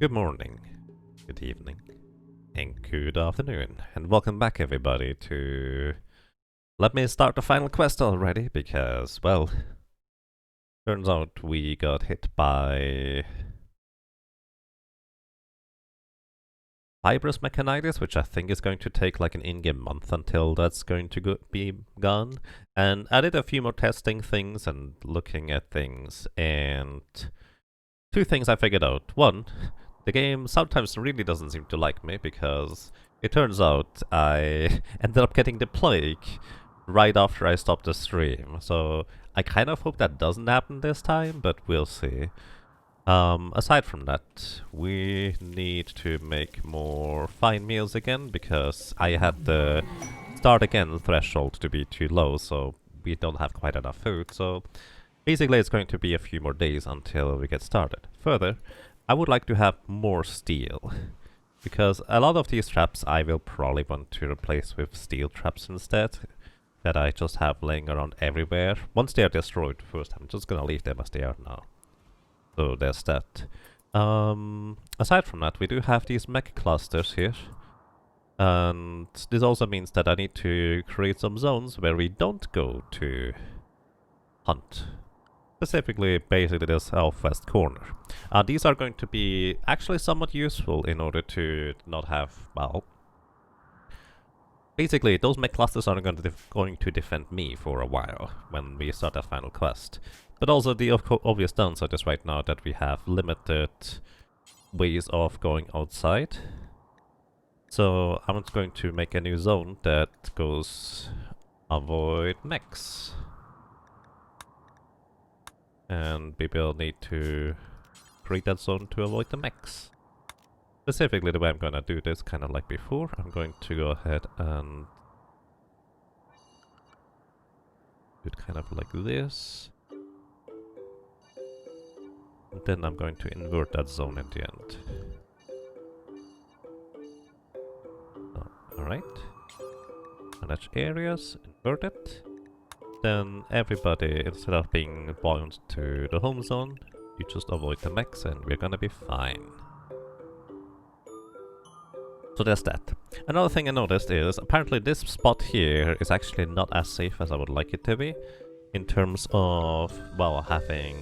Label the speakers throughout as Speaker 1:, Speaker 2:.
Speaker 1: Good morning, good evening, and good afternoon, and welcome back everybody to... Let me start the final quest already, because, well, turns out we got hit by... fibrous mechanitis, which I think is going to take like an in-game month until that's going to be gone. And I did a few more testing things and looking at things, and two things I figured out. One, the game sometimes really doesn't seem to like me, because it turns out I ended up getting the plague right after I stopped the stream. So I kind of hope that doesn't happen this time, but we'll see. Aside from that, we need to make more fine meals again, because I had the start again threshold to be too low, so we don't have quite enough food. So basically it's going to be a few more days until we get started. Further, I would like to have more steel, because a lot of these traps I will probably want to replace with steel traps instead, that I just have laying around everywhere. Once they are destroyed first, I'm just gonna leave them as they are now. So there's that. Aside from that, we do have these mech clusters here. And this also means that I need to create some zones where we don't go to hunt. Specifically, basically the southwest corner. These are going to be actually somewhat useful in order to not have, well... Basically, those mech clusters are going to defend me for a while when we start our final quest. But also the obvious downside is right now that we have limited ways of going outside. So I'm just going to make a new zone that goes avoid mechs. And we will need to create that zone to avoid the mechs. Specifically, the way I'm gonna do this, kind of like before, I'm going to go ahead and do it kind of like this. And then I'm going to invert that zone at the end. Alright. Manage areas, invert it. Then everybody, instead of being bound to the home zone, you just avoid the mechs and we're gonna be fine. So there's that. Another thing I noticed is, apparently this spot here is actually not as safe as I would like it to be, in terms of, well, having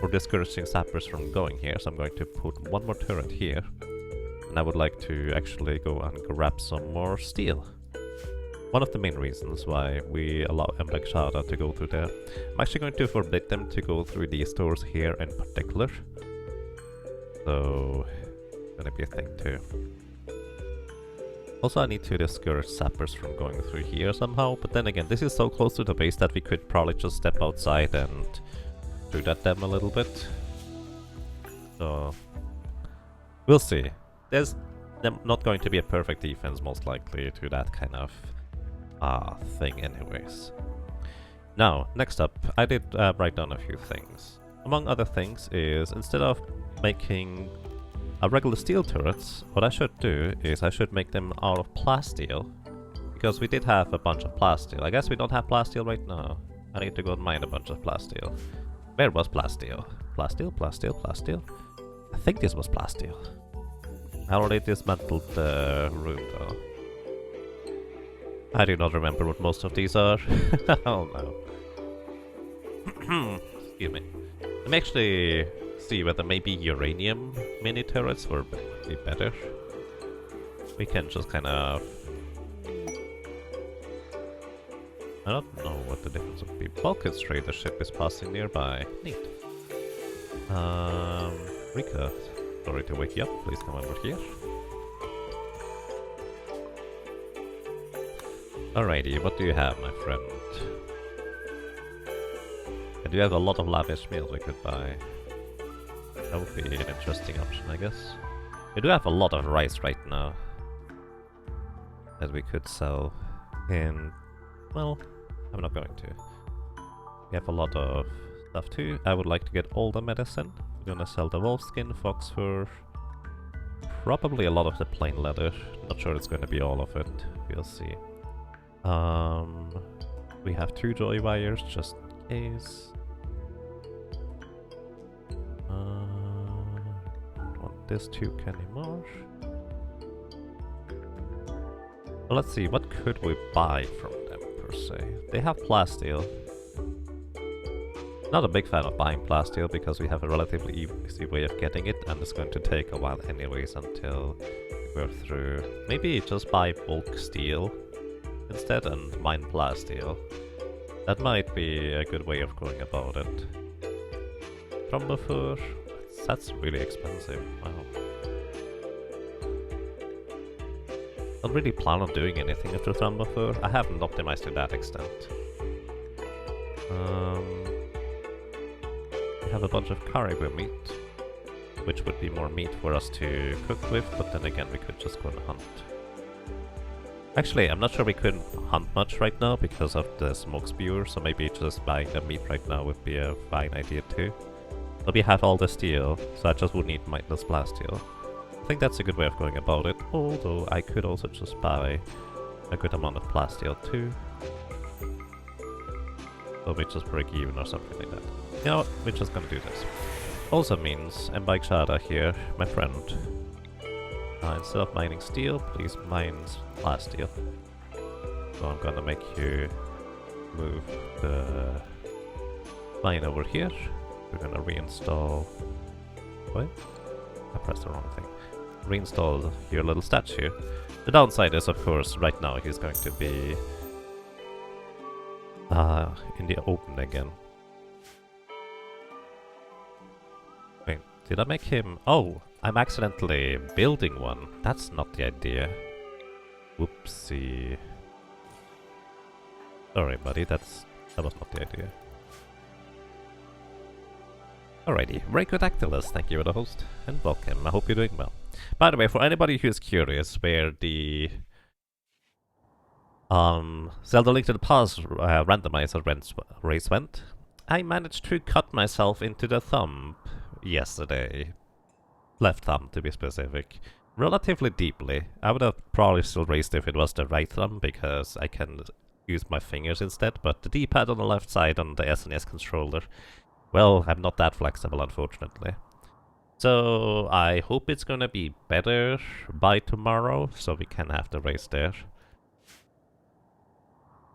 Speaker 1: or discouraging sappers from going here. So I'm going to put one more turret here, and I would like to actually go and grab some more steel. One of the main reasons why we allow Mbek Shada to go through there. I'm actually going to forbid them to go through these doors here in particular. So, gonna be a thing too. Also, I need to discourage sappers from going through here somehow, but then again, this is so close to the base that we could probably just step outside and shoot at them a little bit. So, we'll see. There's not going to be a perfect defense, most likely, to that kind of thing anyways. Now, next up, I did write down a few things. Among other things is, instead of making regular steel turrets, what I should do is I should make them out of plasteel, because we did have a bunch of plasteel. I guess we don't have plasteel right now. I need to go and mine a bunch of plasteel. Where was plasteel? Plasteel? I think this was plasteel. I already dismantled the room though. I do not remember what most of these are. Oh no. Excuse me. Let me actually see whether maybe uranium mini turrets would be better. We can just kind of... I don't know what the difference would be. Bulkhead trader ship is passing nearby. Neat. Rika, sorry to wake you up. Please come over here. Alrighty, what do you have, my friend? And you have a lot of lavish meals we could buy. That would be an interesting option, I guess. We do have a lot of rice right now that we could sell, and, well, I'm not going to. We have a lot of stuff too. I would like to get all the medicine. We're gonna sell the wolf skin, fox fur, probably a lot of the plain leather. Not sure it's gonna be all of it. We'll see. We have 2 joy wires just in case. this 2 anymore. Well, let's see, what could we buy from them per se? They have plasteel. Not a big fan of buying plasteel because we have a relatively easy way of getting it, and it's going to take a while anyways until we're through. Maybe just buy bulk steel instead and mine plasteel. That might be a good way of going about it. Trumbufur, that's really expensive. Wow. Don't really plan on doing anything with the Trumbufur. I haven't optimized to that extent. We have a bunch of caribou meat, which would be more meat for us to cook with, but then again we could just go and hunt. Actually, I'm not sure we could hunt much right now because of the smoke spewer, so maybe just buying the meat right now would be a fine idea too. But we have all the steel, so I just would need mindless plasteel. I think that's a good way of going about it, although I could also just buy a good amount of plasteel too. So we just break even or something like that. You know what, we're just gonna do this. Also means, Mbikeshada here, my friend, instead of mining steel, please mine plasteel. So I'm gonna make you move the mine over here. We're gonna reinstall... Wait, I pressed the wrong thing. Reinstall your little statue. The downside is, of course, right now he's going to be in the open again. Wait, did I make him... Oh, I'm accidentally building one. That's not the idea. Whoopsie. Sorry, buddy, that was not the idea. Alrighty, Raycodactylus, thank you for the host, and welcome. I hope you're doing well. By the way, for anybody who's curious where the Zelda Link to the Past randomizer race went, I managed to cut myself into the thumb yesterday. Left thumb, to be specific. Relatively deeply. I would have probably still raced if it was the right thumb, because I can use my fingers instead, but the D-pad on the left side on the SNES controller, well, I'm not that flexible, unfortunately. So I hope it's gonna be better by tomorrow, so we can have the race there.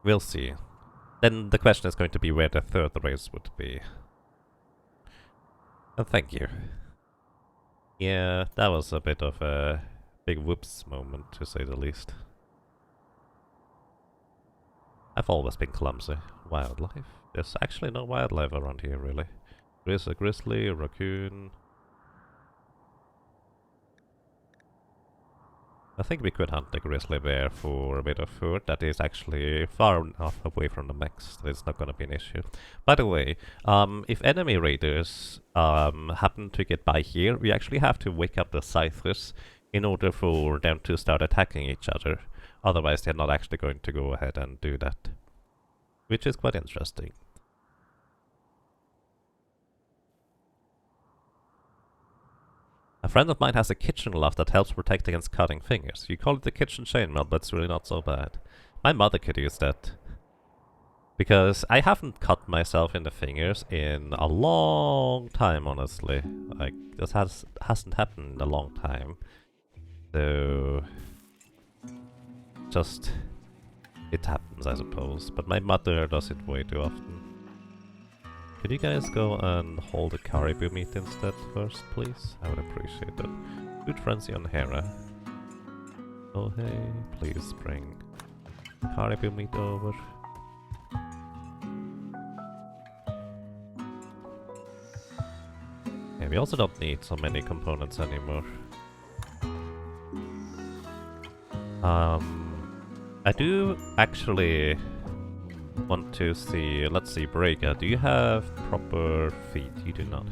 Speaker 1: We'll see. Then the question is going to be where the third race would be. And thank you. Yeah, that was a bit of a big whoops moment, to say the least. I've always been clumsy. Wildlife? There's actually no wildlife around here, really. There is a grizzly, a raccoon. I think we could hunt the grizzly bear for a bit of food. That is actually far enough away from the mechs that it's not gonna be an issue. By the way, if enemy raiders happen to get by here, we actually have to wake up the scythers in order for them to start attacking each other. Otherwise, they're not actually going to go ahead and do that. Which is quite interesting. A friend of mine has a kitchen glove that helps protect against cutting fingers. You call it the kitchen chainmail, but it's really not so bad. My mother could use that. Because I haven't cut myself in the fingers in a long time, honestly. Like, this hasn't happened in a long time. So... just... it happens, I suppose. But my mother does it way too often. Could you guys go and hold the caribou meat instead first, please? I would appreciate it. Good frenzy on Hera. Oh hey, please bring caribou meat over. Yeah, we also don't need so many components anymore. I do actually want to see, let's see, Brega, do you have proper feet? You do not.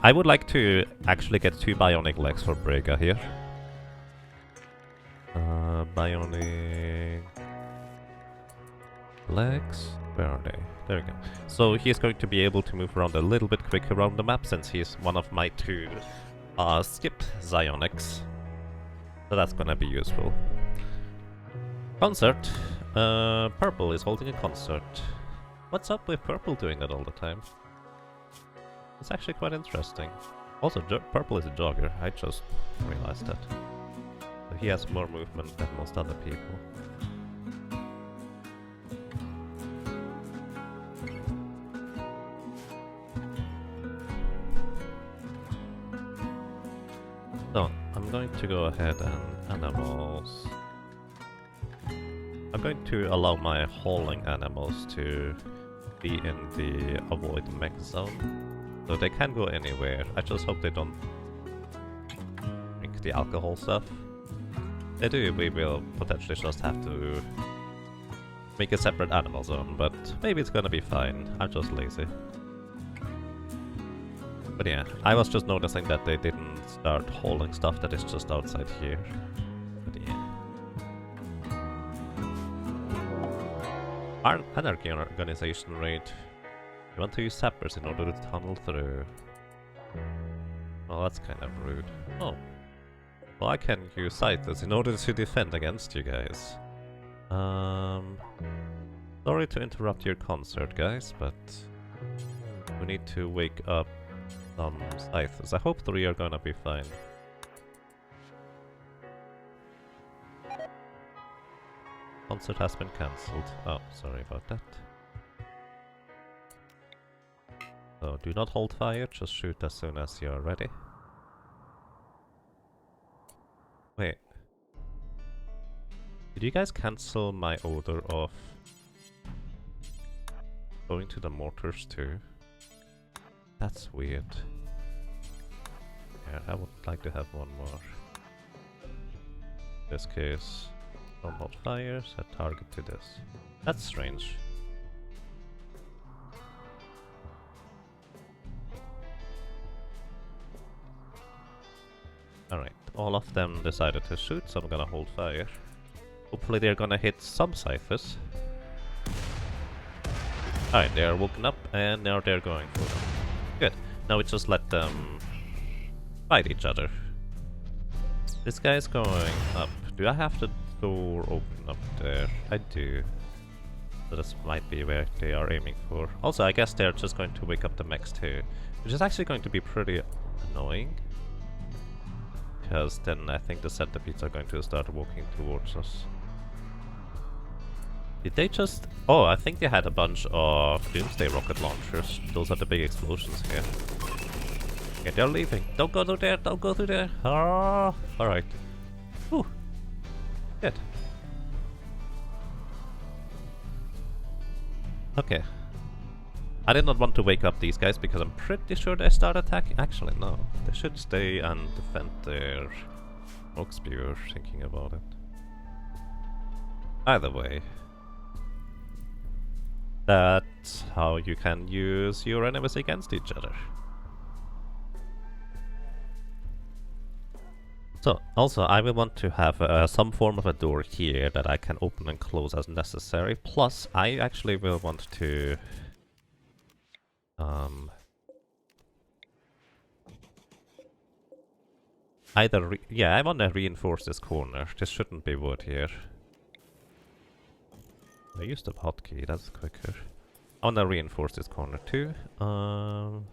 Speaker 1: I would like to actually get 2 bionic legs for Brega here. Bionic legs, where are they? There we go. So he's going to be able to move around a little bit quicker around the map since he's one of my 2 skip Zionics. So that's gonna be useful. Concert. Purple is holding a concert. What's up with Purple doing that all the time? It's actually quite interesting. Also, Purple is a jogger. I just realized that. So he has more movement than most other people. So, I'm going to go ahead and animals. I'm going to allow my hauling animals to be in the avoid mech zone. So they can go anywhere. I just hope they don't drink the alcohol stuff. If they do, we will potentially just have to make a separate animal zone, but maybe it's gonna be fine. I'm just lazy. But yeah, I was just noticing that they didn't start hauling stuff that is just outside here. But yeah. Our anarchy organization raid. You want to use sappers in order to tunnel through. Well, that's kind of rude. Oh. Well, I can use scythers in order to defend against you guys. Sorry to interrupt your concert, guys, but we need to wake up some scythers. I hope 3 are gonna be fine. Concert has been cancelled. Oh, sorry about that. So do not hold fire, just shoot as soon as you're ready. Wait. Did you guys cancel my order of going to the mortars too? That's weird. Yeah, I would like to have one more. In this case, don't hold fire, set target to this. That's strange. Alright, all of them decided to shoot, so I'm gonna hold fire. Hopefully they're gonna hit some scythers. Alright, they're woken up, and now they're going for them. Good. Now we just let them fight each other. This guy's going up. Do I have the door open up there? I do. So this might be where they are aiming for. Also, I guess they're just going to wake up the mechs too, which is actually going to be pretty annoying. Because then I think the centipedes are going to start walking towards us. Did they just... Oh, I think they had a bunch of Doomsday rocket launchers. Those are the big explosions here. Okay, they're leaving. Don't go through there, don't go through there. Ah, alright. Whew. Good. Okay. I did not want to wake up these guys because I'm pretty sure they start attacking. Actually, no. They should stay and defend their smoke spear, thinking about it. Either way. That's how you can use your enemies against each other. So, also, I will want to have some form of a door here that I can open and close as necessary. Plus, I actually will want to... yeah, I want to reinforce this corner. This shouldn't be wood here. I used the hotkey, that's quicker. I want to reinforce this corner too. Put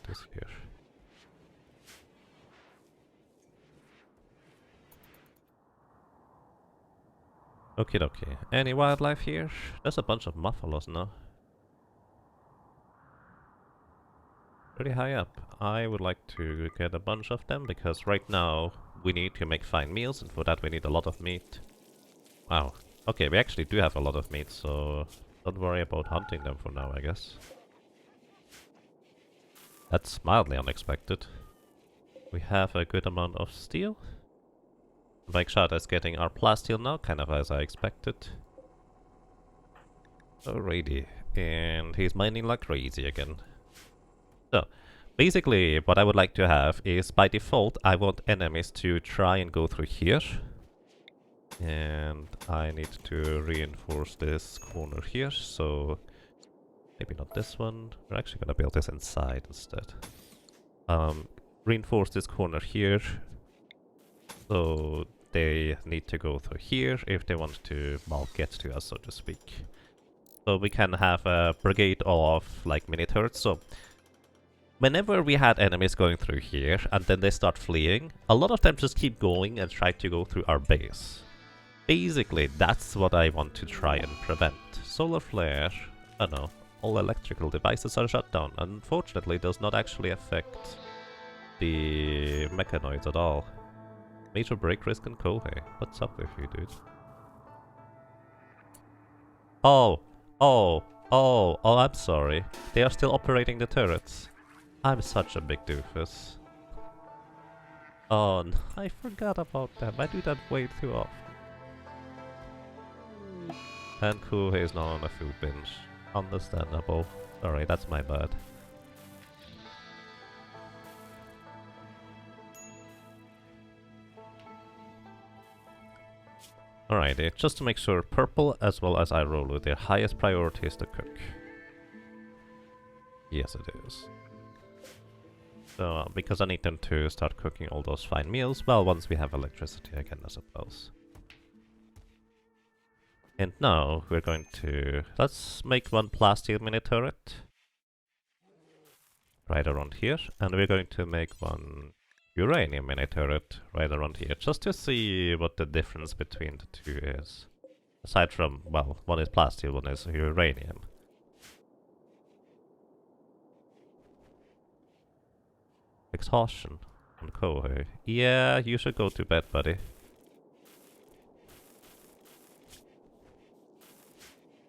Speaker 1: this here. Okie dokie. Any wildlife here? There's a bunch of muffalos now. Pretty high up. I would like to get a bunch of them because right now we need to make fine meals, and for that we need a lot of meat. Wow. Okay, we actually do have a lot of meat, so don't worry about hunting them for now, I guess. That's mildly unexpected. We have a good amount of steel. Mike Shada is getting our plasteel now, kind of as I expected. Alrighty, and he's mining like crazy again. So, basically what I would like to have is, by default, I want enemies to try and go through here. And I need to reinforce this corner here, so maybe not this one. We're actually gonna build this inside instead. Reinforce this corner here, so they need to go through here if they want to, well, get to us, so to speak. So we can have a brigade of like mini turrets. So whenever we had enemies going through here and then they start fleeing, a lot of them just keep going and try to go through our base. Basically, that's what I want to try and prevent. Solar flare, oh no, all electrical devices are shut down. Unfortunately, it does not actually affect the mechanoids at all. Major break risk in Kohei. What's up with you, dude? Oh, I'm sorry. They are still operating the turrets. I'm such a big doofus. Oh, no, I forgot about them. I do that way too often. And Kohei is not on a food binge. Understandable. Sorry, that's my bad. Alrighty, just to make sure, purple as well as Irolu, their highest priority is to cook. Yes, it is. So, because I need them to start cooking all those fine meals, well, once we have electricity again, I suppose. And now, we're going to... let's make one plastic mini turret. Right around here, and we're going to make one uranium mini turret right around here, just to see what the difference between the two is. Aside from, well, one is plastic, one is uranium. Exhaustion on Kohei. Yeah, you should go to bed, buddy.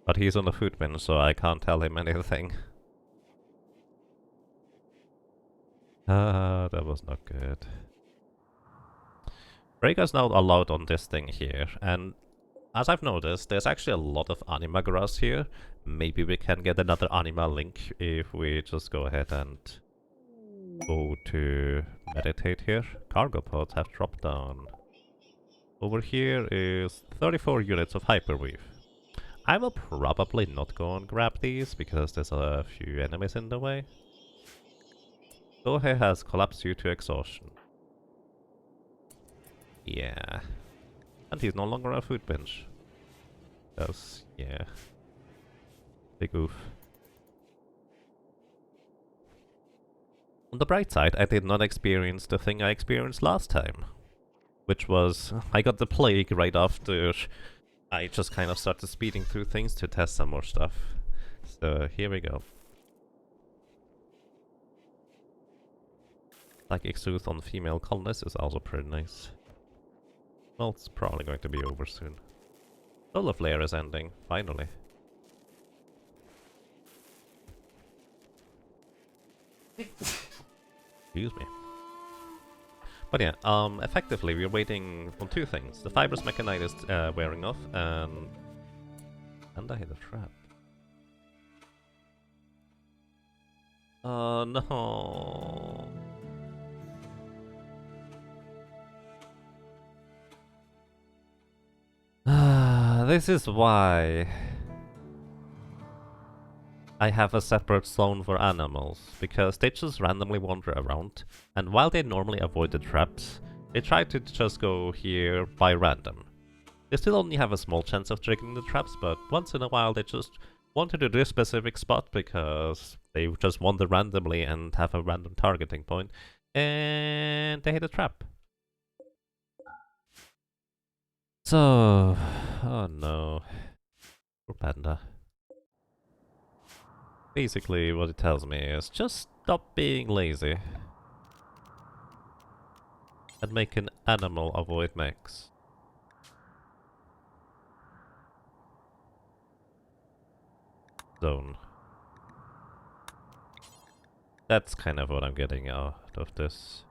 Speaker 1: But he's on the food bin, so I can't tell him anything. Ah, that was not good. Breaker's now allowed on this thing here, and as I've noticed, there's actually a lot of anima grass here. Maybe we can get another anima link if we just go ahead and go to meditate here. Cargo pods have dropped down. Over here is 34 units of hyperweave. I will probably not go and grab these because there's a few enemies in the way. Kohei has collapsed due to exhaustion. Yeah. And he's no longer a food bench. Because, yeah. Big oof. On the bright side, I did not experience the thing I experienced last time. Which was, I got the plague right after I just kind of started speeding through things to test some more stuff. So, here we go. Psychic Sooth on female colonists is also pretty nice. Well, it's probably going to be over soon. Solar Flare is ending, finally. Excuse me. But yeah, effectively we're waiting on two things. The fibrous mechanite is wearing off, and I hit a trap. Oh no. This is why I have a separate zone for animals, because they just randomly wander around, and while they normally avoid the traps, they try to just go here by random. They still only have a small chance of triggering the traps, but once in a while they just wander to this specific spot because they just wander randomly and have a random targeting point, and they hit a trap. So, oh no, poor panda. Basically, what it tells me is just stop being lazy and make an animal avoid mechs. Zone. That's kind of what I'm getting out of this.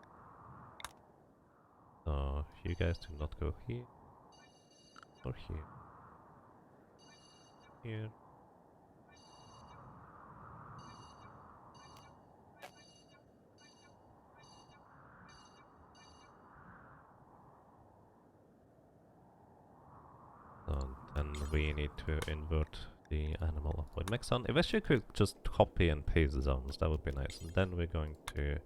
Speaker 1: So, you guys do not go here. Or here. Here. And we need to invert the animal avoid mech zone. I wish you could just copy and paste zones, that would be nice. And then we're going to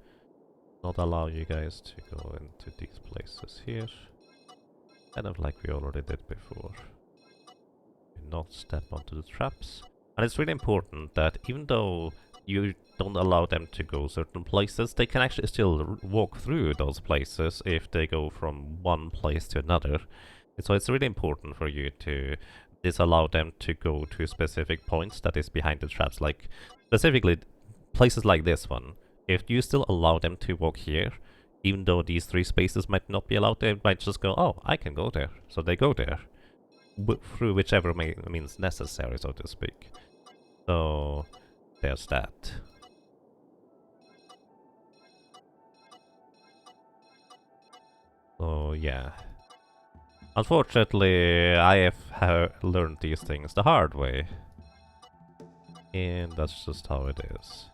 Speaker 1: not allow you guys to go into these places here. Kind of like we already did before. Do not step onto the traps. And it's really important that even though you don't allow them to go certain places, they can actually still walk through those places if they go from one place to another. So it's really important for you to disallow them to go to specific points that is behind the traps, like specifically places like this one. If you still allow them to walk here, even though these 3 spaces might not be allowed, they might just go, oh, I can go there. So they go there. Through whichever means necessary, so to speak. So there's that. So yeah. Unfortunately, I have learned these things the hard way. And that's just how it is.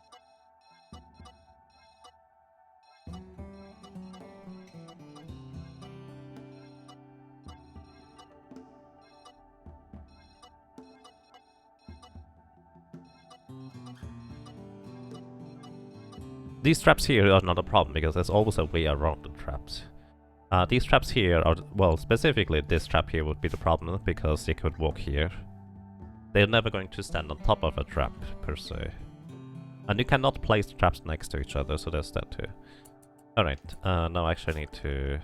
Speaker 1: These traps here are not a problem because there's always a way around the traps. These traps here are, well, specifically this trap here would be the problem because they could walk here. They're never going to stand on top of a trap, per se. And you cannot place the traps next to each other, so there's that too. Alright, now I actually need to...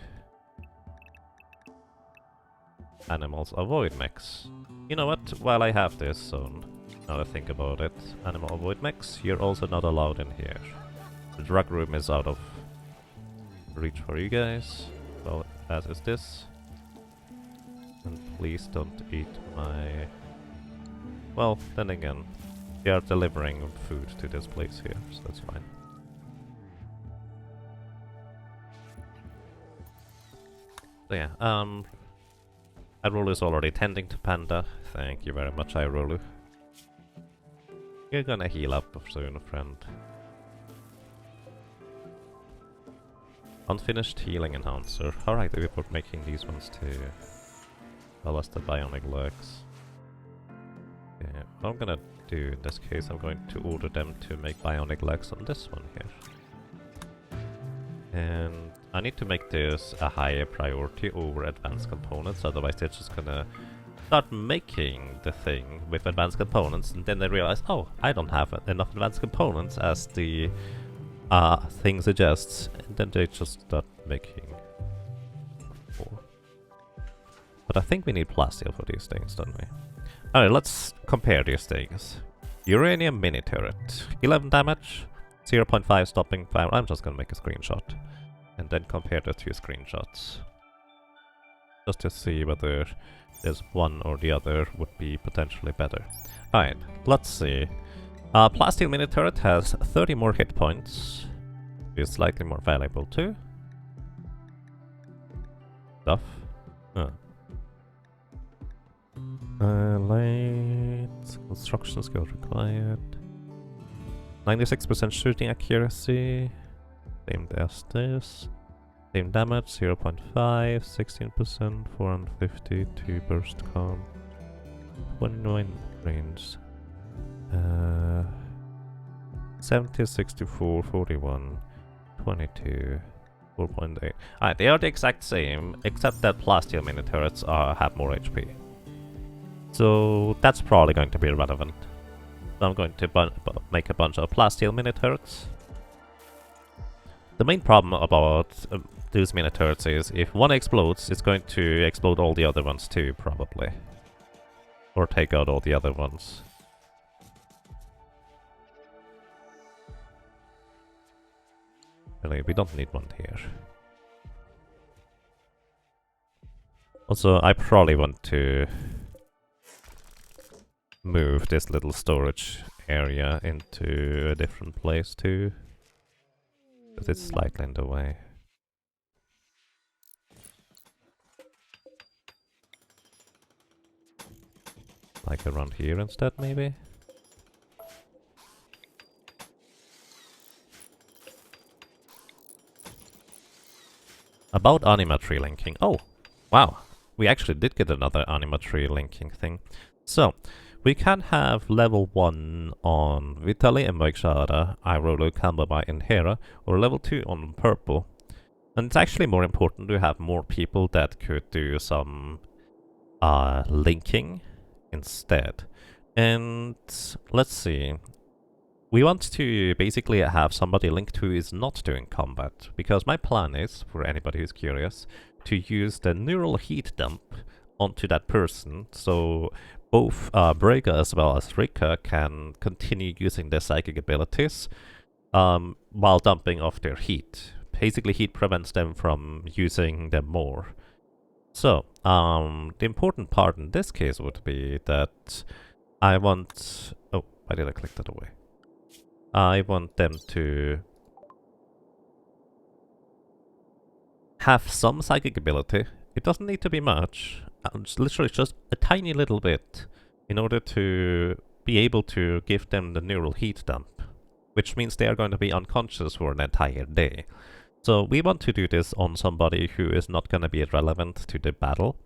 Speaker 1: Animals avoid mechs. You know what, while I have this zone, now I think about it, animal avoid mechs, you're also not allowed in here. The drug room is out of reach for you guys, well, as is this. And please don't eat my... Well, then again, they are delivering food to this place here, so that's fine. So yeah, Irolu is already tending to Panda. Thank you very much, Irolu. You're gonna heal up soon, friend. Unfinished healing enhancer. Alright, we were making these ones too. Well, as the bionic legs. Yeah, what I'm gonna do in this case, I'm going to order them to make bionic legs on this one here. And I need to make this a higher priority over advanced components, otherwise they're just gonna start making the thing with advanced components, and then they realize, oh, I don't have enough advanced components as the thing suggests, and then they just start making more. But I think we need plasteel for these things, don't we? Alright, let's compare these things. Uranium mini turret, 11 damage, 0.5 stopping fire. I'm just gonna make a screenshot and then compare the 2 screenshots. Just to see whether there's one or the other would be potentially better. Alright, let's see. Plasteel mini turret has 30 more hit points. Is slightly more valuable too. Stuff. Light construction skill required. 96% shooting accuracy. Same as this. Same damage, 0.5, 16%, 450, 2 burst count, 29 range. 70, 64, 41, 22, 4.8. Alright, they are the exact same, except that plasteel mini turrets have more HP. So that's probably going to be relevant. So I'm going to make a bunch of plasteel mini turrets. The main problem about these mini turrets is if one explodes, it's going to explode all the other ones too, probably. Or take out all the other ones. Really, we don't need one here. Also, I probably want to move this little storage area into a different place too. Because it's slightly in the way. Like around here instead, maybe? About anima tree linking. Oh, wow. We actually did get another anima tree linking thing. So, we can have level 1 on Vitali and Vaikshara, Irolo, Kambaba and Hera, or level 2 on Purple. And it's actually more important to have more people that could do some linking instead. And let's see. we want to basically have somebody linked who is not doing combat, because my plan is, for anybody who's curious, to use the neural heat dump onto that person, so both Brega as well as Rika can continue using their psychic abilities while dumping off their heat. Basically, heat prevents them from using them more. So, the important part in this case would be that I want... Oh, why did I click that away? I want them to have some psychic ability. It doesn't need to be much. It's literally just a tiny little bit in order to be able to give them the neural heat dump, which means they are going to be unconscious for an entire day. So we want to do this on somebody who is not going to be relevant to the battle.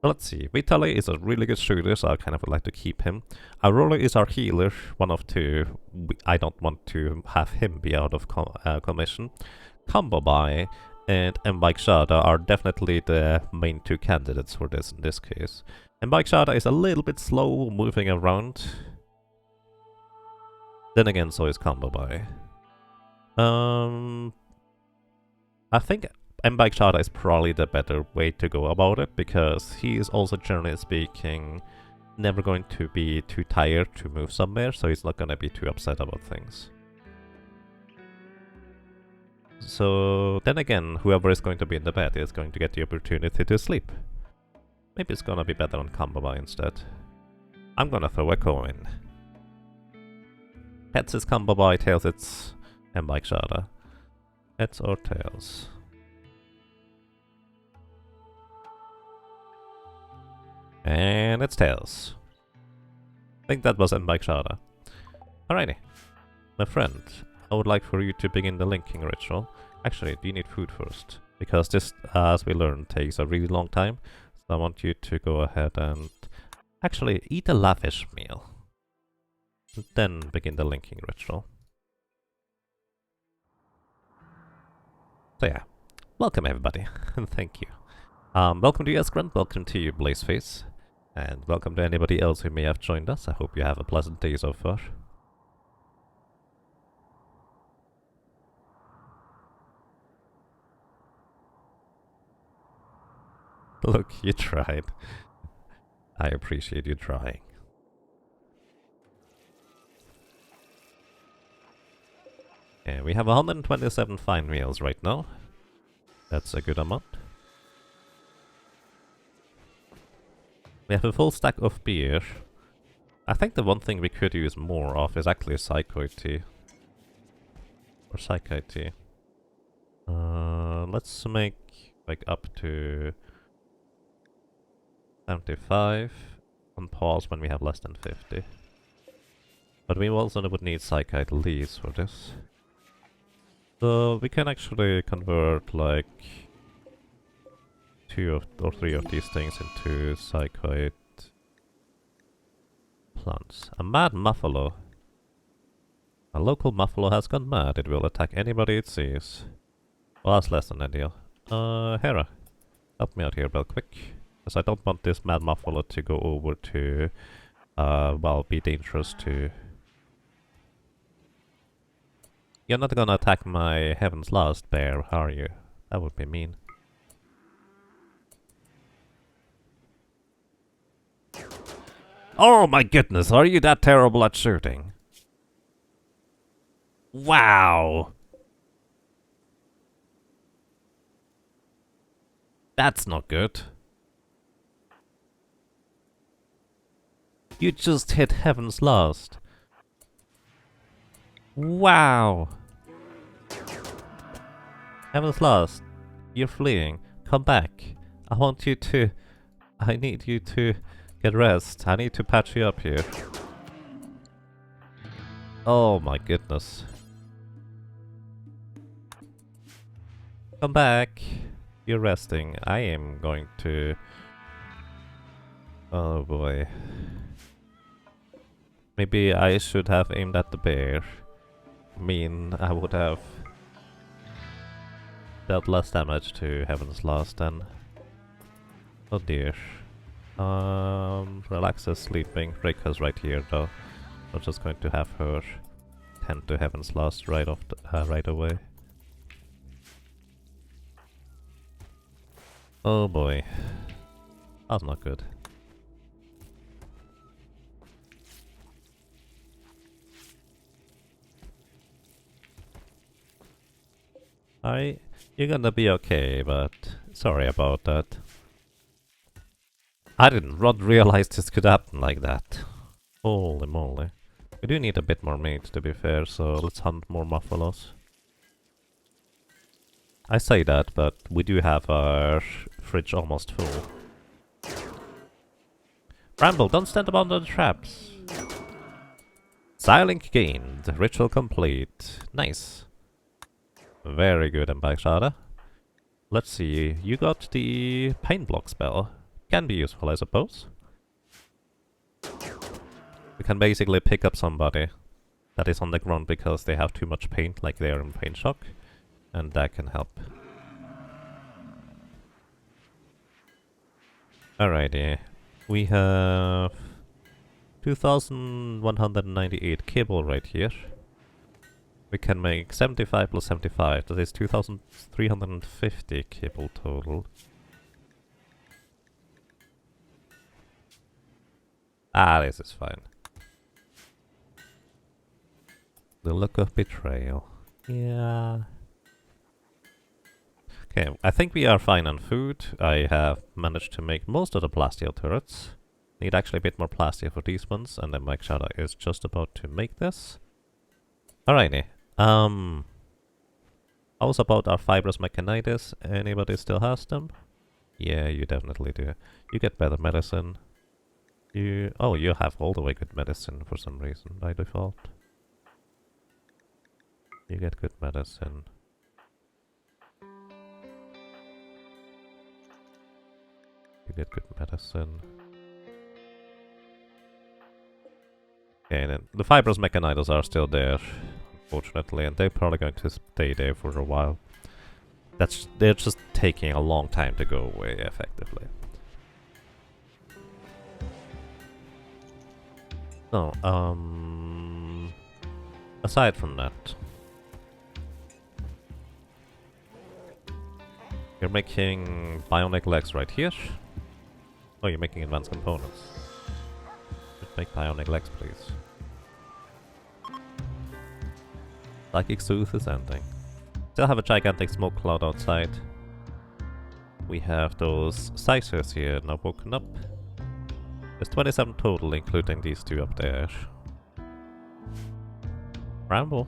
Speaker 1: So let's see. Vitaly is a really good shooter, so I kind of would like to keep him. Aurora is our healer, one of two. I don't want to have him be out of commission. Combobai and Mbike Shada are definitely the main two candidates for this in this case. Mbike Shada is a little bit slow moving around. Then again, so is Combobai. I think Mbike Shada is probably the better way to go about it, because he is also, generally speaking, never going to be too tired to move somewhere, so he's not going to be too upset about things. So then again, whoever is going to be in the bed is going to get the opportunity to sleep. Maybe it's gonna be better on Combobai instead. I'm gonna throw a coin. Heads is Combobai, tails it's Mbike Shada. Heads or tails? And it's tails. I think that was Mbike Shada. Alrighty. My friend, I would like for you to begin the linking ritual. Actually, do you need food first? Because this, as we learned, takes a really long time. So I want you to go ahead and actually eat a lavish meal. And then begin the linking ritual. So yeah, welcome everybody, and thank you. Welcome to you, Eskrand, welcome to you, Blazeface, and welcome to anybody else who may have joined us. I hope you have a pleasant day so far. Look, you tried. I appreciate you trying. And we have 127 fine meals right now. That's a good amount. We have a full stack of beer. I think the one thing we could use more of is actually Psycho tea. Or Psycho tea. Let's make like up to 75 on pause when we have less than 50. But we also would need Psychite leaves for this. So we can actually convert like 2 or 3 of these things into Psychite plants. A mad muffalo. A local muffalo has gone mad. It will attack anybody it sees. Well, that's less than ideal. Hera, help me out here real quick. Because I don't want this mad muffalo to go over to, well, be dangerous to... You're not gonna attack my Heaven's Last bear, are you? That would be mean. Oh my goodness, are you that terrible at shooting? Wow! That's not good. You just hit Heaven's Last. Wow! Heaven's Last, you're fleeing. Come back. I want you to... I need you to get rest. I need to patch you up here. Oh my goodness. Come back. You're resting. I am going to... Oh boy. Maybe I should have aimed at the bear. I mean, I would have dealt less damage to Heaven's Last then. Oh dear. Relax is sleeping. Rika's right here though. We're just going to have her tend to Heaven's Last right off right away. Oh boy. That's not good. You're gonna be okay, but sorry about that. I didn't realize this could happen like that. Holy moly. We do need a bit more meat, to be fair, so let's hunt more buffaloes. I say that, but we do have our fridge almost full. Bramble, don't stand above the traps! Silink gained. Ritual complete. Nice. Very good, Ambassador. Let's see, you got the paint block spell. Can be useful, I suppose. We can basically pick up somebody that is on the ground because they have too much paint, like they are in paint shock. And that can help. Alrighty. We have 2198 cable right here. We can make 75 plus 75, that is 2350 cable total. Ah, this is fine. The look of betrayal. Yeah. Okay, I think we are fine on food. I have managed to make most of the plasteel turrets. Need actually a bit more plasteel for these ones, and then Mike Shadow is just about to make this. Alrighty. How's about our fibrous mechanitis? Anybody still has them? Yeah, you definitely do. You get better medicine. You have all the way good medicine for some reason by default. You get good medicine. You get good medicine. Okay, then the fibrous mechanitis are still there, unfortunately, and they're probably going to stay there for a while. They're just taking a long time to go away, effectively. So, aside from that, you're making bionic legs right here. Oh, you're making advanced components. Just make bionic legs, please. Psychic Sooth is ending. Still have a gigantic smoke cloud outside. We have those sizers here now woken up. There's 27 total, including these two up there. Bramble,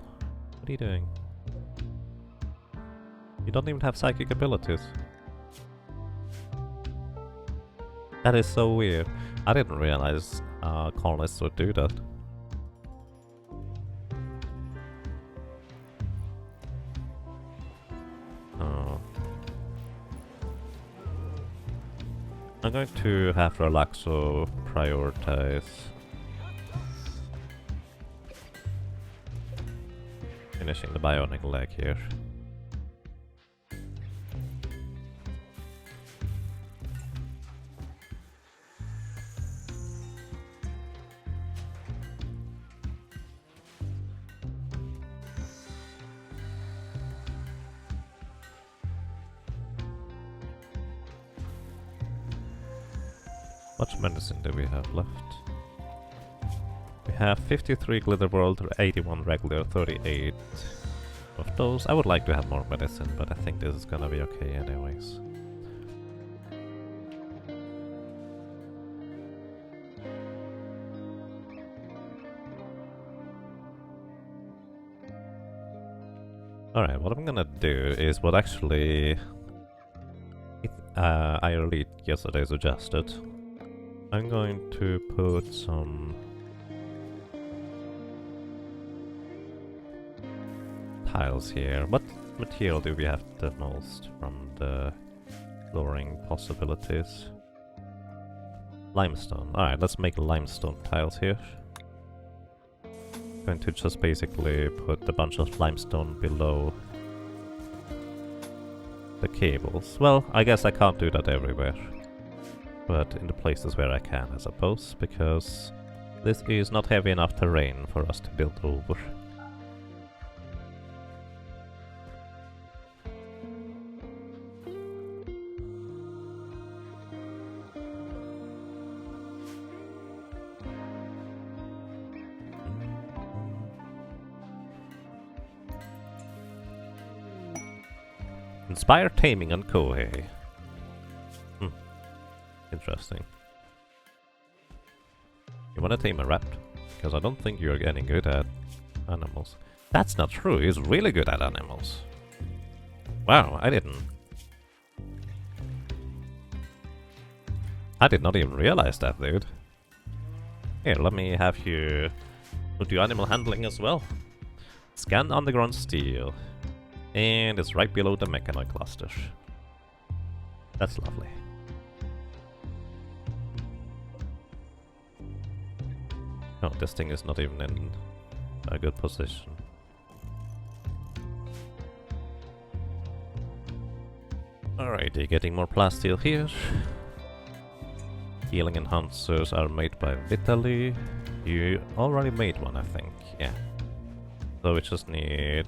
Speaker 1: what are you doing? You don't even have psychic abilities. That is so weird. I didn't realize colonists would do that. Oh. I'm going to have Relaxo prioritize finishing the bionic leg here. Much medicine do we have left? We have 53 Glitterworld, 81 regular, 38 of those. I would like to have more medicine, but I think this is gonna be okay anyways. Alright, what I'm gonna do is what actually IRL yesterday suggested. I'm going to put some tiles here. What material do we have the most from the flooring possibilities? Limestone. Alright, let's make limestone tiles here. Going to just basically put a bunch of limestone below the cables. Well, I guess I can't do that everywhere. But in the places where I can, I suppose, because this is not heavy enough terrain for us to build over. Inspire taming on Kohei. Interesting. You wanna tame a rat? Because I don't think you're getting good at animals. That's not true, he's really good at animals. Wow, I did not even realize that, dude. Here, let me have you do animal handling as well. Scan underground steel. And it's right below the mechanoid clusters. That's lovely. Oh, this thing is not even in a good position. Alrighty, getting more plasteel here. Healing enhancers are made by Vitaly. You already made one, I think. Yeah. So we just need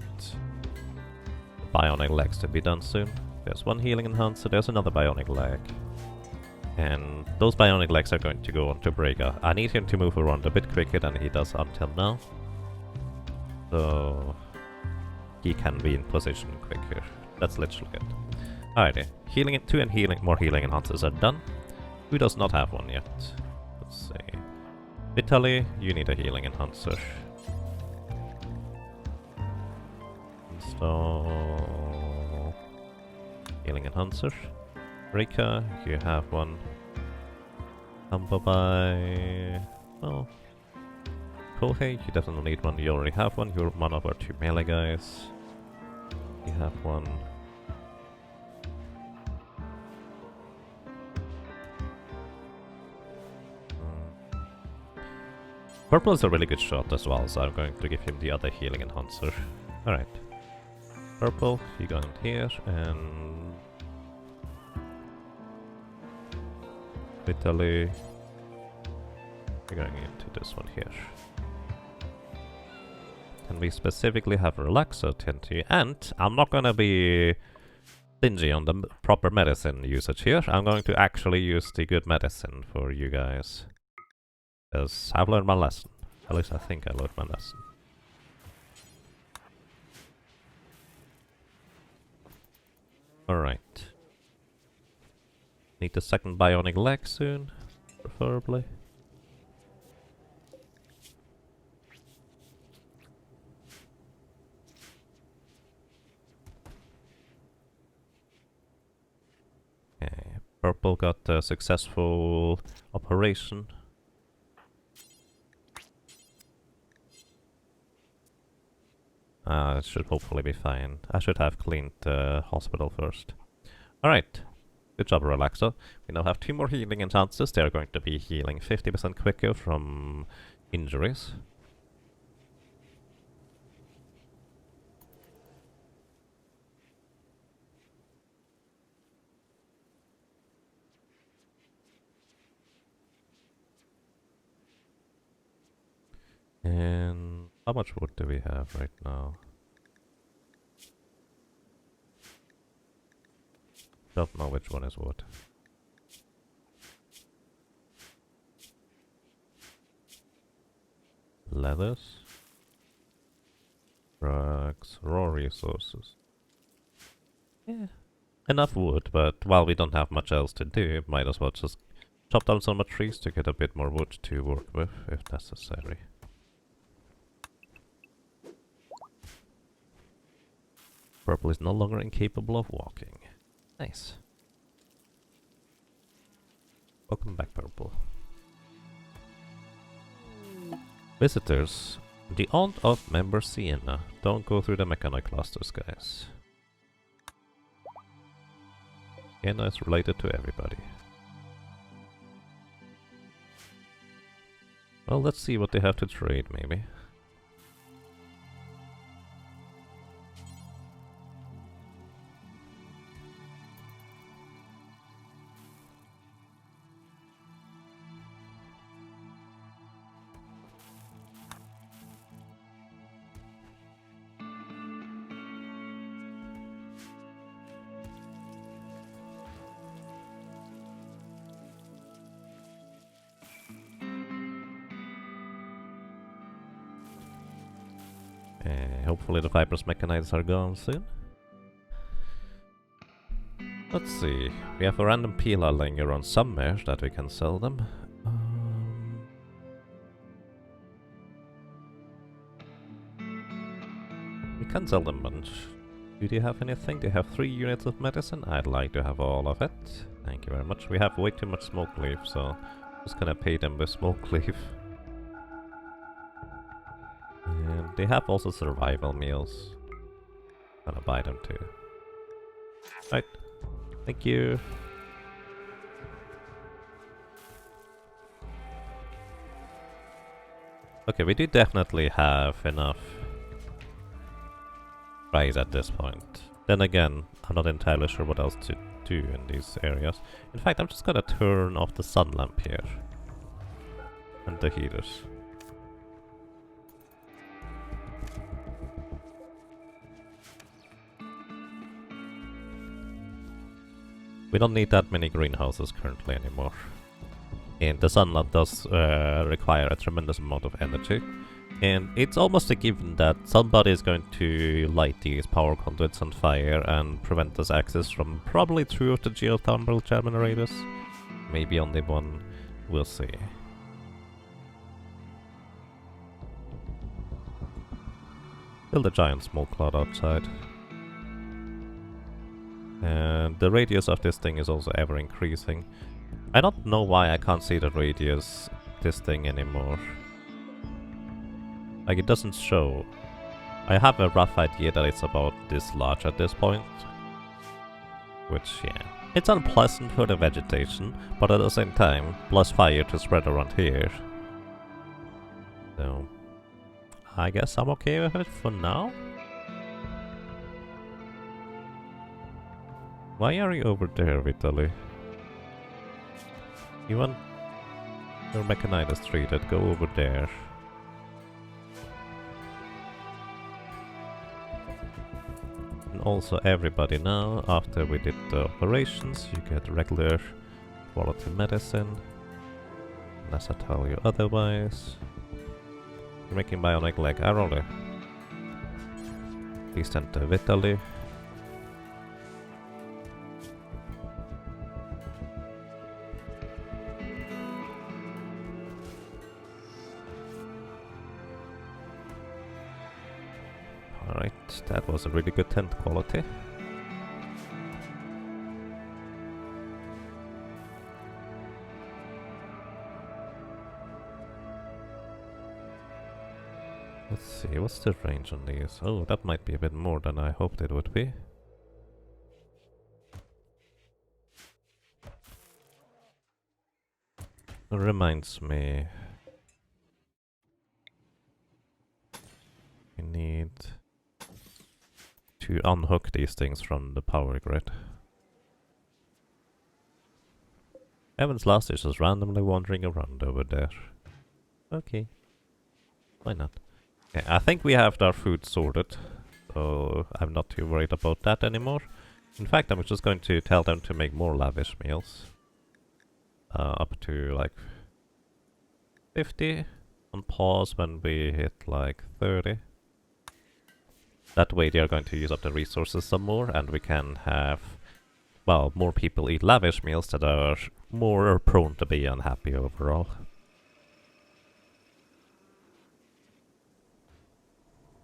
Speaker 1: bionic legs to be done soon. There's one healing enhancer, there's another bionic leg. And those bionic legs are going to go on to Brega. I need him to move around a bit quicker than he does until now. So he can be in position quicker. That's literally it. Alrighty, healing it 2 and more healing enhancers are done. Who does not have one yet? Let's see. Vitaly, you need a healing enhancer. Install healing enhancer. Rika, you have one. Bye. Oh. Kohei, you definitely need one. You already have one. You're one of our 2 melee guys. You have one. Purple is a really good shot as well, so I'm going to give him the other healing enhancer. Alright. Purple, you go in here, and Vitaly, you're going into this one here. And we specifically have Relaxo tend to, and I'm not gonna be stingy on the proper medicine usage here. I'm going to actually use the good medicine for you guys. Because I've learned my lesson. At least I think I learned my lesson. Alright. Need the second bionic leg soon, preferably. Okay, Purple got a successful operation. It should hopefully be fine. I should have cleaned the hospital first. Alright. Good job, Relaxo. We now have 2 more healing enhancers. They are going to be healing 50% quicker from injuries. And how much wood do we have right now? Don't know which one is wood. Leathers. Drugs. Raw resources. Yeah. Enough wood, but while we don't have much else to do, might as well just chop down some more trees to get a bit more wood to work with, if necessary. Purple is no longer incapable of walking. Nice. Welcome back, Purple. Visitors. The aunt of member Sienna. Don't go through the mechanic clusters, guys. Sienna is related to everybody. Well, let's see what they have to trade, maybe. Hopefully the Viper's mechanites are gone soon. Let's see. We have a random pila laying around somewhere that we can sell them. We can sell them a bunch. Do they have anything? They have 3 units of medicine. I'd like to have all of it. Thank you very much. We have way too much smoke leaf, so just gonna pay them with smoke leaf. And they have also survival meals. Gonna buy them too. Right. Thank you. Okay, we do definitely have enough rice at this point. Then again, I'm not entirely sure what else to do in these areas. In fact, I'm just gonna turn off the sun lamp here. And the heaters. We don't need that many greenhouses currently anymore. And the sun lamp does require a tremendous amount of energy. And it's almost a given that somebody is going to light these power conduits on fire and prevent us access from probably 2 of the geothermal generators. Maybe only 1. We'll see. Build a giant smoke cloud outside. And the radius of this thing is also ever increasing. I don't know why I can't see the radius this thing anymore. Like, it doesn't show. I have a rough idea that it's about this large at this point. Which, yeah. It's unpleasant for the vegetation, but at the same time, plus fire to spread around here. So, I guess I'm okay with it for now. Why are you over there, Vitaly? You want your mechanized treated? Go over there. And also everybody now, after we did the operations, you get regular quality medicine. Unless I tell you otherwise. You're making bionic leg, Arole. Please send to Vitaly. Alright, that was a really good tent quality. Let's see, what's the range on these? Oh, that might be a bit more than I hoped it would be. Reminds me... we need to unhook these things from the power grid. Evan's last is just randomly wandering around over there. Okay. Why not? Okay, I think we have our food sorted, so I'm not too worried about that anymore. In fact, I'm just going to tell them to make more lavish meals. Up to like 50 on pause when we hit like 30. That way they are going to use up the resources some more, and we can have, well, more people eat lavish meals that are more prone to be unhappy overall.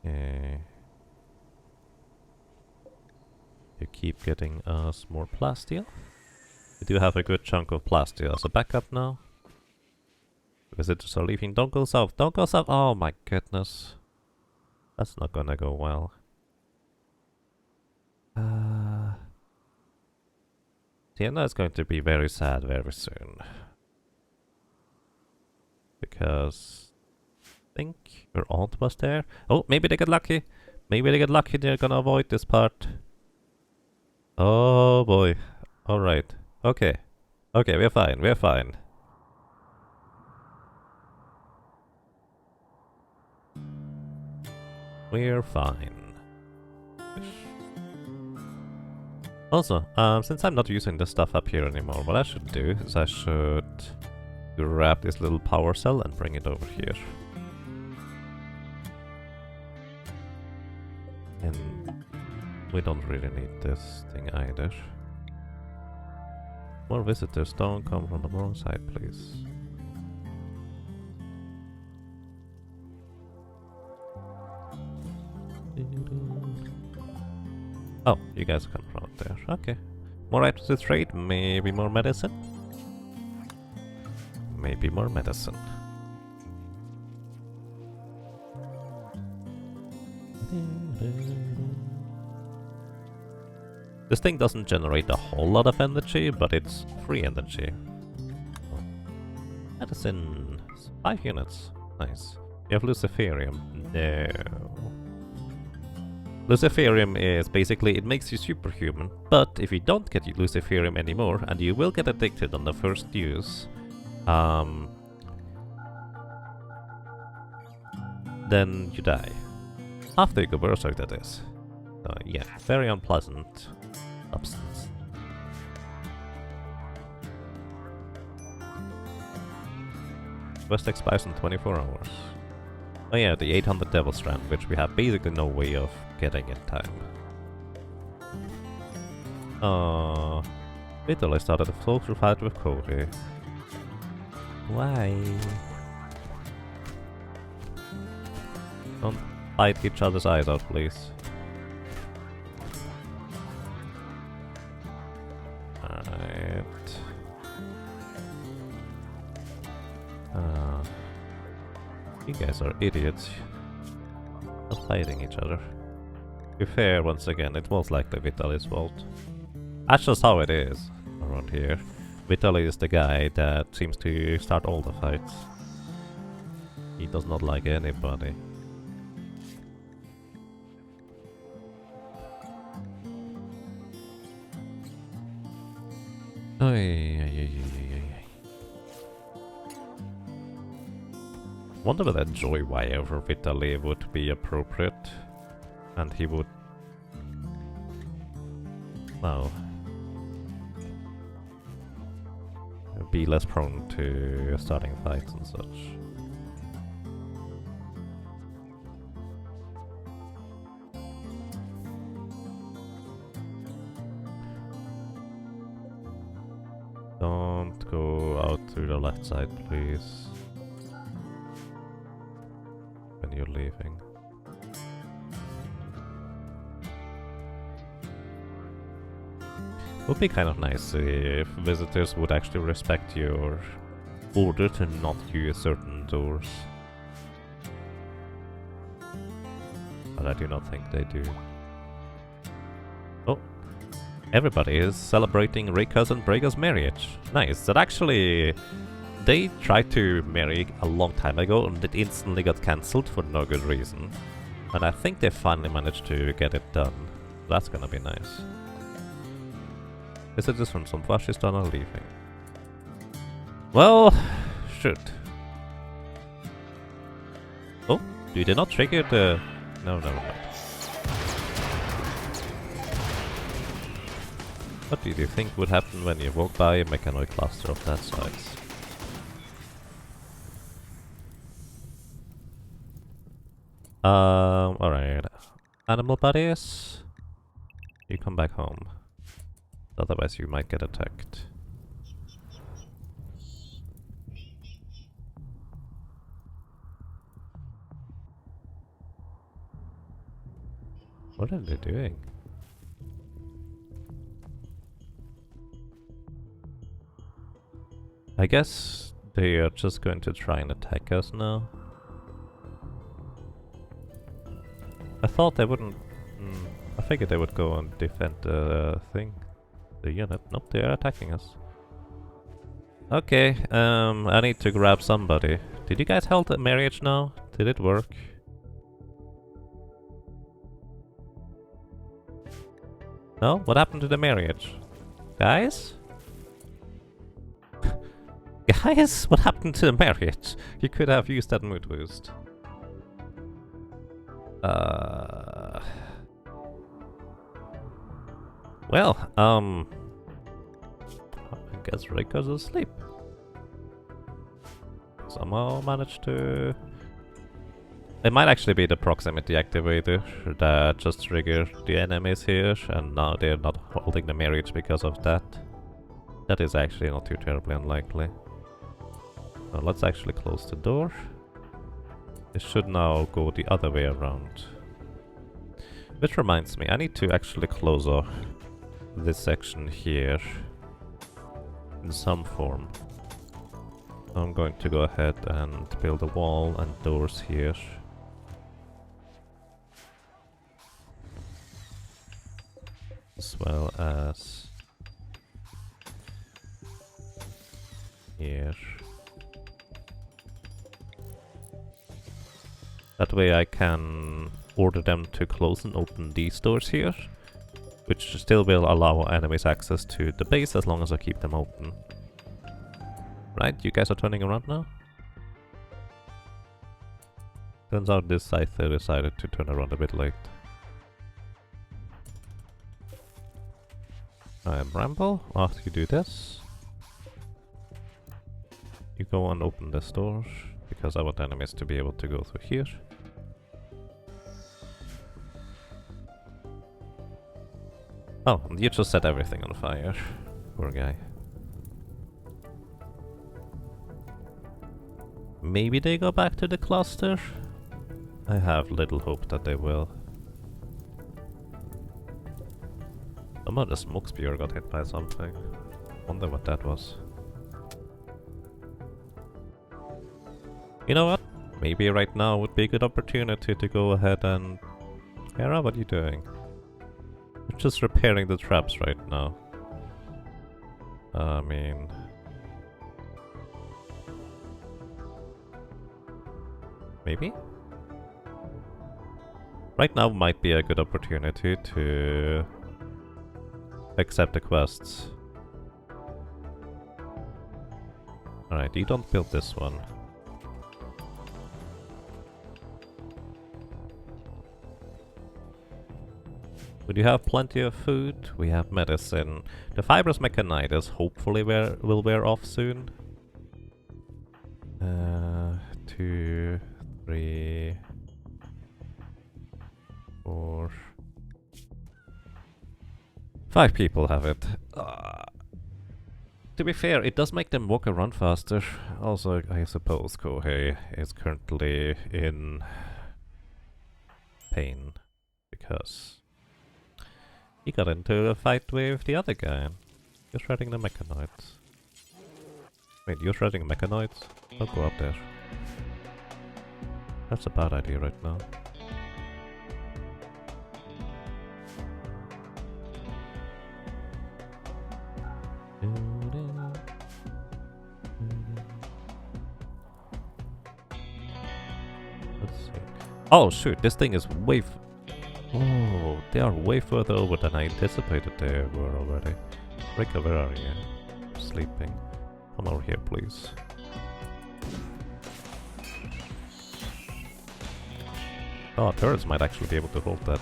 Speaker 1: Okay. You keep getting us more plasteel. We do have a good chunk of plasteel as a backup now. Visitors are leaving. Don't go south. Don't go south. Oh my goodness. That's not gonna go well. Sienna is going to be very sad very soon. Because I think her aunt was there. Oh, maybe they got lucky. Maybe they got lucky. They're gonna avoid this part. Oh boy. Alright. Okay. Okay, we're fine. We're fine. We're fine. Also, since I'm not using the stuff up here anymore, what I should do is I should grab this little power cell and bring it over here. And we don't really need this thing either. More visitors, don't come from the wrong side, please. Oh, you guys come from out there. Okay. More items to trade, maybe more medicine? Maybe more medicine. This thing doesn't generate a whole lot of energy, but it's free energy. Medicine. 5 units. Nice. You have Luciferium? No. Luciferium is basically, it makes you superhuman, but if you don't get Luciferium anymore, and you will get addicted on the first use, then you die. After you go berserk, that is. So yeah, very unpleasant substance. Quest expires in 24 hours. Oh yeah, the 800 Devil Strand, which we have basically no way of getting in time. Literally started a social fight with Cody. Why? Don't fight each other's eyes out, please. Alright. You guys are idiots. Not fighting each other. To be fair, once again, it's most likely Vitaly's fault. That's just how it is around here. Vitaly is the guy that seems to start all the fights. He does not like anybody. Wonder whether Joy Y over Vitaly would be appropriate, and he would, well, be less prone to starting fights and such. Don't go out through the left side, please. When you're leaving. Would be kind of nice if visitors would actually respect your order to not use certain doors. But I do not think they do. Oh, everybody is celebrating Rika's and Brega's marriage. Nice. That actually, they tried to marry a long time ago and it instantly got cancelled for no good reason. And I think they finally managed to get it done. That's gonna be nice. Visitors from Somfashistan are leaving. Well, shoot. Oh, you did not trigger the... No, never mind. What do you think would happen when you walk by a mechanoid cluster of that size? Alright. Animal buddies, you come back home. Otherwise you might get attacked. What are they doing? I guess they are just going to try and attack us now. I thought they wouldn't... I figured they would go and defend the thing. The unit. Nope, they are attacking us. Okay, I need to grab somebody. Did you guys hold the marriage now? Did it work? No? What happened to the marriage? Guys? Guys, what happened to the marriage? You could have used that mood boost. Well, I guess Rika's asleep. Somehow managed to... It might actually be the proximity activator that just triggered the enemies here, and now they're not holding the marriage because of that. That is actually not too terribly unlikely. Now let's actually close the door. This should now go the other way around. Which reminds me, I need to actually close off this section here in some form. I'm going to go ahead and build a wall and doors here. As well as here. That way I can order them to close and open these doors here, which still will allow enemies access to the base as long as I keep them open. Right, you guys are turning around now? Turns out this Scyther decided to turn around a bit late. Bramble, after you do this, you go and open this door, because I want enemies to be able to go through here. Oh, you just set everything on fire. Poor guy. Maybe they go back to the cluster? I have little hope that they will. Some of the smoke spear got hit by something. Wonder what that was. You know what? Maybe right now would be a good opportunity to go ahead and... Hera, what are you doing? You're just repairing the traps right now. I mean... Maybe? Right now might be a good opportunity to accept the quests. Alright, you don't build this one. Would you have plenty of food? We have medicine. The fibrous mechanitis hopefully will wear off soon. 2, 3, 4, 5 people have it. To be fair, it does make them walk around faster. Also, I suppose Kohei is currently in pain because he got into a fight with the other guy. You're shredding the mechanoids. Wait, you're shredding mechanoids? Don't go up there. That's a bad idea right now. Let's see. Oh shoot, this thing is way oh, they are way further over than I anticipated they were already. Rika, where are you? Sleeping. Come over here, please. Oh, turrets might actually be able to hold that.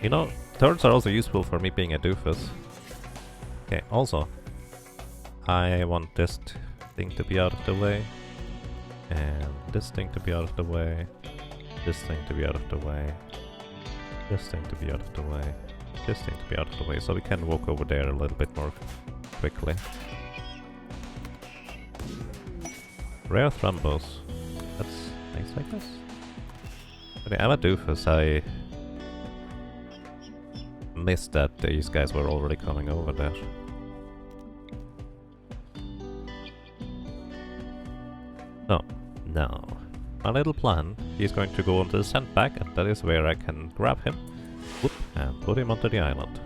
Speaker 1: You know, turrets are also useful for me being a doofus. Okay, also, I want this thing to be out of the way, and this thing to be out of the way, this thing to be out of the way, this thing to be out of the way, this thing to be out of the way, so we can walk over there a little bit more quickly. Rare thrombos. That's nice, I guess. Okay, I'm a doofus. I missed that these guys were already coming over there. Oh, now. My little plan, he's going to go onto the sandbag, and that is where I can grab him, whoop, and put him onto the island.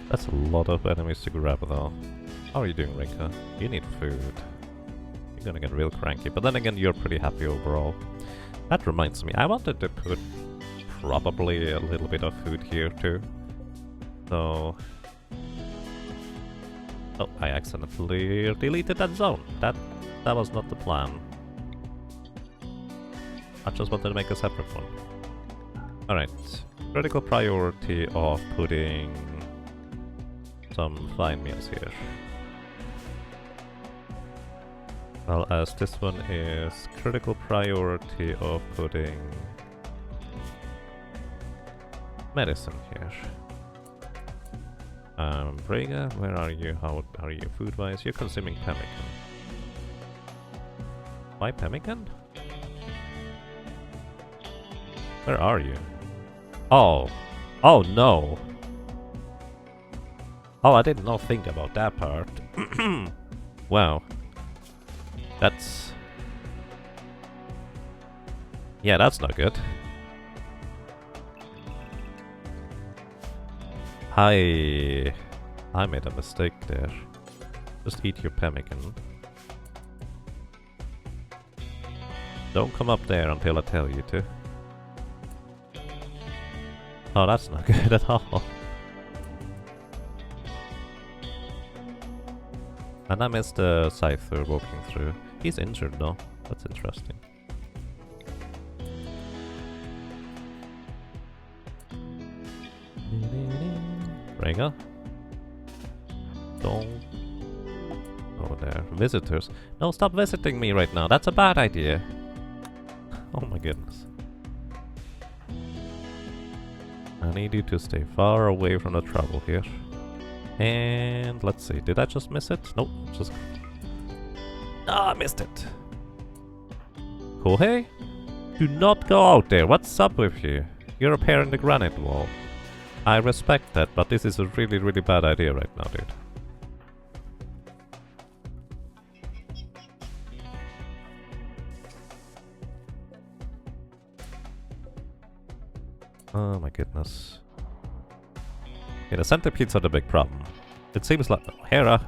Speaker 1: That's a lot of enemies to grab though. How are you doing, Rika? You need food. You're gonna get real cranky, but then again, you're pretty happy overall. That reminds me, I wanted to put probably a little bit of food here too. So... Oh, I accidentally deleted that zone. That was not the plan. I just wanted to make a separate one. Alright. Critical priority of putting some fine meals here. Well, as this one is critical priority of putting medicine here. Brega, where are you? How are you food-wise? You're consuming pemmican. Why pemmican? Where are you? Oh. Oh no. Oh, I did not think about that part. Wow. That's... Yeah, that's not good. I made a mistake there. Just eat your pemmican. Don't come up there until I tell you to. Oh, that's not good at all. And I missed the Scyther walking through. He's injured though. That's interesting. Rhaegar? Don't go there. Visitors? No, stop visiting me right now. That's a bad idea. Oh my goodness. I need you to stay far away from the trouble here. And let's see, did I just miss it? Nope, just... Ah, I missed it! Kohei? Do not go out there, what's up with you? You're repairing the granite wall. I respect that, but this is a really, really bad idea right now, dude. Oh my goodness. Yeah, the centipedes are the big problem. It seems like... Hera,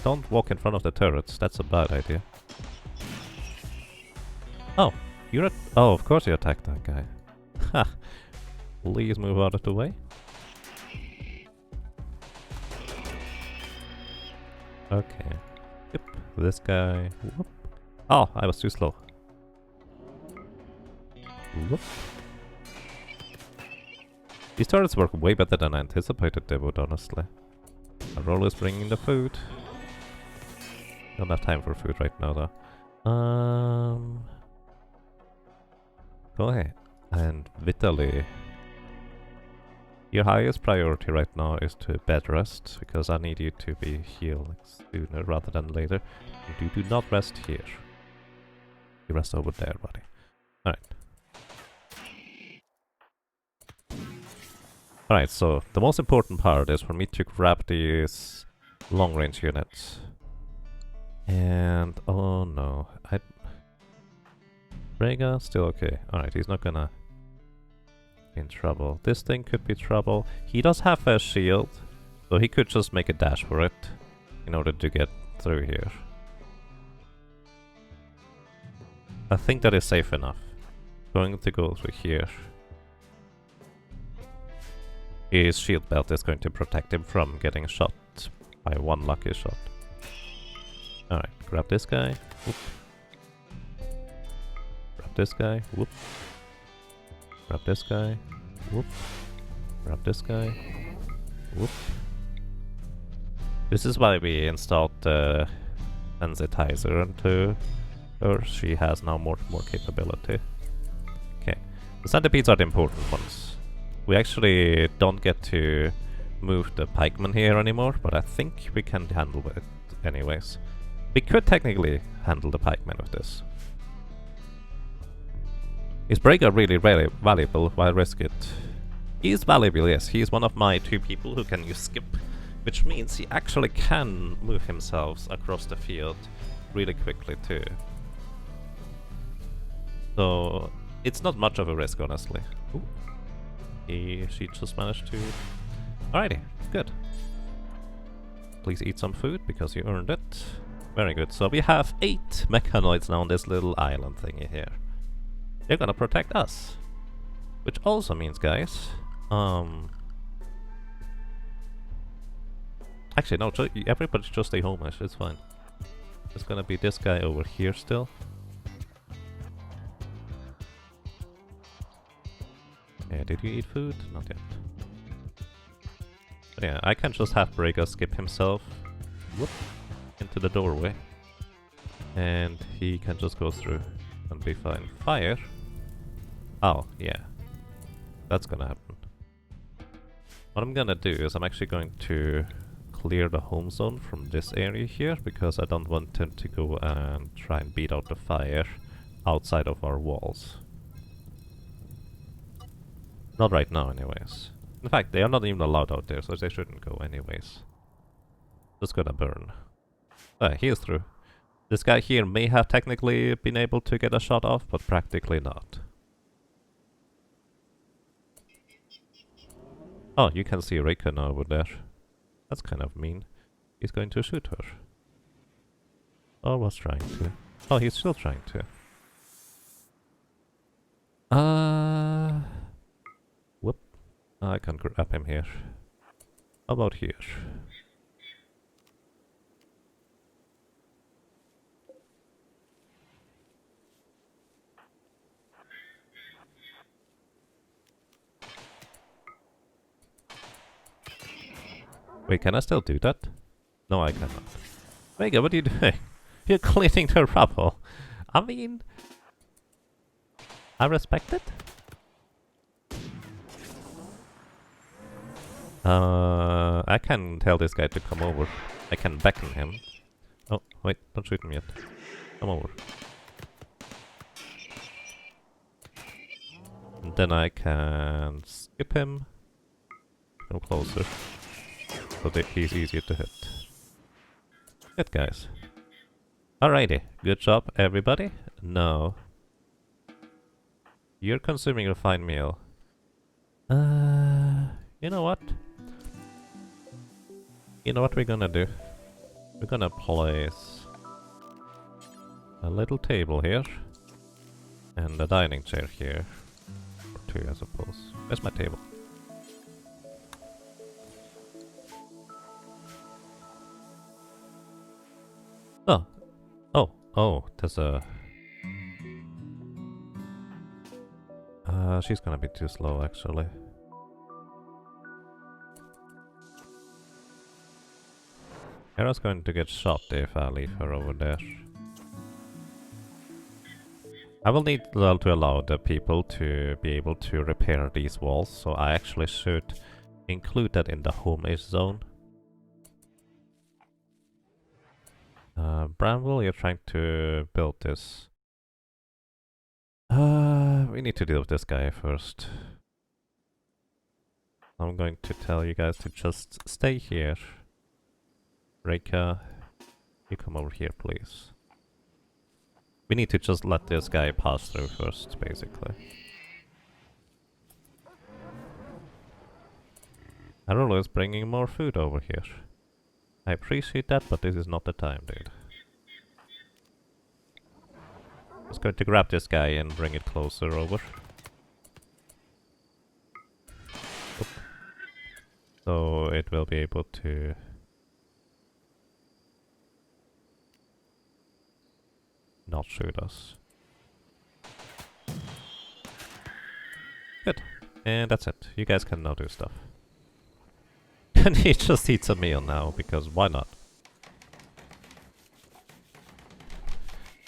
Speaker 1: don't walk in front of the turrets. That's a bad idea. Oh, you're at... Oh, of course you attacked that guy. Ha! Please move out of the way. Okay. Yep, this guy... Whoop. Oh, I was too slow. Whoop. These turrets work way better than I anticipated they would, honestly. Our role is bringing the food. Don't have time for food right now, though. Go ahead. And Vitaly. Your highest priority right now is to bed rest, because I need you to be healed sooner rather than later. You do not rest here. You rest over there, buddy. Alright. Alright, so the most important part is for me to grab these long-range units. And... oh no. Rhaegar, still okay. Alright, he's not gonna be in trouble. This thing could be trouble. He does have a shield, so he could just make a dash for it in order to get through here. I think that is safe enough. Going to go through here. His shield belt is going to protect him from getting shot by one lucky shot. Alright, grab this guy. Whoop. Grab this guy. Whoop. Grab this guy. Whoop. Grab this guy. Whoop. This is why we installed the sensitizer into her. She has now more capability. Okay. The centipedes are the important ones. We actually don't get to move the pikemen here anymore, but I think we can handle it anyways. We could technically handle the pikemen with this. Is Brega really valuable? Why risk it? He is valuable, yes. He is one of my 2 people who can use skip, which means he actually can move himself across the field really quickly too. So it's not much of a risk, honestly. Ooh. She just managed to... Alrighty, good. Please eat some food, because you earned it. Very good. So we have 8 mechanoids now on this little island thingy here. They're gonna protect us. Which also means, guys... Actually, no, everybody just stay home, it's fine. There's gonna be this guy over here still. Did you eat food? Not yet. Yeah, I can just have Breaker skip himself whoop, into the doorway. And he can just go through and be fine. Fire? Oh, yeah. That's gonna happen. What I'm gonna do is I'm actually going to clear the home zone from this area here, because I don't want him to go and try and beat out the fire outside of our walls. Not right now anyways. In fact, they are not even allowed out there, so they shouldn't go anyways. Just gonna burn. Ah, he is through. This guy here may have technically been able to get a shot off, but practically not. Oh, you can see Rika now over there. That's kind of mean. He's going to shoot her. Or was trying to. Oh, he's still trying to. Whoop. I can grab him here. How about here? Wait, can I still do that? No, I cannot. Vega, what are you doing? You're cleaning the rubble. I mean... I respect it. I can tell this guy to come over. I can beckon him. Oh, wait, don't shoot him yet. Come over. And then I can skip him. Go closer. So that he's easier to hit. Good guys. Alrighty, good job everybody. Now, you're consuming a fine meal. You know what? You know what we're gonna do? We're gonna place a little table here and a dining chair here. Or two, I suppose. Where's my table? Oh. Oh, there's a... she's gonna be too slow, actually. Hera's going to get shot if I leave her over there. I will need to allow the people to be able to repair these walls, so I actually should include that in the home-ish zone. Bramwell, you're trying to build this. We need to deal with this guy first. I'm going to tell you guys to just stay here. Reika, you come over here, please. We need to just let this guy pass through first, basically. Arolo is bringing more food over here. I appreciate that, but this is not the time, dude. Just going to grab this guy and bring it closer over. Oop. So it will be able to... not shoot us. Good. And that's it. You guys can now do stuff. And he just eats a meal now, because why not?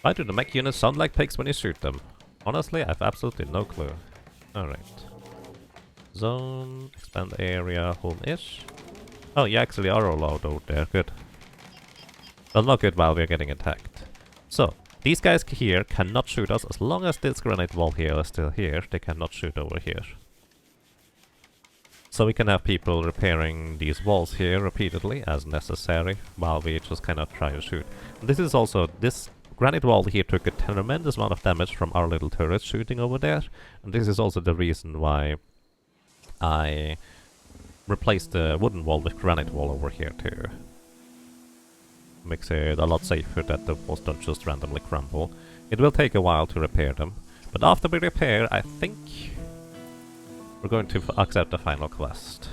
Speaker 1: Why do the mech units sound like pigs when you shoot them? Honestly, I have absolutely no clue. Alright. Zone, expand area, home-ish. Oh, you actually are allowed out there, good. Well, not good while we're getting attacked. So, these guys here cannot shoot us as long as this granite wall here is still here. They cannot shoot over here. So we can have people repairing these walls here repeatedly as necessary while we just kind of try to shoot. And this is also, this granite wall here took a tremendous amount of damage from our little turrets shooting over there. And this is also the reason why I replaced the wooden wall with granite wall over here too. Makes it a lot safer that the walls don't just randomly crumble. It will take a while to repair them. But after we repair, I think we're going to accept the final quest.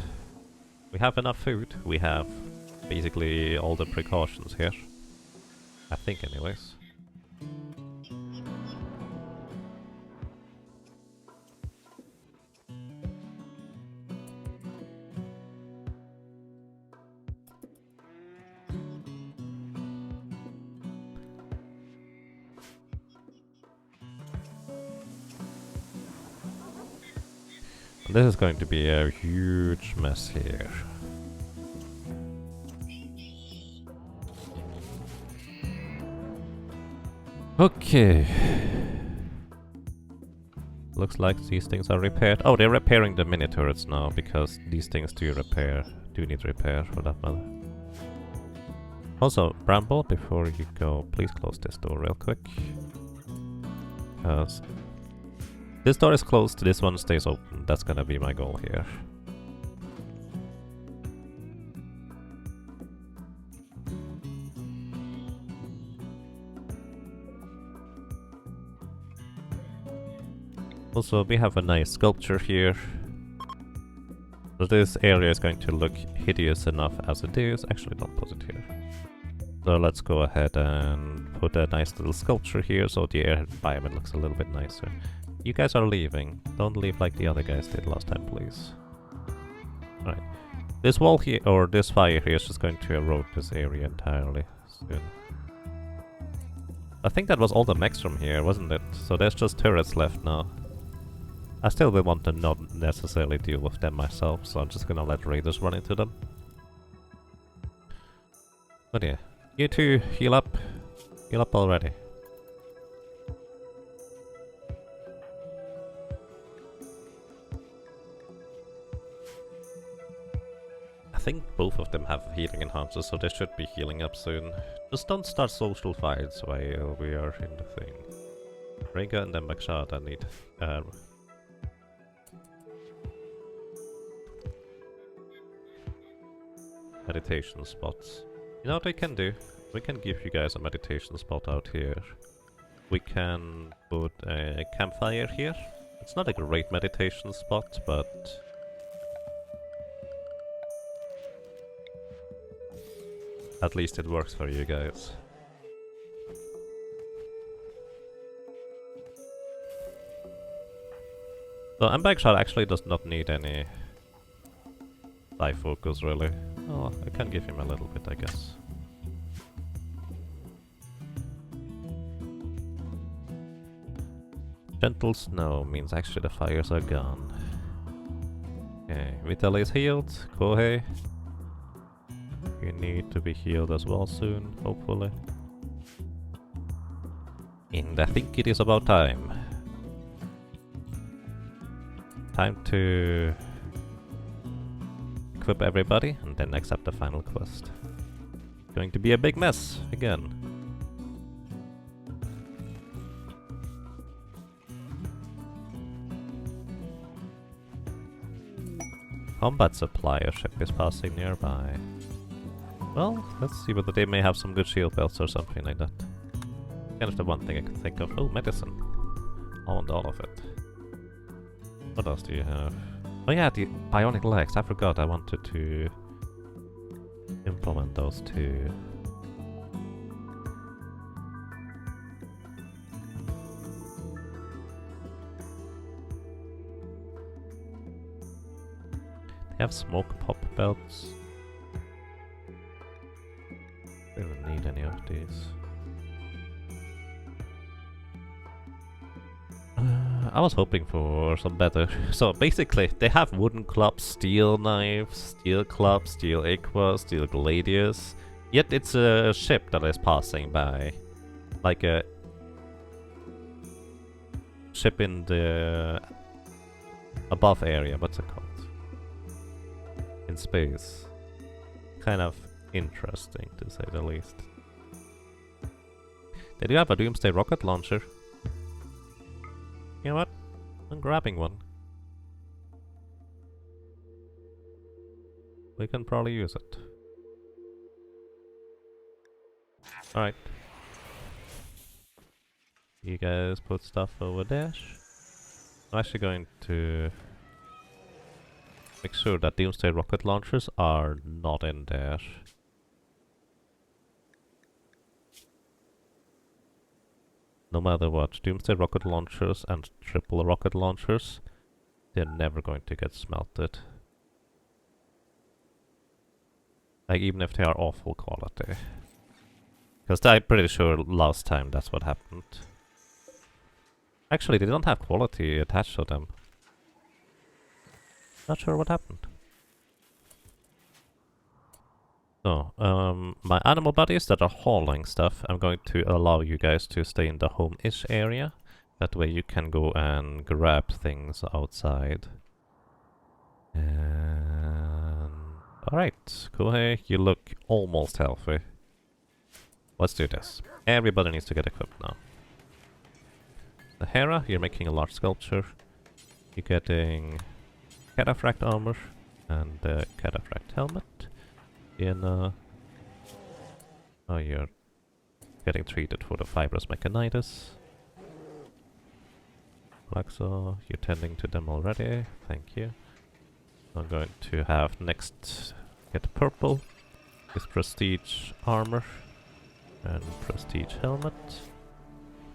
Speaker 1: We have enough food. We have basically all the precautions here. I think anyways. This is going to be a huge mess here. Okay. Looks like these things are repaired. Oh, they're repairing the mini turrets now because these things do need repair for that matter. Also, Bramble, before you go, please close this door real quick. Because this door is closed, this one stays open. That's gonna be my goal here. Also, we have a nice sculpture here. So this area is going to look hideous enough as it is. Actually, don't put it here. So let's go ahead and put a nice little sculpture here so the environment looks a little bit nicer. You guys are leaving. Don't leave like the other guys did last time, please. Alright. This wall here, or this fire here, is just going to erode this area entirely soon. I think that was all the mechs from here, wasn't it? So there's just turrets left now. I still will want to not necessarily deal with them myself, so I'm just gonna let raiders run into them. But yeah, you two, heal up. Heal up already. I think both of them have healing enhancers, so they should be healing up soon. Just don't start social fights while we are in the thing. Rhaegar and then Bakshad, I need meditation spots. You know what we can do? We can give you guys a meditation spot out here. We can put a campfire here. It's not a great meditation spot, but at least it works for you guys. So Bakshad actually does not need any life focus really. Oh, I can give him a little bit, I guess. Gentle snow means actually the fires are gone. Okay, Vitaly is healed. Kohei, you need to be healed as well soon, hopefully. And I think it is about time. Time to equip everybody and then accept the final quest. Going to be a big mess again. Combat supplier ship is passing nearby. Well, let's see whether they may have some good shield belts or something like that. Kind of the one thing I can think of. Oh, medicine. I want all of it. What else do you have? Oh yeah, the bionic legs. I forgot I wanted to implement those too. They have smoke pop belts. They don't need any of these. I was hoping for some better. So basically, they have wooden clubs, steel knives, steel clubs, steel aquas, steel gladius. Yet it's a ship that is passing by. Like a ship in the above area, what's it called? In space. Kind of interesting, to say the least. They do have a Doomsday rocket launcher. You know what? I'm grabbing one. We can probably use it. Alright. You guys put stuff over there. I'm actually going to make sure that Doomsday rocket launchers are not in there. No matter what, Doomsday rocket launchers and triple rocket launchers, they're never going to get smelted. Like, even if they are awful quality. Because I'm pretty sure last time that's what happened. Actually, they don't have quality attached to them. Not sure what happened. So, my animal buddies that are hauling stuff, I'm going to allow you guys to stay in the home-ish area. That way you can go and grab things outside. And... Alright, Kohei, you look almost healthy. Let's do this. Everybody needs to get equipped now. The Hera, you're making a large sculpture. You're getting cataphract armor and the cataphract helmet. Oh, you're getting treated for the fibrous mechanitis. Laxo, you're tending to them already. Thank you. I'm going to have next get purple with prestige armor and prestige helmet.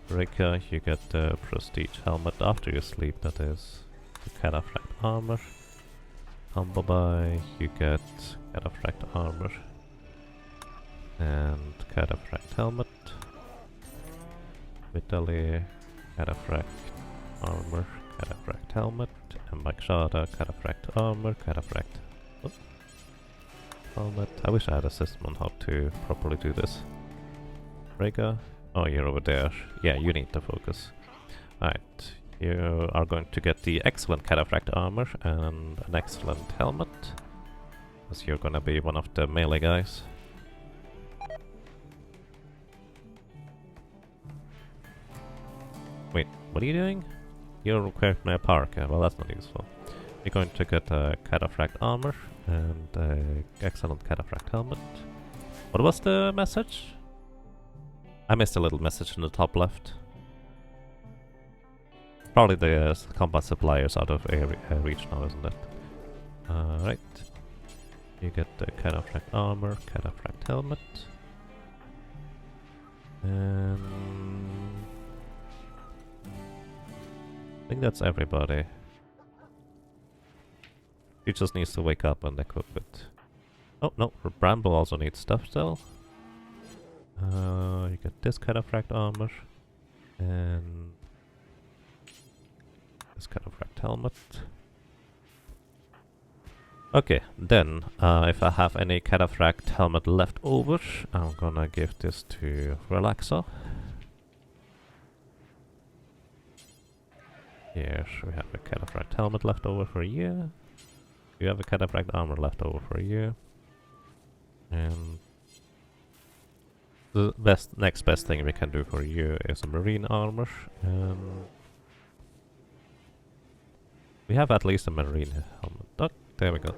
Speaker 1: Rika, you get the prestige helmet after you sleep, that is. The cataphract armor. Humbleby, you get cataphract armor and cataphract helmet. Vitaly, cataphract armor, cataphract helmet. And Makshada, cataphract armor, cataphract helmet. I wish I had a system on how to properly do this. Rega, oh, you're over there. Yeah, you need to focus. Alright. You are going to get the excellent cataphract armor and an excellent helmet. Because you're gonna be one of the melee guys. Wait, what are you doing? You're required my power cap. Well, that's not useful. You're going to get a cataphract armor and an excellent cataphract helmet. What was the message? I missed a little message in the top left. Probably the combat suppliers out of reach now, isn't it? Right. You get the cataphract armor, cataphract helmet. And... I think that's everybody. He just needs to wake up and equip it. Oh, no, Bramble also needs stuff still. You get this cataphract armor. And... this cataphract helmet. Okay, then, if I have any cataphract helmet left over, I'm gonna give this to Relaxo. Here, we have a cataphract helmet left over for you. You have a cataphract armor left over for you. And the next best thing we can do for you is a marine armor. We have at least a marine helmet. Oh, there we go.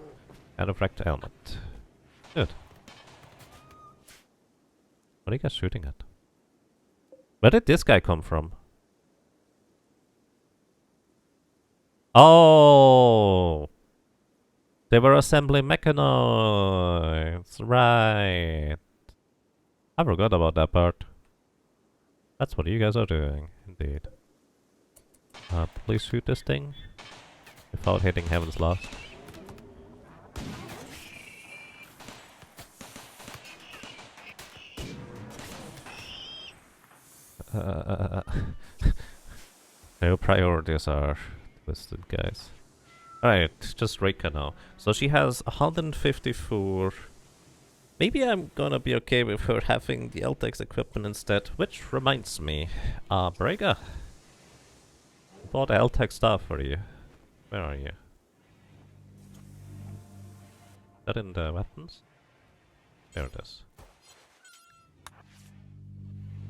Speaker 1: Cataphract helmet. Good. What are you guys shooting at? Where did this guy come from? Oh! They were assembling mechanoids. Right. I forgot about that part. That's what you guys are doing, indeed. Please shoot this thing without hitting Heaven's Lost. No priorities are listed, guys. Alright, just Reika now. So she has 154. Maybe I'm gonna be okay with her having the LTEX equipment instead. Which reminds me, Brega. I bought LTEX stuff for you. Where are you? Is that in the weapons? There it is.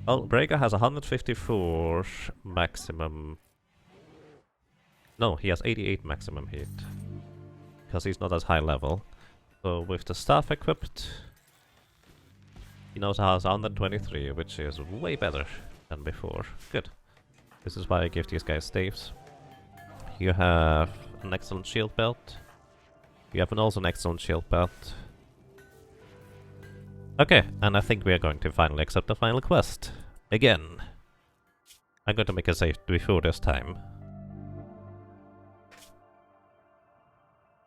Speaker 1: Well, Brega has 154 maximum. No, he has 88 maximum hit. Because he's not as high level. So with the staff equipped, he now has 123, which is way better than before. Good. This is why I give these guys staves. You have an excellent shield belt. You have also an excellent shield belt. Okay, and I think we are going to finally accept the final quest. Again. I'm going to make a save before this time.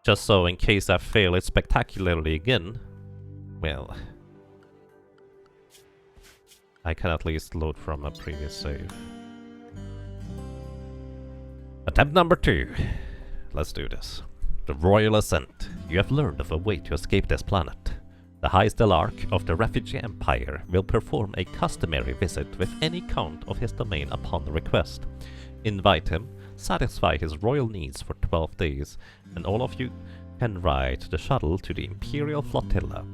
Speaker 1: Just so in case I fail it spectacularly again, well, I can at least load from a previous save. Attempt number 2. Let's do this. The Royal Ascent. You have learned of a way to escape this planet. The High Stellarch of the Refugee Empire will perform a customary visit with any count of his domain upon request. Invite him, satisfy his royal needs for 12 days, and all of you can ride the shuttle to the Imperial Flotilla.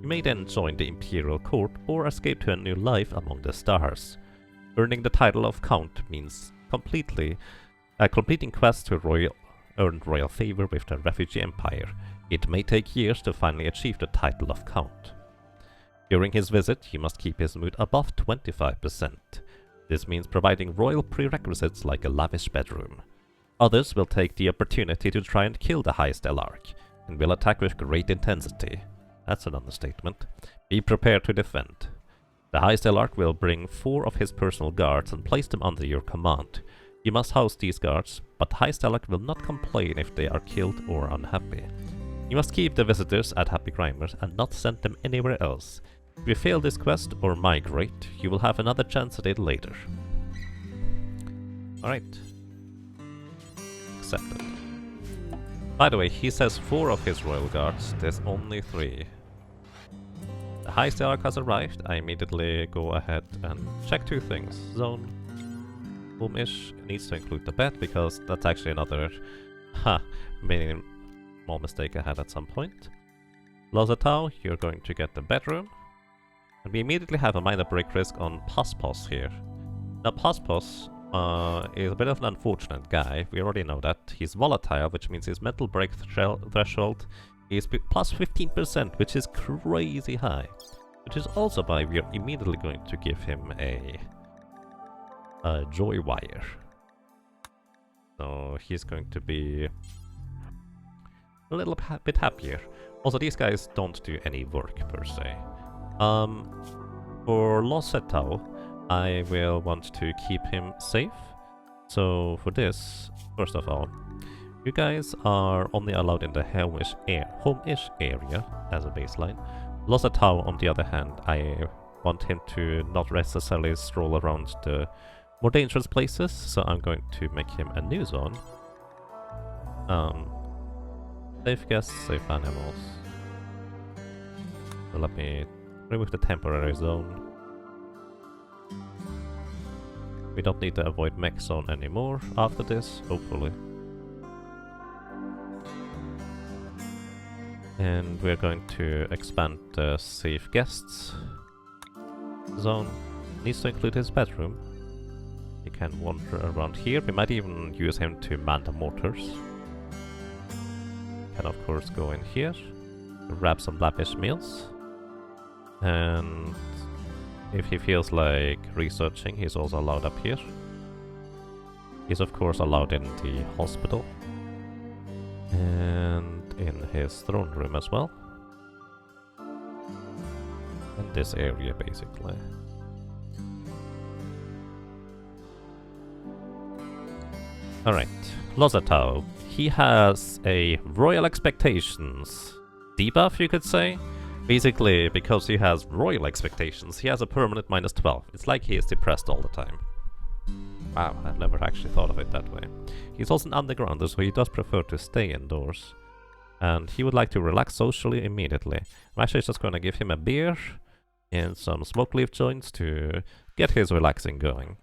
Speaker 1: You may then join the Imperial Court or escape to a new life among the stars. Earning the title of Count means completing quests to earn royal favor with the Refugee Empire. It may take years to finally achieve the title of Count. During his visit, he must keep his mood above 25%. This means providing royal prerequisites like a lavish bedroom. Others will take the opportunity to try and kill the High Stellarch, and will attack with great intensity. That's an understatement. Be prepared to defend. The High Stellarch will bring 4 of his personal guards and place them under your command. You must house these guards, but High Stellarch will not complain if they are killed or unhappy. You must keep the visitors at Happy Grimers and not send them anywhere else. If you fail this quest or migrate, you will have another chance at it later. Alright. Accepted. By the way, he says 4 of his royal guards, there's only 3. The High Stellarch has arrived. I immediately go ahead and check 2 things. Zone. Home-ish needs to include the bed, because that's actually another minimal mistake I had at some point. Lozatau, you're going to get the bedroom. And we immediately have a minor break risk on Paspos here. Now Paspos is a bit of an unfortunate guy. We already know that. He's volatile, which means his mental break threshold is plus 15%, which is crazy high. Which is also why we are immediately going to give him a joy wire. So he's going to be a little bit happier. Also, these guys don't do any work per se. For Losetau, I will want to keep him safe. So for this, first of all, you guys are only allowed in the home-ish area as a baseline. Losetau, on the other hand, I want him to not necessarily stroll around the more dangerous places, so I'm going to make him a new zone. Safe guests, safe animals. So let me remove the temporary zone. We don't need to avoid mech zone anymore after this, hopefully. And we're going to expand the safe guests zone. Needs to include his bedroom. He can wander around here. We might even use him to man the mortars. Can of course go in here, grab some lavish meals. And if he feels like researching, he's also allowed up here. He's of course allowed in the hospital. And in his throne room as well. In this area basically. Alright, Lozatau. He has a royal expectations debuff, you could say. Basically, because he has royal expectations, he has a permanent minus 12. It's like he is depressed all the time. Wow, I've never actually thought of it that way. He's also an undergrounder, so he does prefer to stay indoors. And he would like to relax socially immediately. I'm actually just going to give him a beer and some smoke leaf joints to get his relaxing going.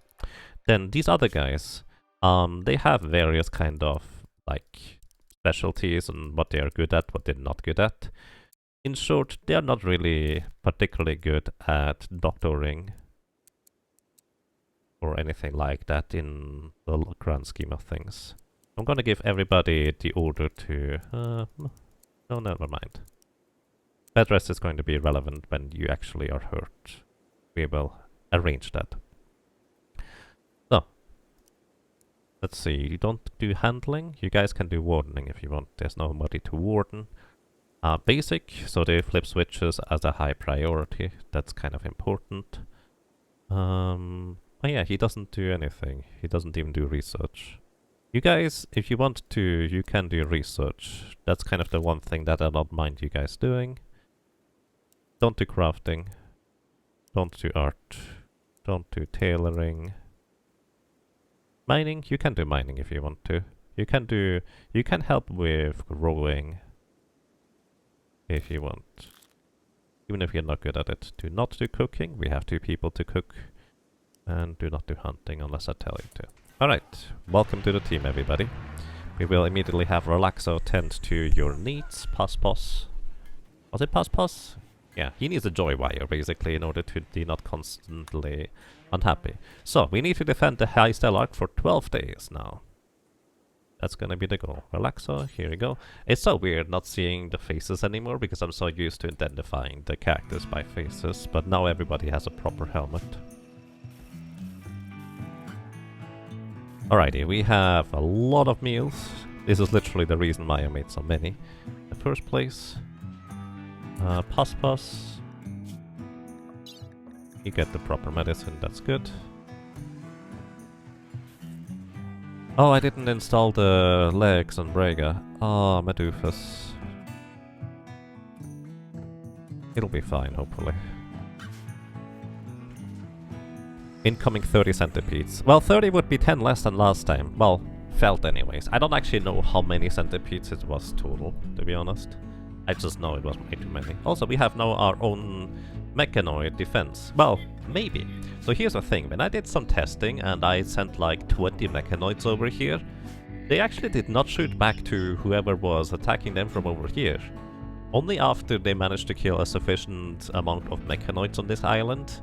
Speaker 1: Then these other guys, they have various kind of like specialties and what they are good at, what they're not good at. In short, they are not really particularly good at doctoring or anything like that in the grand scheme of things. I'm gonna give everybody the order to... no, never mind. Bed rest is going to be relevant when you actually are hurt. We will arrange that. So, let's see, you don't do handling. You guys can do wardening if you want. There's nobody to warden. Basic, so they flip switches as a high priority. That's kind of important. Oh yeah, he doesn't do anything. He doesn't even do research. You guys, if you want to, you can do research. That's kind of the one thing that I don't mind you guys doing. Don't do crafting. Don't do art. Don't do tailoring. Mining, you can do mining if you want to. You can help with growing if you want. Even if you're not good at it. Do not do cooking. We have 2 people to cook. And do not do hunting unless I tell you to. Alright, welcome to the team, everybody. We will immediately have Relaxo tend to your needs. Pos. Was it Pos? Yeah, he needs a joy wire, basically, in order to be not constantly unhappy. So, we need to defend the High Stellarch for 12 days now. That's gonna be the goal. Relaxo, here we go. It's so weird not seeing the faces anymore, because I'm so used to identifying the characters by faces, but now everybody has a proper helmet. Alrighty, we have a lot of meals. This is literally the reason why I made so many. In the first place, Pos. You get the proper medicine, that's good. Oh, I didn't install the legs on Brega. Oh, my doofus. It'll be fine, hopefully. Incoming 30 centipedes. Well, 30 would be 10 less than last time. Well, felt anyways. I don't actually know how many centipedes it was total, to be honest. I just know it was way too many. Also, we have now our own mechanoid defense. Well, maybe. So here's the thing. When I did some testing and I sent like 20 mechanoids over here, they actually did not shoot back to whoever was attacking them from over here. Only after they managed to kill a sufficient amount of mechanoids on this island,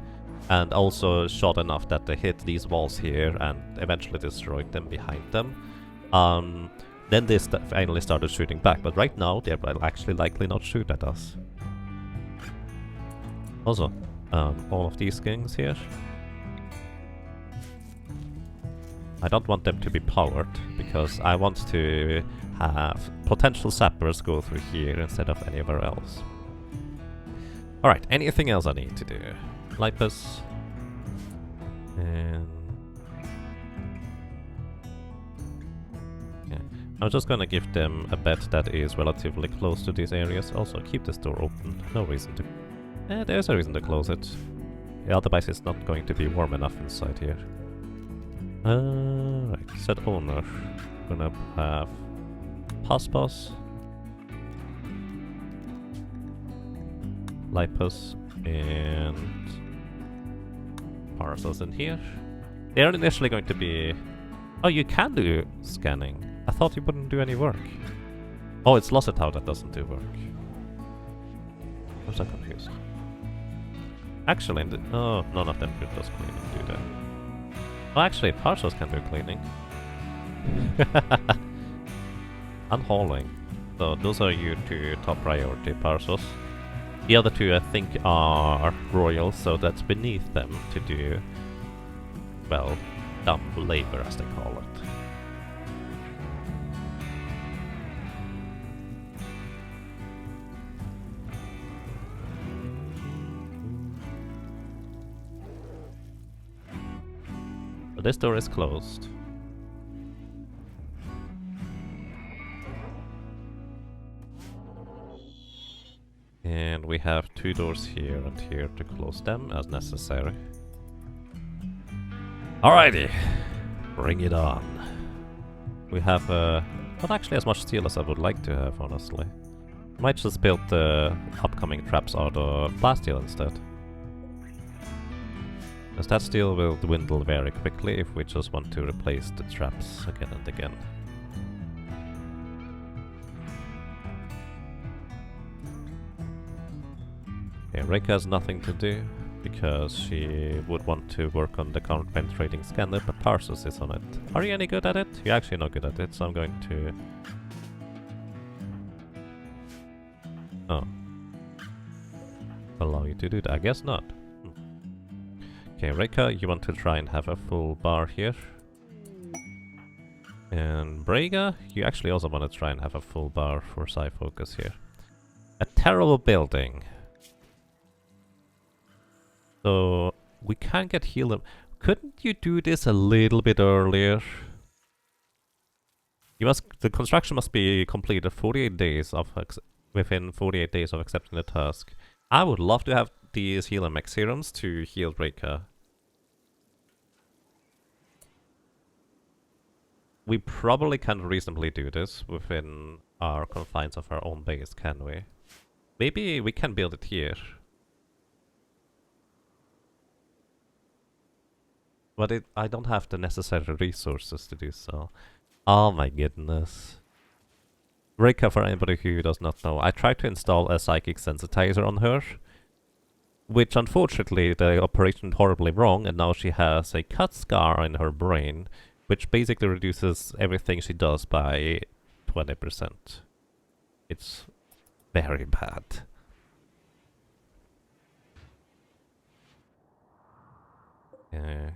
Speaker 1: and also shot enough that they hit these walls here and eventually destroyed them behind them. Then they finally started shooting back, but right now they will actually likely not shoot at us. Also, all of these things here. I don't want them to be powered, because I want to have potential sappers go through here instead of anywhere else. Alright, anything else I need to do? Lipus. And... yeah. I'm just gonna give them a bed that is relatively close to these areas. Also, keep this door open. No reason to... there's a reason to close it. Yeah, otherwise it's not going to be warm enough inside here. Right, set owner. Gonna have Pos, Lipus, and Parcels in here. They're initially going to be... oh, you can do scanning. I thought you wouldn't do any work. Oh, it's Lossitau that doesn't do work. I'm so confused. Actually, oh, none of them does cleaning, do they? Oh, actually, Parcels can do cleaning. And hauling. So those are your 2 top priority Parcels. The other 2 I think are royal, so that's beneath them to do, well, dumb labor as they call it. So this door is closed. And we have 2 doors here and here to close them as necessary. Alrighty, bring it on. We have not actually as much steel as I would like to have, honestly. Might just build the upcoming traps out of blast steel instead. Because that steel will dwindle very quickly if we just want to replace the traps again and again. Okay, Reika has nothing to do, because she would want to work on the current penetrating scanner, but Tarsus is on it. Are you any good at it? You're actually not good at it, so I'm going to... oh. Allow you to do that? I guess not. Okay, Reika, you want to try and have a full bar here. And Brega, you actually also want to try and have a full bar for Psi Focus here. A terrible building. So, we can't get healed. Couldn't you do this a little bit earlier? You must. The construction must be completed 48 days of within 48 days of accepting the task. I would love to have these heal and mech serums to heal Reika. We probably can reasonably do this within our confines of our own base, can we? Maybe we can build it here. But I don't have the necessary resources to do so. Oh my goodness. Rika, for anybody who does not know, I tried to install a psychic sensitizer on her, which unfortunately the operation went horribly wrong, and now she has a cut scar in her brain, which basically reduces everything she does by 20%. It's very bad. Yeah.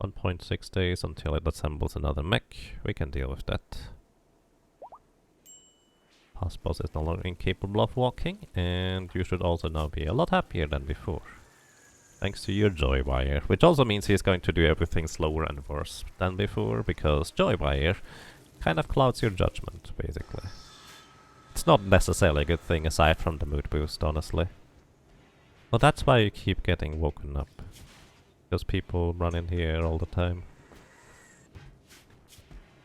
Speaker 1: 1.6 days until it assembles another mech. We can deal with that. Past boss is no longer incapable of walking, and you should also now be a lot happier than before. Thanks to your joy wire, which also means he's going to do everything slower and worse than before, because joy wire kind of clouds your judgment, basically. It's not necessarily a good thing aside from the mood boost, honestly. Well, that's why you keep getting woken up. Because people run in here all the time.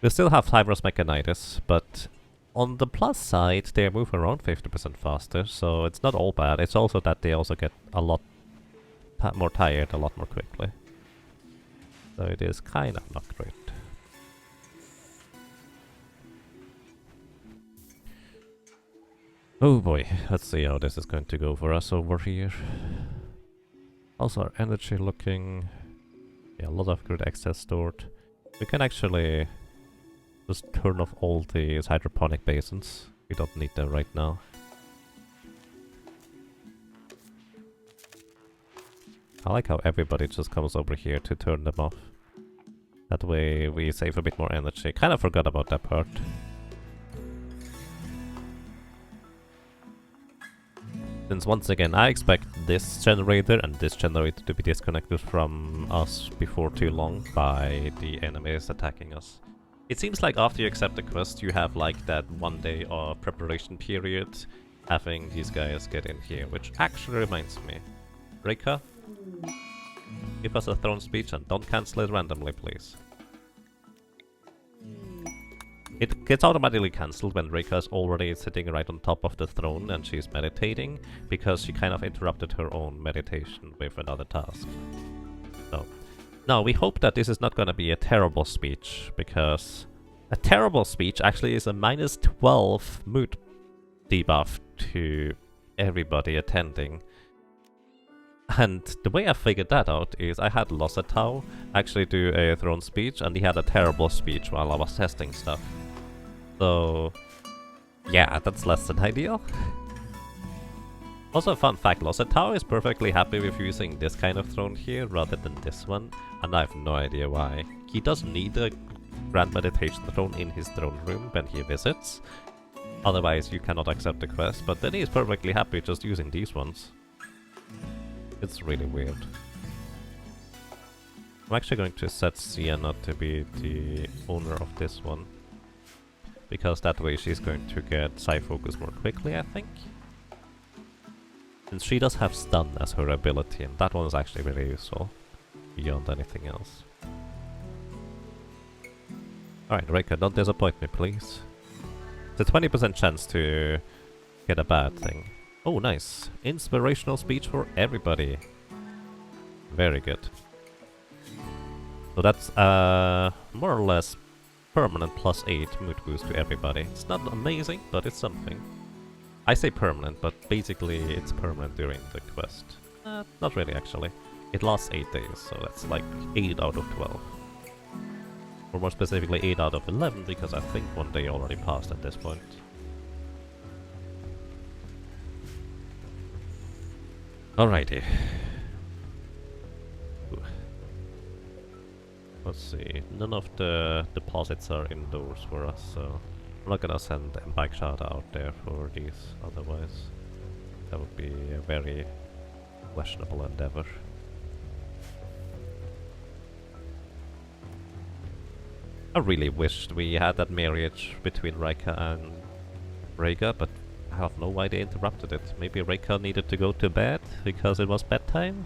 Speaker 1: We still have fibrous mechanitis, but on the plus side, they move around 50% faster, so it's not all bad. It's also that they also get a lot more tired a lot more quickly. So it is kind of not great. Oh boy, let's see how this is going to go for us over here. Also our energy looking... yeah, a lot of good excess stored. We can actually just turn off all these hydroponic basins. We don't need them right now. I like how everybody just comes over here to turn them off. That way we save a bit more energy. Kind of forgot about that part. Since once again I expect this generator and this generator to be disconnected from us before too long by the enemies attacking us. It seems like after you accept the quest you have like that 1 day of preparation period having these guys get in here, which actually reminds me. Rika, give us a throne speech and don't cancel it randomly, please. It gets automatically cancelled when Rika is already sitting right on top of the throne and she's meditating, because she kind of interrupted her own meditation with another task. So, now we hope that this is not gonna be a terrible speech, because a terrible speech actually is a -12 mood debuff to everybody attending. And the way I figured that out is I had Losatau actually do a throne speech, and he had a terrible speech while I was testing stuff. So, yeah, that's less than ideal. Also, a fun fact, Losatau is perfectly happy with using this kind of throne here rather than this one, and I have no idea why. He doesn't need a Grand Meditation throne in his throne room when he visits, otherwise you cannot accept the quest, but then he's perfectly happy just using these ones. It's really weird. I'm actually going to set Sienna to be the owner of this one, because that way she's going to get Psi Focus more quickly, I think. And she does have Stun as her ability, and that one is actually very useful, beyond anything else. Alright, Rika, don't disappoint me, please. It's a 20% chance to get a bad thing. Oh, nice. Inspirational speech for everybody. Very good. So that's more or less permanent +8 mood boost to everybody. It's not amazing, but it's something. I say permanent, but basically it's permanent during the quest. Not really, actually. It lasts 8 days, so that's like 8 out of 12. Or more specifically 8 out of 11, because I think 1 day already passed at this point. Alrighty. Ooh. Let's see. None of the deposits are indoors for us, so I'm not gonna send a bike shot out there for these, otherwise that would be a very questionable endeavor. I really wished we had that marriage between Rika and Rhaegar, but I have no why they interrupted it. Maybe Rhaegar needed to go to bed because it was bedtime?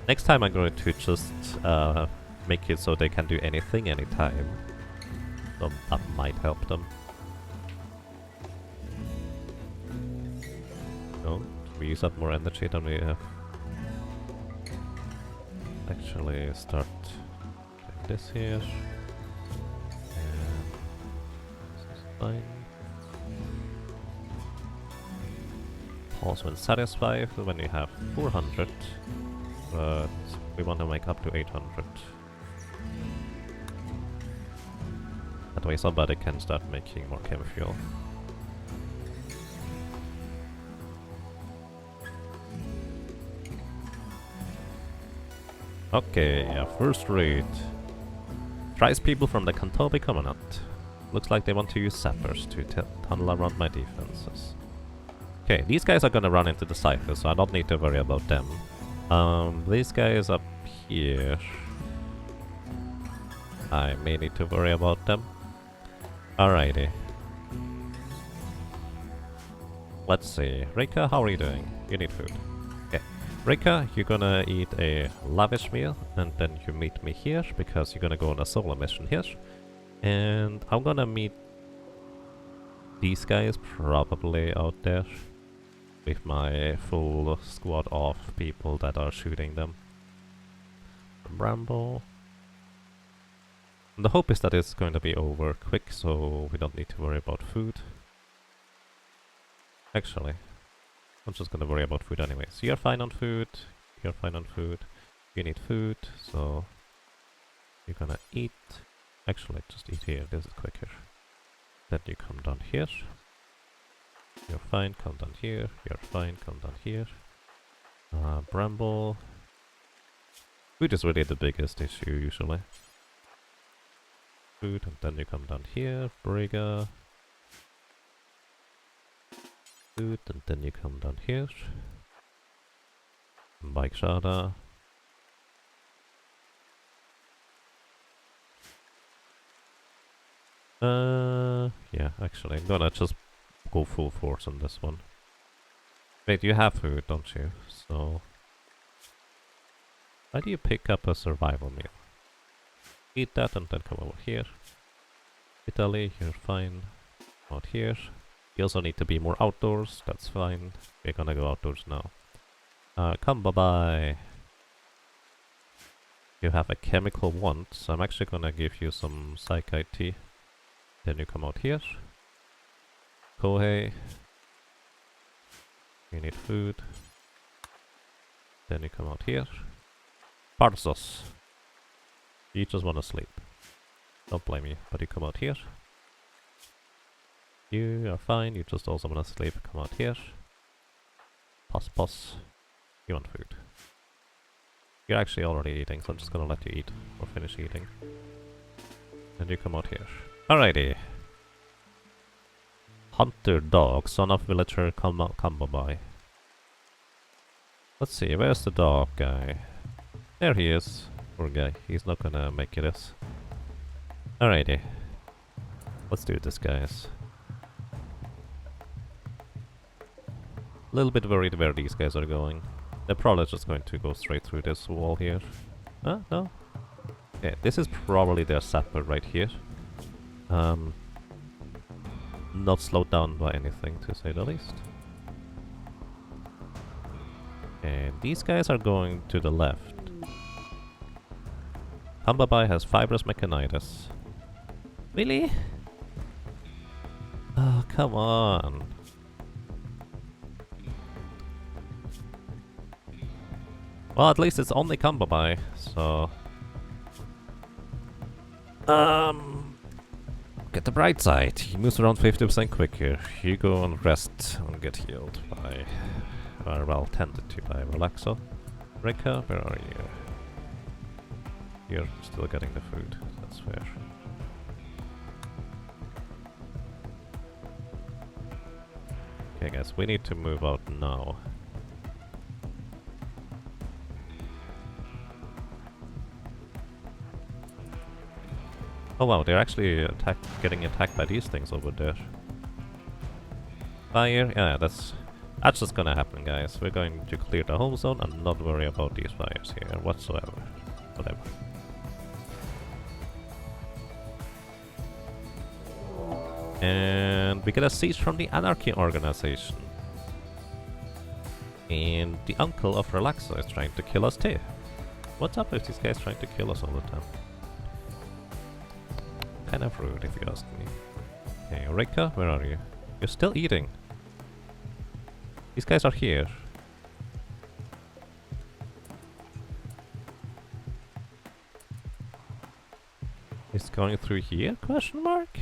Speaker 1: Next time I'm going to just make it so they can do anything anytime. So that might help them. No, we use up more energy than we have. Actually start doing this here. And this is fine. Pause when satisfied when you have 400, but we want to make up to 800. That way somebody can start making more chem fuel. Okay, yeah, first raid. Tries people from the Kantobi Covenant. Looks like they want to use sappers to tunnel around my defenses. Okay, these guys are gonna run into the cypher, so I don't need to worry about them. These guys up here, I may need to worry about them. Alrighty. Let's see. Rika, how are you doing? You need food. Okay. Rika, you're gonna eat a lavish meal, and then you meet me here, because you're gonna go on a solo mission here. And I'm gonna meet these guys probably out there with my full squad of people that are shooting them. Bramble. And the hope is that it's going to be over quick, so we don't need to worry about food. Actually, I'm just gonna worry about food anyway. So you're fine on food, you're fine on food, you need food, so you're gonna eat. Actually, just eat here, this is quicker. Then you come down here. You're fine, come down here. You're fine, come down here. Bramble. Food is really the biggest issue usually. Food, and then you come down here. Brigga. Food, and then you come down here. Bike Shada. Yeah, actually, I'm gonna just go full force on this one. Wait, you have food, don't you? So, why do you pick up a survival meal? Eat that and then come over here. Italy, you're fine. Out here. You also need to be more outdoors, that's fine. We're gonna go outdoors now. Come bye-bye. You have a chemical want, so I'm actually gonna give you some psych IT. Then you come out here. Kohei. You need food. Then you come out here. Parsos. You just wanna sleep. Don't blame me, but you come out here. You are fine, you just also wanna sleep, come out here. Pos. You want food. You're actually already eating, so I'm just gonna let you eat or finish eating. And you come out here. Alrighty. Hunter dog, son of villager, come by. Let's see, where's the dog guy? There he is. Poor guy, he's not gonna make it. Alrighty. Let's do this, guys. A little bit worried where these guys are going. They're probably just going to go straight through this wall here. Huh? No? Okay, this is probably their sapper right here. Not slowed down by anything, to say the least. And these guys are going to the left. Hambabai has fibrous mechanitis. Really? Oh, come on. Well, at least it's only Kambabai, so... Get the bright side. He moves around 50% quicker. You go and rest and get healed by... well, tended to by Relaxo. Rika, where are you? You're still getting the food, that's fair. Okay guys, we need to move out now. Oh wow, they're actually getting attacked by these things over there. Fire? Yeah, that's just gonna happen, guys. We're going to clear the home zone and not worry about these fires here whatsoever. Whatever. And we get a siege from the Anarchy organization. And the uncle of Relaxa is trying to kill us too. What's up with these guys trying to kill us all the time? Kind of rude if you ask me. Okay, Rika, where are you? You're still eating. These guys are here. It's going through here? Question mark?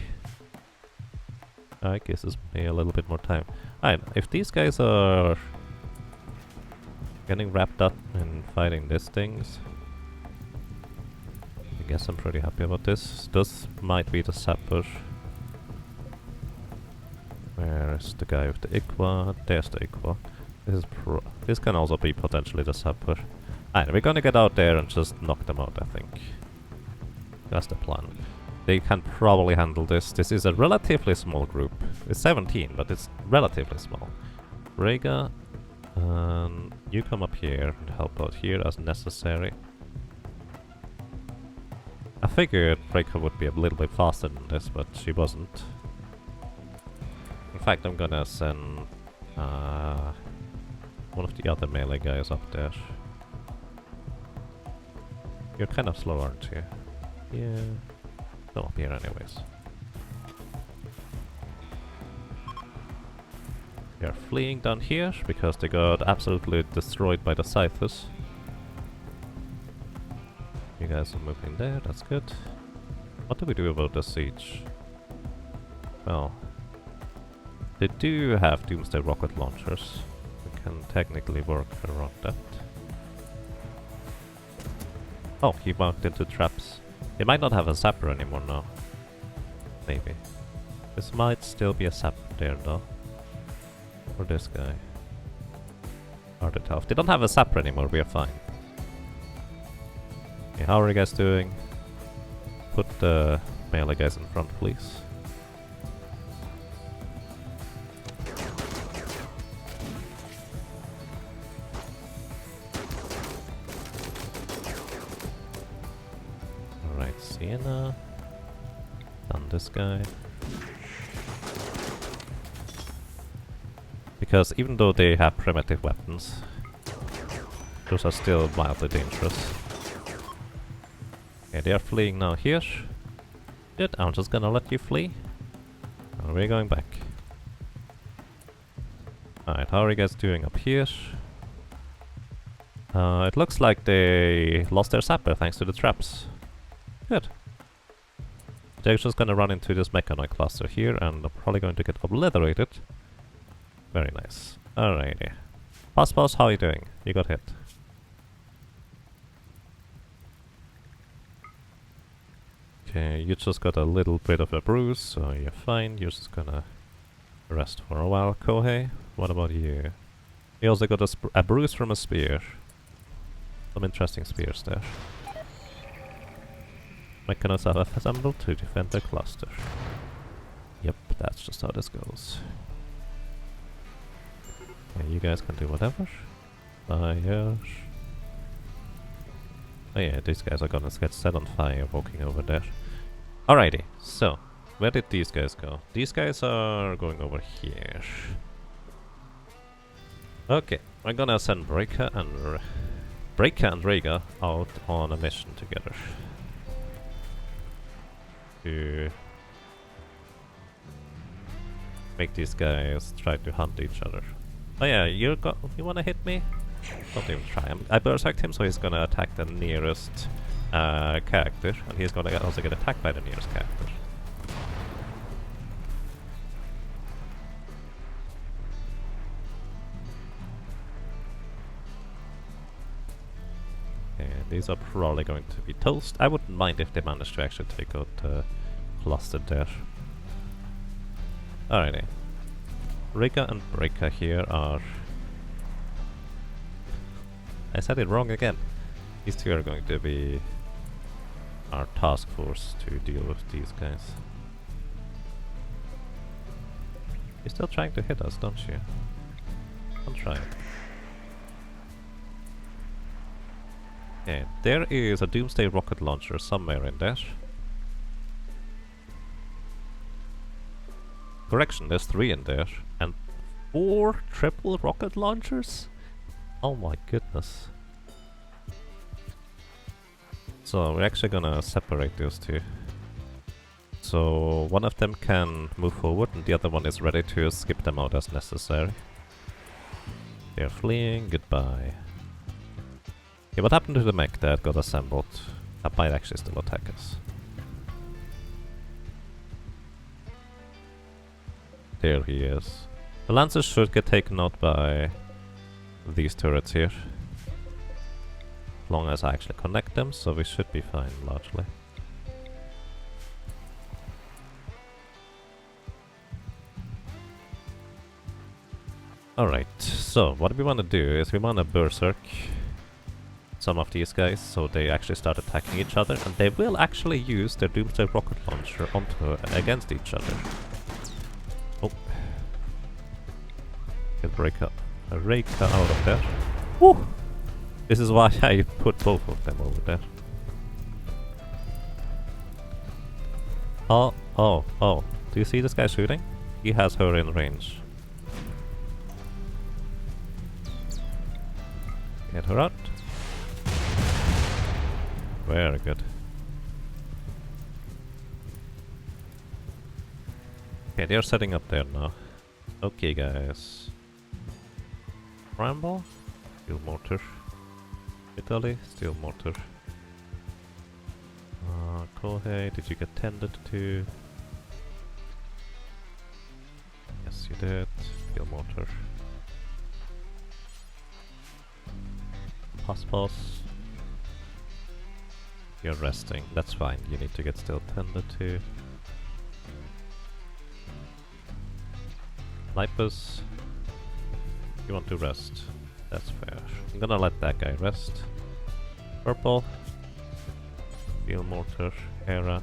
Speaker 1: I guess it's maybe a little bit more time. Alright, if these guys are getting wrapped up in fighting these things, I guess I'm pretty happy about this. This might be the sapper. Where's the guy with the Iqua? There's the Iqua. This can also be potentially the sapper. Alright, we're gonna get out there and just knock them out, I think. That's the plan. They can probably handle this. This is a relatively small group. It's 17, but it's relatively small. Rega, you come up here and help out here as necessary. I figured Rega would be a little bit faster than this, but she wasn't. In fact, I'm gonna send one of the other melee guys up there. You're kind of slow, aren't you? Yeah. No, up here anyways. They are fleeing down here because they got absolutely destroyed by the scythes. You guys are moving there, that's good. What do we do about the siege? Well, they do have doomsday rocket launchers. We can technically work around that. Oh, he walked into traps. He might not have a sapper anymore now. Maybe. This might still be a sapper there though. Or this guy. Are they tough? They don't have a sapper anymore, we are fine. Okay, how are you guys doing? Put the melee guys in front, please. Alright, Sienna. Done this guy. Because even though they have primitive weapons, those are still mildly dangerous. Okay, they are fleeing now here. Good, I'm just gonna let you flee. And we're going back. Alright, how are you guys doing up here? It looks like they lost their sapper thanks to the traps. Good. They're just gonna run into this mechanoid cluster here and they're probably going to get obliterated. Very nice. Alrighty. Boss, how are you doing? You got hit. Okay, you just got a little bit of a bruise, so you're fine. You're just gonna rest for a while. Kohei, what about you? You also got a bruise from a spear. Some interesting spears there. Mechanics are assembled to defend the cluster. Yep, that's just how this goes. Okay, you guys can do whatever. Fire. Oh yeah, these guys are gonna get set on fire walking over there. Alrighty, so, where did these guys go? These guys are going over here. Okay, we're gonna send Breaker and Rega out on a mission together. To make these guys try to hunt each other. Oh yeah, you wanna hit me? Don't even try. I berserked him, so he's gonna attack the nearest character, and he's gonna also get attacked by the nearest character. Okay, these are probably going to be toast. I wouldn't mind if they managed to actually take out the cluster there. Alrighty. Rika and Breaker here are... I said it wrong again. These two are going to be our task force to deal with these guys. You're still trying to hit us, don't you? Don't try. Okay, there is a doomsday rocket launcher somewhere in there. Correction, there's 3 in there. And 4 triple rocket launchers? Oh my goodness. So we're actually gonna separate those two. So one of them can move forward and the other one is ready to skip them out as necessary. They're fleeing, goodbye. Okay, what happened to the mech that got assembled? That might actually still attack us. There he is. The Lancers should get taken out by these turrets here. As long as I actually connect them, so we should be fine, largely. Alright, so what we want to do is we want to berserk some of these guys so they actually start attacking each other, and they will actually use their Doomsday rocket launcher against each other. Oh. Get Reka out of there. Woo! This is why I put both of them over there. Oh. Do you see this guy shooting? He has her in range. Get her out. Very good. Okay, they're setting up there now. Okay, guys. Rambo, steel mortar. Italy, steel mortar. Kohei, did you get tended to? Yes, you did. Steel mortar. Pass. You're resting. That's fine. You need to get still tended to. Lipus, you want to rest. That's fair. I'm gonna let that guy rest. Purple. Steel mortar. Hera.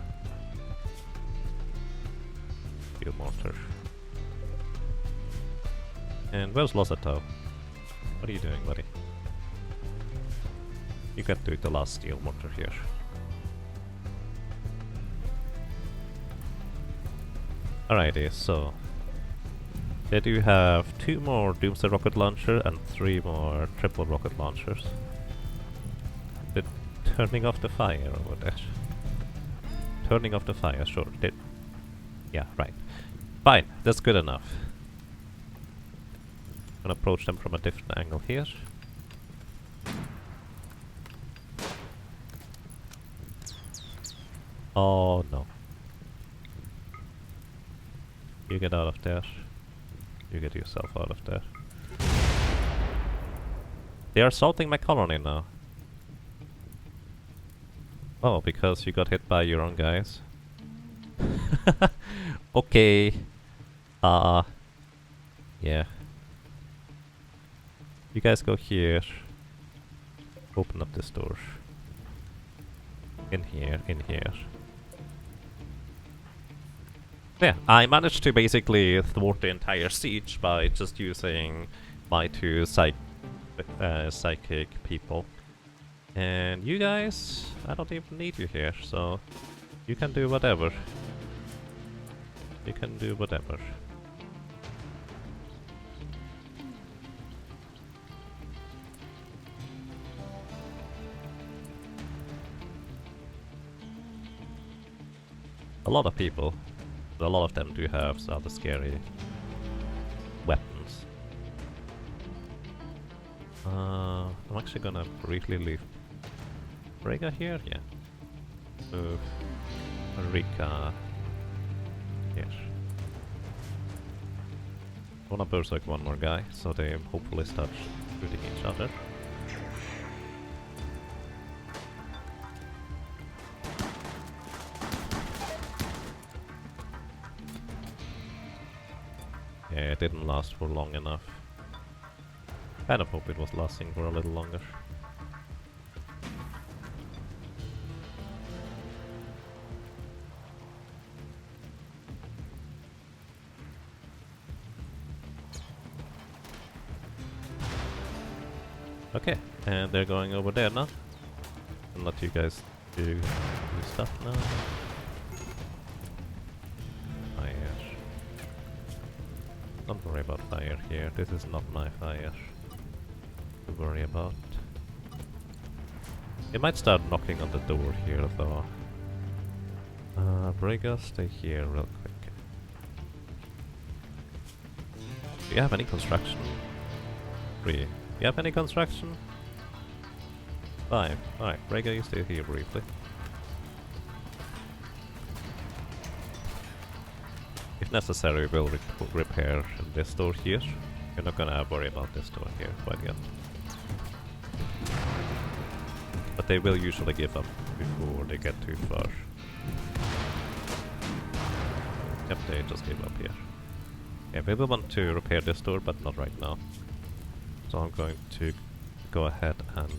Speaker 1: Steel mortar. And where's Losato? What are you doing, buddy? You can do the last steel mortar here. Alrighty, so they do have 2 more Doomsday rocket launcher and 3 more triple rocket launchers. They're turning off the fire over there. Turning off the fire, sure. Yeah, right. Fine, that's good enough. I'm gonna approach them from a different angle here. Oh no. You get out of there. You get yourself out of there. They are assaulting my colony now. Oh, because you got hit by your own guys. Okay. Yeah. You guys go here. Open up this door. In here. Yeah, I managed to basically thwart the entire siege by just using my 2 psychic people. And you guys, I don't even need you here, so you can do whatever. You can do whatever. A lot of people. A lot of them do have some other scary weapons. I'm actually gonna briefly leave Rega here, yeah. Move Rika here. I wanna berserk one more guy, so they hopefully start shooting each other. Yeah, it didn't last for long enough. Kind of hope it was lasting for a little longer. Okay, and they're going over there now. I'll let you guys do stuff now. Oh, yeah. Don't worry about fire here. This is not my fire to worry about. You might start knocking on the door here though. Brigga, stay here real quick. Do you have any construction? 3. You have any construction? 5. Alright, Brigga, you stay here briefly. If necessary, we'll repair this door here. We're not gonna worry about this door here quite yet. But they will usually give up before they get too far. Yep, they just gave up here. Yeah, we will want to repair this door, but not right now. So I'm going to go ahead and...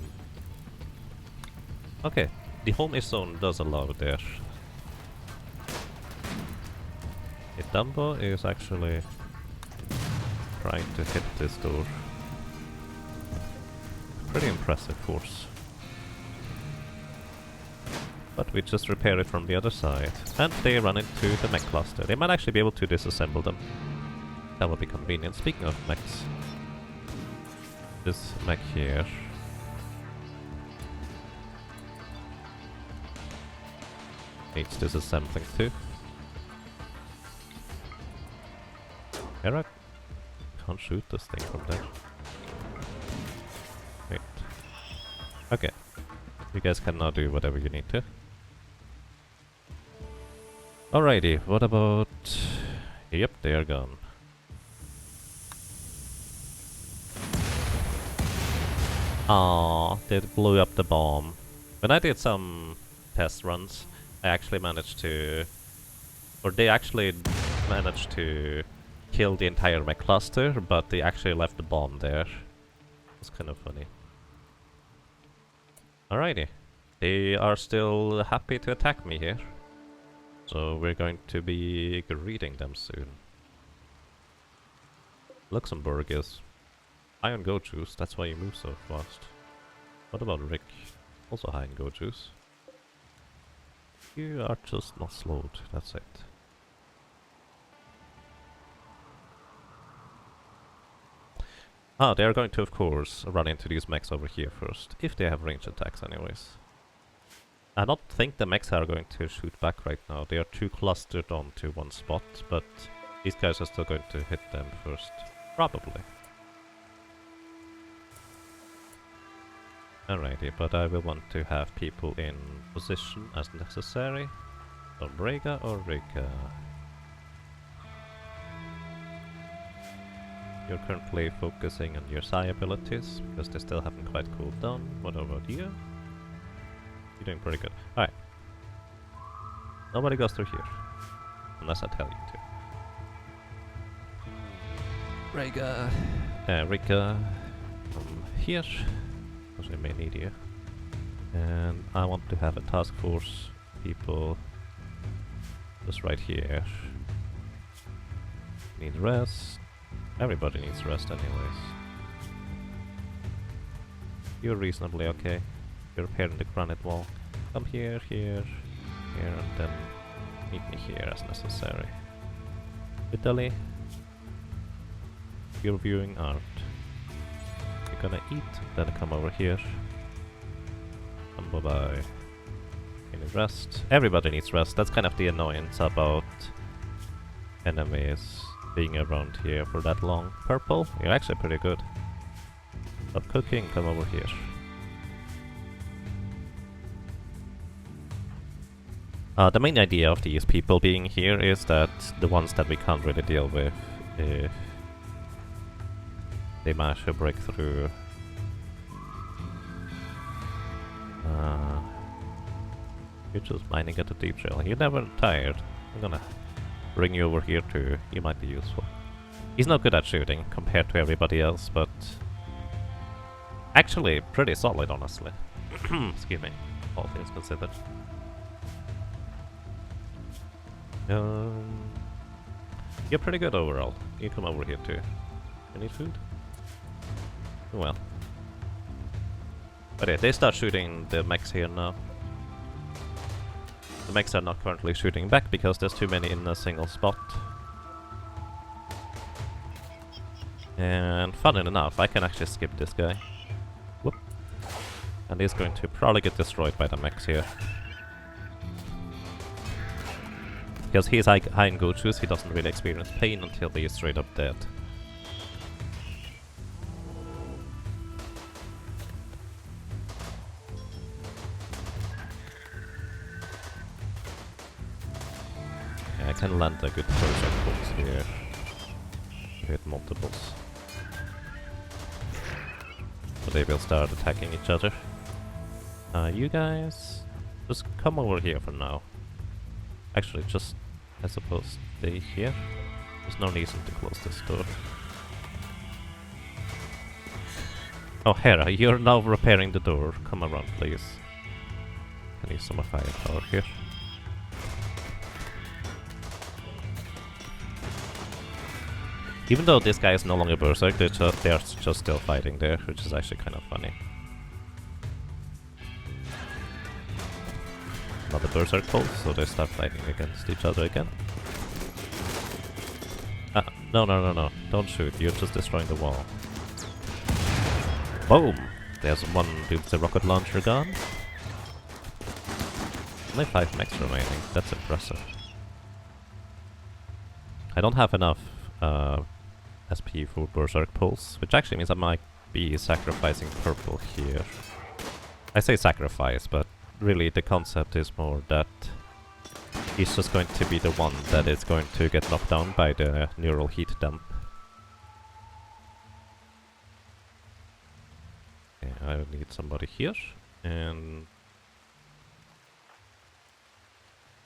Speaker 1: Okay, the homage zone does allow there. The Dumbo is actually trying to hit this door. Pretty impressive force. But we just repair it from the other side. And they run into the mech cluster. They might actually be able to disassemble them. That would be convenient. Speaking of mechs. This mech here. Needs disassembling too. Here I can't shoot this thing from there. Wait. Okay. You guys can now do whatever you need to. Alrighty, what about... Yep, they are gone. Aww, they blew up the bomb. When I did some test runs, I actually managed to... Or they actually managed to kill the entire mech cluster, but they actually left the bomb there. It's kind of funny. Alrighty. They are still happy to attack me here. So we're going to be greeting them soon. Luxembourg is high on go juice, that's why you move so fast. What about Rick? Also high in go juice. You are just not slowed, that's it. Ah, they are going to, of course, run into these mechs over here first, if they have range attacks anyways. I don't think the mechs are going to shoot back right now. They are too clustered onto one spot, but these guys are still going to hit them first. Probably. Alrighty, but I will want to have people in position as necessary. So Brega or Riga? You're currently focusing on your psi abilities, because they still haven't quite cooled down. What about you? You're doing pretty good. Alright. Nobody goes through here. Unless I tell you to. Rega. Rika. Come here. Because we may need you. And I want to have a task force people just right here. Need rest. Everybody needs rest anyways. You're reasonably okay. You're repairing the granite wall. Come here, here, here, and then meet me here as necessary. Italy. You're viewing art. You're gonna eat, then come over here. And bye-bye. You need rest. Everybody needs rest. That's kind of the annoyance about enemies being around here for that long. Purple, you're actually pretty good. Stop cooking, come over here. The main idea of these people being here is that the ones that we can't really deal with, if they manage to break through, you're just mining at the deep shell. You're never tired. I'm gonna bring you over here too. You might be useful. He's not good at shooting compared to everybody else, but actually pretty solid, honestly. Excuse me, all things considered. You're pretty good overall. You come over here too. You need food? Well. But yeah, they start shooting the mechs here now. The mechs are not currently shooting back because there's too many in a single spot. And funny enough, I can actually skip this guy. Whoop. And he's going to probably get destroyed by the mechs here. Because he's high in Gochus, he doesn't really experience pain until he is straight up dead. Yeah, I can land a good Berserk pulse here. Hit multiples. So they will start attacking each other. You guys, just come over here for now. Actually, just, I suppose, stay here. There's no reason to close this door. Oh, Hera, you're now repairing the door. Come around, please. I need some more firepower here. Even though this guy is no longer Berserk, they're just still fighting there, which is actually kind of funny. Another Berserk pulse, so they start fighting against each other again. No. Don't shoot, you're just destroying the wall. Boom! There's one Doomsday rocket launcher gone. Only 5 mechs remaining, that's impressive. I don't have enough SP for Berserk pulse, which actually means I might be sacrificing purple here. I say sacrifice, but really the concept is more that he's just going to be the one that is going to get knocked down by the neural heat dump. Okay, I need somebody here, and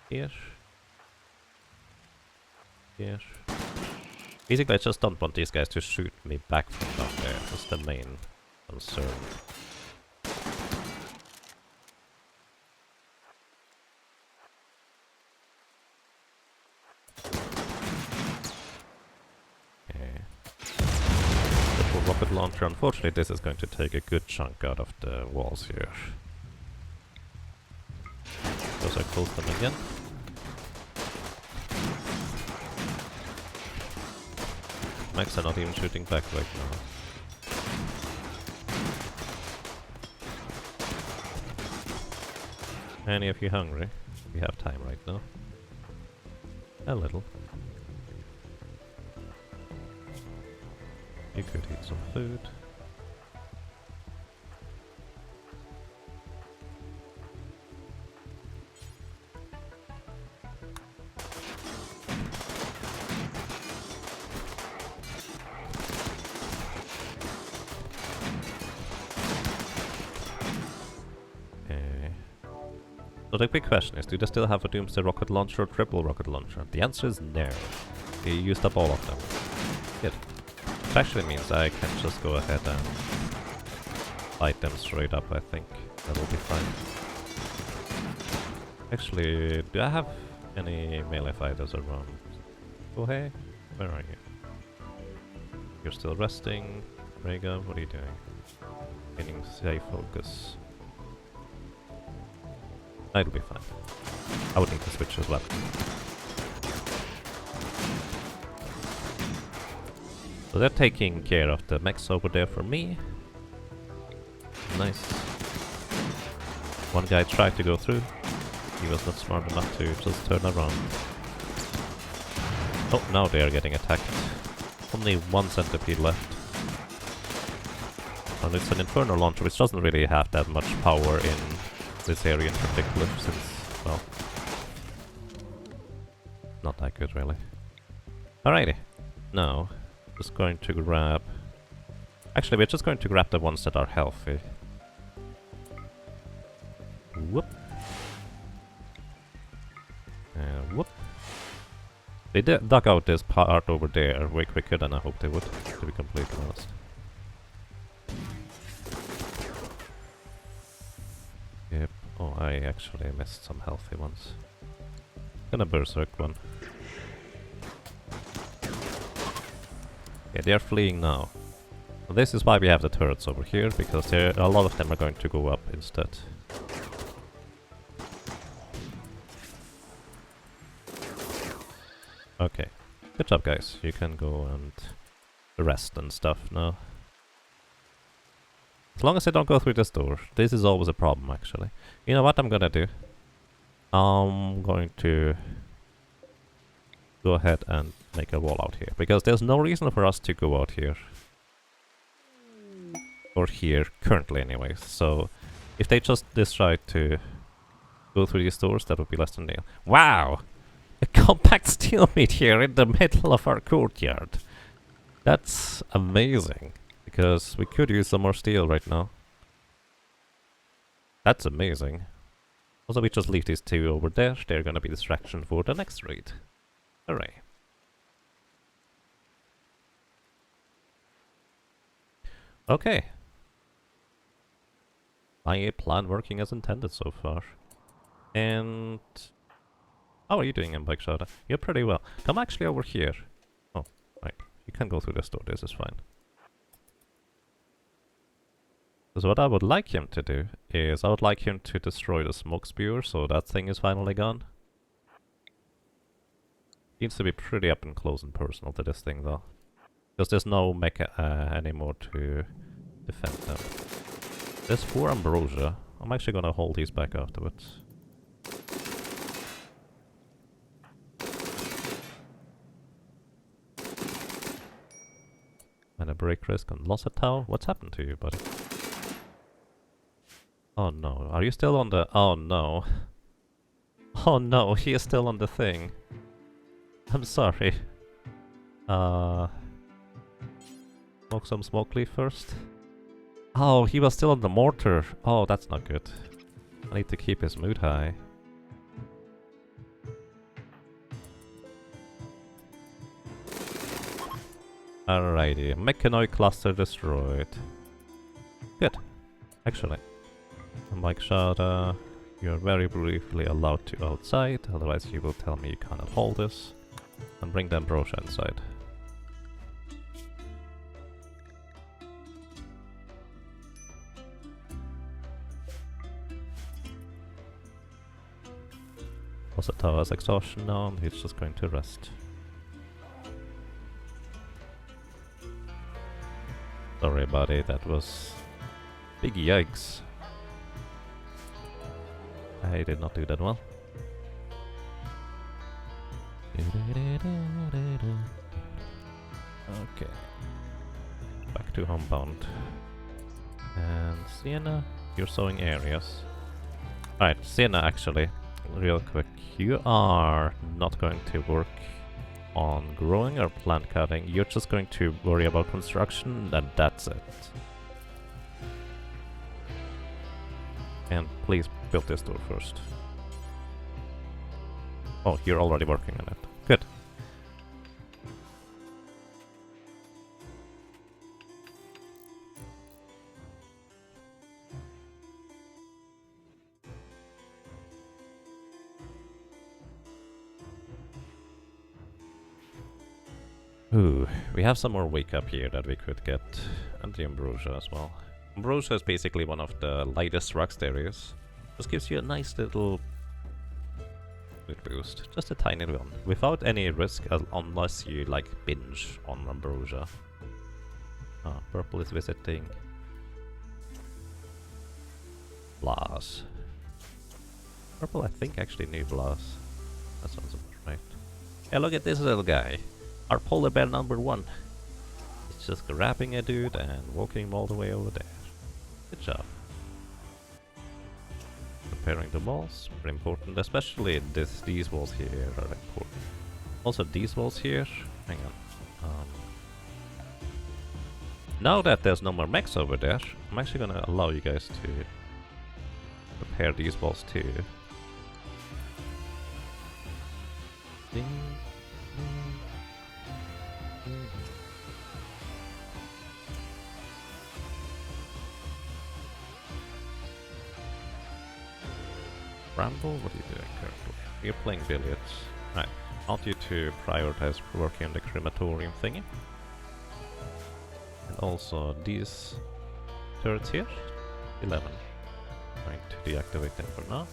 Speaker 1: here. Here. Basically, I just don't want these guys to shoot me back from down there. That's the main concern. Okay. Triple rocket launcher. Unfortunately, this is going to take a good chunk out of the walls here. Those I close them again. Mechs are not even shooting back right now. Any of you hungry? We have time right now. A little. You could eat some food. So the big question is, do they still have a Doomsday rocket launcher or triple rocket launcher? The answer is no. They used up all of them. Good. Which actually means I can just go ahead and fight them straight up, I think. That'll be fine. Actually, do I have any melee fighters around? Oh hey, where are you? You're still resting. Rhaegar, what are you doing? Getting safe focus. It'll be fine. I would need to switch as well. So they're taking care of the mechs over there for me. Nice. One guy tried to go through. He was not smart enough to just turn around. Oh, now they are getting attacked. Only one centipede left. And it's an Inferno launcher, which doesn't really have that much power in this area in particular, since, well, not that good really. Alrighty, now, just going to grab... Actually, we're just going to grab the ones that are healthy. Whoop. Whoop. They dug out this part over there way quicker than I hoped they would, to be completely honest. Yep. Oh, I actually missed some healthy ones. Gonna Berserk one. Yeah, they are fleeing now. So this is why we have the turrets over here, because a lot of them are going to go up instead. Okay. Good job, guys. You can go and the rest and stuff now. As long as I don't go through this door. This is always a problem, actually. You know what I'm gonna do? I'm going to go ahead and make a wall out here. Because there's no reason for us to go out here. Or here, currently anyways. So, if they just decide to go through these doors, that would be less than ideal. Wow! A compact steel meat here in the middle of our courtyard. That's amazing. Because we could use some more steel right now. That's amazing. Also, we just leave these two over there. They're gonna be distraction for the next raid. Hooray. Okay. My plan working as intended so far. And... how are you doing in Bike Shada? You're pretty well. Come actually over here. Oh, right. You can go through this door. This is fine. So what I would like him to do is I would like him to destroy the smoke spewer so that thing is finally gone. Needs to be pretty up and close and personal to this thing though. Because there's no mecha anymore to defend them. There's 4 ambrosia. I'm actually gonna hold these back afterwards. And a break risk on Lossatow. What's happened to you, buddy? Oh no, are you still on the... oh no. Oh no, he is still on the thing. I'm sorry. Smoke some smoke leaf first. Oh, he was still on the mortar. Oh, that's not good. I need to keep his mood high. Alrighty, mechanoid cluster destroyed. Good, actually. Mike Shada, you're very briefly allowed to outside, otherwise he will tell me you cannot hold this. And bring the ambrosia inside. Also Tower's exhaustion now, and he's just going to rest. Sorry buddy, that was big yikes. I did not do that well. Okay. Back to homebound. And Sienna, you're sowing areas. Alright, Sienna actually, real quick. You are not going to work on growing or plant cutting. You're just going to worry about construction, and that's it. And please build this door first. Oh, you're already working on it. Good. Ooh, we have some more wake up here that we could get, and the ambrosia as well. Ambrosia is basically one of the lightest rocks there is. Just gives you a nice little mood boost, just a tiny one, without any risk unless you like binge on ambrosia. Ah, purple is visiting. Blas. Purple I think actually knew Blas. That sounds about right. Hey, look at this little guy. Our polar bear number 1. It's just grabbing a dude and walking him all the way over there. Good job. Preparing the walls, very important, especially these walls here are important. Also these walls here, hang on. Now that there's no more mechs over there, I'm actually gonna allow you guys to prepare these walls too. Ding, ding. Ramble, what are you doing currently? You're playing billiards. Right, I want you to prioritize working on the crematorium thingy. And also these turrets here, 11. Going to deactivate them for now.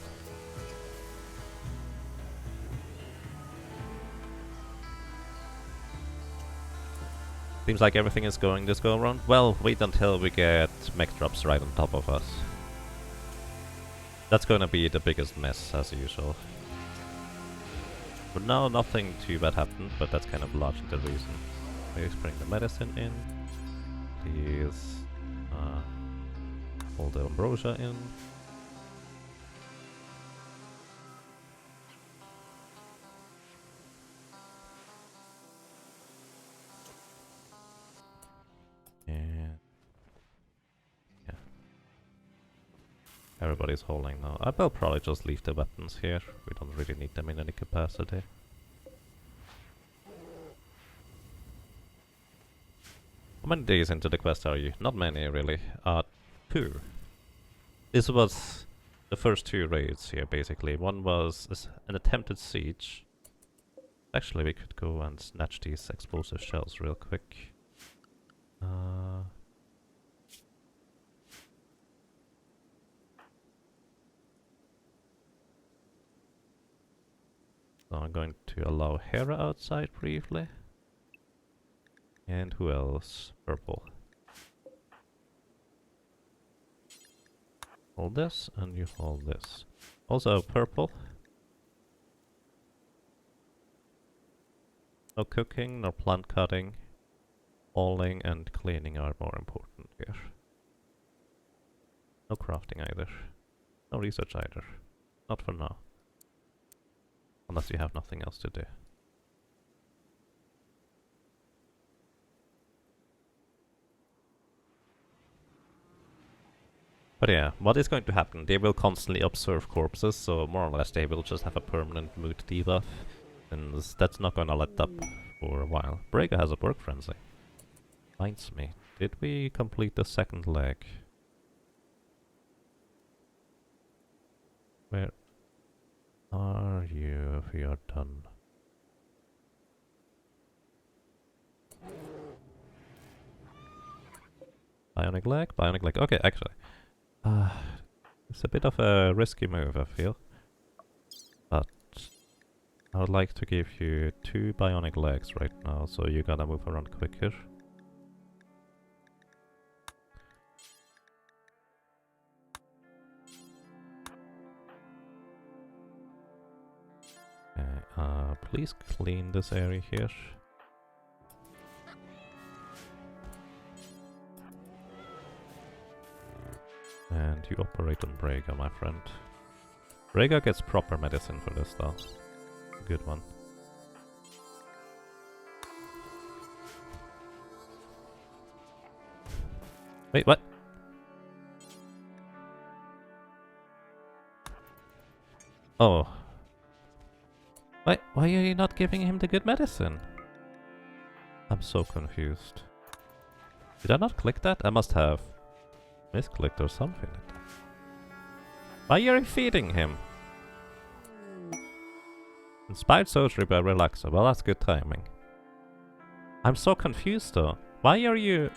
Speaker 1: Seems like everything is going this go around. Well, wait until we get mech drops right on top of us. That's gonna be the biggest mess as usual. But now nothing too bad happened, but that's kind of largely the reason. Please bring the medicine in. Please hold the ambrosia in. And yeah. Everybody's holding now. I will probably just leave the weapons here. We don't really need them in any capacity. How many days into the quest are you? Not many, really. 2. This was the first 2 raids here, basically. One was an attempted siege. Actually, we could go and snatch these explosive shells real quick. So I'm going to allow Hera outside briefly. And who else? Purple. Hold this, and you hold this. Also, purple. No cooking, no plant cutting. Hauling and cleaning are more important here. No crafting either. No research either. Not for now. Unless you have nothing else to do. But yeah, what is going to happen? They will constantly observe corpses, so more or less they will just have a permanent mood debuff. And that's not gonna let up for a while. Brega has a work frenzy. Reminds me, did we complete the second leg? Where are you if we are done? Bionic leg, okay, actually. It's a bit of a risky move, I feel. But I would like to give you 2 bionic legs right now, so you gotta move around quicker. Please clean this area here. And you operate on Brega, my friend. Brega gets proper medicine for this though. Good one. Wait, what? Oh. Why are you not giving him the good medicine? I'm so confused. Did I not click that? I must have misclicked or something like that. Why are you feeding him? Inspired surgery by Relaxer. Well, that's good timing. I'm so confused though. Why are you...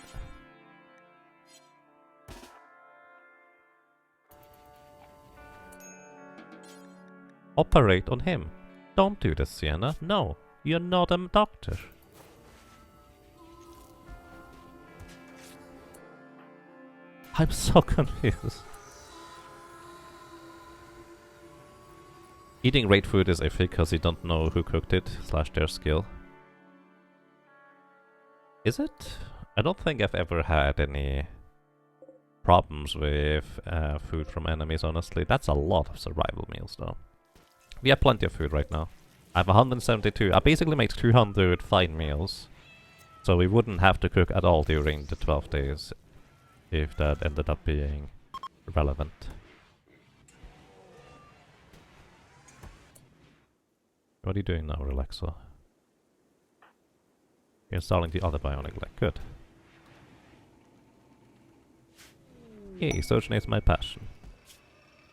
Speaker 1: Operate on him. Don't do this, Sienna. No, you're not a doctor. I'm so confused. Eating raid food is iffy because you don't know who cooked it, / their skill. Is it? I don't think I've ever had any problems with food from enemies, honestly. That's a lot of survival meals, though. We have plenty of food right now. I have 172. I basically made 200 fine meals. So we wouldn't have to cook at all during the 12 days. If that ended up being relevant. What are you doing now, Relaxo? You're installing the other bionic leg. Good. Yay, surgeon is my passion.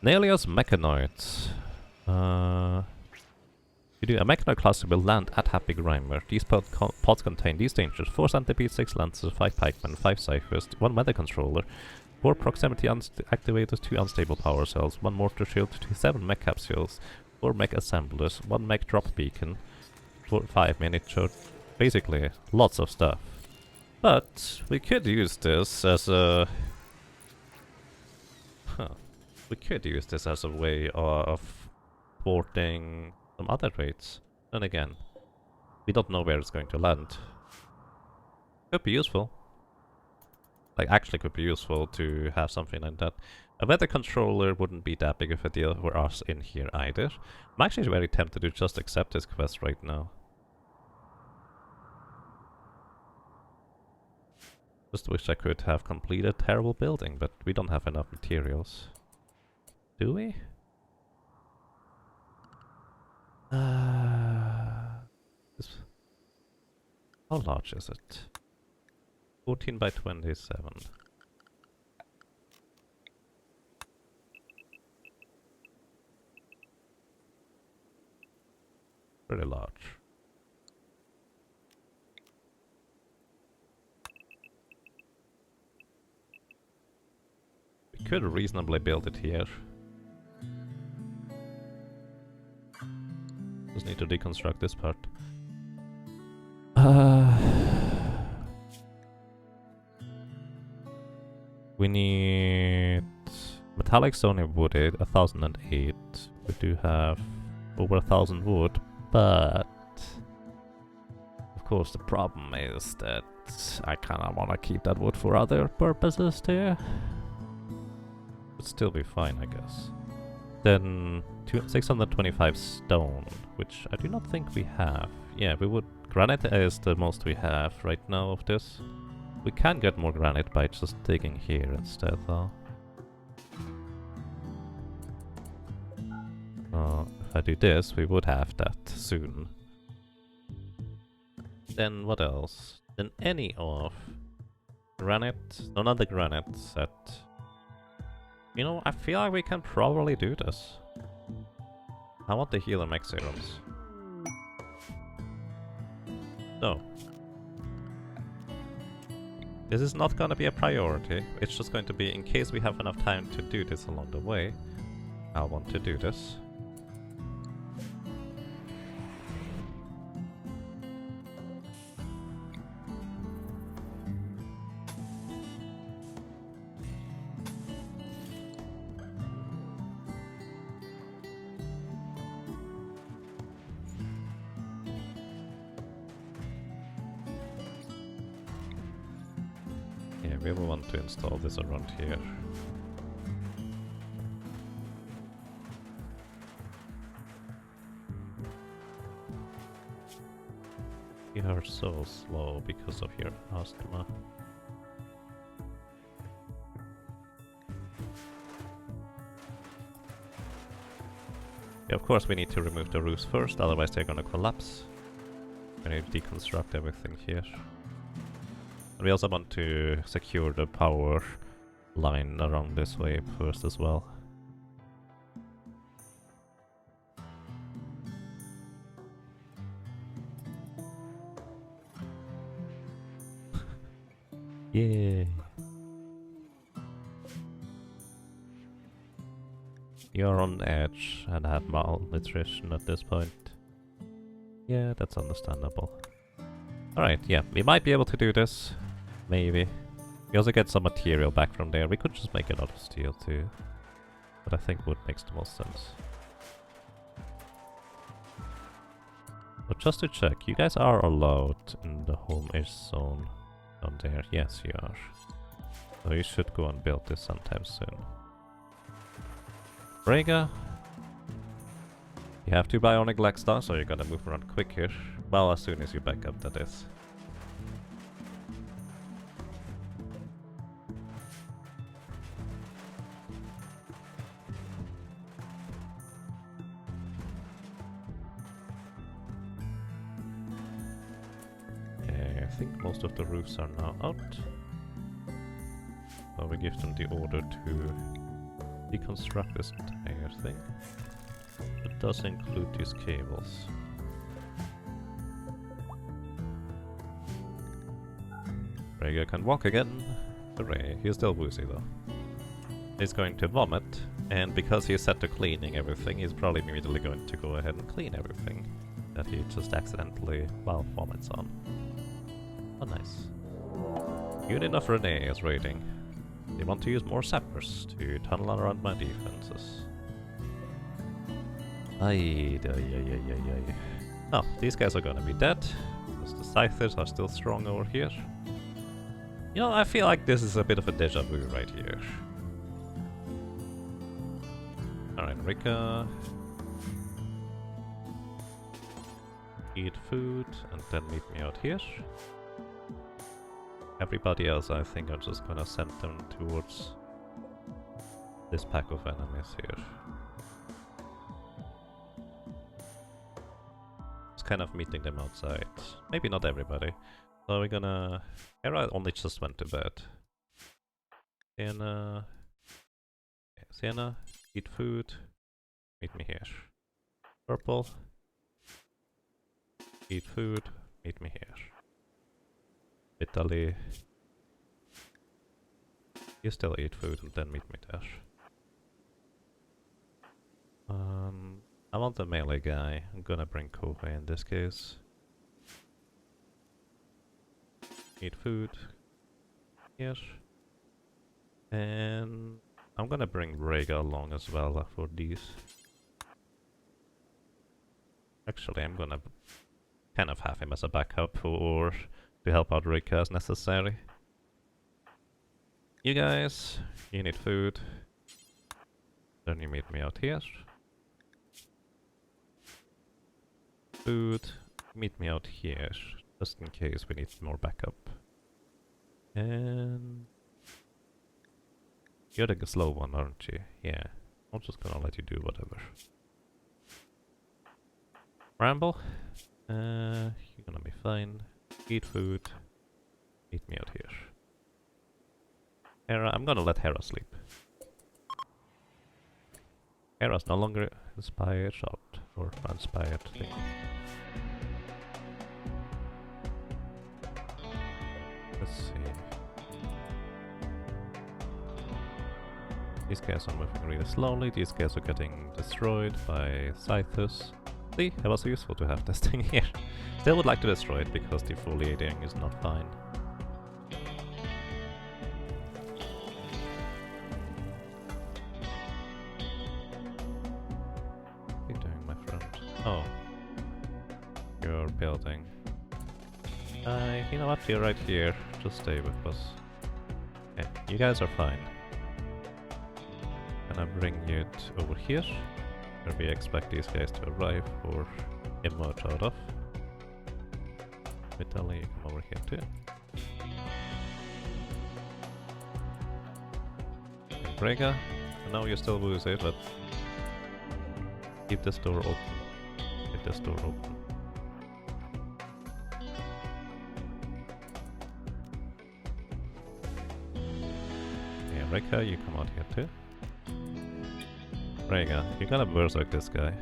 Speaker 1: Nelios Mechanoids. You do a Mechanoid cluster will land at Happy Grimer. These pods contain these dangers: 4 centipedes, 6 lancers, 5 pikemen, 5 ciphers, 1 weather controller, 4 proximity activators, 2 unstable power cells, 1 mortar shield, 7 mech capsules, 4 mech assemblers, 1 mech drop beacon, 5 miniature. Basically, lots of stuff. But we could use this as a... Huh. We could use this as a way of thwarting some other raids. Then again, we don't know where it's going to land. Could be useful. Like, actually could be useful to have something like that. A weather controller wouldn't be that big of a deal for us in here either. I'm actually very tempted to just accept this quest right now. Just wish I could have completed terrible building, but we don't have enough materials. Do we? How large is it? 14 by 27. Pretty large. We could reasonably build it here. Just need to deconstruct this part. We need metallic stone and wood, 1008. We do have over 1000 wood, but of course the problem is that I kinda wanna keep that wood for other purposes too. Would still be fine, I guess. Then 625 stone, which I do not think we have. Yeah, we would... Granite is the most we have right now of this. We can get more granite by just digging here instead, though. If I do this, we would have that soon. Then what else? Then any of granite... No, not the granite set. You know, I feel like we can probably do this. I want the healer mech serums. So. This is not gonna be a priority. It's just going to be in case we have enough time to do this along the way. I want to do this. We will want to install this around here. You are so slow because of your asthma. Yeah, of course we need to remove the roofs first, otherwise they're gonna collapse. We need to deconstruct everything here. We also want to secure the power line around this way first as well. Yay! You're on edge and have malnutrition at this point. Yeah, that's understandable. Alright, yeah, we might be able to do this. Maybe. We also get some material back from there. We could just make it out of steel too. But I think wood makes the most sense. But just to check, you guys are allowed in the home-ish zone down there. Yes, you are. So you should go and build this sometime soon. Rhaegar, you have to bionic leg star, so you're gonna move around quicker. Well, as soon as you back up, that is. Okay, I think most of the roofs are now out. So we give them the order to deconstruct this entire thing. It does include these cables. Rhaegar can walk again. Hooray, he's still woozy though. He's going to vomit, and because he's set to cleaning everything, he's probably immediately going to go ahead and clean everything that he just accidentally, well, vomits on. Oh, nice. Unit of Renee is raiding. They want to use more sappers to tunnel around my defenses. Ay. Oh, these guys are gonna be dead. Because the scythers are still strong over here. You know, I feel like this is a bit of a deja vu right here. Alright, Rika. Eat food and then meet me out here. Everybody else I think I'm just gonna send them towards this pack of enemies here. Just kind of meeting them outside. Maybe not everybody. So we're gonna... Hera only just went to bed. Sienna, eat food, meet me here. Purple, eat food, meet me here. Italy, you still eat food and then meet me there. I want the melee guy. I'm gonna bring Kohei in this case. Eat food here. And I'm gonna bring Rhaegar along as well for these. Actually, I'm gonna kind of have him as a backup or to help out Rhaegar as necessary. You guys, you need food. Then you meet me out here. Food, meet me out here, just in case we need more backup. And... You're the slow one, aren't you? Yeah. I'm just gonna let you do whatever. Ramble? You're gonna be fine. Eat food. Meet me out here. Hera, I'm gonna let Hera sleep. Hera's no longer inspired out, or uninspired thing. Let's see. These guys are moving really slowly, these guys are getting destroyed by Scythus. See, it was useful to have this thing here. Still would like to destroy it because defoliating is not fine. What are you doing, my friend? Oh. You're building. You know what, you're right here. Just stay with us. Yeah, you guys are fine. And I bring you over here, where we expect these guys to arrive or emerge out of. Vitaly, you come over here too. And Rhaegar, I know you still woozy, but keep this door open. Keep this door open. Yeah, Rhaegar, you come out here too. Rhaegar, you're gonna berserk this guy.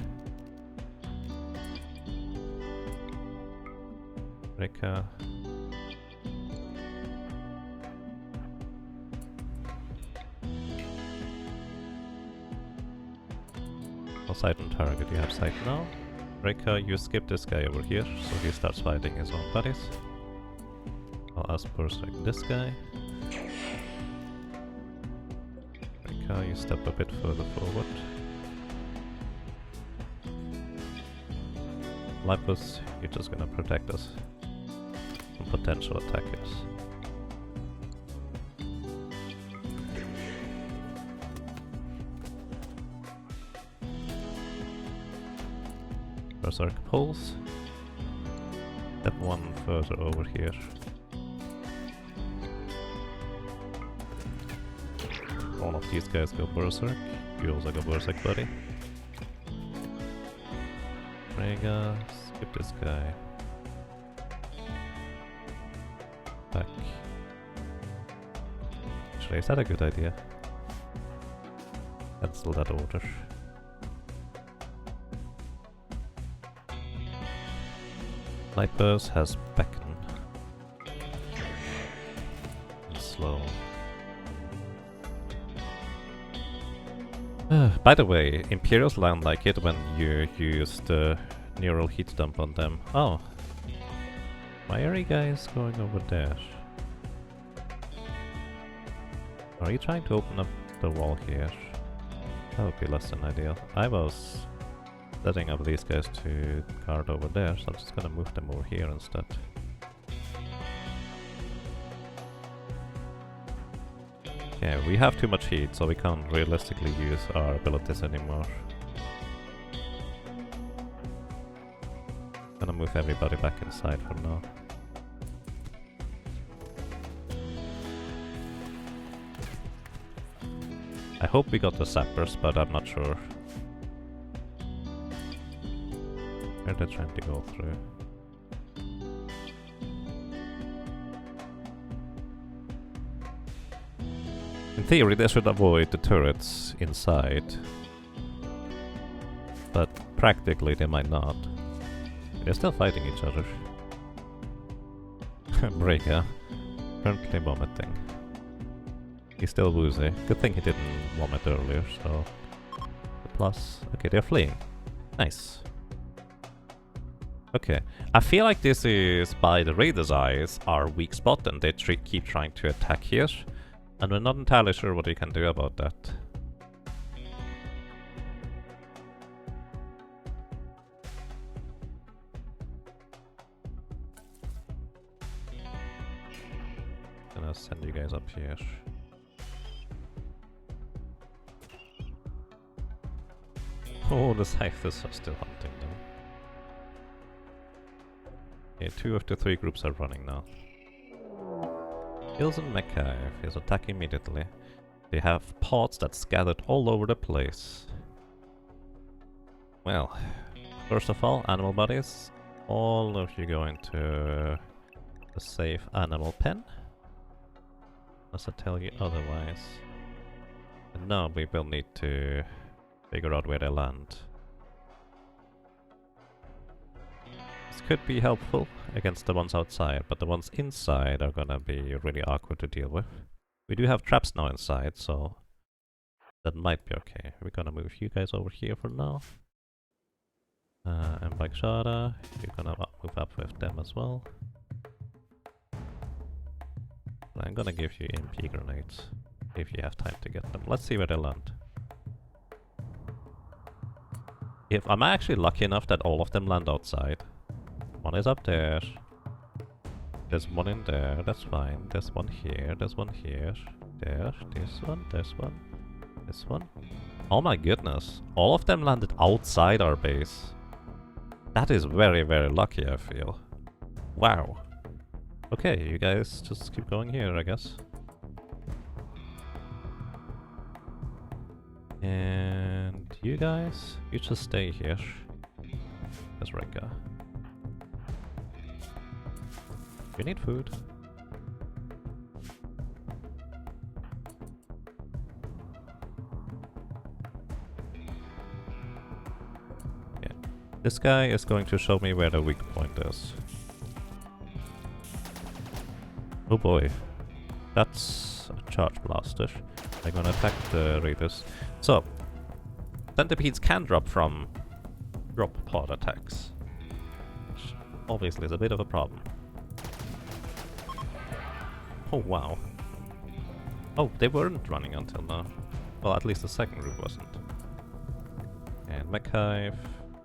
Speaker 1: Rhaegar. No sight on target, you have sight now. Rhaegar, you skip this guy over here, so he starts fighting his own buddies. I'll ask berserk this guy. Rhaegar, you step a bit further forward. Lipus, you're just gonna protect us from potential attackers. Berserk pulse. Step one further over here. All of these guys go berserk. You also go berserk, buddy. Rhaegar, skip this guy. Back. Actually, is that a good idea? Cancel that order. Lightburst has beckon. And slow. By the way, Imperials land like it when you use the neural heat dump on them. Oh. Why are you guys going over there? Are you trying to open up the wall here? That would be less than ideal. I was setting up these guys to guard over there, so I'm just gonna move them over here instead. Yeah, we have too much heat, so we can't realistically use our abilities anymore. Gonna move everybody back inside for now. I hope we got the sappers, but I'm not sure. Where they're trying to go through. In theory, they should avoid the turrets inside. But practically, they might not. They're still fighting each other. Breaker. Currently vomiting. He's still woozy. Good thing he didn't vomit earlier, so... The plus... Okay, they're fleeing. Nice. Okay. I feel like this is, by the Raiders' eyes, our weak spot, and they keep trying to attack here. And we're not entirely sure what we can do about that. Gonna send you guys up here. Oh, the Scythers are still hunting them. Okay, 2 of the 3 groups are running now. Kills and Mecha is attacking immediately. They have pods that's scattered all over the place. Well, first of all, animal bodies. All of you go into a safe animal pen. Unless I tell you otherwise. And now we will need to figure out where they land. This could be helpful against the ones outside, but the ones inside are gonna be really awkward to deal with. We do have traps now inside, so that might be okay. We're gonna move you guys over here for now. And Bakshara, you're gonna move up with them as well. I'm gonna give you MP grenades, if you have time to get them. Let's see where they land. If I'm actually lucky enough that all of them land outside. One is up there. There's one in there, that's fine. There's one here, there's one here. There, this one, this one, this one. Oh my goodness. All of them landed outside our base. That is very, very lucky, I feel. Wow. Okay, you guys just keep going here, I guess. And you guys, you just stay here. There's Reka. We need food. Yeah. This guy is going to show me where the weak point is. Oh boy. That's a charge blaster. They're gonna attack the raiders. So, centipedes can drop pod attacks. Which obviously is a bit of a problem. Oh wow. Oh, they weren't running until now. Well, at least the second group wasn't. And Mechhive,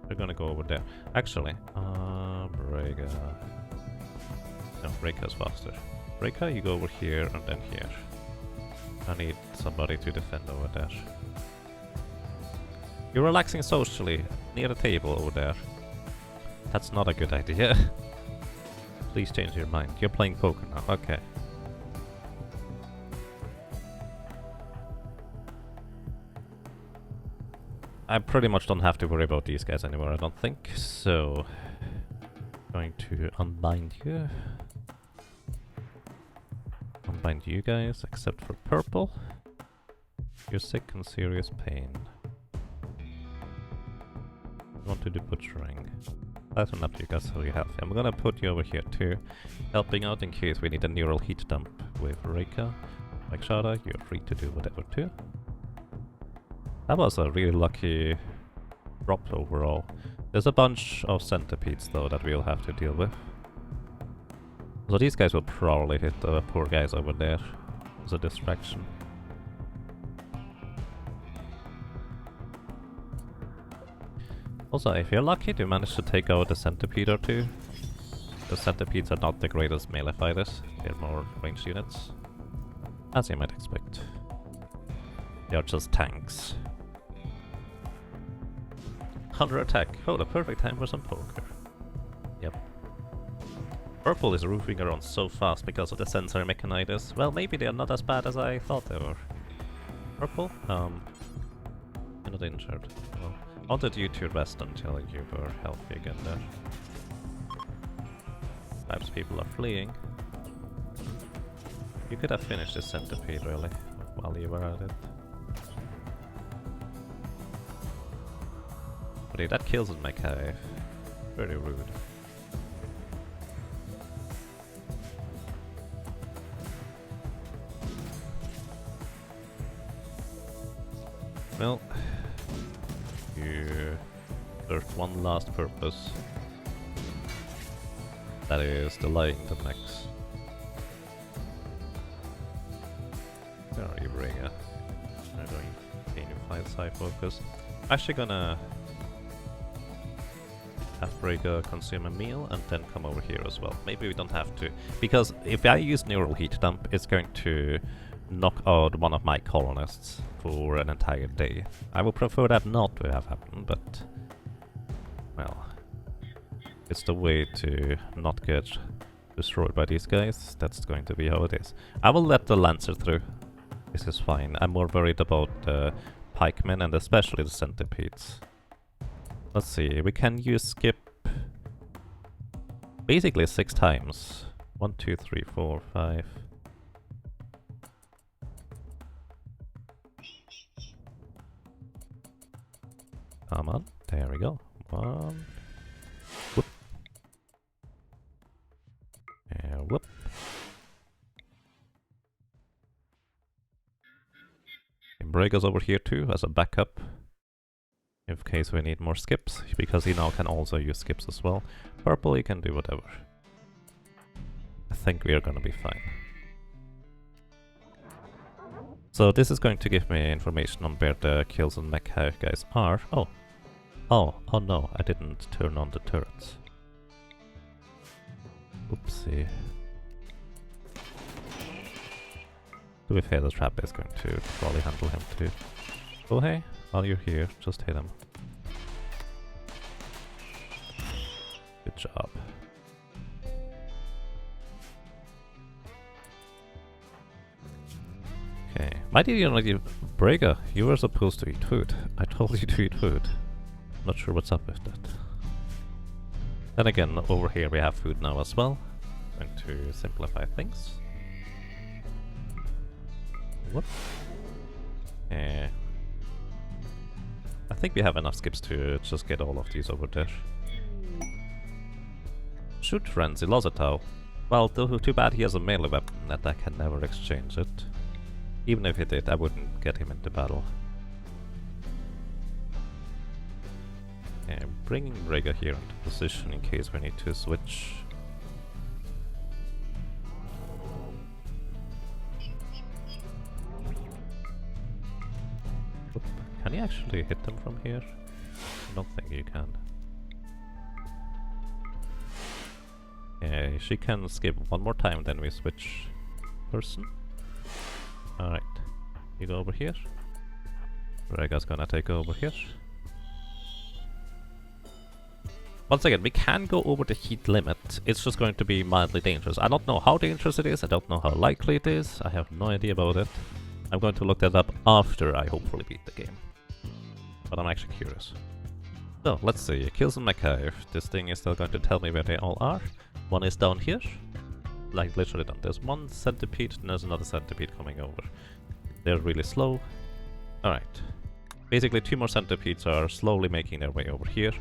Speaker 1: they're gonna go over there. Actually, Brega. No, Breka's faster. Breka, you go over here and then here. I need somebody to defend over there. You're relaxing socially near the table over there. That's not a good idea. Please change your mind. You're playing poker now. Okay. I pretty much don't have to worry about these guys anymore, I don't think. So, going to unbind you. Unbind you guys, except for purple. You're sick and serious pain. I want to do butchering. Lighten up you guys so you're healthy. I'm gonna put you over here too, helping out in case we need a neural heat dump with Reika. Like Shada, you're free to do whatever too. That was a really lucky drop overall. There's a bunch of centipedes though that we'll have to deal with. So these guys will probably hit the poor guys over there as a distraction. Also, if you're lucky to manage to take out a centipede or two, the centipedes are not the greatest melee fighters, they're more ranged units. As you might expect. They are just tanks. 100 attack. Oh, the perfect time for some poker. Yep. Purple is roofing around so fast because of the sensory mechanitis. Well, maybe they are not as bad as I thought they were. Purple? You're not injured. Well, I wanted you to rest until you were healthy again there. Perhaps people are fleeing. You could have finished this centipede, really, while you were at it. But that kills in my cave. Very rude. Well, there's one last purpose. That is delaying the next. Where are you, Rega? I'm going to continue fight side focus. Actually gonna have Rega consume a meal and then come over here as well. Maybe we don't have to, because if I use neural heat dump, it's going to knock out one of my colonists for an entire day. I would prefer that not to have happened, but well, it's the way to not get destroyed by these guys. That's going to be how it is. I will let the Lancer through. This is fine. I'm more worried about the pikemen and especially the centipedes. Let's see, we can use skip basically 6 times. 1, 2, 3, 4, 5. Come on, there we go. 1. Whoop. Whoop. And Brega's over here too as a backup. In case we need more skips, because he now can also use skips as well. Purple, he can do whatever. I think we are gonna be fine. So this is going to give me information on where the kills and mech guys are. Oh no, I didn't turn on the turrets. Oopsie. To be fair, the trap is going to probably handle him too. Oh hey, while you're here, just hit him. Good job. Okay, why did you not eat Brega? You were supposed to eat food. I told you to eat food. Not sure what's up with that. Then again, over here we have food now as well. Going to simplify things. Whoop. I think we have enough skips to just get all of these over there. Shoot Frenzy, Lozatau. Well, too bad he has a melee weapon that I can never exchange it. Even if he did, I wouldn't get him into battle. Bringing Rega here into position in case we need to switch. Oop. Can you actually hit them from here? I don't think you can. She can skip one more time, then we switch person. Alright, you go over here. Rega's gonna take over here. Once again, we can go over the heat limit. It's just going to be mildly dangerous. I don't know how dangerous it is. I don't know how likely it is. I have no idea about it. I'm going to look that up after I hopefully beat the game. But I'm actually curious. So, let's see. Kills in my cave. This thing is still going to tell me where they all are. One is down here. Like, literally down. There's one centipede and there's another centipede coming over. They're really slow. Alright. Basically, 2 more centipedes are slowly making their way over here.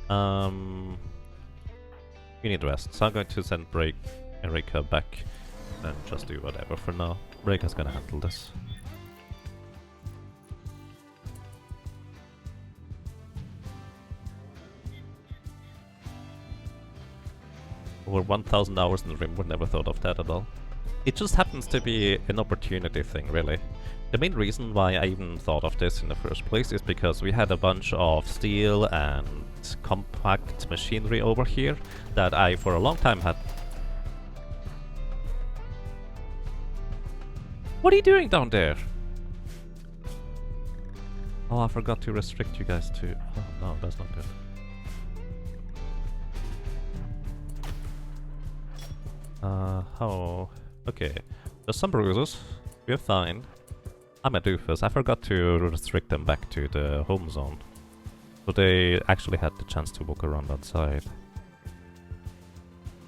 Speaker 1: You need rest, so I'm going to send Erika back and just do whatever for now. Erika's gonna handle this. Over 1,000 hours in the Rimworld, never thought of that at all. It just happens to be an opportunity thing, really. The main reason why I even thought of this in the first place is because we had a bunch of steel and compact machinery over here that I for a long time had... What are you doing down there? Oh, I forgot to restrict you guys to... Oh, no, that's not good. Oh... Okay, there's some bruises. We're fine. I'm a doofus. I forgot to restrict them back to the home zone. So they actually had the chance to walk around outside.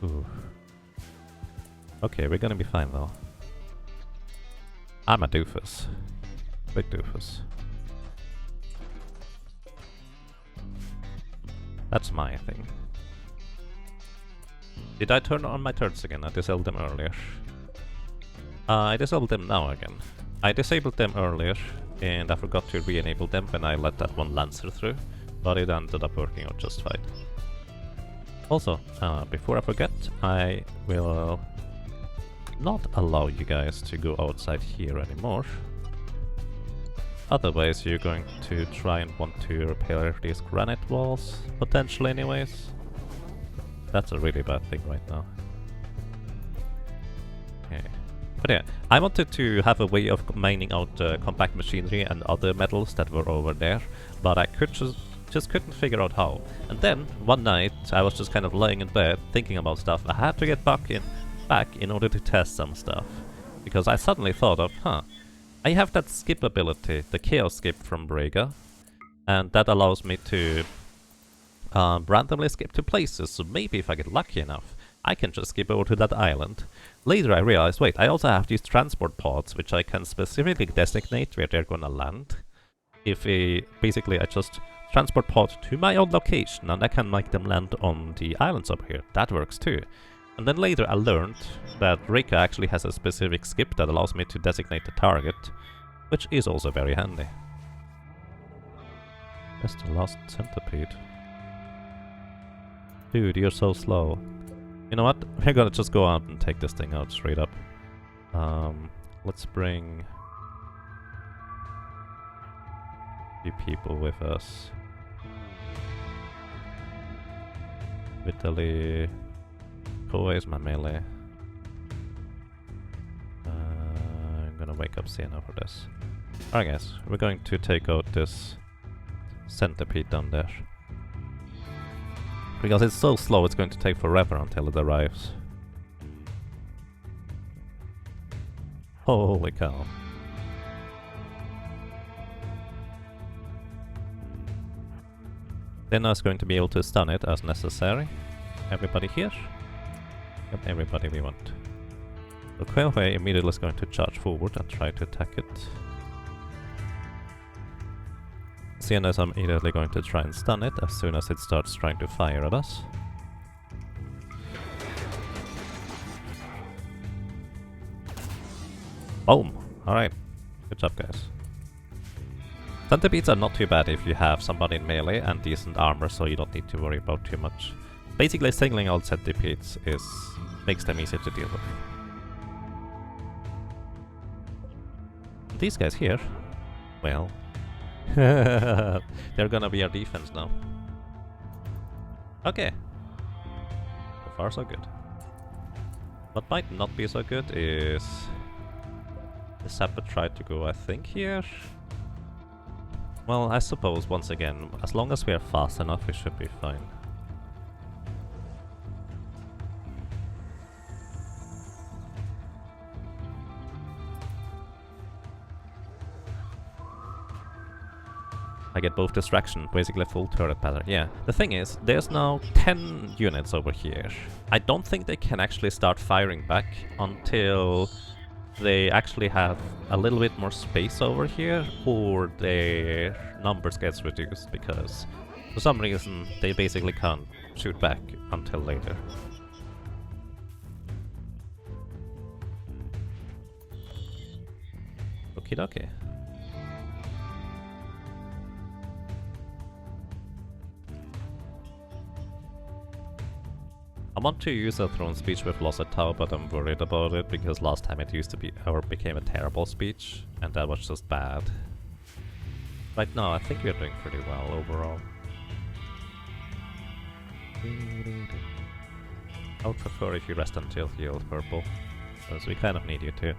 Speaker 1: Ooh. Okay, we're gonna be fine though. I'm a doofus. Big doofus. That's my thing. Did I turn on my turrets again? I disabled them earlier. I disabled them now again. I disabled them earlier, and I forgot to re-enable them when I let that one Lancer through, but it ended up working out just fine. Also, before I forget, I will not allow you guys to go outside here anymore. Otherwise, you're going to try and want to repair these granite walls, potentially anyways. That's a really bad thing right now. Okay. But yeah, I wanted to have a way of mining out compact machinery and other metals that were over there, but I could just couldn't figure out how. And then, one night, I was just kind of lying in bed, thinking about stuff. I had to get back in order to test some stuff. Because I suddenly thought of, I have that skip ability, the Chaos Skip from Brega, and that allows me to randomly skip to places, so maybe if I get lucky enough, I can just skip over to that island. Later I realized, wait, I also have these transport pods, which I can specifically designate where they're gonna land. Basically I just transport pod to my own location, and I can make them land on the islands over here. That works too. And then later I learned that Rika actually has a specific skip that allows me to designate the target, which is also very handy. That's the last centipede. Dude, you're so slow. You know what? We're gonna just go out and take this thing out straight up. Let's bring a few people with us. Vitaly. Koa is my melee. I'm gonna wake up Sienna for this. Alright guys, we're going to take out this centipede down there. Because it's so slow, it's going to take forever until it arrives. Holy cow. Then I was going to be able to stun it as necessary. Everybody here? Yep, everybody we want. So Quailway immediately is going to charge forward and try to attack it. Sienna is immediately going to try and stun it as soon as it starts trying to fire at us. Boom! Alright. Good job, guys. Centipedes are not too bad if you have somebody in melee and decent armor, so you don't need to worry about too much. Basically, singling out centipedes makes them easy to deal with. These guys here, well, they're gonna be our defense now. Okay. So far so good. What might not be so good is... the Sapper tried to go, I think, here. Well, I suppose, once again, as long as we are fast enough, we should be fine. I get both distraction, basically full turret pattern. Yeah, the thing is, there's now 10 units over here. I don't think they can actually start firing back until they actually have a little bit more space over here, or their numbers gets reduced, because for some reason they basically can't shoot back until later. Okie dokie. I want to use a throne speech with Lost Tower, but I'm worried about it because last time it used to be or became a terrible speech, and that was just bad. Right now, I think we're doing pretty well overall. I would prefer if you rest until healed purple, because we kind of need you to.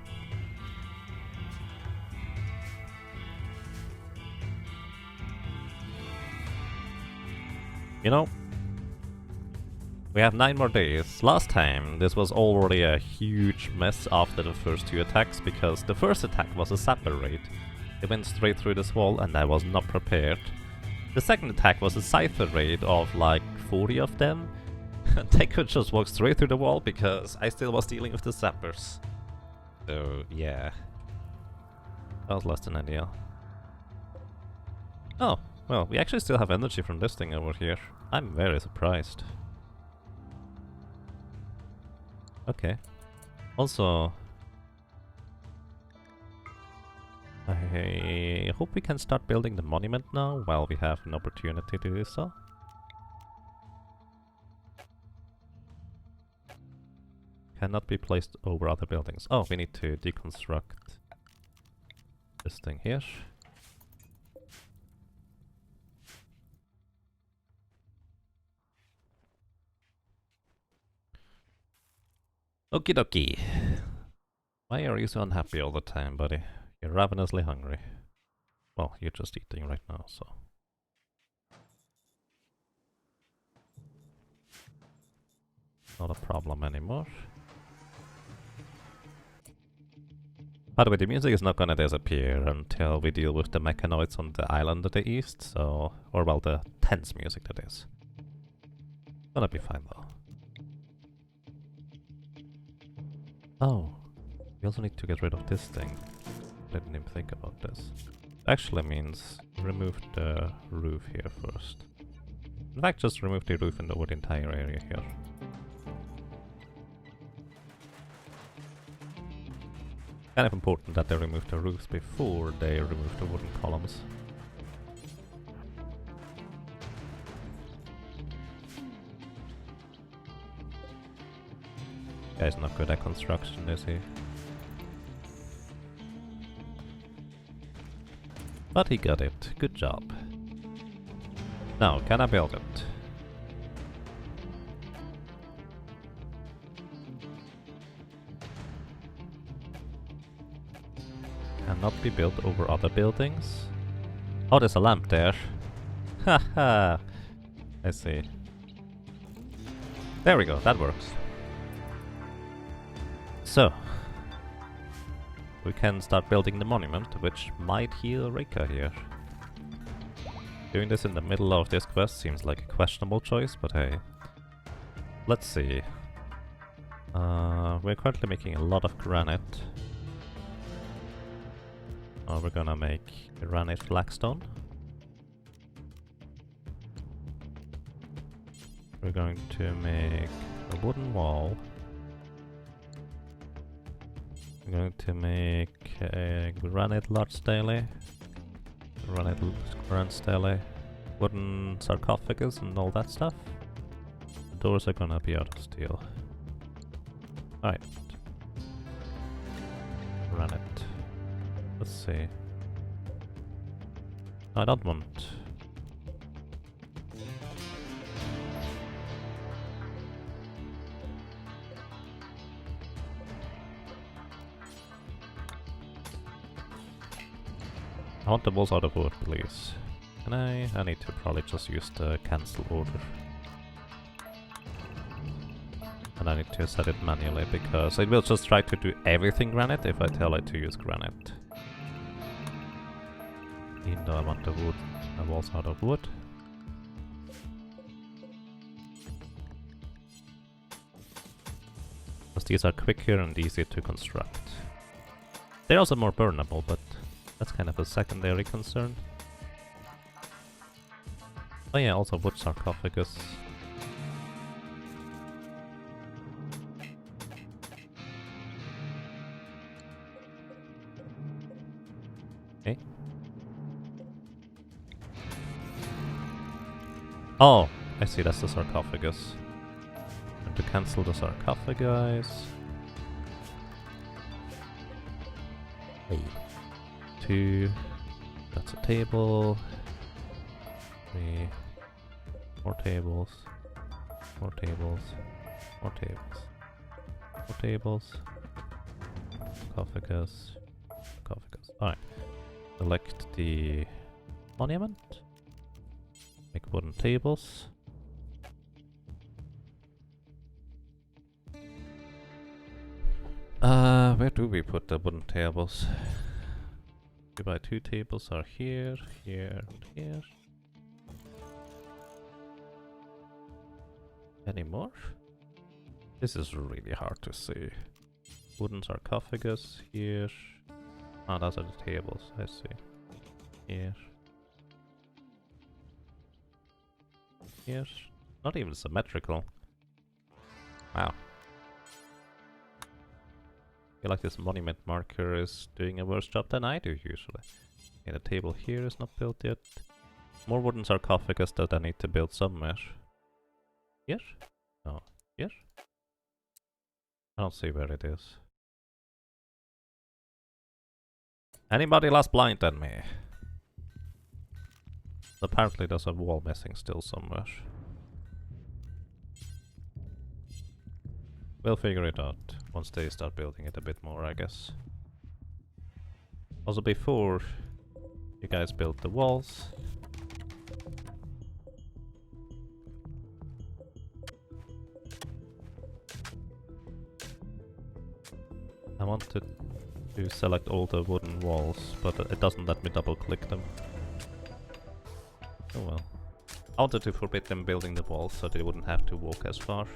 Speaker 1: You know, we have 9 more days. Last time, this was already a huge mess after the first 2 attacks, because the first attack was a sapper raid. It went straight through this wall and I was not prepared. The second attack was a Scyther raid of like 40 of them. They could just walk straight through the wall because I still was dealing with the sappers. So yeah, that was less than ideal. Oh, well, we actually still have energy from this thing over here. I'm very surprised. Okay. Also, I hope we can start building the monument now while we have an opportunity to do so. Cannot be placed over other buildings. Oh, we need to deconstruct this thing here. Okie dokie. Why are you so unhappy all the time, buddy? You're ravenously hungry. Well, you're just eating right now, so... not a problem anymore. By the way, the music is not gonna disappear until we deal with the mechanoids on the island to the east, so... or well, the tense music that is. Gonna be fine though. Oh, we also need to get rid of this thing. Didn't even think about this. Actually means remove the roof here first. In fact, just remove the roof and over the entire area here. Kind of important that they remove the roofs before they remove the wooden columns. Guy's not good at construction, is he? But he got it. Good job. Now, can I build it? Cannot be built over other buildings? Oh, there's a lamp there. Haha! I see. There we go, that works. So, we can start building the monument, which might heal Rika here. Doing this in the middle of this quest seems like a questionable choice, but hey. Let's see. We're currently making a lot of granite. We're gonna make granite flagstone. We're going to make a wooden wall. We're going to make a granite large stele, granite grand stele, wooden sarcophagus and all that stuff. The doors are gonna be out of steel. Alright. Granite. Let's see. I don't want... I want the walls out of wood, please. Can I? I need to probably just use the cancel order. And I need to set it manually because it will just try to do everything granite if I tell it to use granite. Even though I want the wood, the walls out of wood. Because these are quicker and easier to construct. They're also more burnable, but that's kind of a secondary concern. Oh yeah, also wood sarcophagus. Okay. Oh, I see, that's the sarcophagus. And to cancel the sarcophagi. 2. That's a table. 3. More tables. More tables. More tables. More tables. Sarcophagus. Sarcophagus. Alright. Select the monument. Make wooden tables. Where do we put the wooden tables? 2x2 tables are here, here, and here. Any more? This is really hard to see. Wooden sarcophagus here. Ah, those are the tables, I see. Here. Here. Not even symmetrical. Wow. I feel like this monument marker is doing a worse job than I do usually. Okay, the table here is not built yet. More wooden sarcophagus that I need to build somewhere. Here? No. Here? I don't see where it is. Anybody less blind than me? Apparently there's a wall missing still somewhere. We'll figure it out once they start building it a bit more, I guess. Also, before you guys build the walls, I wanted to select all the wooden walls, but it doesn't let me double click them. Oh well. I wanted to forbid them building the walls so they wouldn't have to walk as far.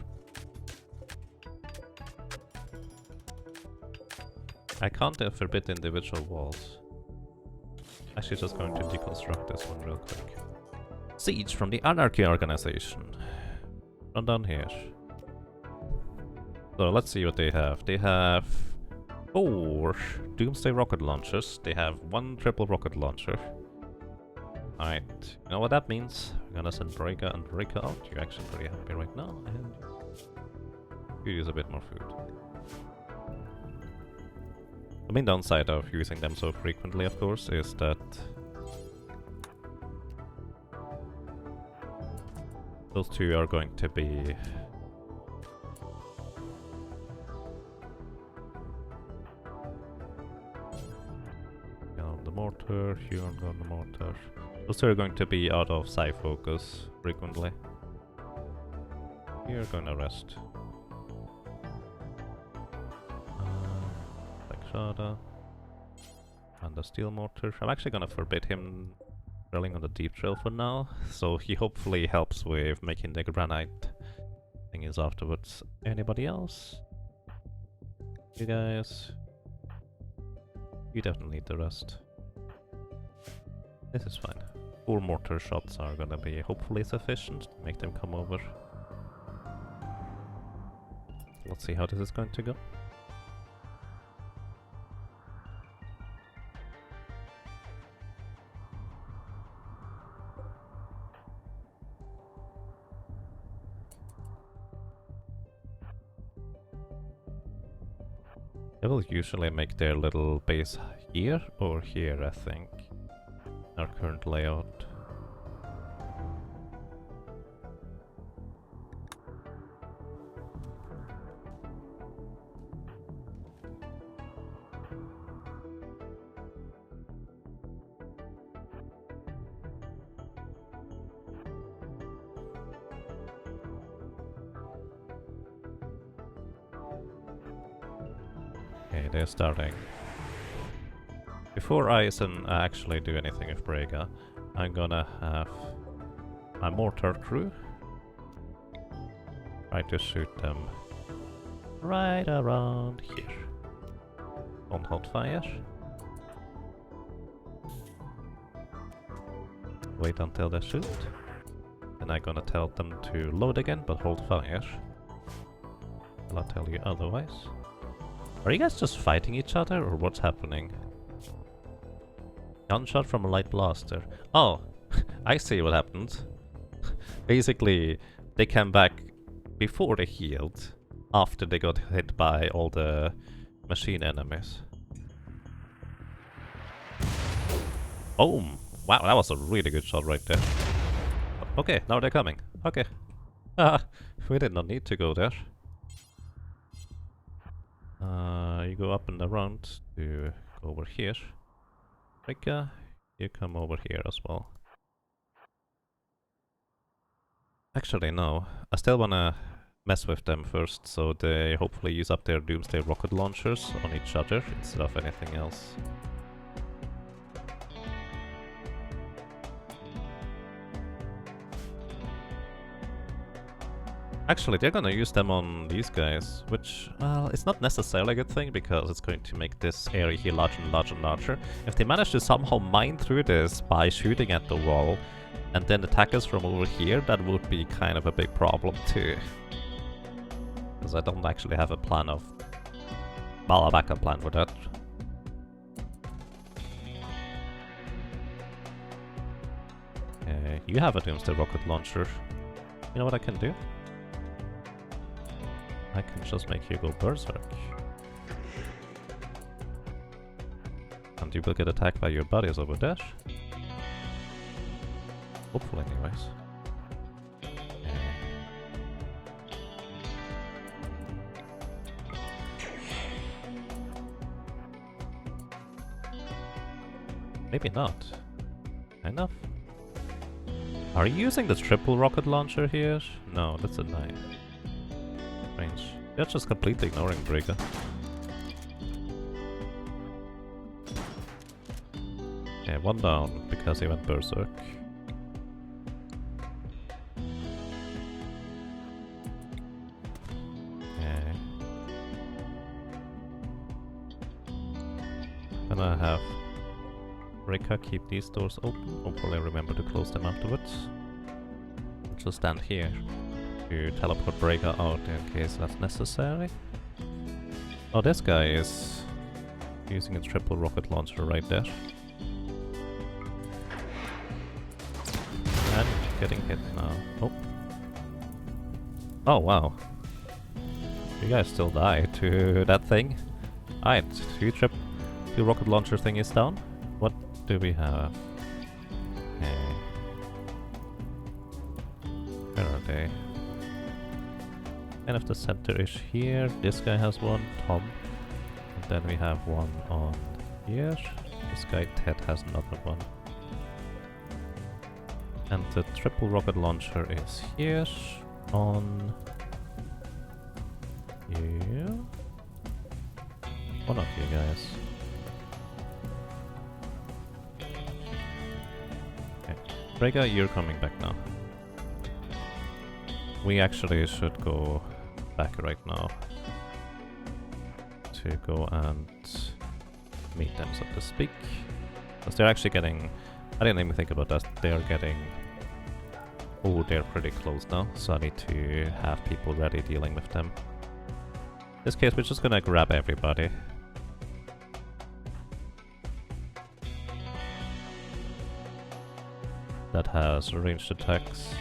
Speaker 1: I can't forbid individual walls. Actually just going to deconstruct this one real quick. Siege from the Anarchy Organization. Run down here. So let's see what they have. They have 4 Doomsday rocket launchers. They have 1 triple rocket launcher. Alright, you know what that means? We're gonna send Breaker and Breaker out. You're actually pretty happy right now, and you use a bit more food. The main downside of using them so frequently, of course, is that those 2 are going to be on the mortar, you on the mortar. Those 2 are going to be out of psi focus frequently. You're gonna rest. Shada. And the steel mortar. I'm actually gonna forbid him drilling on the deep drill for now, so he hopefully helps with making the granite thingies afterwards. Anybody else? You guys? You definitely need the rest. This is fine. 4 mortar shots are gonna be hopefully sufficient to make them come over. Let's see how this is going to go. They will usually make their little base here or here, I think. Our current layout. Okay, they're starting. Before I actually do anything with Brega, I'm gonna have my mortar crew try to shoot them right around here. Don't hold fire. Wait until they shoot. Then I'm gonna tell them to load again, but hold fire. I'll tell you otherwise. Are you guys just fighting each other, or what's happening? Gunshot from a light blaster. Oh, I see what happened. Basically, they came back before they healed, after they got hit by all the machine enemies. Boom! Wow, that was a really good shot right there. Okay, now they're coming. Okay. Ah, we did not need to go there. You go up and around to go over here. Rika, you come over here as well. Actually, no. I still wanna mess with them first, so they hopefully use up their Doomsday rocket launchers on each other instead of anything else. Actually, they're gonna use them on these guys, which, well, it's not necessarily a good thing, because it's going to make this area here larger and larger and larger. If they manage to somehow mine through this by shooting at the wall, and then attack us from over here, that would be kind of a big problem too. Because I don't actually have a plan of... well, a backup plan for that. You have a Doomsday rocket launcher. You know what I can do? I can just make you go berserk. And you will get attacked by your buddies over there. Hopefully, anyways. Maybe not. Enough. Are you using the triple rocket launcher here? No, that's a 9. Range. They're just completely ignoring Breaker. Yeah, one down because he went berserk. Yeah. Gonna have Rika keep these doors open. Hopefully remember to close them afterwards. Just stand here to teleport Breaker out in case that's necessary. Oh, this guy is using a triple rocket launcher right there. And getting hit now. Oh. Oh, wow. You guys still die to that thing. Alright, two rocket launcher thing is down. What do we have? Where are they? And if the center is here, this guy has one, Tom. And then we have one on here. This guy, Ted, has another one. And the triple rocket launcher is here on you. One of you guys. Okay. Breaker, you're coming back now. We actually should go back right now to go and meet them, so to speak. Because they're actually getting... I didn't even think about that. They're getting... oh, they're pretty close now, so I need to have people ready dealing with them. In this case, we're just gonna grab everybody. That has ranged attacks.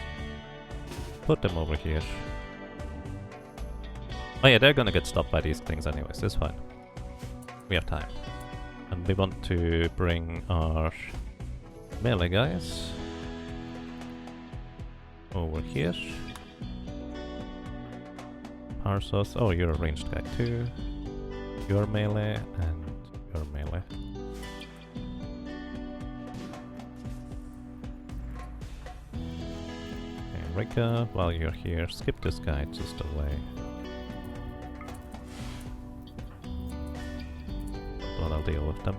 Speaker 1: Put them over here. Oh yeah, they're gonna get stopped by these things anyways, it's fine. We have time. And we want to bring our melee guys over here. Parsos, oh, you're a ranged guy too. You're melee and you're melee. Rika, while you're here, skip this guy just away. But I'll deal with them.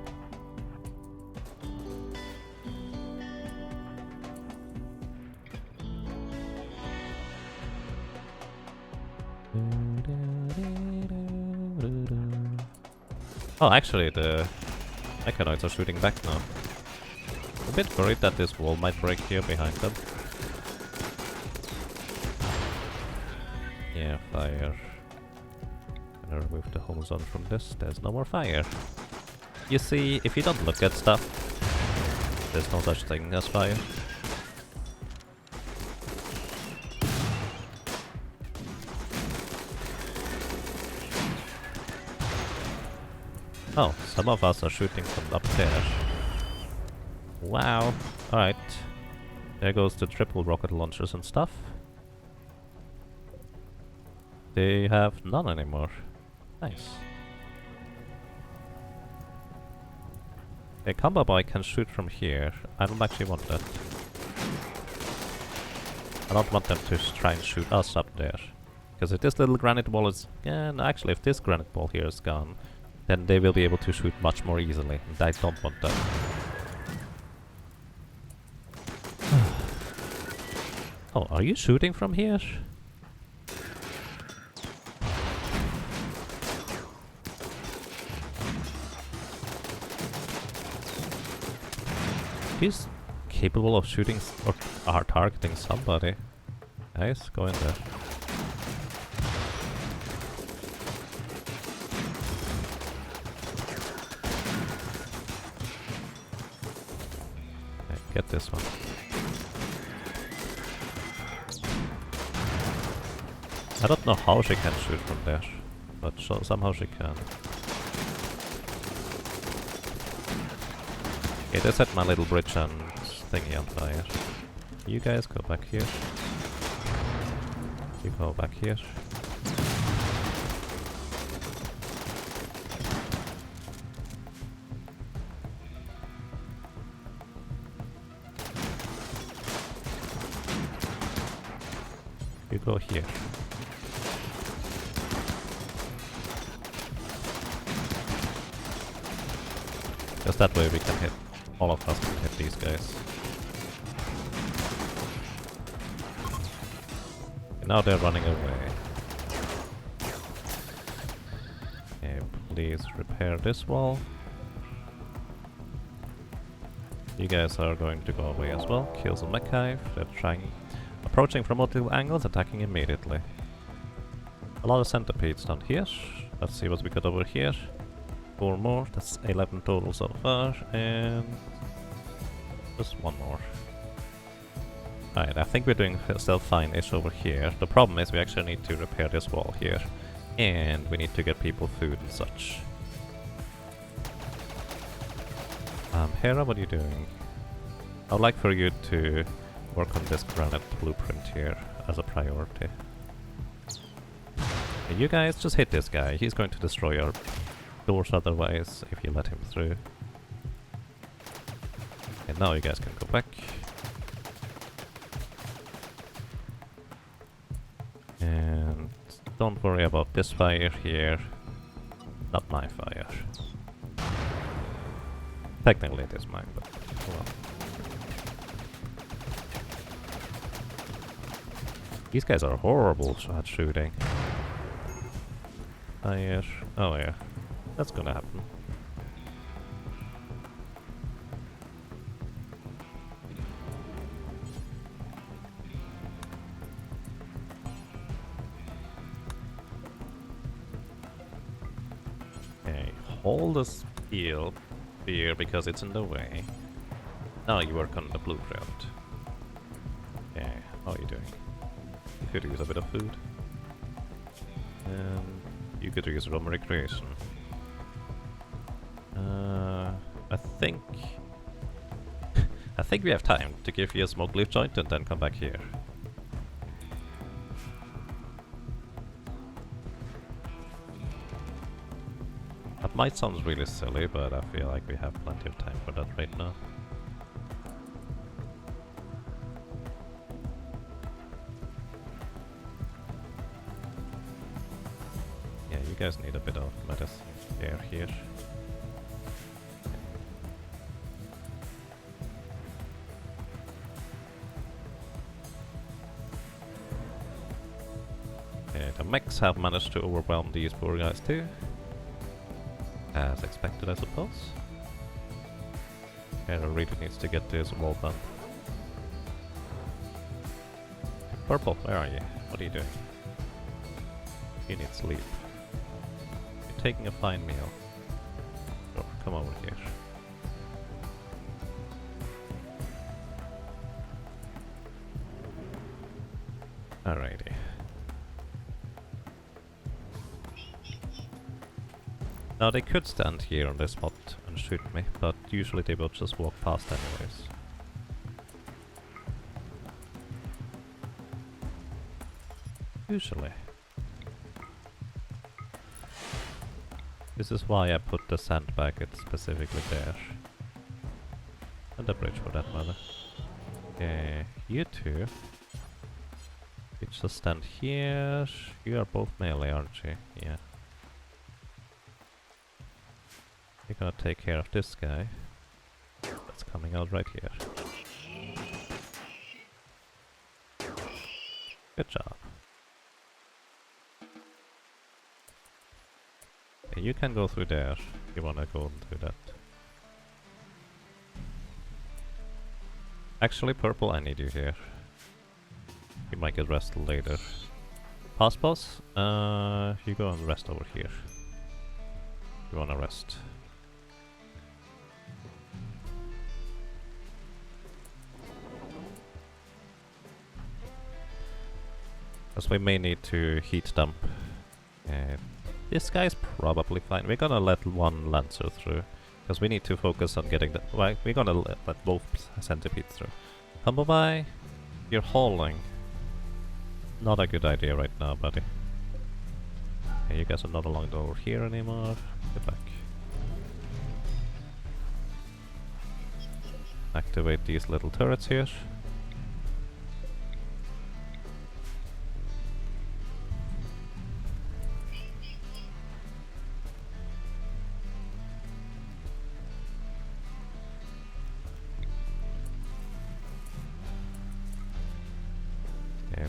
Speaker 1: Oh, actually, the mechanoids are shooting back now. I'm a bit worried that this wall might break here behind them. Yeah, fire. Gonna remove the home zone from this. There's no more fire. You see, if you don't look at stuff, there's no such thing as fire. Oh, some of us are shooting from up there. Wow. Alright. There goes the triple rocket launchers and stuff. They have none anymore. Nice. A combo boy can shoot from here. I don't actually want that. I don't want them to try and shoot us up there. Because if this little granite wall is... Yeah, no, actually, if this granite wall here is gone, then they will be able to shoot much more easily. And I don't want that. Oh, are you shooting from here? He's capable of shooting or are targeting somebody. Nice, go in there. Okay, get this one. I don't know how she can shoot from there, but somehow she can. Okay, they set my little bridge and thingy on fire. You guys go back here. You go back here. You go here. Just that way we can hit, all of us can hit these guys. And now they're running away. Okay, please repair this wall. You guys are going to go away as well. Kill some mech hive. They're approaching from multiple angles, attacking immediately. A lot of centipedes down here. Let's see what we got over here. 4 more, that's 11 total so far, and just 1 more. Alright, I think we're doing still fine-ish over here. The problem is we actually need to repair this wall here, and we need to get people food and such. Hera, what are you doing? I'd like for you to work on this granite blueprint here as a priority. And you guys just hit this guy, he's going to destroy your doors otherwise if you let him through. And now you guys can go back. And don't worry about this fire here. Not my fire. Technically it is mine, but well. These guys are horrible at shooting. Fire. Oh yeah. That's gonna happen. Okay, hold the steel here because it's in the way. Now you work on the blueprint. Okay, how are you doing? You could use a bit of food. And you could use room recreation. I think we have time to give you a smoke leaf joint and then come back here. That might sound really silly, but I feel like we have plenty of time for that right now. Yeah, you guys need a bit of medicine air here. The mechs have managed to overwhelm these poor guys too. As expected, I suppose. Hera really needs to get this wall done. Purple, where are you? What are you doing? You need sleep. You're taking a fine meal. So, come over here. Alrighty. Now they could stand here on this spot and shoot me, but usually they will just walk past anyways. Usually. This is why I put the sandbag specifically there. And the bridge for that matter. Okay, you two. You just stand here. You are both melee, aren't you? Yeah. You're gonna take care of this guy. That's coming out right here. Good job. Okay, you can go through there. You wanna go through that. Actually, Purple, I need you here. You might get rested later. Boss, you go and rest over here. You wanna rest. Because we may need to heat dump. This guy's probably fine. We're gonna let one Lancer through. Because we need to focus on getting the... Well, we're gonna let both centipedes through. Humble Bye, you're hauling. Not a good idea right now, buddy. Okay, you guys are not along over here anymore. Get back. Activate these little turrets here.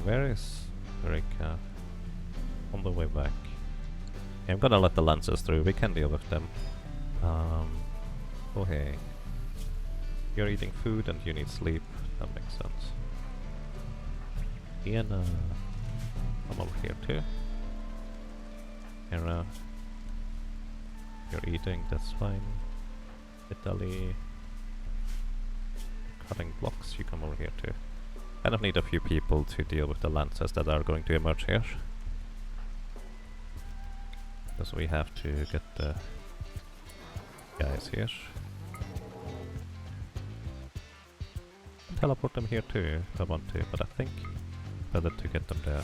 Speaker 1: Where is Rika? On the way back. Okay, I'm gonna let the Lancers through, we can deal with them. Oh hey. You're eating food and you need sleep, that makes sense. Ian, come over here too. Hera, you're eating, that's fine. Italy, cutting blocks, you come over here too. Kind of need a few people to deal with the Lancers that are going to emerge here. Because we have to get the guys here. Teleport them here too if I want to, but I think better to get them there.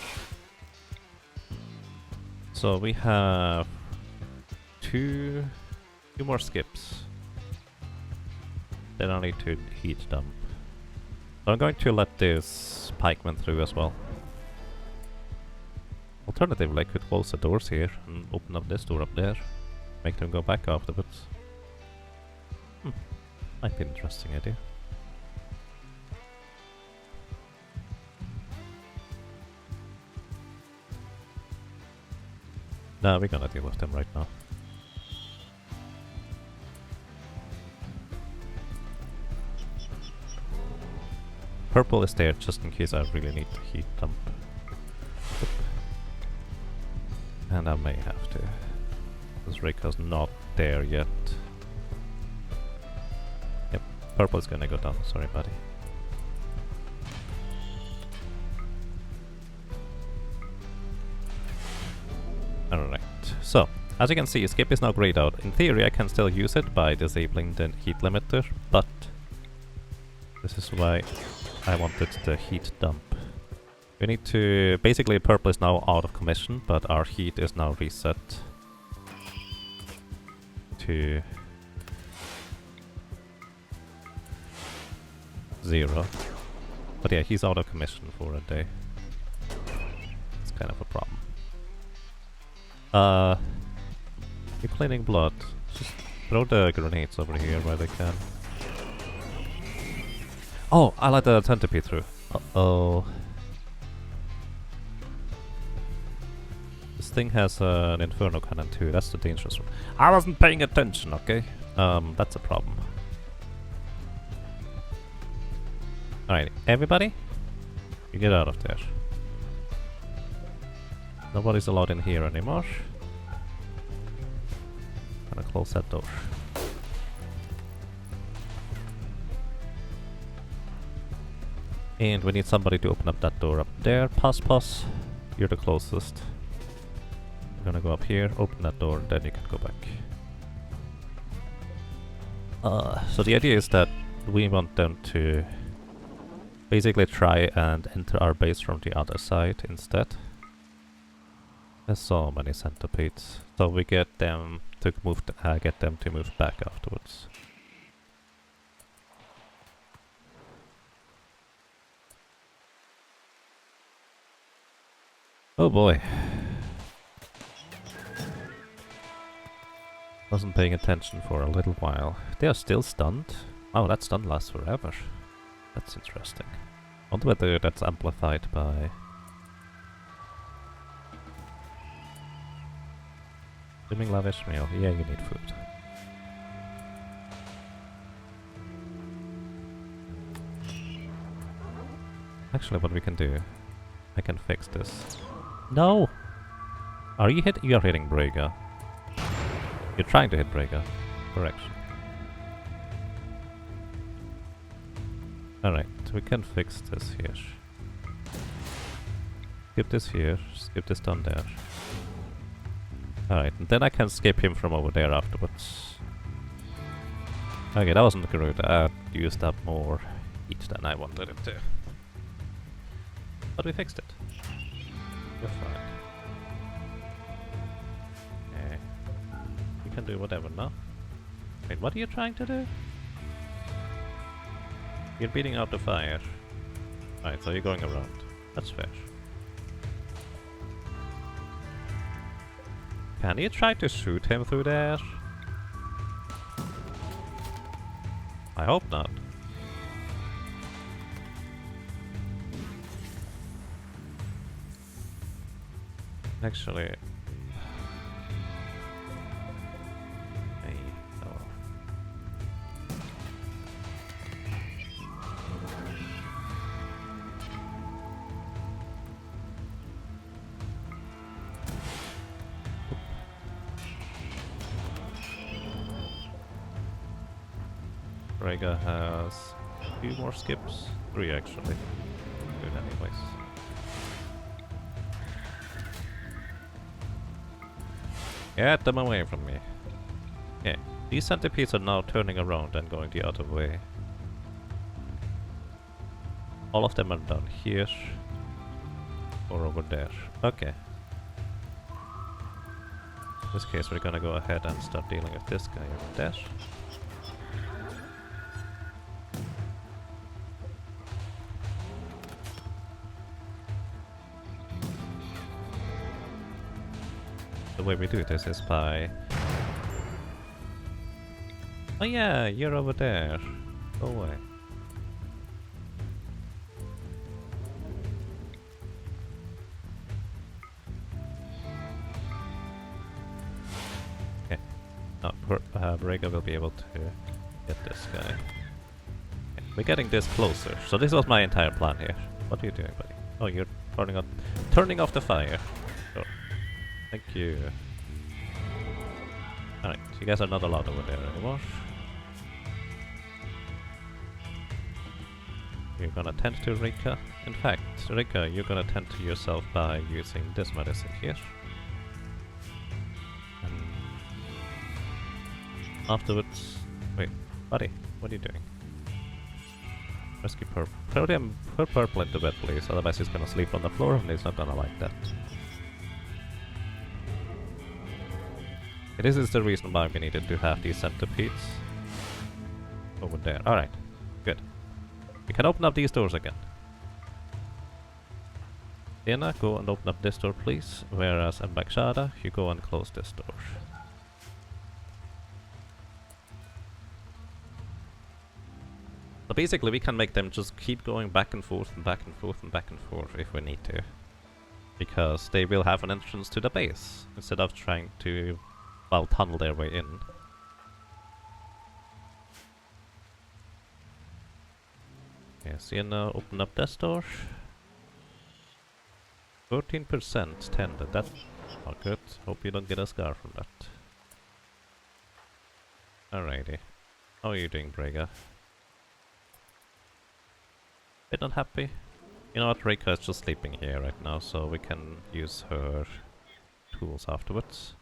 Speaker 1: So we have two more skips. Then I need to heat them. So I'm going to let this pikeman through as well. Alternatively, I could close the doors here and open up this door up there. Make them go back afterwards. Might be an interesting idea. Nah, we're gonna deal with them right now. Purple is there just in case I really need to heat dump. And I may have to. Because Rika's not there yet. Yep, Purple's gonna go down, sorry buddy. Alright, so as you can see, escape is now grayed out. In theory I can still use it by disabling the heat limiter, but this is why I wanted the heat dump. We need to... Basically Purple is now out of commission, but our heat is now reset to 0. But yeah, he's out of commission for a day. It's kind of a problem. You're cleaning blood. Just throw the grenades over here where they can. Oh, I let the centipede through. Uh-oh. This thing has an inferno cannon too, that's the dangerous one. I wasn't paying attention, okay? That's a problem. Alright, everybody? You get out of there. Nobody's allowed in here anymore. Gonna close that door. And we need somebody to open up that door up there. Pus, you're the closest. I'm gonna go up here, open that door, then you can go back. So the idea is that we want them to basically try and enter our base from the other side instead. There's so many centipedes, so we get them to move, get them to move back afterwards. Oh boy. Wasn't paying attention for a little while. They are still stunned. Oh, that stun lasts forever. That's interesting. I wonder whether that's amplified by... Swimming lavish meal. Yeah, you need food. Actually, what we can do... I can fix this. No! Are you hit? You are hitting Brega. You're trying to hit Brega. Correction. Alright, we can fix this here. Skip this here, skip this down there. Alright, and then I can skip him from over there afterwards. Okay, that wasn't good. I used up more heat than I wanted it to. But we fixed it. You're fine. Yeah. You can do whatever now. Wait, what are you trying to do? You're beating out the fire. Alright, so you're going around. That's fair. Can you try to shoot him through there? I hope not. Actually... Hey, oh. Rega has a few more skips. 3 actually. Good anyways. Get them away from me. Yeah, these centipedes are now turning around and going the other way. All of them are down here. Or over there. Okay. In this case we're gonna go ahead and start dealing with this guy over there. The way we do this is by... Oh yeah, you're over there. Go away. Okay. Now, Brega will be able to get this guy. Okay. We're getting this closer. So this was my entire plan here. What are you doing, buddy? Oh, you're turning off the fire. Sure. Thank you. Alright, you guys are not allowed over there anymore. You're gonna tend to Rika. In fact, Rika, you're gonna tend to yourself by using this medicine here. And afterwards... Wait, buddy, what are you doing? Rescue Purple. Put Purple into bed, please, otherwise he's gonna sleep on the floor and he's not gonna like that. This is the reason why we needed to have these centipedes over there. Alright, good. We can open up these doors again. Dina, go and open up this door please, whereas Mbakshada, you go and close this door. So basically we can make them just keep going back and forth and back and forth and back and forth if we need to. Because they will have an entrance to the base, instead of trying to... well, tunnel their way in. Yes, you know, open up this door. 13% tended, that's not good. Hope you don't get a scar from that. Alrighty. How are you doing, Brega? Bit unhappy? You know what, Rika is just sleeping here right now, so we can use her tools afterwards.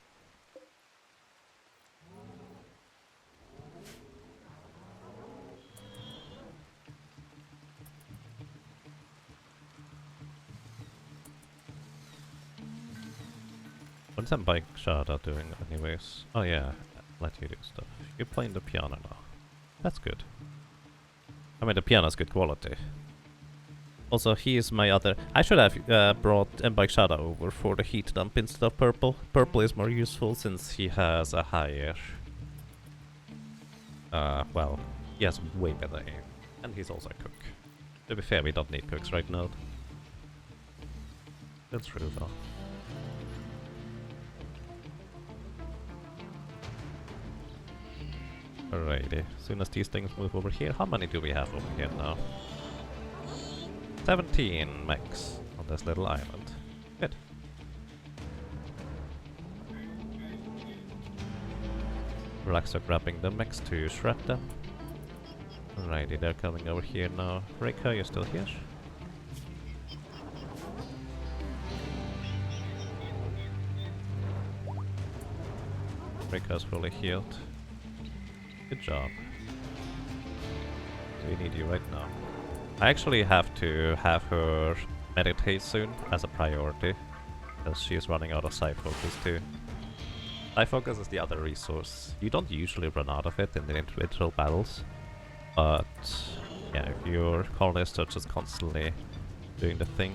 Speaker 1: What's that bike Shada doing anyways? Oh yeah, let you do stuff. You're playing the piano now. That's good. I mean, the piano's good quality. Also, he is my other... I should have brought M-Bike Shada over for the heat dump instead of Purple. Purple is more useful since he has a higher... well, he has way better aim. And he's also a cook. To be fair, we don't need cooks right now. That's true though. Alrighty, as soon as these things move over here, how many do we have over here now? 17 mechs on this little island. Good. Relax are grabbing the mechs to shred them. Alrighty, they're coming over here now. Rika, you're still here? Rika's fully healed. Good job. We need you right now. I actually have to have her meditate soon as a priority, because she is running out of side focus too. Side focus is the other resource. You don't usually run out of it in the individual battles, but yeah, if your colonists are just constantly doing the thing,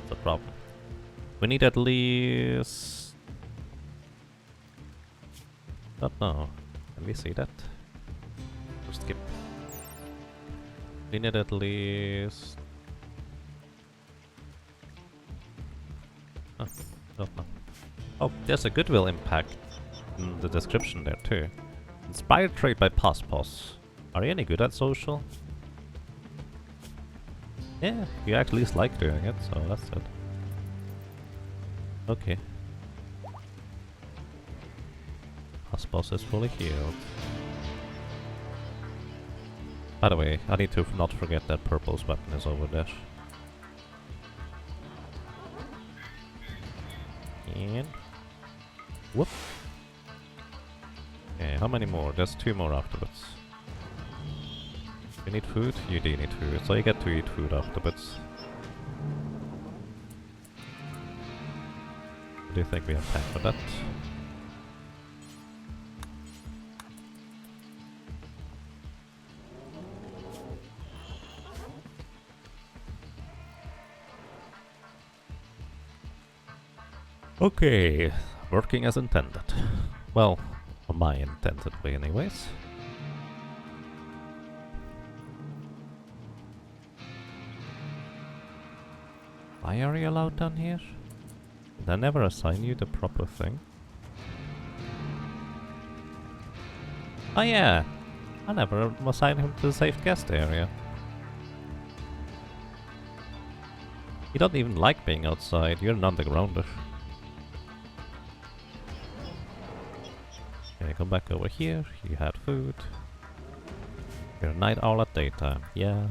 Speaker 1: it's a problem. We need at least... don't know. Can we see that? Or skip. We need at least... oh, don't know. Oh, there's a goodwill impact in the description there too. Inspired trait by Pospos. Are you any good at social? Yeah, you at least like doing it, so that's it. Okay. Pospos is fully healed. By the way, I need to not forget that Purple's weapon is over there. And... whoop! Okay, how many more? There's 2 more afterwards. You need food? You do need food, so you get to eat food afterwards. Do you think we have time for that? Okay, working as intended. Well, on my intended way anyways. Why are you allowed down here? Did I never assign you the proper thing? Oh yeah, I never assigned him to the safe guest area. You don't even like being outside, you're an undergrounder. Okay, come back over here, you had food. You're a night owl at daytime, yeah.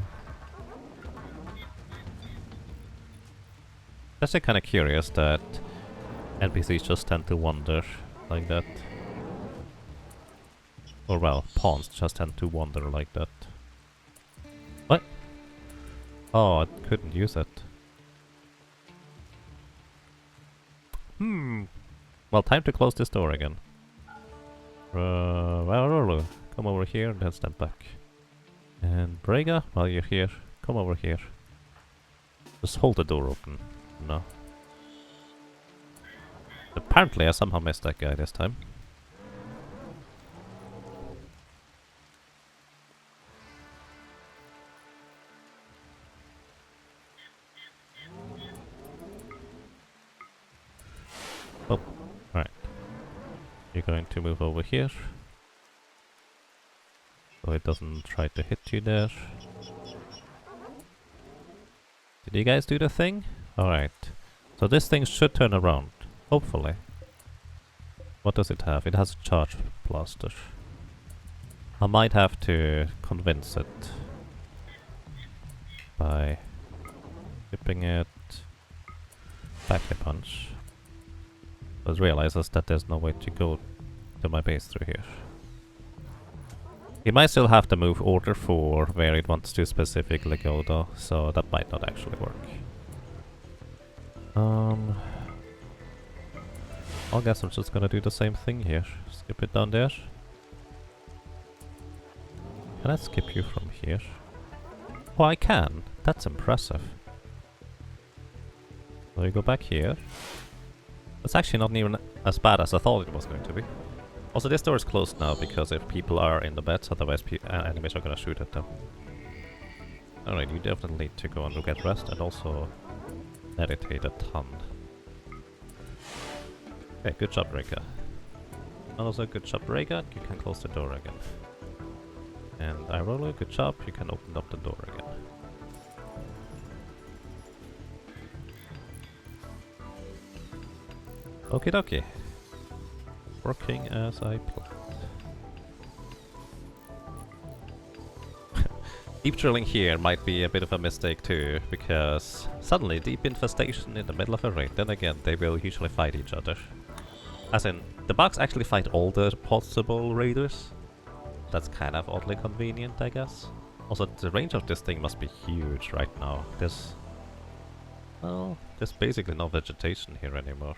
Speaker 1: That's kind of curious that NPCs just tend to wander like that. Or well, pawns just tend to wander like that. What? Oh, I couldn't use it. Well, time to close this door again. Come over here and then step back. And Brega, while you're here, come over here. Just hold the door open. No. Apparently I somehow missed that guy this time. Oh, alright. You're going to move over here. So it doesn't try to hit you there. Did you guys do the thing? Alright. So this thing should turn around. Hopefully. What does it have? It has a charge blaster. I might have to convince it by whipping it back a punch. But realizes that there's no way to go to my base through here. It might still have to move order for where it wants to specifically go though, so that might not actually work. I guess I'm just gonna do the same thing here. Skip it down there. Can I skip you from here? Oh, I can. That's impressive. So you go back here. It's actually not even as bad as I thought it was going to be. Also, this door is closed now because if people are in the beds, otherwise enemies are gonna shoot at them. Alright, you definitely need to go and get rest and also meditate a ton. Okay, good job, Reka. And also, good job, Reka. You can close the door again. And Irola, good job. You can open up the door again. Okie dokie. Working as I planned. Deep drilling here might be a bit of a mistake too, because suddenly deep infestation in the middle of a raid, then again they will usually fight each other. As in, the bugs actually fight all the possible raiders. That's kind of oddly convenient, I guess. Also, the range of this thing must be huge right now. Well, there's basically no vegetation here anymore.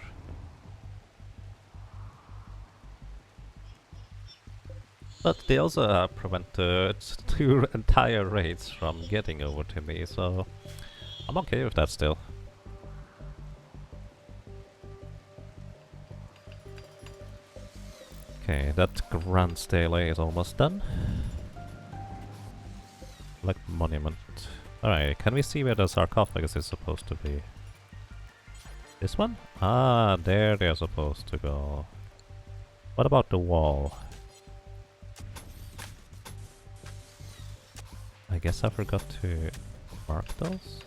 Speaker 1: But they also prevented 2 entire raids from getting over to me, so I'm okay with that still. Okay, that grand stele is almost done. Like monument. Alright, can we see where the sarcophagus is supposed to be? This one? Ah, there they're supposed to go. What about the wall? I guess I forgot to mark those.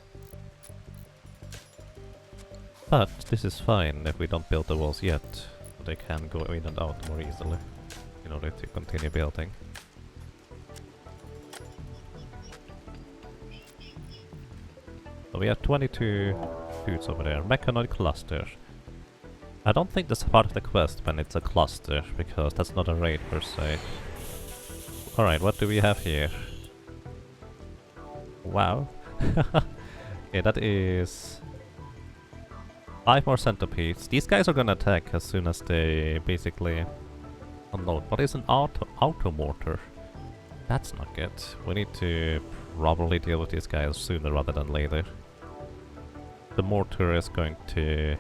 Speaker 1: But this is fine if we don't build the walls yet. They can go in and out more easily in order to continue building. So we have 22 dudes over there. Mechanoid cluster. I don't think that's part of the quest when it's a cluster, because that's not a raid per se. Alright, what do we have here? Wow. Okay, that is 5 more centipedes. These guys are gonna attack as soon as they basically unload. What is an auto mortar? That's not good. We need to probably deal with these guys sooner rather than later. The mortar is going to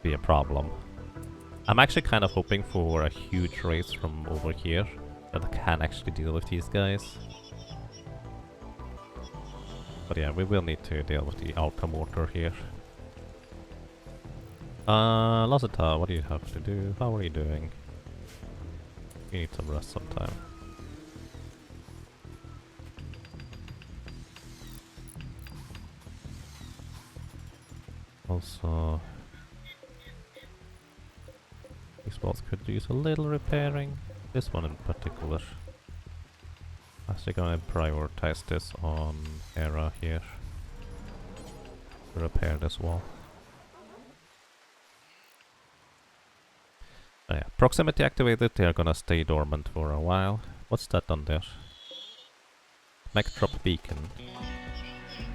Speaker 1: be a problem. I'm actually kind of hoping for a huge race from over here that can actually deal with these guys. But yeah, we will need to deal with the auto mortar here. Lazata, what do you have to do? How are you doing? You need some rest sometime. Also, these walls could use a little repairing. This one in particular. Actually gonna prioritize this on Hera here. Repair this wall. Oh yeah, proximity activated, they are gonna stay dormant for a while. What's that on there? Mech drop beacon.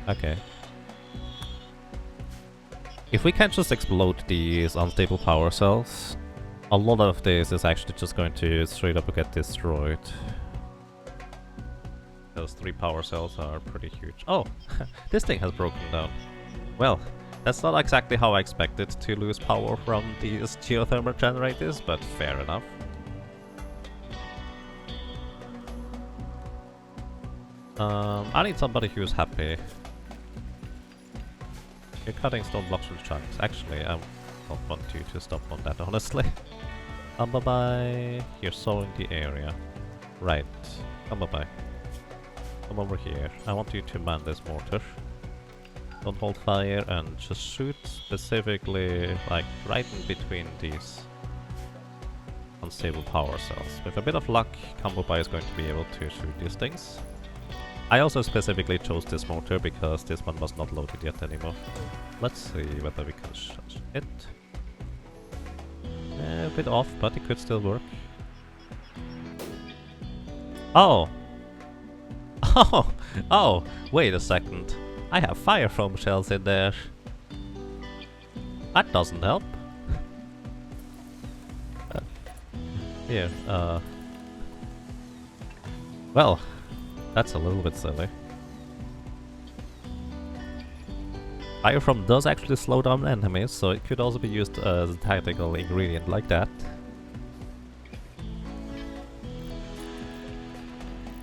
Speaker 1: Okay. If we can just explode these unstable power cells, a lot of this is actually just going to straight up get destroyed. Those 3 power cells are pretty huge. Oh! This thing has broken down. Well, that's not exactly how I expected to lose power from these geothermal generators, but fair enough. I need somebody who's happy. You're cutting stone blocks with chunks. Actually, I don't want you to stop on that, honestly. Bye-bye. You're sowing the area. Right. Bye-bye. Come over here. I want you to man this mortar. Don't hold fire and just shoot specifically, like, right in between these unstable power cells. With a bit of luck, Combobai is going to be able to shoot these things. I also specifically chose this mortar because this one was not loaded yet anymore. Let's see whether we can shoot it. A bit off, but it could still work. Oh! Oh! Oh! Wait a second. I have fire foam shells in there. That doesn't help. Here, well, that's a little bit silly. Fire from does actually slow down enemies, so it could also be used as a tactical ingredient like that.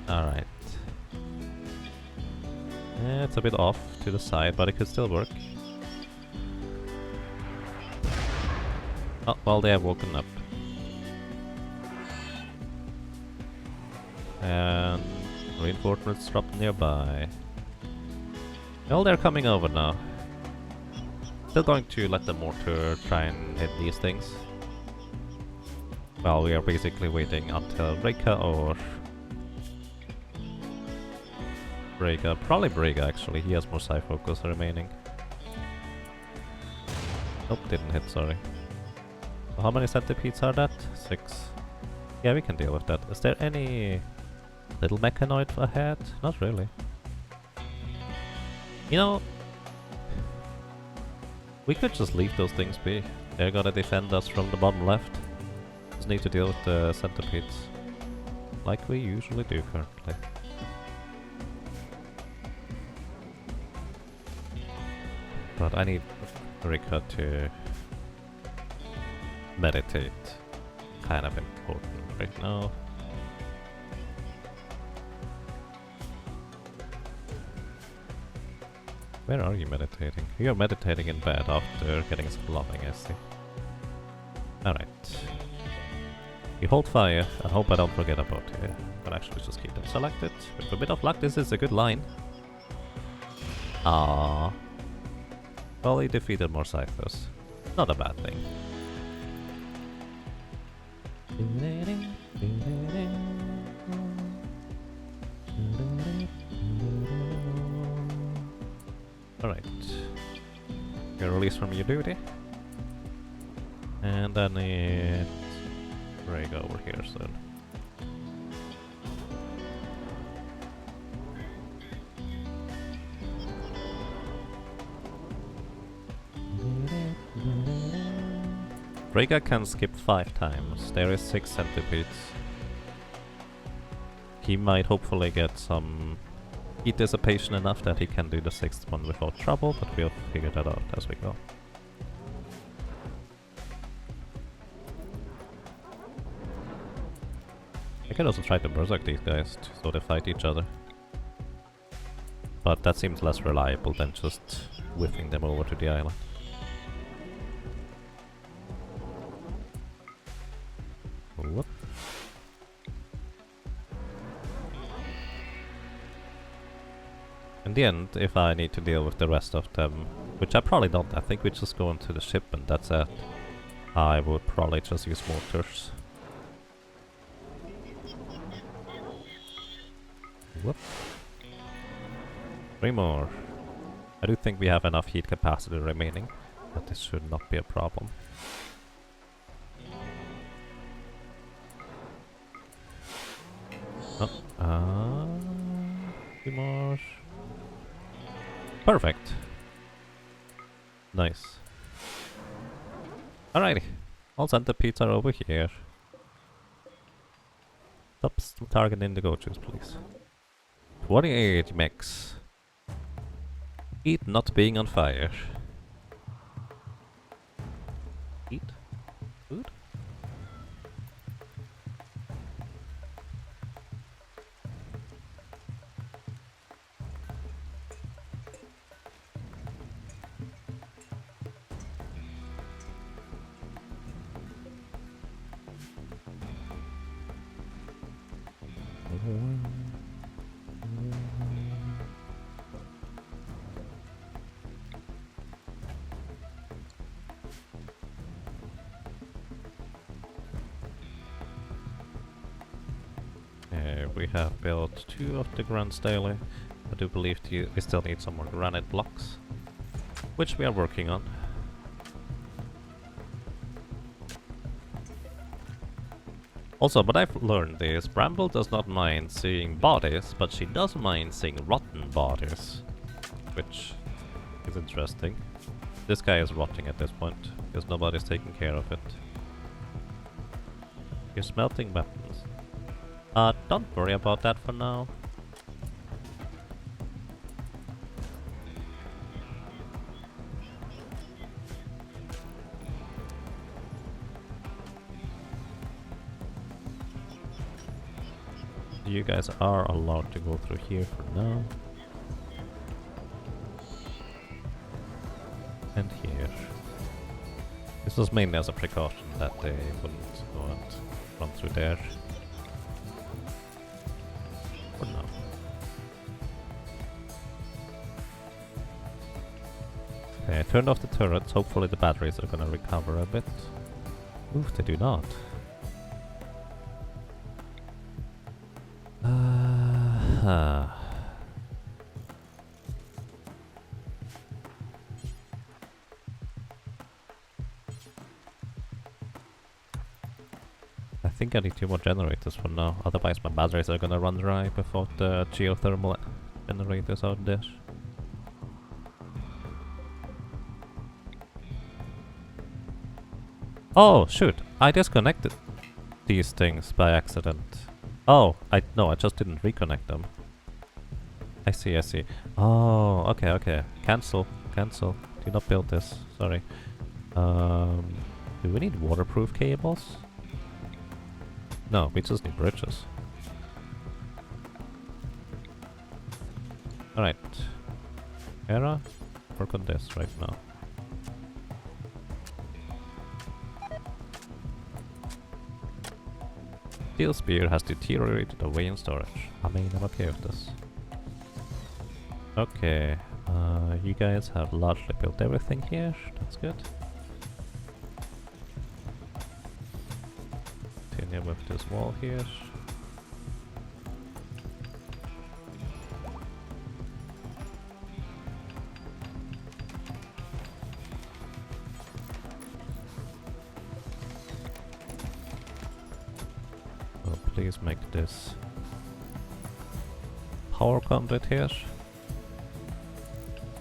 Speaker 1: Alright. Yeah, it's a bit off to the side, but it could still work. Oh, well, they have woken up. And reinforcements dropped nearby. Well, they're coming over now. Still going to let the mortar try and hit these things. Well, we are basically waiting until Rika or... Brega, probably Brega actually, he has more psi focus remaining. Nope, didn't hit, sorry. So how many centipedes are that? 6. Yeah, we can deal with that. Is there any little mechanoid ahead? Not really. You know, we could just leave those things be. They're gonna defend us from the bottom left. Just need to deal with the centipedes. Like we usually do currently. But I need Rika to meditate. Kind of important right now. Where are you meditating? You're meditating in bed after getting some loving, I see. Alright. You hold fire, and hope I don't forget about you. But actually just keep them selected. With a bit of luck, this is a good line. Ah. Well, he defeated more ciphers. Not a bad thing. Alright. You're released from your duty. And I need Greg over here soon. Rhaegar can skip 5 times. There is 6 centipedes. He might hopefully get some heat dissipation enough that he can do the 6th one without trouble, but we'll figure that out as we go. I could also try to berserk these guys so they fight each other. But that seems less reliable than just whipping them over to the island. Whoop. In the end, if I need to deal with the rest of them, which I probably don't, I think we just go into the ship and that's it. I would probably just use mortars. Whoop. 3 more. I do think we have enough heat capacity remaining, but this should not be a problem. Oh, 2 more. Perfect. Nice. Alrighty. All centipedes are over here. Stop targeting the go-tos, please. 28 mechs. Heat not being on fire. Heat? Food? We have built 2 of the grunts daily. I do believe we still need some more granite blocks, which we are working on. Also, but I've learned this, Bramble does not mind seeing bodies, but she does mind seeing rotten bodies, which is interesting. This guy is rotting at this point, because nobody's taking care of it. You're smelting weapons. Don't worry about that for now. You guys are allowed to go through here for now. And here. This was mainly as a precaution that they wouldn't go and run through there. For now. Okay, I turned off the turrets. Hopefully the batteries are gonna recover a bit. Oof, they do not. I think I need 2 more generators for now, otherwise my batteries are gonna run dry before the geothermal generators are there. Oh shoot, I disconnected these things by accident. Oh, I just didn't reconnect them. I see. Oh, okay. Cancel. Do not build this. Sorry. Do we need waterproof cables? No, we just need bridges. Alright. Hera, work on this right now. Steel spear has deteriorated away in storage. I mean, I'm okay with this. Okay, you guys have largely built everything here. That's good. Continue with this wall here. Oh, please make this power conduit here.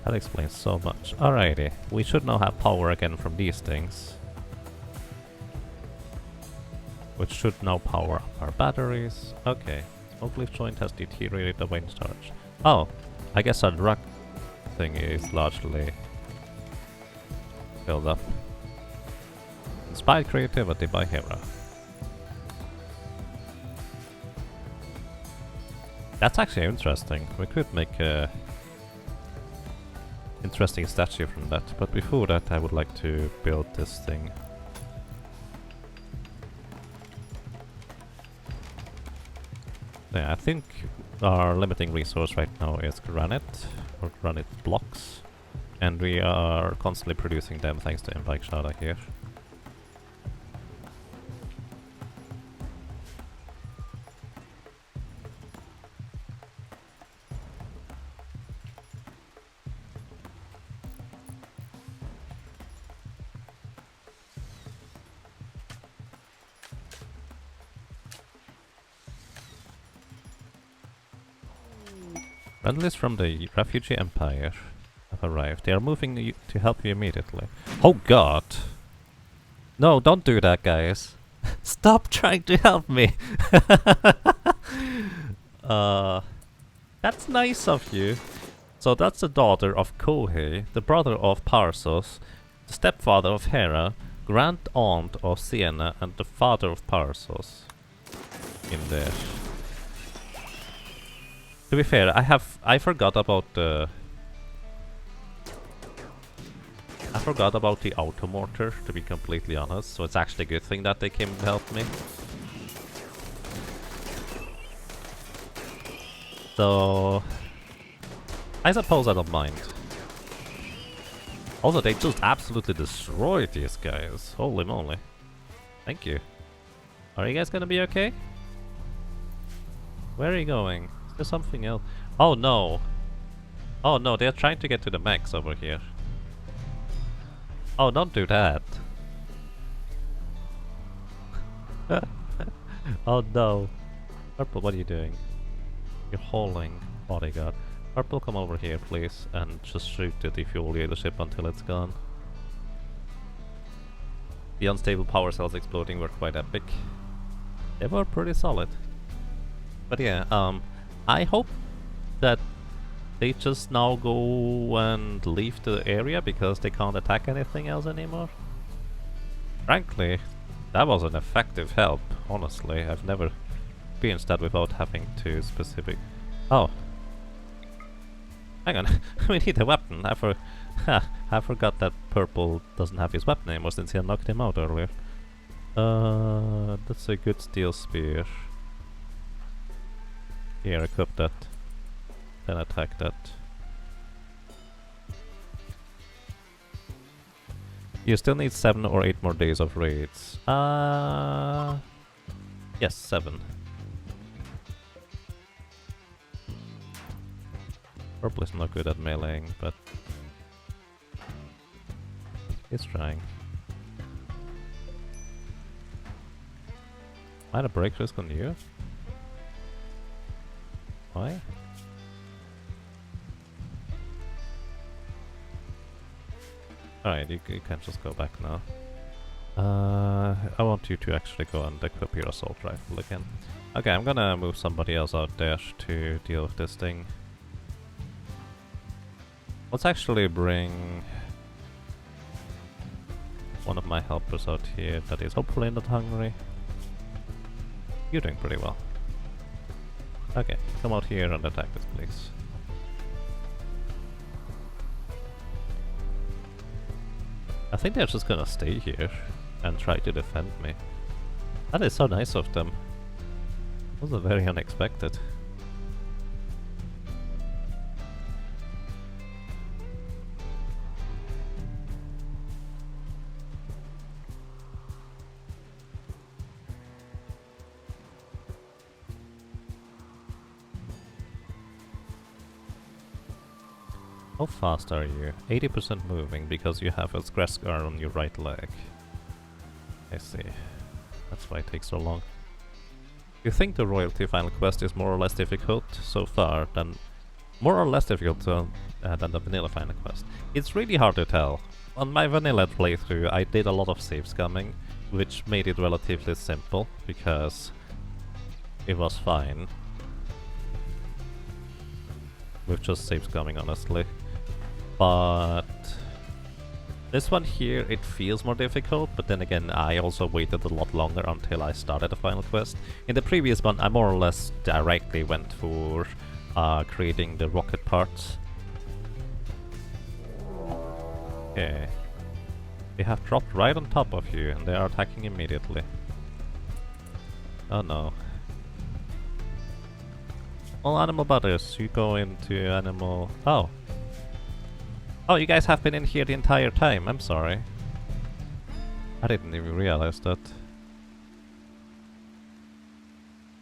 Speaker 1: That explains so much. Alrighty, we should now have power again from these things. Which should now power up our batteries. Okay, smoke leaf joint has deteriorated away in storage. Oh, I guess our drug thing is largely filled up. Inspired creativity by Hera. That's actually interesting. We could make a interesting statue from that, but before that I would like to build this thing. Yeah, I think our limiting resource right now is granite, or granite blocks, and we are constantly producing them thanks to Invike here. Friendlies from the refugee empire have arrived. They are moving to help you immediately. Oh god! No, don't do that, guys. Stop trying to help me! That's nice of you. So that's the daughter of Kohei, the brother of Parsos, the stepfather of Hera, grand aunt of Sienna, and the father of Parsos. In there. To be fair, I forgot about the automortar, to be completely honest, so it's actually a good thing that they came and helped me. So I suppose I don't mind. Also, they just absolutely destroyed these guys. Holy moly. Thank you. Are you guys gonna be okay? Where are you going? Is there something else? Oh no! Oh no, they're trying to get to the mechs over here. Oh, don't do that. Oh no. Purple, what are you doing? You're hauling. Bodyguard. Purple, come over here please and just shoot the defuel ship until it's gone. The unstable power cells exploding were quite epic. They were pretty solid. But yeah, I hope that they just now go and leave the area because they can't attack anything else anymore. Frankly, that was an effective help, honestly. I've never experienced that without having to specific... Oh. Hang on, we need a weapon. I forgot that purple doesn't have his weapon anymore since he knocked him out earlier. That's a good steel spear. Here, equip that. Then attack that. You still need 7 or 8 more days of raids. Yes, 7. Purple is not good at meleeing, but he's trying. Might a break risk on you? Why? Alright, you can just go back now. I want you to actually go and equip your assault rifle again. Okay, I'm gonna move somebody else out there to deal with this thing. Let's actually bring one of my helpers out here that is hopefully not hungry. You're doing pretty well. Okay, come out here and attack this, please. I think they're just gonna stay here and try to defend me. That is so nice of them. That was very unexpected. How fast are you? 80% moving because you have a scratch scar on your right leg. I see. That's why it takes so long. You think the royalty final quest is more or less difficult so far than more or less difficult than the vanilla final quest? It's really hard to tell. On my vanilla playthrough I did a lot of save scumming, which made it relatively simple because it was fine with just save scumming, honestly. But this one here, it feels more difficult, but then again, I also waited a lot longer until I started the final quest. In the previous one, I more or less directly went for creating the rocket parts. Okay. They have dropped right on top of you, and they are attacking immediately. Oh no. All animal butters, you go into animal... Oh! Oh, you guys have been in here the entire time, I'm sorry. I didn't even realize that.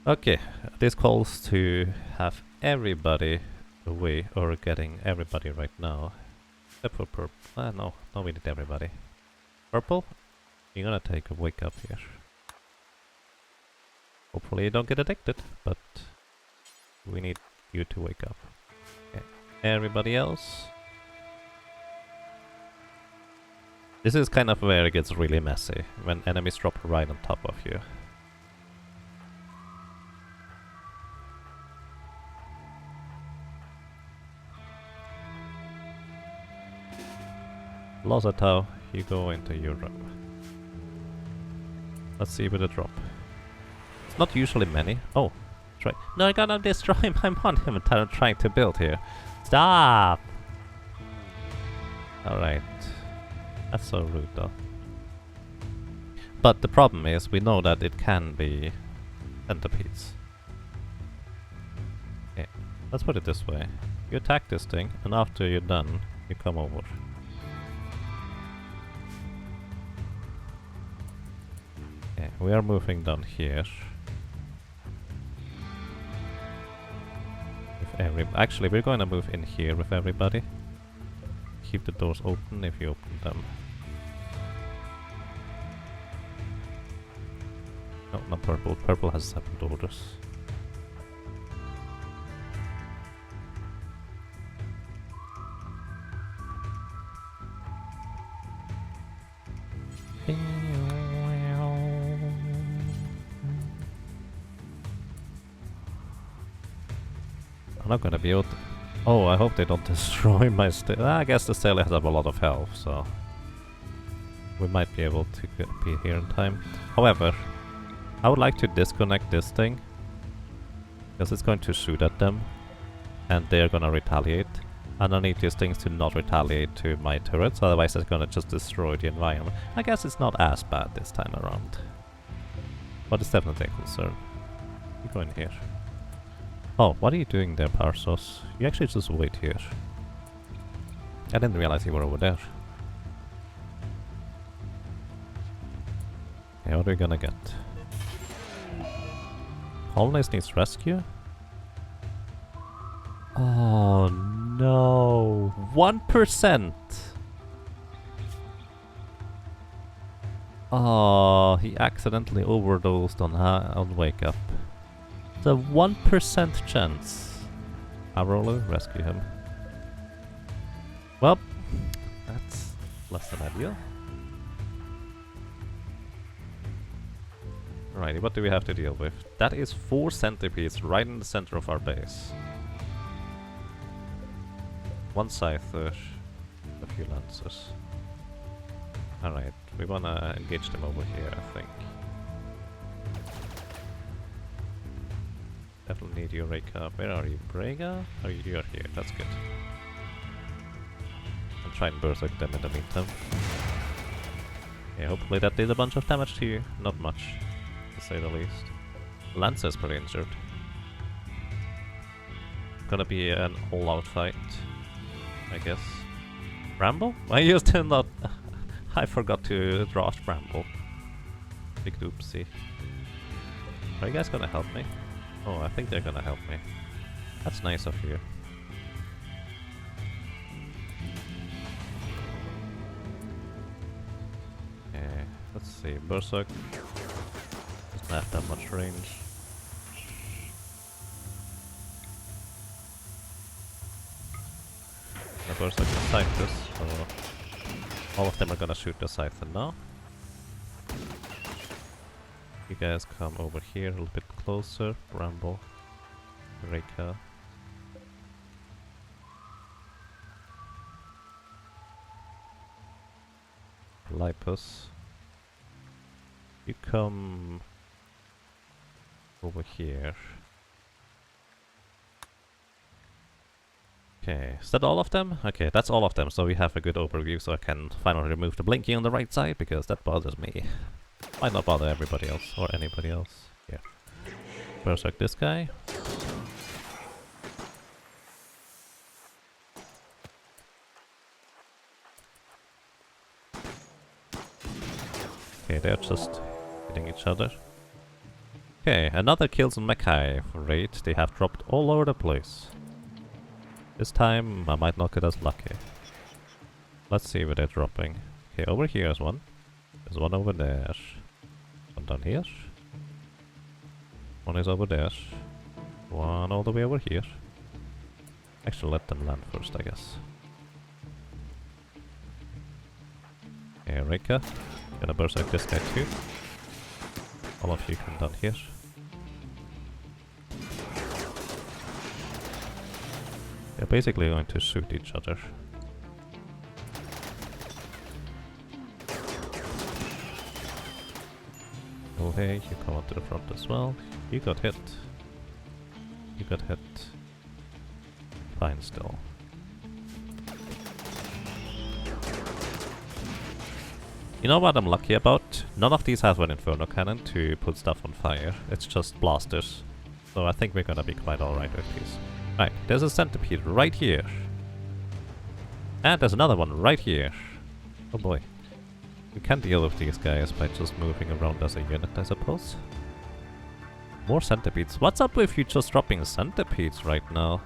Speaker 1: Okay, this calls to have everybody away, or getting everybody right now. Except for purple. No, we need everybody. Purple, you're gonna take a wake up here. Hopefully you don't get addicted, but we need you to wake up. Okay. Everybody else. This is kind of where it gets really messy, when enemies drop right on top of you. Lozatau, you go into your room. Let's see with the drop. It's not usually many. Oh, that's right. No, I gotta destroy my monument I'm trying to build here. Stop! Alright. That's so rude though. But the problem is, we know that it can be centipedes. Okay, let's put it this way. You attack this thing, and after you're done, you come over. Okay, we are moving down here. Actually, we're going to move in here with everybody. Keep the doors open if you open them. No, not purple. Purple has 7 doors. not gonna be able to... Oh, I hope they don't destroy my I guess the sailor has a lot of health, so... we might be able to be here in time. However, I would like to disconnect this thing, because it's going to shoot at them, and they're gonna retaliate. And I need these things to not retaliate to my turrets, otherwise it's gonna just destroy the environment. I guess it's not as bad this time around. But it's definitely a concern. You go in here. Oh, what are you doing there, Parsos? You actually just wait here. I didn't realize you were over there. Okay, what are we gonna get? Colonist needs rescue? Oh no! 1%! Oh, he accidentally overdosed on wake up. It's a 1% chance. Arola, rescue him. Well, that's less than ideal. Alrighty, what do we have to deal with? That is 4 centipedes right in the center of our base. 1 scyther, a few lancers. Alright, we wanna engage them over here, I think. Definitely need Eureka. Where are you? Brega? Oh, you're here, that's good. I'll try and berserk them in the meantime. Yeah, hopefully that did a bunch of damage to you. Not much, to say the least. Lancer's pretty injured. Gonna be an all-out fight, I guess. Bramble? I used to not... I forgot to draft Bramble. Big oopsie. Are you guys gonna help me? Oh, I think they're gonna help me. That's nice of you. Okay, let's see. Berserk doesn't have that much range. The Berserk can scythe this, so all of them are gonna shoot the Scyther now. You guys come over here a little bit closer. Bramble, Eureka. Lipus. You come over here. Okay, is that all of them? Okay, that's all of them, so we have a good overview, so I can finally remove the blinking on the right side, because that bothers me. Might not bother everybody else, or anybody else. Yeah. Berserk this guy. Okay, they're just hitting each other. Okay, another kills on Mackay rate. They have dropped all over the place. This time I might not get as lucky. Let's see where they're dropping. Okay, over here is one. There's one over there. One down here. One is over there. One all the way over here. Actually, let them land first, I guess. Okay, Rika. Gonna berserk this guy too. All of you come down here. They're basically going to shoot each other. Oh hey, you come onto the front as well. You got hit. You got hit. Fine still. You know what I'm lucky about? None of these have an Inferno Cannon to put stuff on fire. It's just blasters. So I think we're gonna be quite alright with these. Right, there's a centipede right here. And there's another one right here. Oh boy. We can deal with these guys by just moving around as a unit, I suppose. More centipedes. What's up with you just dropping centipedes right now?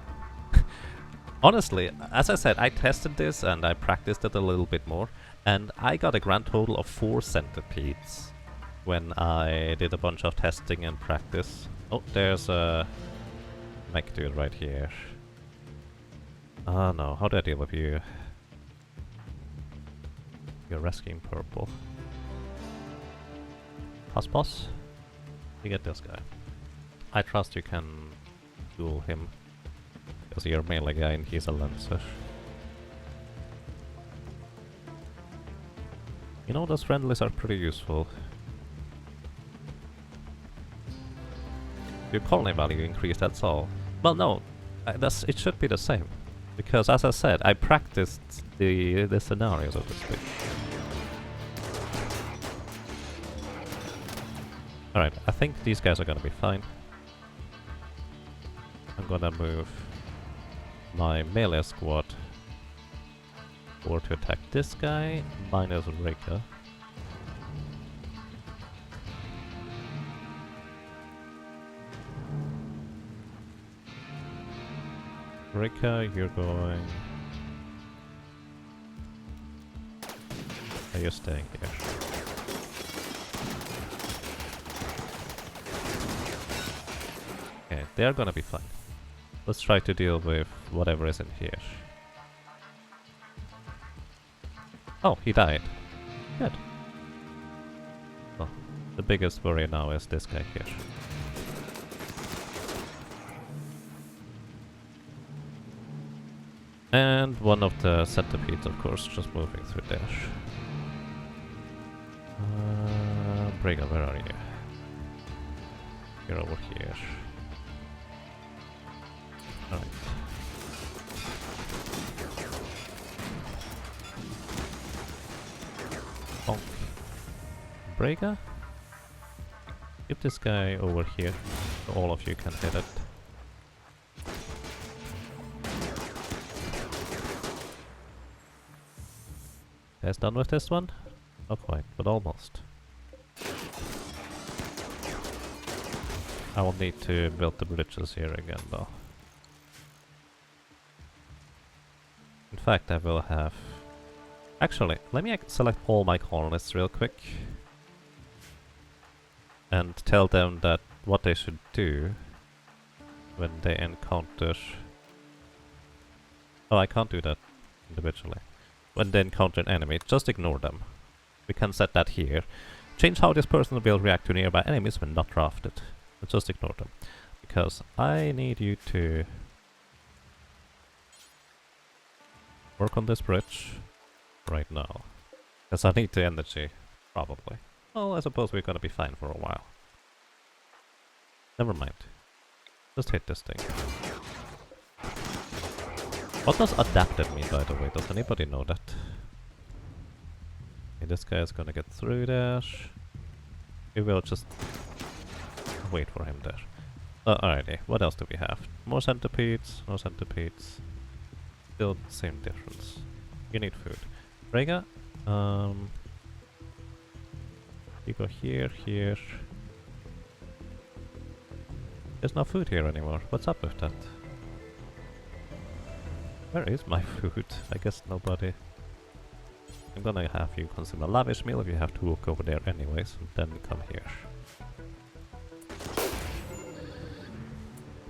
Speaker 1: Honestly, as I said, I tested this and I practiced it a little bit more. And I got a grand total of 4 centipedes when I did a bunch of testing and practice. Oh, there's a mech dude right here. Oh no, how do I deal with you? You're rescuing purple. Boss? You get this guy. I trust you can duel him. Because you're a melee guy and he's a lancer. You know, those friendlies are pretty useful. Your colony value increased, that's all. Well, no, it should be the same. Because, as I said, I practiced the scenario, so to speak. Alright, I think these guys are gonna be fine. I'm gonna move my melee squad forward to attack this guy, minus Rika. Rika, you're going... Oh, you're staying here. Okay, they're gonna be fine. Let's try to deal with whatever is in here. Oh, he died. Good. Well, the biggest worry now is this guy here. And one of the centipedes, of course, just moving through there. Briga, where are you? You're over here. Alright. Bonk. Briga? Keep this guy over here, so all of you can hit it. Guys done with this one? Not quite, but almost. I will need to build the bridges here again though. In fact, I will have... Actually, let me select all my colonists real quick. And tell them that what they should do when they encounter... Oh, I can't do that individually. When they encounter an enemy, just ignore them. We can set that here. Change how this person will react to nearby enemies when not drafted. But just ignore them. Because I need you to work on this bridge right now. Because I need the energy, probably. Well, I suppose we're gonna be fine for a while. Never mind. Just hit this thing. What does adapted mean, by the way? Does anybody know that? Okay, this guy is gonna get through there. We will just wait for him there. Alrighty, what else do we have? More centipedes, no centipedes. Still the same difference. You need food. Rega, you go here, here. There's no food here anymore. What's up with that? Where is my food? I guess nobody. I'm gonna have you consume a lavish meal if you have to walk over there anyways, and then come here.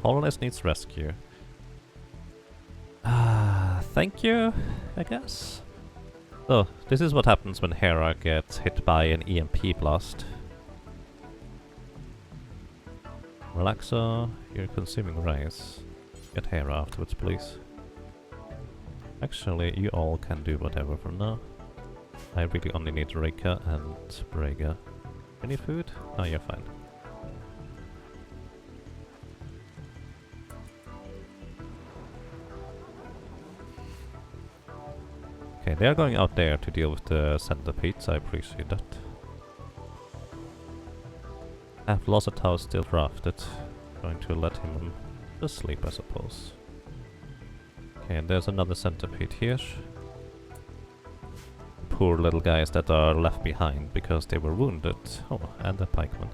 Speaker 1: Colonist needs rescue. Thank you, I guess. So, this is what happens when Hera gets hit by an EMP blast. Relaxa, you're consuming rice. Get Hera afterwards, please. Actually, you all can do whatever for now. I really only need Rika and Brega. Any food? No, you're fine. Okay, they are going out there to deal with the centipedes, I appreciate that. Have Losatau still drafted. Going to let him just sleep, I suppose. Okay, and there's another centipede here. Poor little guys that are left behind because they were wounded. Oh, and the pikeman.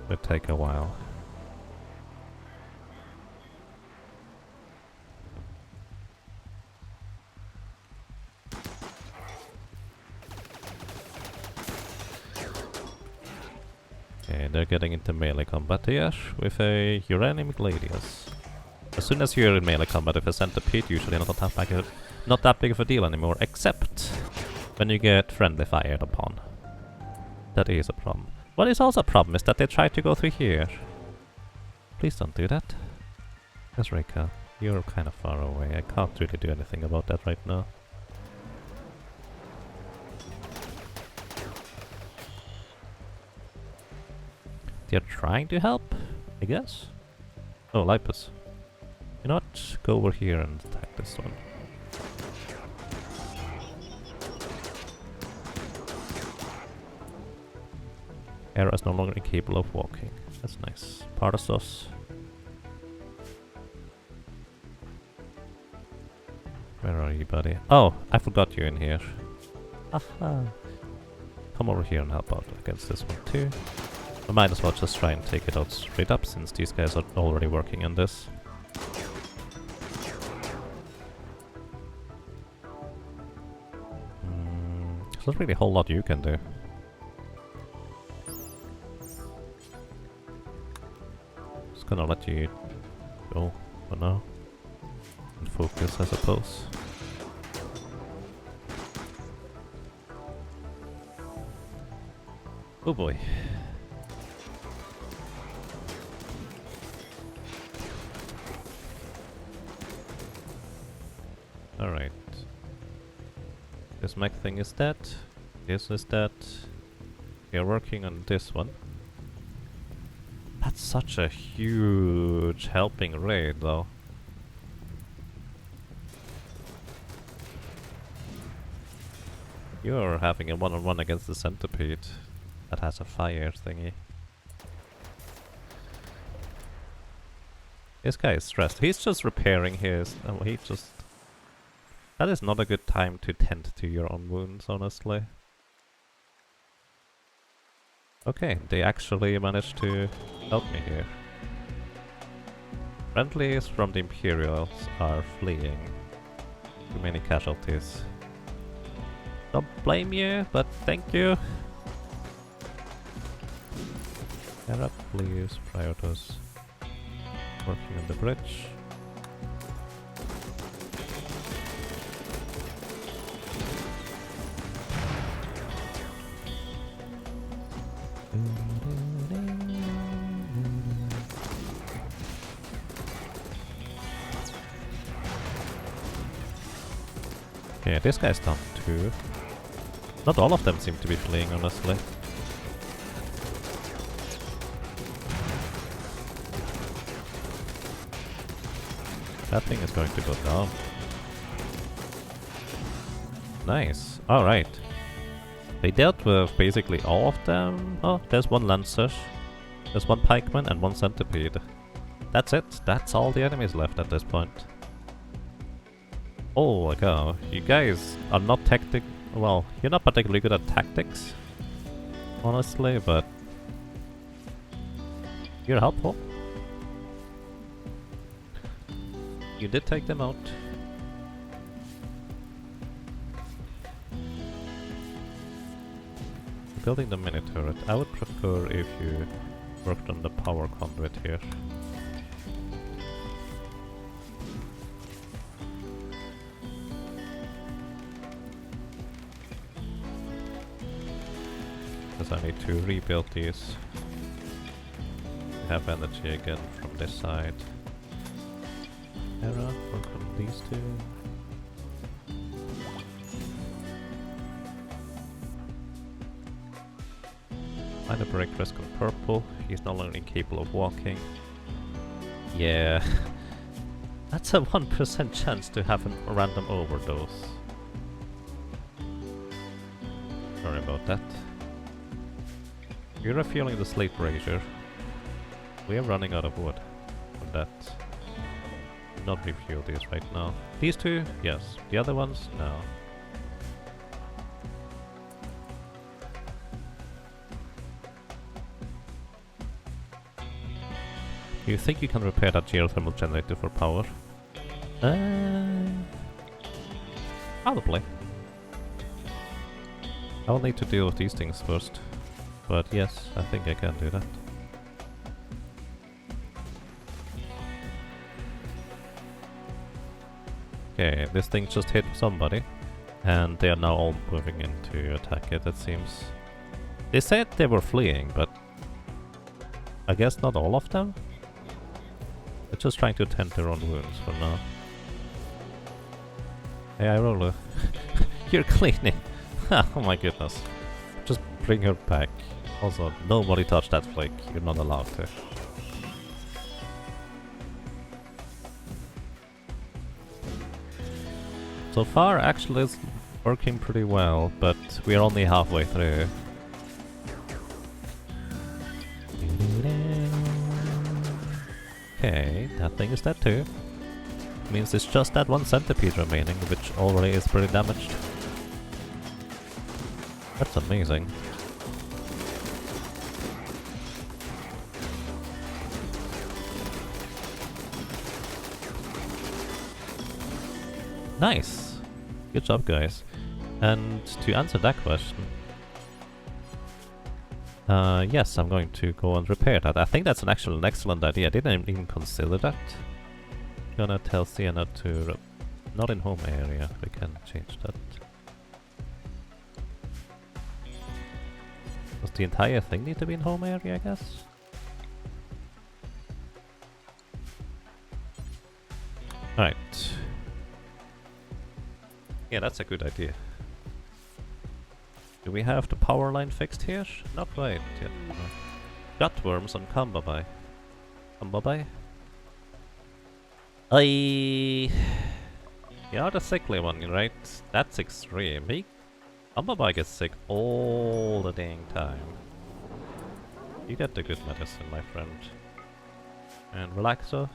Speaker 1: Will take a while. Okay, they're getting into melee combat here with a Uranium Gladius. As soon as you're in melee combat with a centipede, usually not that big of a deal anymore, except when you get friendly fired upon. That is a problem. What is also a problem is that they try to go through here. Please don't do that. There's Rika. You're kind of far away. I can't really do anything about that right now. They're trying to help, I guess? Oh, Lipus. You know what? Go over here and attack this one. Hera is no longer incapable of walking. That's nice. Partasos. Where are you, buddy? Oh, I forgot you in here. Aha. Come over here and help out against this one too. I might as well just try and take it out straight up since these guys are already working on this. There's not really a whole lot you can do. Just gonna let you go for now. And focus, I suppose. Oh boy. Alright. This mech thing is dead. This is dead. We are working on this one. That's such a huge helping raid though. You're having a one-on-one against the centipede that has a fire thingy. This guy is stressed. He's just repairing his... Oh, he just... That is not a good time to tend to your own wounds, honestly. Okay, they actually managed to help me here. Friendlies from the Imperials are fleeing. Too many casualties. Don't blame you, but thank you. Hera, please, prior to us working on the bridge. Yeah, this guy's done too. Not all of them seem to be fleeing, honestly. That thing is going to go down. Nice. Alright. They dealt with basically all of them. Oh, there's one Lancer. There's one Pikeman and one Centipede. That's it. That's all the enemies left at this point. Oh my god. You guys are not well, you're not particularly good at tactics. Honestly, but... You're helpful. You did take them out. Building the mini turret. I would prefer if you worked on the power conduit here. Because I need to rebuild these. We have energy again from this side. Hera, work on these two. Find a break risk on purple. He's no longer incapable of walking. Yeah. That's a 1% chance to have a random overdose. Sorry about that. You're refueling the slate brazier. We are running out of wood for that. Not refuel these right now. These two, yes. The other ones, no. Do you think you can repair that geothermal generator for power? Probably. I'll need to deal with these things first. But yes, I think I can do that. Okay, this thing just hit somebody. And they are now all moving in to attack it, it seems. They said they were fleeing, but... I guess not all of them? just trying to tend their own wounds for now. Hey, Irola. You're cleaning! Oh my goodness. Just bring her back. Also, nobody touch that flake. You're not allowed to. So far, actually, it's working pretty well, but we're only halfway through. Okay, that thing is dead too. Means it's just that one centipede remaining, which already is pretty damaged. That's amazing. Nice! Good job, guys. And to answer that question, yes, I'm going to go and repair that. I think that's an excellent idea. I didn't even consider that. Gonna tell Sienna to... not in home area. We can change that. Does the entire thing need to be in home area, I guess? Alright. Yeah, that's a good idea. Do we have the power line fixed here? Not quite yet. No. Gutworms on Kambabai. Kambabai? You're the sickly one, right? That's extreme. Kambabai gets sick all the dang time. You get the good medicine, my friend. And Relaxo.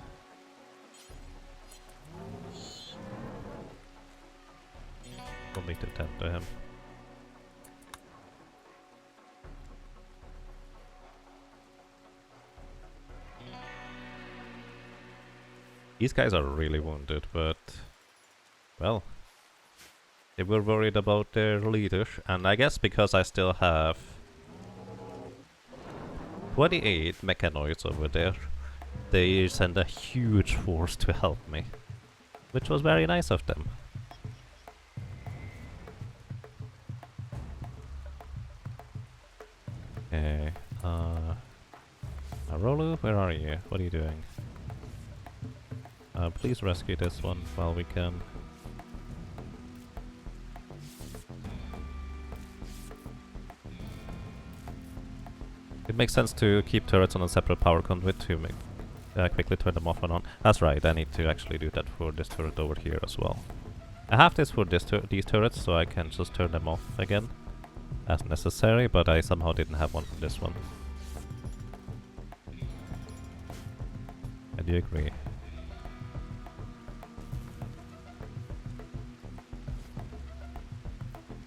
Speaker 1: We'll need to tend to him. These guys are really wounded, but... well... they were worried about their leader, and I guess because I still have... 28 mechanoids over there, they sent a huge force to help me. Which was very nice of them. Okay, Arolu, where are you? What are you doing? Please rescue this one while we can. It makes sense to keep turrets on a separate power conduit to make quickly turn them off and on. That's right, I need to actually do that for this turret over here as well. I have this for these turrets, so I can just turn them off again as necessary, but I somehow didn't have one for this one. I do agree.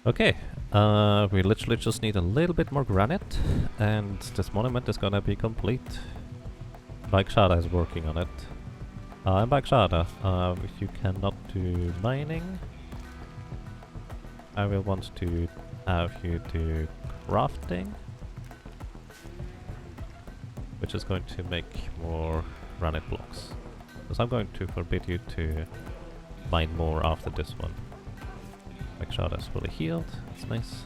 Speaker 1: Okay, we literally just need a little bit more granite, and this monument is gonna be complete. Bike Shada is working on it. And Bike Shada, if you cannot do mining, I will want to have you do crafting, which is going to make more granite blocks. Because I'm going to forbid you to mine more after this one. Make sure that's fully healed, that's nice.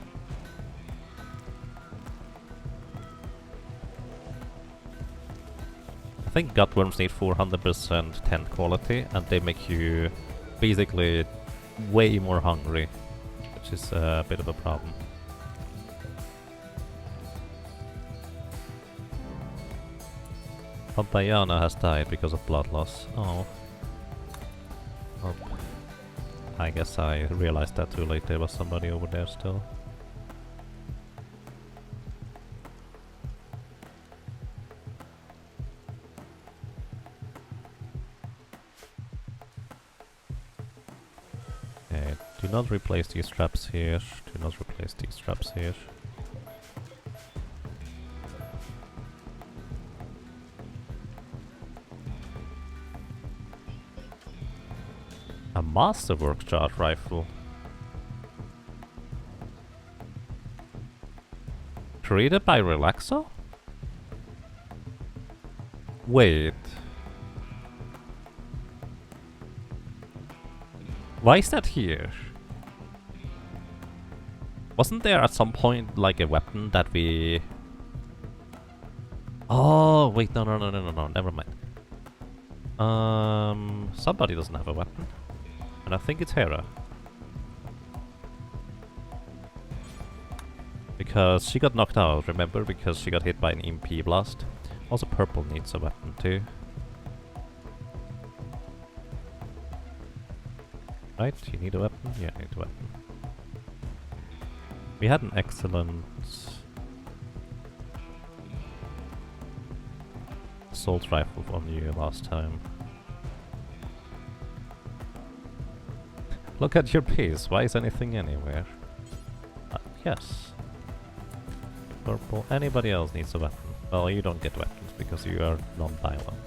Speaker 1: I think gutworms need 400% tent quality, and they make you basically way more hungry, which is a bit of a problem. Pampayana has died because of blood loss. Oh. Oh. I guess I realized that too late. There was somebody over there still. Okay, do not replace these traps here. Do not replace these traps here. A Masterwork charge rifle. Created by Relaxo? Wait. Why is that here? Wasn't there at some point like a weapon that we... Oh, wait, no, never mind. Somebody doesn't have a weapon. And I think it's Hera. Because she got knocked out, remember? Because she got hit by an EMP blast. Also, Purple needs a weapon too. Right? You need a weapon? Yeah, I need a weapon. We had an excellent assault rifle on you last time. Look at your pace. Why is anything anywhere? Yes. Purple. Anybody else needs a weapon? Well, you don't get weapons because you are non-violent.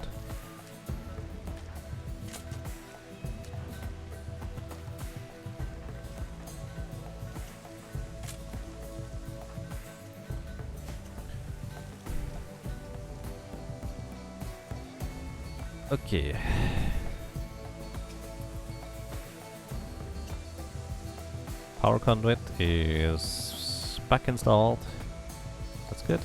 Speaker 1: Okay. Power conduit is back installed. That's good.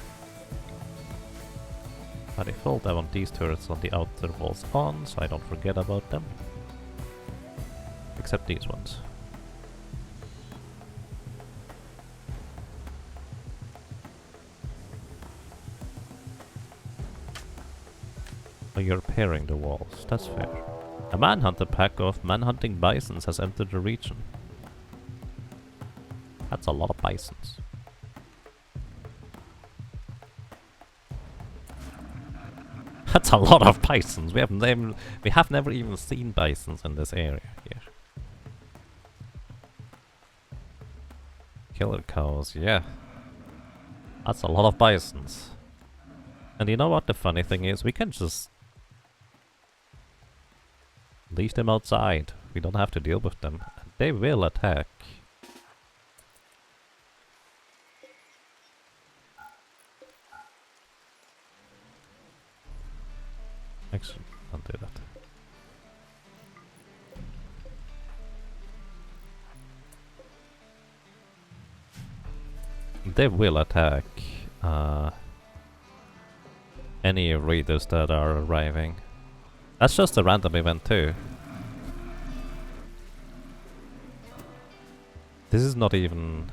Speaker 1: By default, I want these turrets on the outer walls on, so I don't forget about them. Except these ones. Oh, you're repairing the walls. That's fair. A manhunter pack of manhunting bisons has entered the region. That's a lot of bisons. That's a lot of bisons. We have never even seen bisons in this area here. Killer cows, yeah. That's a lot of bisons. And you know what the funny thing is? We can just leave them outside. We don't have to deal with them. They will attack. Actually, I'll do that. They will attack any raiders that are arriving. That's just a random event too. This is not even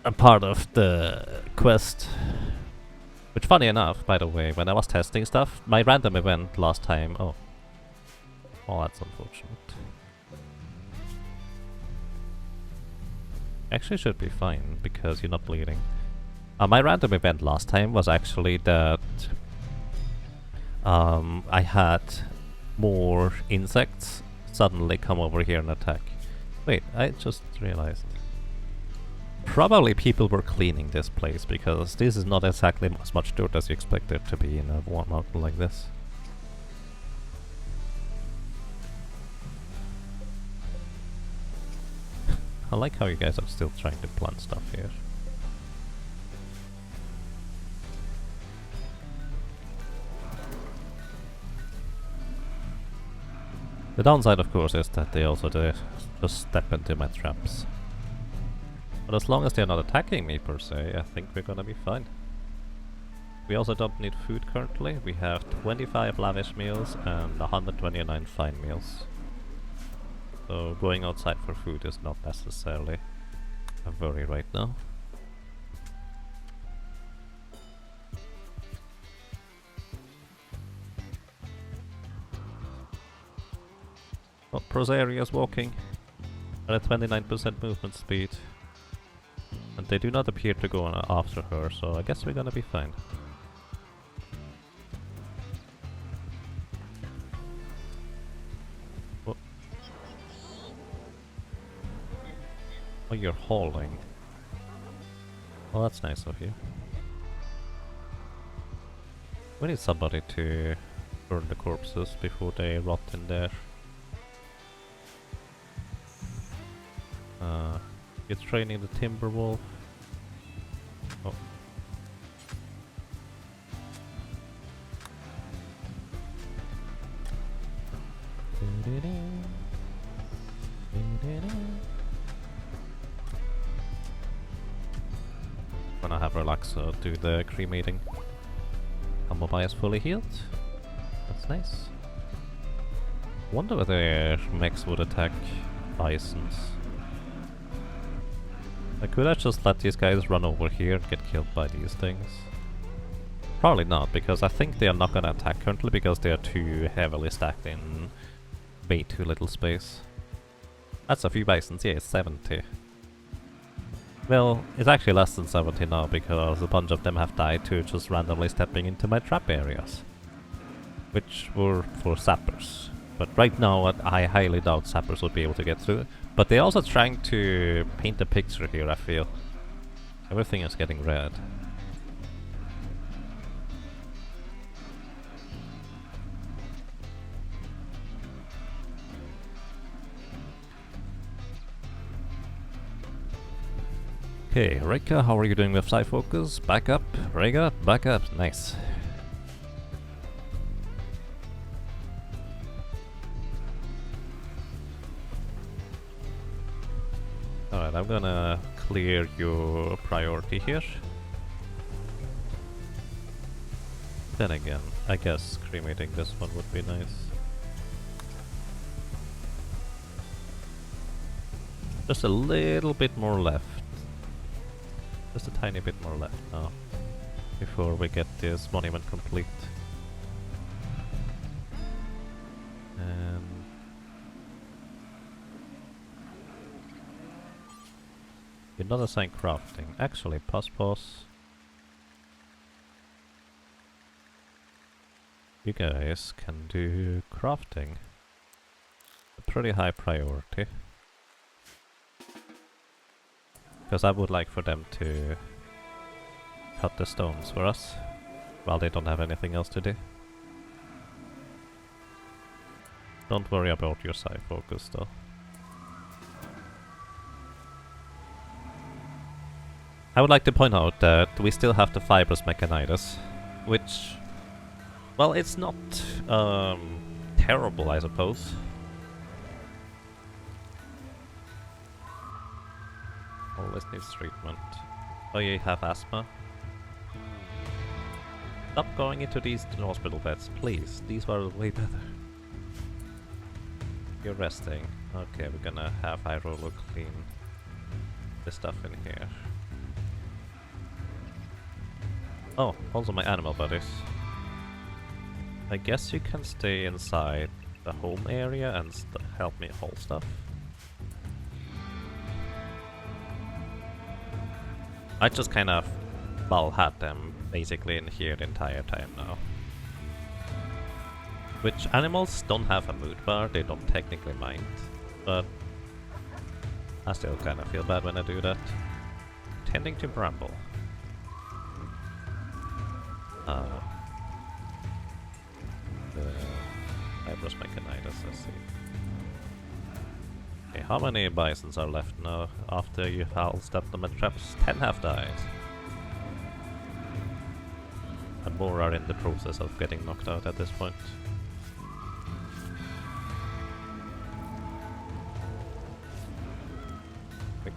Speaker 1: a part of the quest. Which, funny enough, by the way, when I was testing stuff, my random event last time... Oh, that's unfortunate. Actually should be fine, because you're not bleeding. My random event last time was actually that I had more insects suddenly come over here and attack. Wait, I just realized. Probably people were cleaning this place, because this is not exactly as much dirt as you expect it to be in a warm mountain like this. I like how you guys are still trying to plant stuff here. The downside, of course, is that they also just step into my traps. But as long as they're not attacking me per se, I think we're gonna be fine. We also don't need food currently. We have 25 lavish meals and 129 fine meals. So going outside for food is not necessarily a worry right now. Oh, Prosaria is walking at a 29% movement speed. And they do not appear to go on after her, so I guess we're gonna be fine. Oh, oh, you're hauling. Well, that's nice of you. We need somebody to burn the corpses before they rot in there. You're training the Timberwolf. Oh. Gonna have Relaxo do the cremating. Bumblebee is fully healed. That's nice. Wonder whether mechs would attack bisons. Like, could I just let these guys run over here and get killed by these things? Probably not, because I think they are not gonna attack currently because they are too heavily stacked in way too little space. That's a few bisons, yeah, it's 70. Well, it's actually less than 70 now because a bunch of them have died to just randomly stepping into my trap areas. Which were for sappers. But right now I highly doubt sappers would be able to get through. But they're also trying to paint a picture here, I feel. Everything is getting red. Okay, Rika, how are you doing with Psy Focus? Back up, Rika, back up, nice. Alright, I'm gonna clear your priority here. Then again, I guess cremating this one would be nice. Just a little bit more left. Just a tiny bit more left now, before we get this monument complete. And you're not assigned crafting. Actually, pause. You guys can do crafting. A pretty high priority. Because I would like for them to cut the stones for us, while they don't have anything else to do. Don't worry about your Psy Focus though. I would like to point out that we still have the fibrous mechanitis, which, well, it's not terrible, I suppose. Always needs treatment. Oh, you have asthma? Stop going into these hospital beds, please. These were way better. You're resting. Okay, we're gonna have Hyrule clean the stuff in here. Oh, also my animal buddies. I guess you can stay inside the home area and help me haul stuff. I just kind of, well, had them basically in here the entire time now. Which animals don't have a mood bar, they don't technically mind, but I still kind of feel bad when I do that. Tending to bramble. The fibrous mechanitis, let's see. Okay, how many bisons are left now after you all stepped on my traps? 10 have died. And more are in the process of getting knocked out at this point. Quick,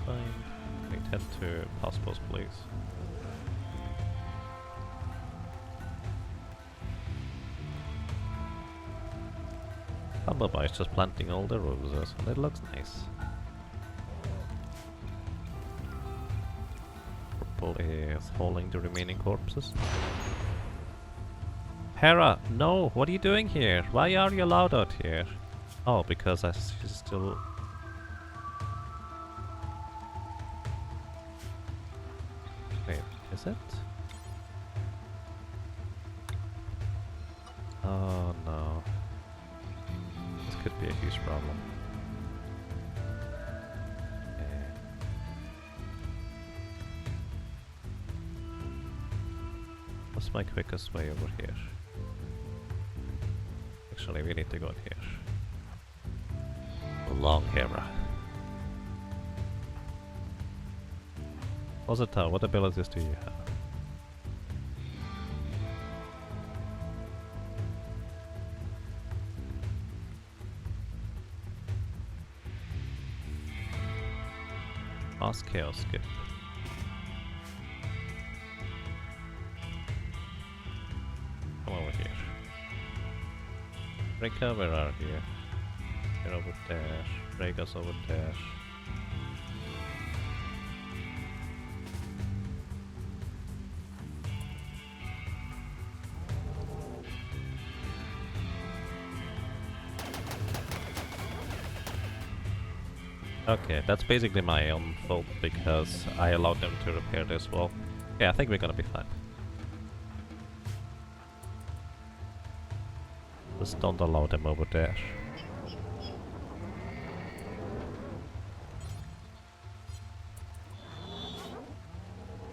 Speaker 1: fine. We tend to pass post, please. Bumblebee is just planting all the roses, and it looks nice. Purple is hauling the remaining corpses. Hera, no! What are you doing here? Why are you allowed out here? Oh, because I still... Wait, is it? Oh no. Could be a huge problem. What's my quickest way over here? Actually, we need to go in here. Long Hera. Ozata, what abilities do you have? Chaos skip. Rika, where are you? You're over there. Rika's over there. Okay, that's basically my own fault because I allowed them to repair this wall. Yeah, I think we're gonna be fine. Just don't allow them over there.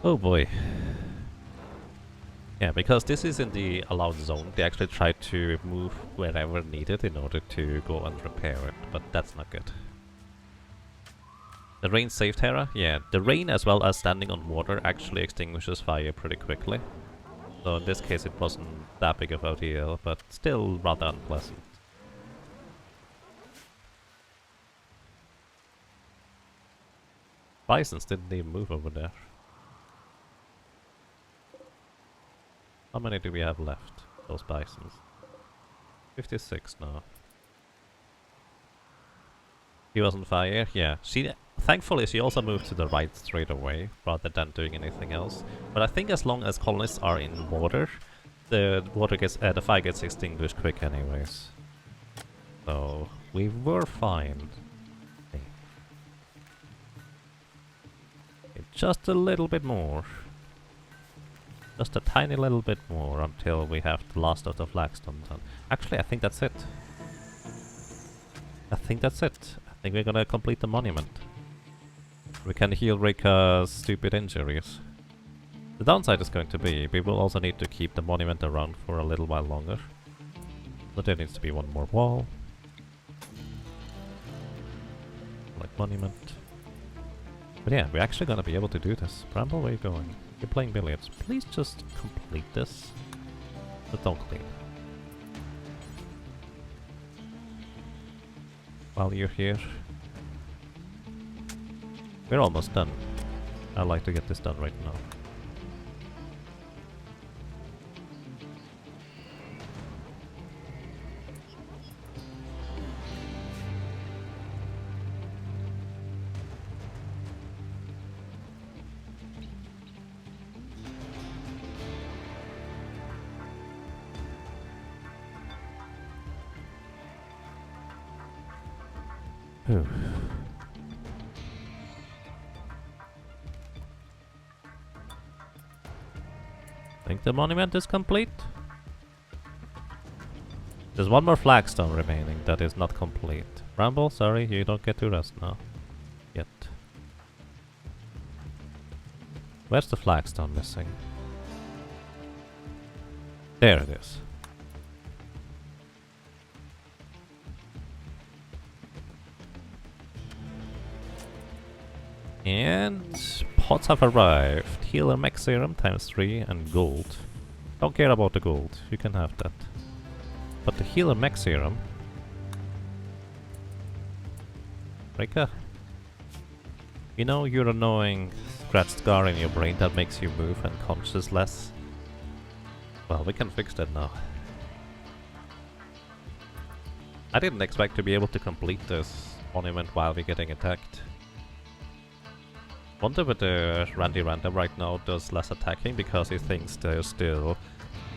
Speaker 1: Oh boy. Yeah, because this is in the allowed zone, they actually try to move wherever needed in order to go and repair it, but that's not good. The rain saved Terra? Yeah, the rain as well as standing on water actually extinguishes fire pretty quickly. So in this case it wasn't that big of a deal, but still rather unpleasant. Bisons didn't even move over there. How many do we have left? Those bisons. 56 now. He was on fire? Yeah. Thankfully, she also moved to the right straight away, rather than doing anything else. But I think as long as colonists are in water, the fire gets extinguished quick anyways. So, we were fine. Okay. Just a little bit more. Just a tiny little bit more until we have the last of the flagstone done. Actually, I think that's it. I think we're gonna complete the monument. We can heal Rika's stupid injuries. The downside is going to be, we will also need to keep the monument around for a little while longer. So there needs to be one more wall. Like monument. But yeah, we're actually gonna be able to do this. Bramble, where are you going? You're playing billiards. Please just complete this. But don't clean. While you're here. We're almost done. I'd like to get this done right now. Whew. Think the monument is complete? There's one more flagstone remaining that is not complete. Ramble, sorry, you don't get to rest now. Yet. Where's the flagstone missing? There it is. And pots have arrived. Healer mech serum times 3 and gold. Don't care about the gold, you can have that. But the healer mech serum... Rika? You know your annoying scratched scar in your brain that makes you move and conscious less? Well, we can fix that now. I didn't expect to be able to complete this monument while we're getting attacked. Wonder whether Randy Random right now does less attacking because he thinks there's still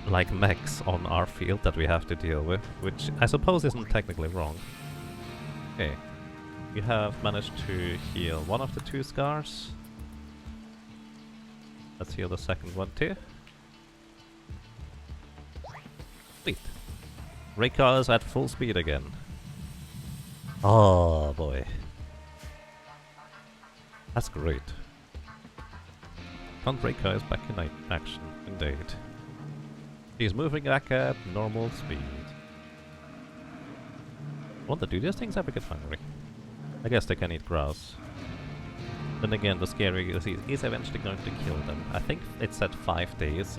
Speaker 1: like mechs on our field that we have to deal with, which I suppose isn't technically wrong. Okay, we have managed to heal one of the 2 scars. Let's heal the second one too. Sweet. Rika is at full speed again. Oh boy. That's great. Count Rika is back in action, indeed. He's moving back at normal speed. Wonder, do these things ever get hungry? I guess they can eat grass. Then again, the scary is eventually going to kill them. I think it said 5 days.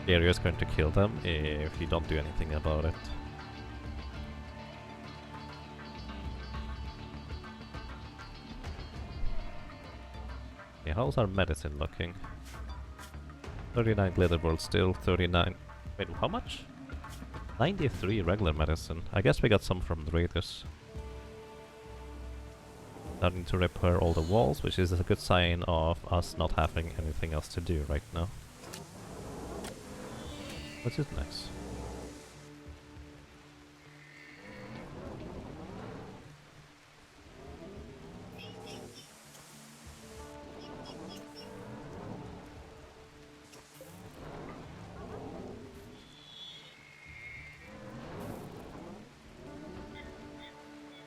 Speaker 1: Scary is going to kill them if you don't do anything about it. Yeah, how's our medicine looking? 39 glitter balls still, 39... Wait, how much? 93 regular medicine. I guess we got some from the raiders. Starting to repair all the walls, which is a good sign of us not having anything else to do right now. Which is nice.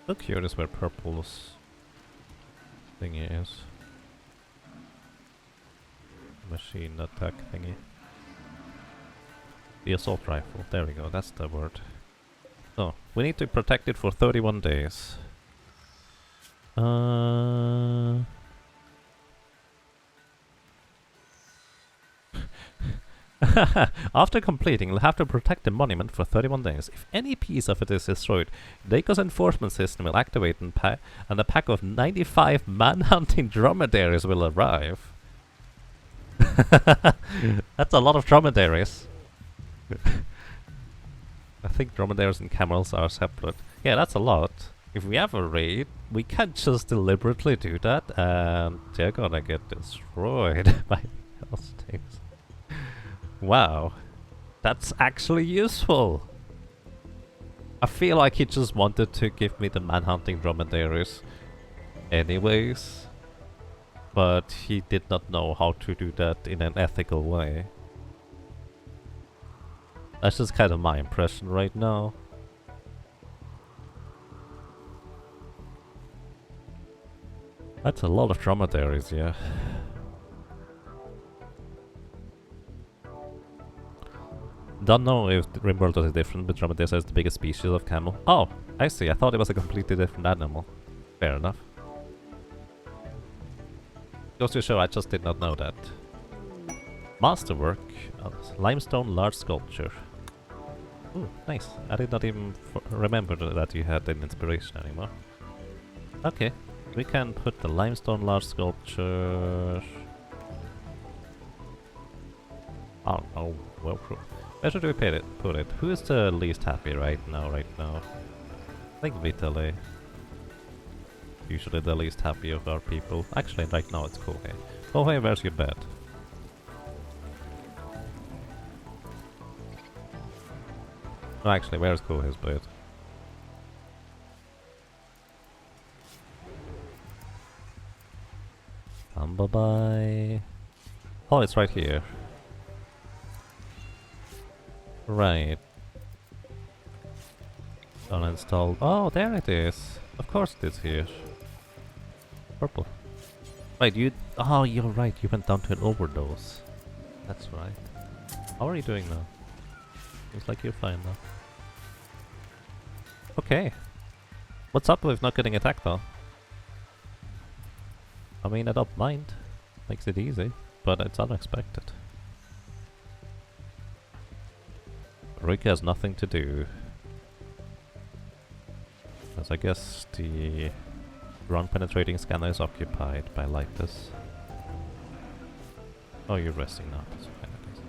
Speaker 1: So curious where purple's thingy is. Machine attack thingy. The assault rifle. There we go, that's the word. So, we need to protect it for 31 days. After completing, you'll have to protect the monument for 31 days. If any piece of it is destroyed, Daco's enforcement system will activate and a pack of 95 manhunting dromedaries will arrive. That's a lot of dromedaries. I think dromedaries and camels are separate. Yeah, that's a lot. If we have a raid, we can't just deliberately do that and they're gonna get destroyed by those things. Wow, that's actually useful. I feel like he just wanted to give me the manhunting dromedaries anyways, but he did not know how to do that in an ethical way. That's just kind of my impression right now. That's a lot of dromedaries, yeah. Don't know if Rimworld is different, but dromedaries is the biggest species of camel. Oh, I see. I thought it was a completely different animal. Fair enough. Goes to show I just did not know that. Masterwork. Limestone large sculpture. Ooh, nice. I did not even remember that you had an inspiration anymore. Okay. We can put the limestone large sculpture... Oh no, well, where should we put it? Who is the least happy right now? I think Vitaly. Usually the least happy of our people. Actually, right now it's Kohei. Kohei, where's your bed? No, actually, where's Kohei's bed? Bye-bye. Oh, it's right here. Right. Uninstalled. Oh, there it is. Of course it is here. Purple. Right, you... Oh, you're right. You went down to an overdose. That's right. How are you doing now? Looks like you're fine now. Okay. What's up with not getting attacked though? I mean, I don't mind. Makes it easy, but it's unexpected. Rick has nothing to do. As I guess the ground penetrating scanner is occupied by Lytus. Oh, you're resting now. That's fine, I guess.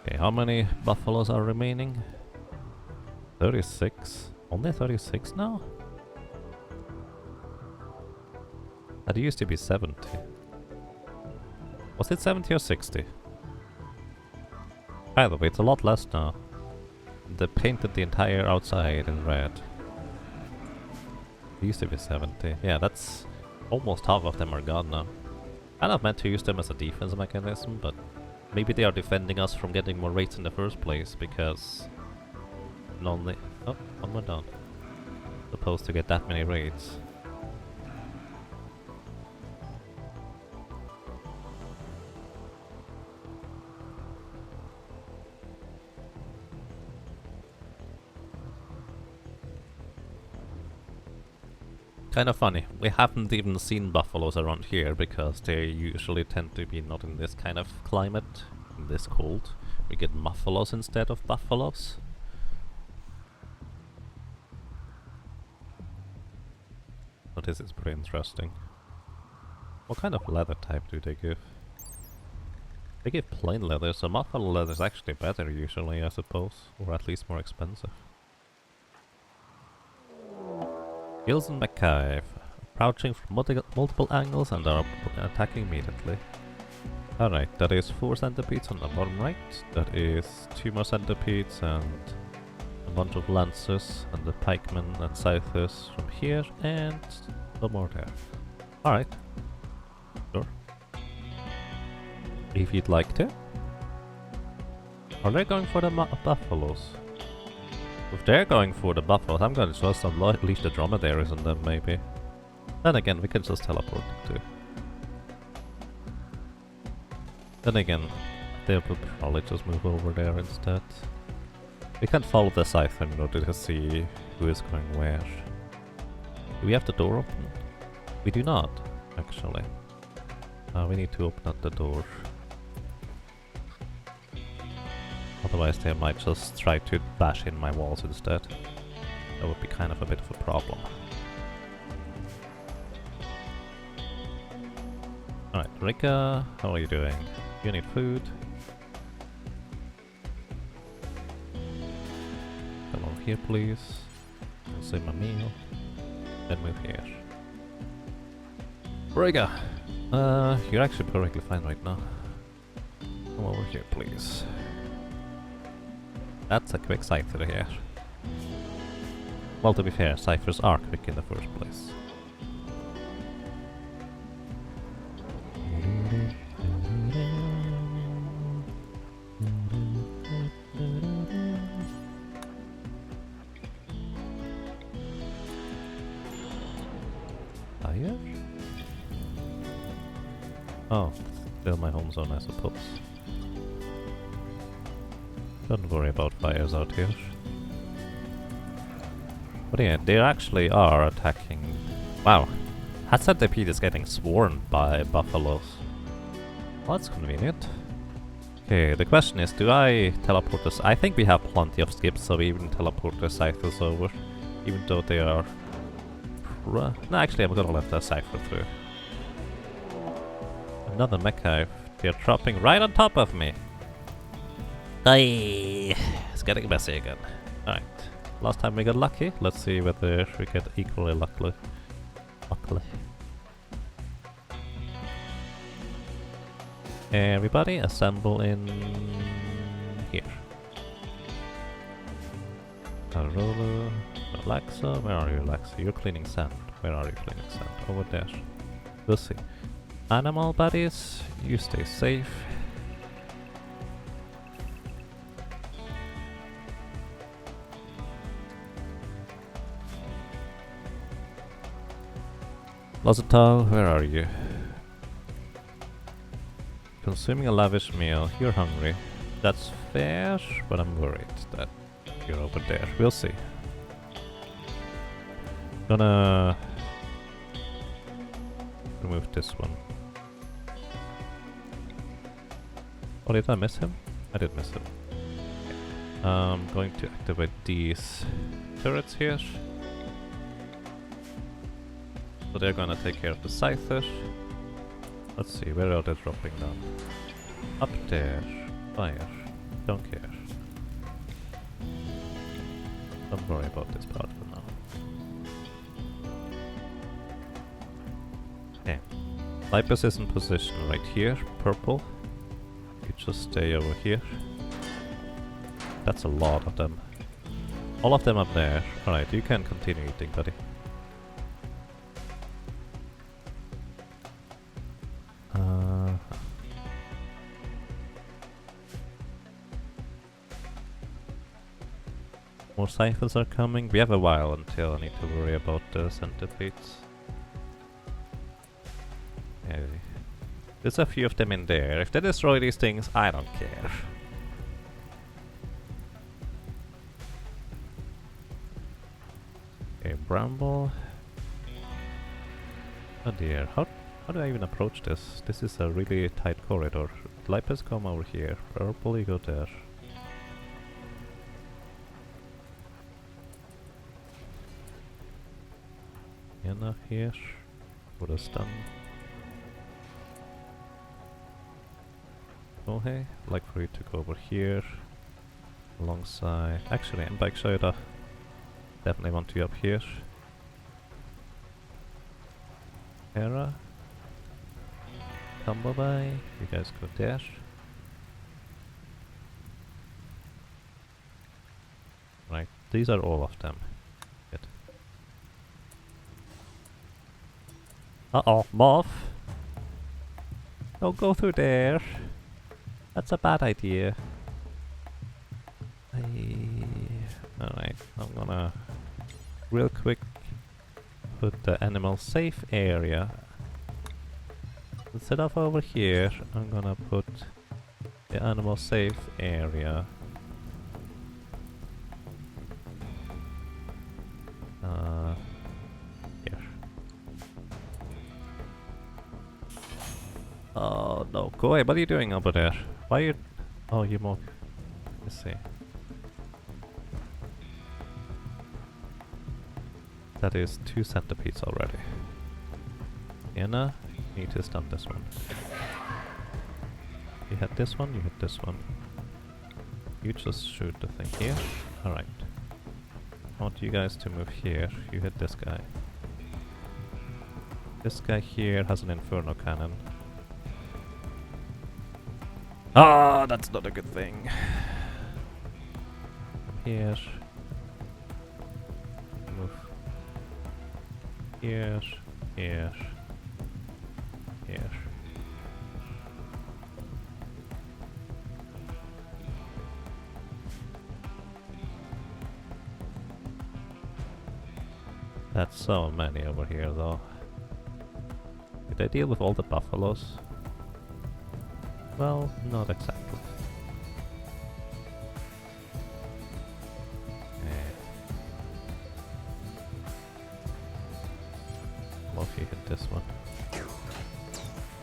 Speaker 1: Okay, how many buffaloes are remaining? 36? Only 36 now? That used to be 70. Was it 70 or 60? By the way, it's a lot less now. They painted the entire outside in red. It used to be 70. Yeah, that's... almost half of them are gone now. I not meant to use them as a defense mechanism, but... maybe they are defending us from getting more raids in the first place, because... only... oh, one more down. Supposed to get that many raids. Kind of funny. We haven't even seen buffaloes around here because they usually tend to be not in this kind of climate, in this cold. We get muffalos instead of buffaloes. So this is pretty interesting. What kind of leather type do they give? They give plain leather, so modified leather is actually better usually, I suppose. Or at least more expensive. Gills and McCabe. Crouching from multiple angles and are attacking immediately. Alright, that is 4 centipedes on the bottom right. That is 2 more centipedes and a bunch of lancers and the pikemen and scythers from here and some more there. Alright. Sure. If you'd like to. Are they going for the buffaloes? If they're going for the buffaloes, I'm going to just unleash the dromedaries on them maybe. Then again, we can just teleport them too. Then again, they will probably just move over there instead. We can follow the scyther in order to see who is going where. Do we have the door open? We do not, actually. We need to open up the door. Otherwise they might just try to bash in my walls instead. That would be kind of a bit of a problem. Alright, Rika, how are you doing? You need food. Come over here, please. I'll save my meal. Then move here. Rika! You're actually perfectly fine right now. Come over here, please. That's a quick cipher here. Well, to be fair, ciphers are quick in the first place. Fire? Oh, still my home zone, I suppose. Don't worry about fires out here. But yeah, they actually are attacking. Wow, that centipede is getting swarmed by buffaloes. Well, that's convenient. Okay, the question is, do I teleport this? I think we have plenty of skips, so we even teleport the scythers over. Even though they are... No, actually I'm gonna let the cipher through. Another mecha. They're dropping right on top of me. Aye, it's getting messy again. Alright, last time we got lucky. Let's see whether we get equally lucky. Everybody assemble in here. Arola, Alexa, where are you, Alexa? You're cleaning sand. Where are you cleaning sand? Over there. We'll see. Animal buddies, you stay safe. Lozatal, where are you? Consuming a lavish meal, you're hungry. That's fair, but I'm worried that you're over there. We'll see. Gonna remove this one. Oh, did I miss him? I did miss him. Okay. I'm going to activate these turrets here. So they're gonna take care of the scyther. Let's see, where are they dropping down? Up there. Fire. Don't care. Don't worry about this part for now. Okay. Lipus is in position right here, purple. You just stay over here. That's a lot of them. All of them up there. Alright, you can continue eating, buddy. More cyphers are coming. We have a while until I need to worry about the centipedes. Yeah. There's a few of them in there. If they destroy these things, I don't care. Okay, bramble. Oh dear, how do I even approach this? This is a really tight corridor. Lipus, come over here. Purple, you go there. Enough here for the stun. Okay, I'd like for you to go over here. Alongside... Actually, in bike shoulder. Definitely want you up here. Hera. Bumblebee. You guys go there. Right, these are all of them. Good. Uh-oh, Moth! Don't go through there. That's a bad idea. Alright, I'm gonna real quick put the animal safe area. Instead of over here, I'm gonna put the animal safe area. Here. Oh no, go away, what are you doing over there? Why are you... Oh, you more... Let's see. That is 2 centipedes already. Anna, you need to stun this one. You hit this one, you hit this one. You just shoot the thing here. Alright. I want you guys to move here. You hit this guy. This guy here has an inferno cannon. Ah, that's not a good thing. Here. Move. Here. Here. Here. That's so many over here though. Did I deal with all the buffaloes? Well, not exactly. What if you hit this one?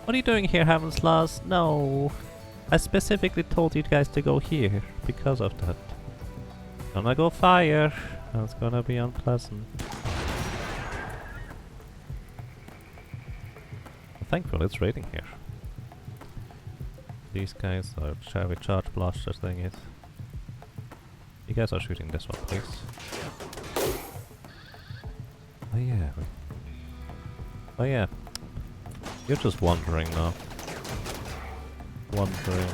Speaker 1: What are you doing here, Havenslaws? No! I specifically told you guys to go here because of that. Gonna go fire! That's gonna be unpleasant. Thankfully it's raining here. These guys are shall we charge blaster thingies. You guys are shooting this one, please. Oh yeah. Oh yeah. You're just wandering now. Wandering.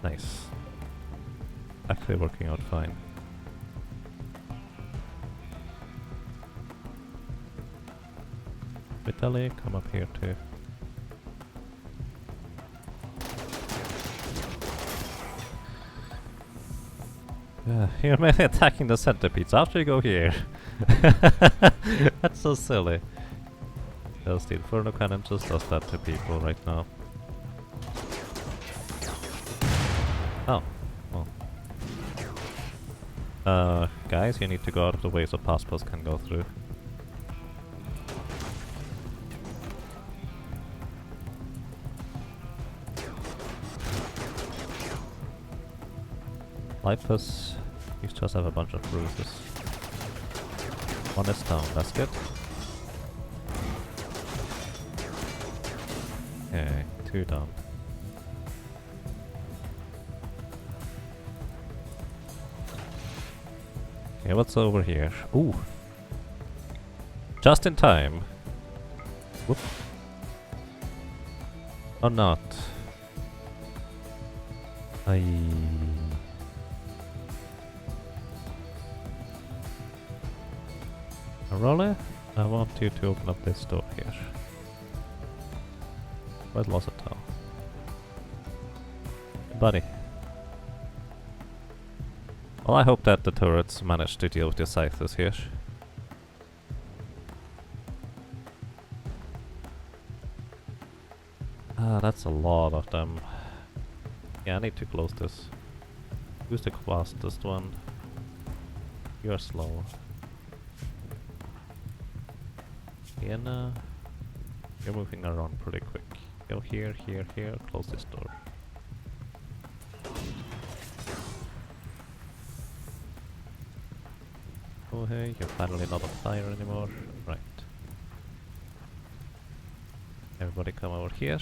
Speaker 1: Nice. Actually working out fine. Vitaly, come up here too. You're mainly attacking the centipedes after you go here. That's so silly. Because the Inferno Cannon just does that to people right now. Oh. Well. Guys, you need to go out of the way so passbows can go through. Lifus, you just have a bunch of bruises. One is down, that's good. Okay, 2 down. Okay, what's over here? Ooh! Just in time! Whoop. Or not. Roller, I want you to open up this door here. Where's Losatao? Buddy. Well, I hope that the turrets manage to deal with the scythers here. Ah, that's a lot of them. Yeah, I need to close this. Who's the fastest one? You're slow. Vienna, you're moving around pretty quick. Go here, here, here, close this door. Oh hey, you're finally not on fire anymore. Right. Everybody come over here.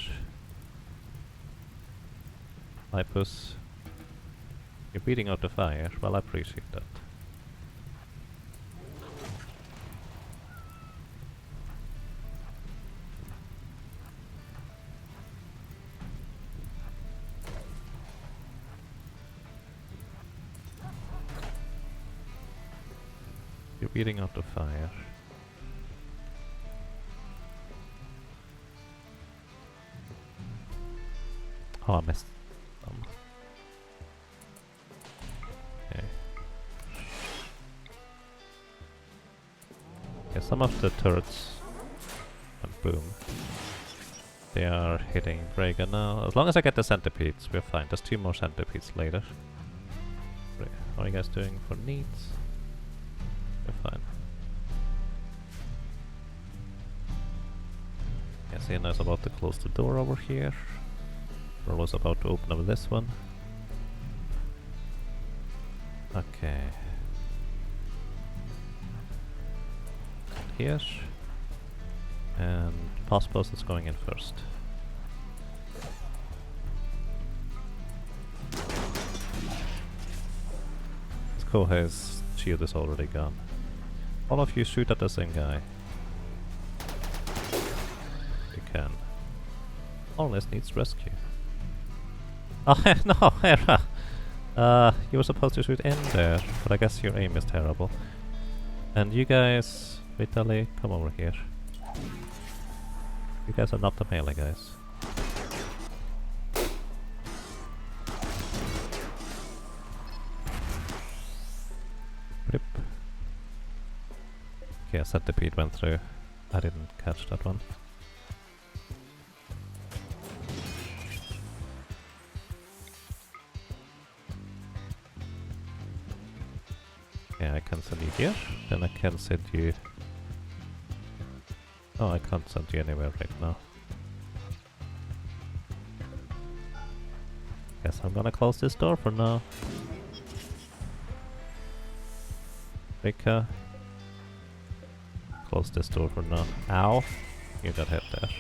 Speaker 1: Lipus. You're beating out the fire. Well, I appreciate that. You're beating out the fire. Oh, I missed them. Okay. Yeah, some of the turrets... And boom. They are hitting Rhaegar now. As long as I get the centipedes, we're fine. There's 2 more centipedes later. What are you guys doing for needs? We're fine. Yeah, Sienna's about to close the door over here. Rollo's about to open up this one. Okay. Here. And Pospos is going in first. Kohei's shield is already gone. All of you shoot at the same guy. You can. Almost needs rescue. Oh no, Hera! You were supposed to shoot in there, but I guess your aim is terrible. And you guys, Vitaly, come over here. You guys are not the melee guys. Rip. Okay, a centipede went through. I didn't catch that one. Yeah, I can send you here, then I can send you... Oh, I can't send you anywhere right now. Guess I'm gonna close this door for now. Rika. Close this door for now. Ow! You got hit there.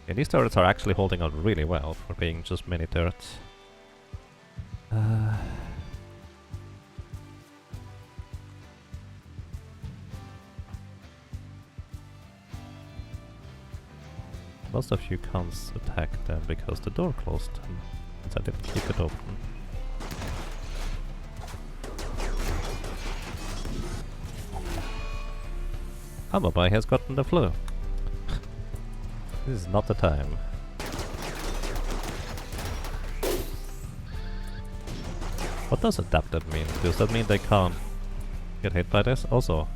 Speaker 1: Yeah, these turrets are actually holding out really well for being just mini turrets. Most of you can't attack them because the door closed and I didn't keep it open. Amabai has gotten the flu. This is not the time. What does adapted mean? Does that mean they can't get hit by this? Also,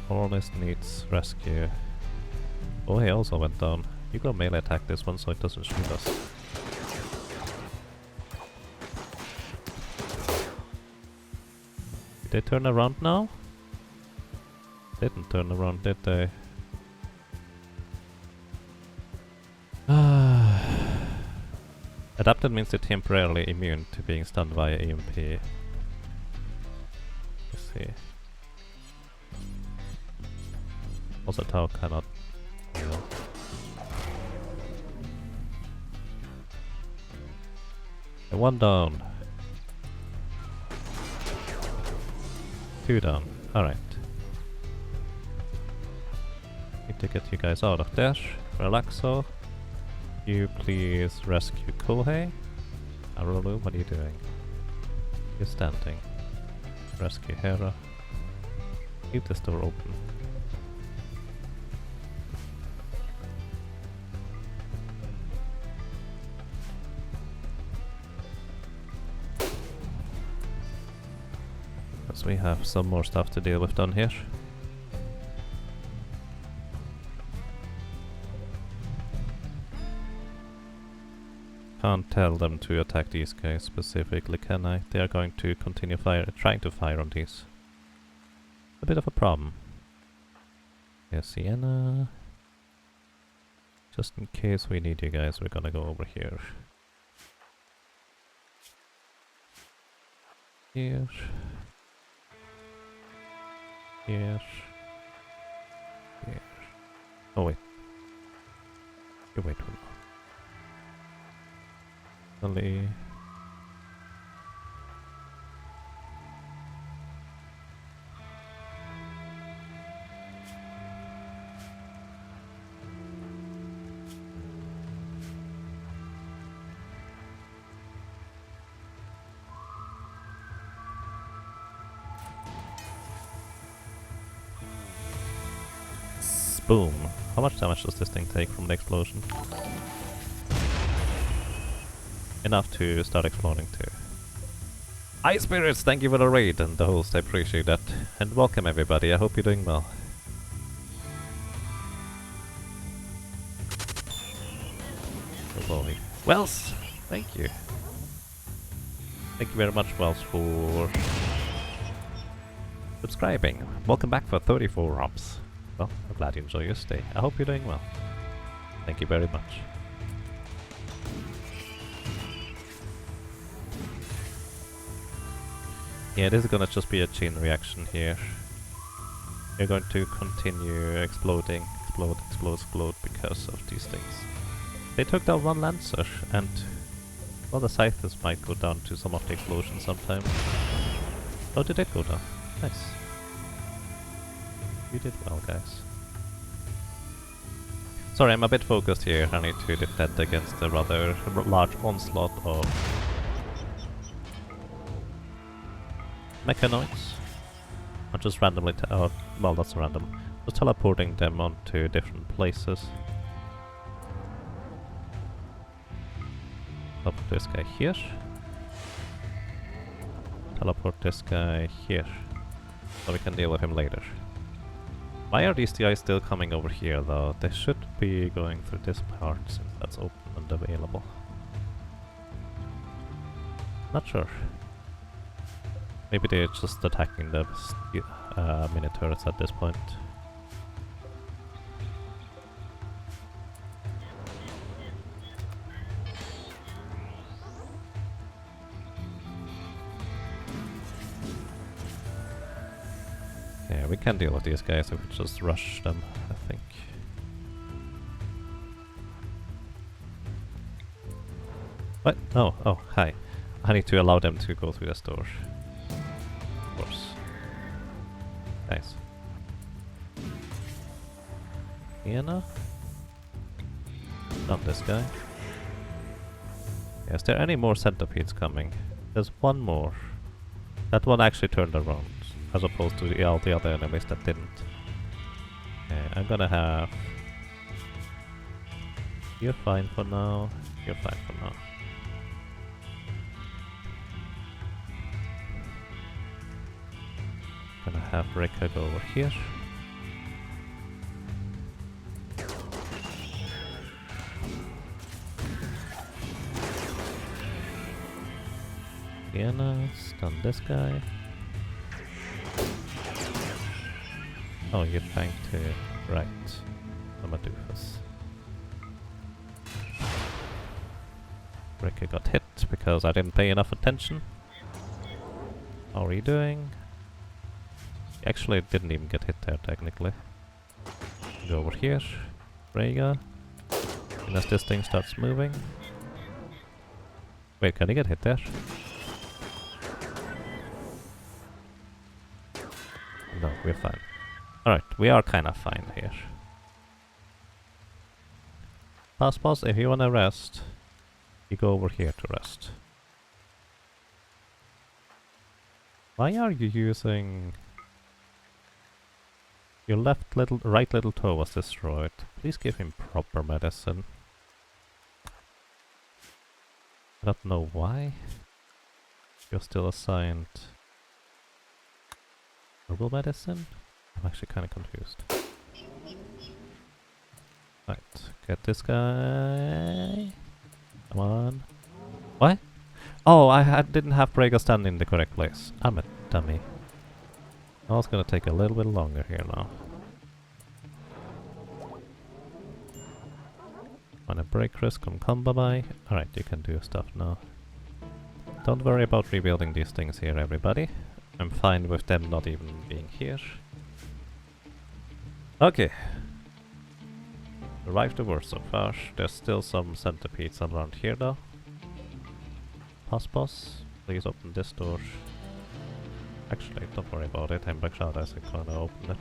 Speaker 1: Ornis needs rescue. Oh, he also went down. You go melee attack this one so it doesn't shoot us. Did they turn around now? Didn't turn around, did they? Adapted means they're temporarily immune to being stunned via EMP. Let's see. Also, Tau cannot heal. And 1 down. 2 down. Alright. Need to get you guys out of there. Relaxo. You please rescue Kohei. Arulu, what are you doing? You're standing. Rescue Hera. Keep this door open. Because we have some more stuff to deal with down here. Can't tell them to attack these guys specifically, can I? They are going to continue trying to fire on these. A bit of a problem. Yeah, Sienna. Just in case we need you guys, we're gonna go over here. Here. Here. Here. Oh wait. You wait for now. Only. Boom. How much damage does this thing take from the explosion? Enough to start exploding too. Hi spirits, thank you for the raid and the host, I appreciate that. And welcome everybody, I hope you're doing well. Oh boy. Wells! Thank you. Thank you very much, Wells, for subscribing. Welcome back for 34 ROMs. Well, I'm glad you enjoy your stay. I hope you're doing well. Thank you very much. Yeah, this is gonna just be a chain reaction here. You're going to continue exploding, explode because of these things. They took down one Lancer, and well, the Scythers might go down to some of the explosions sometime. Oh, did it go down? Nice. You did well, guys. Sorry, I'm a bit focused here. I need to defend against a rather large onslaught of mechanoids. I'm just randomly well, that's random. Just teleporting them onto different places. Teleport this guy here. Teleport this guy here. So we can deal with him later. Why are these guys still coming over here though? They should be going through this part since that's open and available. Not sure. Maybe they're just attacking the mini turrets at this point. Yeah, we can deal with these guys if we just rush them, I think. What? Oh, hi. I need to allow them to go through this door. Of course. Nice. Iana? Not this guy. Yeah, is there any more centipedes coming? There's one more. That one actually turned around, as opposed to all the other enemies that didn't. Okay, I'm gonna have... You're fine for now. You're fine for now. Gonna have Rika go over here. Diana, stun this guy. Oh, you're trying to... Right. I'm a doofus. Rika got hit because I didn't pay enough attention. How are you doing? Actually, it didn't even get hit there, technically. Go over here. Rhaegar. And as this thing starts moving... Wait, can he get hit there? No, we're fine. Alright, we are kinda fine here. Pause, if you wanna rest, you go over here to rest. Why are you using... Your right little toe was destroyed. Please give him proper medicine. I don't know why. You're still assigned herbal medicine? I'm actually kind of confused. Right, get this guy. Come on. What? Oh, I didn't have Braga stand in the correct place. I'm a dummy. Oh, it's gonna take a little bit longer here now. Wanna break risk on combo buy? Alright, you can do stuff now. Don't worry about rebuilding these things here, everybody. I'm fine with them not even being here. Okay. Arrived the worst so far. There's still some centipedes around here though. Boss, please open this door. Actually, don't worry about it. I'm back out as I kinda open it.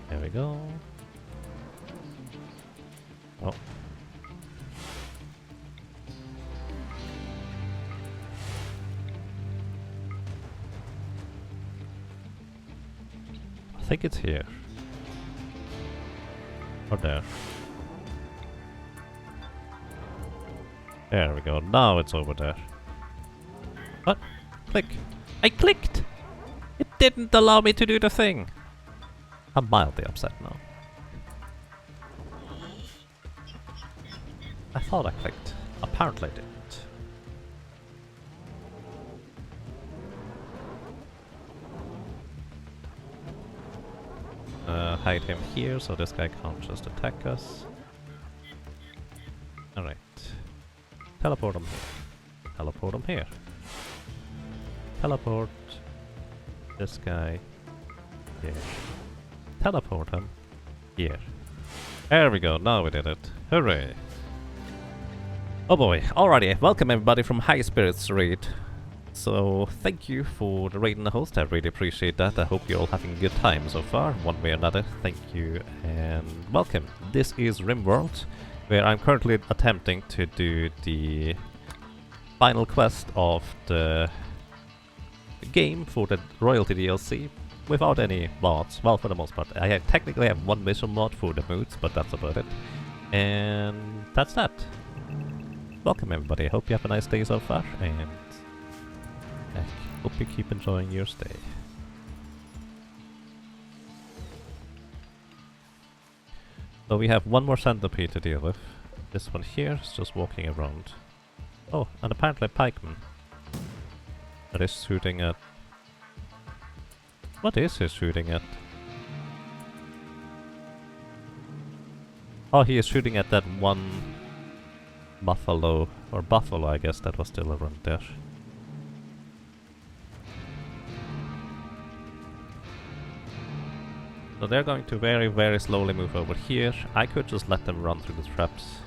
Speaker 1: There we go. Oh. I think it's here. Or there. There we go. Now it's over there. What? Click. I clicked! It didn't allow me to do the thing! I'm mildly upset now. I thought I clicked. Apparently I didn't. Hide him here so this guy can't just attack us. Alright. Teleport him here. Teleport him here. Teleport this guy here. Teleport him here. There we go, now we did it. Hooray! Oh boy, alrighty, welcome everybody from High Spirits Raid. So, thank you for the raid and the host, I really appreciate that. I hope you're all having a good time so far, one way or another. Thank you and welcome. This is Rimworld, where I'm currently attempting to do the final quest of the game for the royalty DLC without any mods. Well, for the most part. I technically have one mission mod for the moods, but that's about it. And that's that. Welcome everybody, I hope you have a nice day so far, and I hope you keep enjoying your stay. So we have one more centipede to deal with. This one here is just walking around. Oh, and apparently a pikeman that is shooting at... What is he shooting at? Oh, he is shooting at that one buffalo, or buffalo I guess, that was still around there. So they're going to very, very slowly move over here. I could just let them run through the traps.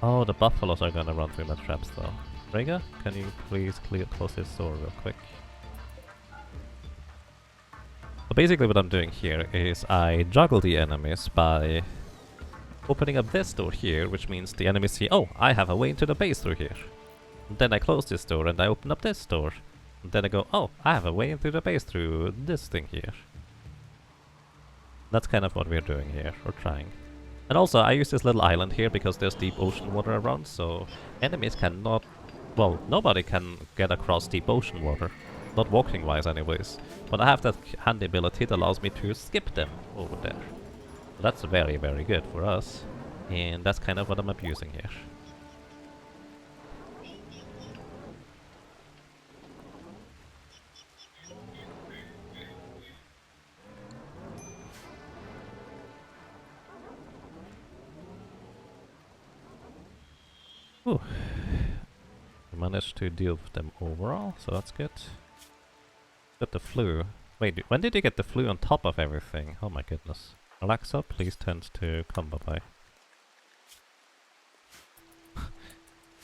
Speaker 1: Oh, the buffaloes are gonna run through the traps though. Rega, can you please close this door real quick? So basically what I'm doing here is I juggle the enemies by opening up this door here, which means the enemies see, oh, I have a way into the base through here. And then I close this door and I open up this door. And then I go, oh, I have a way into the base through this thing here. That's kind of what we're doing here, or trying. And also, I use this little island here because there's deep ocean water around, so enemies cannot... Well, nobody can get across deep ocean water. Not walking-wise anyways. But I have that handy ability that allows me to skip them over there. So that's very, very good for us. And that's kind of what I'm abusing here. Ooh. We managed to deal with them overall, so that's good. Got the flu. Wait, when did you get the flu on top of everything? Oh my goodness. Alexa, please tend to combo by.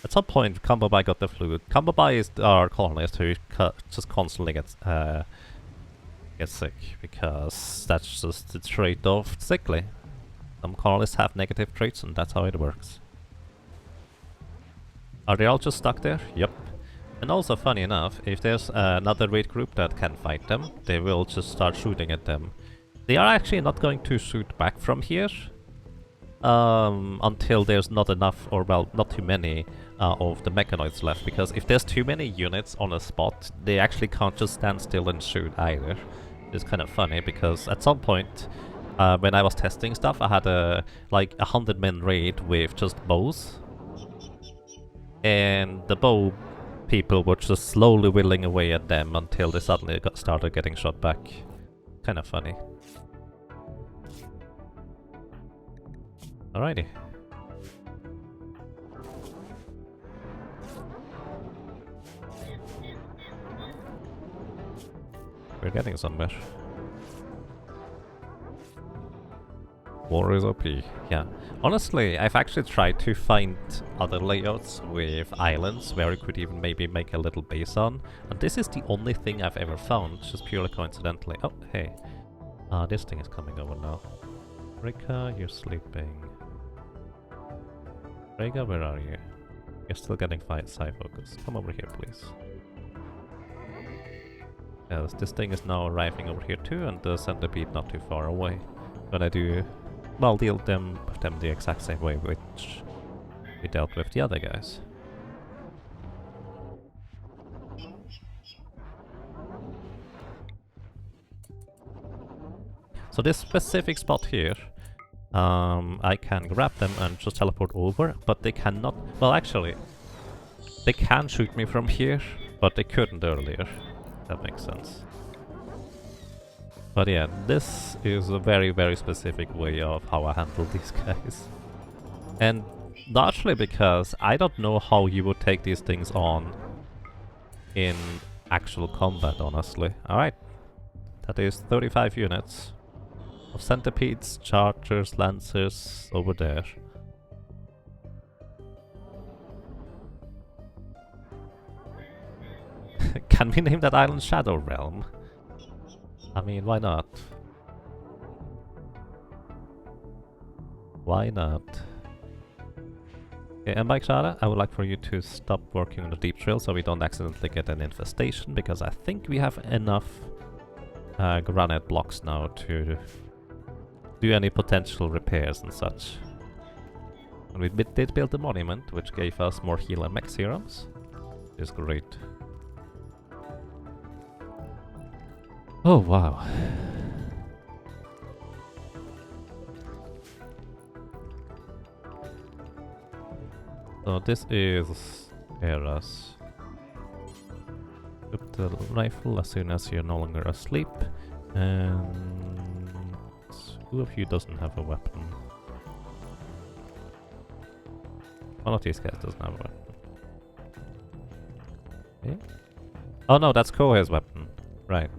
Speaker 1: At some point, combo by got the flu. Combo by is our colonist who just constantly gets sick, because that's just the trait of sickly. Some colonists have negative traits and that's how it works. Are they all just stuck there? Yep. And also, funny enough, if there's another raid group that can fight them, they will just start shooting at them. They are actually not going to shoot back from here until there's not enough, or well, not too many of the mechanoids left, because if there's too many units on a spot, they actually can't just stand still and shoot either. It's kind of funny, because at some point when I was testing stuff, I had a like 100-man raid with just bows, and the bow people were just slowly whittling away at them until they suddenly started getting shot back. Kind of funny. Alrighty. We're getting somewhere. War is OP. Yeah. Honestly, I've actually tried to find other layouts with islands where you could even maybe make a little base on. And this is the only thing I've ever found, just purely coincidentally. Oh, hey. This thing is coming over now. Rika, you're sleeping. Rika, where are you? You're still getting side focus. Come over here, please. Yes, this thing is now arriving over here too, and the centipede not too far away. Gonna do... well, deal with them the exact same way which we dealt with the other guys. So this specific spot here, I can grab them and just teleport over, but they cannot... well, actually, they can shoot me from here, but they couldn't earlier. That makes sense. But yeah, this is a very, very specific way of how I handle these guys. And largely because I don't know how you would take these things on in actual combat, honestly. Alright, that is 35 units of centipedes, chargers, lancers over there. Can we name that island Shadow Realm? I mean, why not? Why not? Okay, and Bike Shada, I would like for you to stop working on the deep trail so we don't accidentally get an infestation, because I think we have enough granite blocks now to do any potential repairs and such. And we did build a monument, which gave us more heal and mech serums. Which is great. Oh wow. So this is Era's. Equip the rifle as soon as you're no longer asleep. And who of you doesn't have a weapon? One of these guys doesn't have a weapon. Okay. Oh no, that's Kohei's weapon. Right.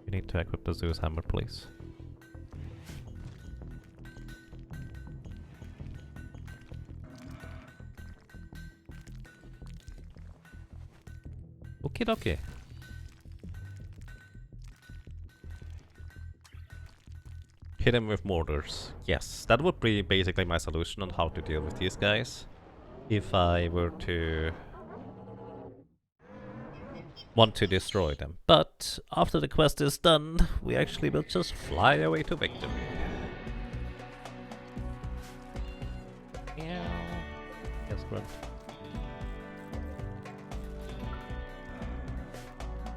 Speaker 1: You need to equip the Zeus hammer, please. Okie dokie. Hit him with mortars. Yes, that would be basically my solution on how to deal with these guys. If I were to want to destroy them. But after the quest is done, we actually will just fly away to victory. Meow. Yes, grunt.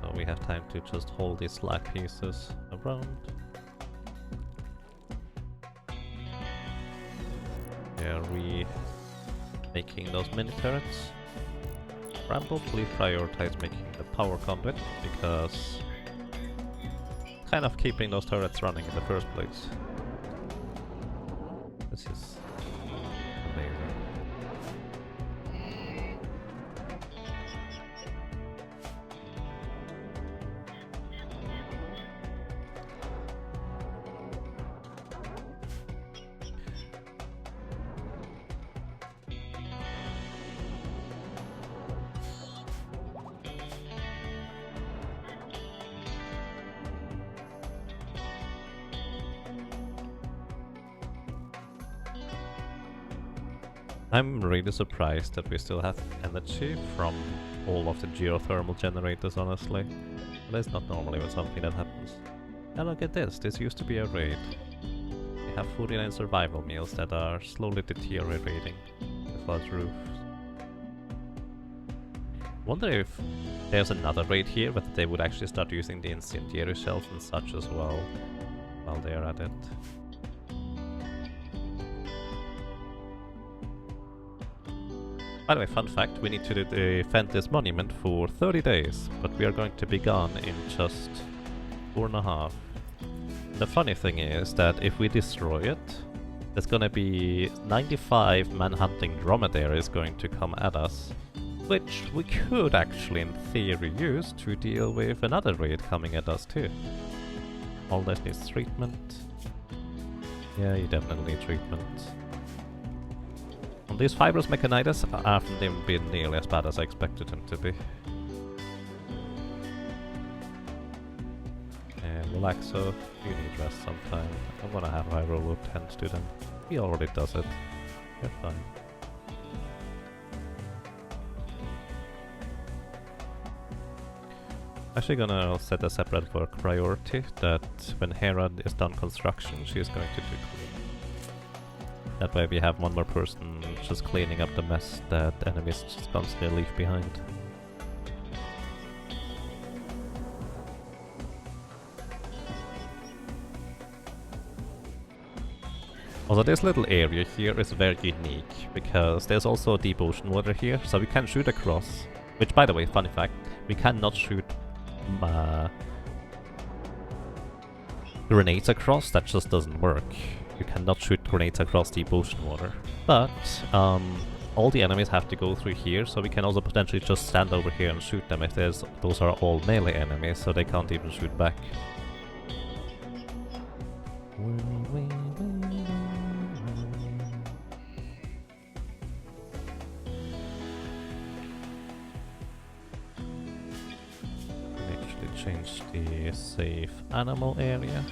Speaker 1: So we have time to just hold these slag pieces around. Are we making those mini turrets? Rambo, please prioritize making the power conduit, because kind of keeping those turrets running in the first place. This is amazing. I'm really surprised that we still have energy from all of the geothermal generators, honestly. That's not normally something that happens. And look at this, this used to be a raid. We have 49 survival meals that are slowly deteriorating the flood roofs. Wonder if there's another raid here, but they would actually start using the incendiary shells and such as well. while they're at it. By the way, fun fact, we need to defend this monument for 30 days, but we are going to be gone in just 4.5. The funny thing is that if we destroy it, there's gonna be 95 man-hunting dromedaries going to come at us, which we could actually in theory use to deal with another raid coming at us too. All that needs treatment. Yeah, you definitely need treatment. And these fibrous mechanitis haven't even been nearly as bad as I expected them to be. And Relaxo, you need rest sometime. I'm gonna have Hyrule tend to them. He already does it. You're fine. Actually gonna set a separate work priority that when Hera is done construction, she is going to do clean. That way we have one more person just cleaning up the mess that enemies just constantly leave behind. Also, this little area here is very unique, because there's also deep ocean water here, so we can shoot across. Which, by the way, funny fact, we cannot shoot grenades across, that just doesn't work. You cannot shoot grenades across deep ocean water. But, all the enemies have to go through here, so we can also potentially just stand over here and shoot them if those are all melee enemies, so they can't even shoot back. Change the safe animal area.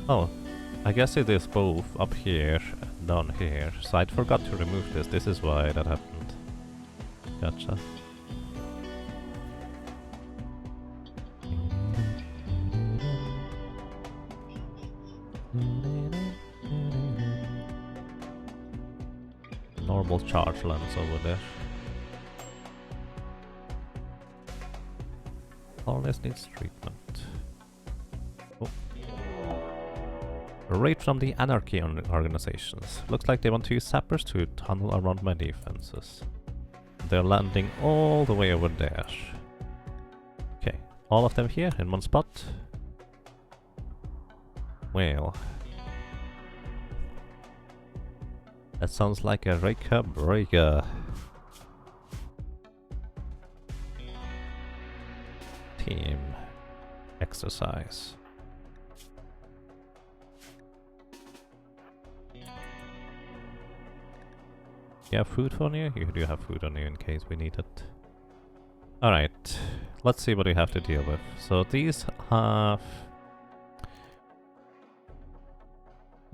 Speaker 1: Oh, I guess it is both up here and down here. So I forgot to remove this. This is why that happened. Gotcha. Normal charge lands over there. Harness needs treatment. Oh. A raid from the Anarchy organizations. Looks like they want to use sappers to tunnel around my defenses. They're landing all the way over there. Okay, all of them here in one spot. Well, that sounds like a Reika breaker. Team exercise. You have food on you? You do have food on you in case we need it. Alright, let's see what we have to deal with. So these have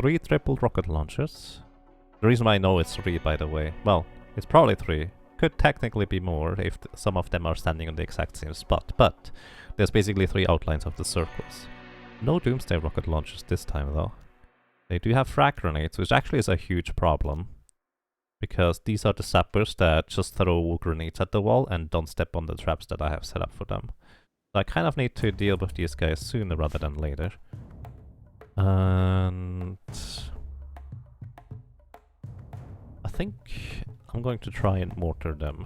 Speaker 1: 3 triple rocket launchers. The reason why I know it's 3, by the way, well, it's probably 3. Could technically be more if some of them are standing on the exact same spot, but there's basically 3 outlines of the circles. No Doomsday rocket launchers this time though. They do have frag grenades, which actually is a huge problem, because these are the sappers that just throw grenades at the wall and don't step on the traps that I have set up for them. So I kind of need to deal with these guys sooner rather than later. And I think I'm going to try and mortar them.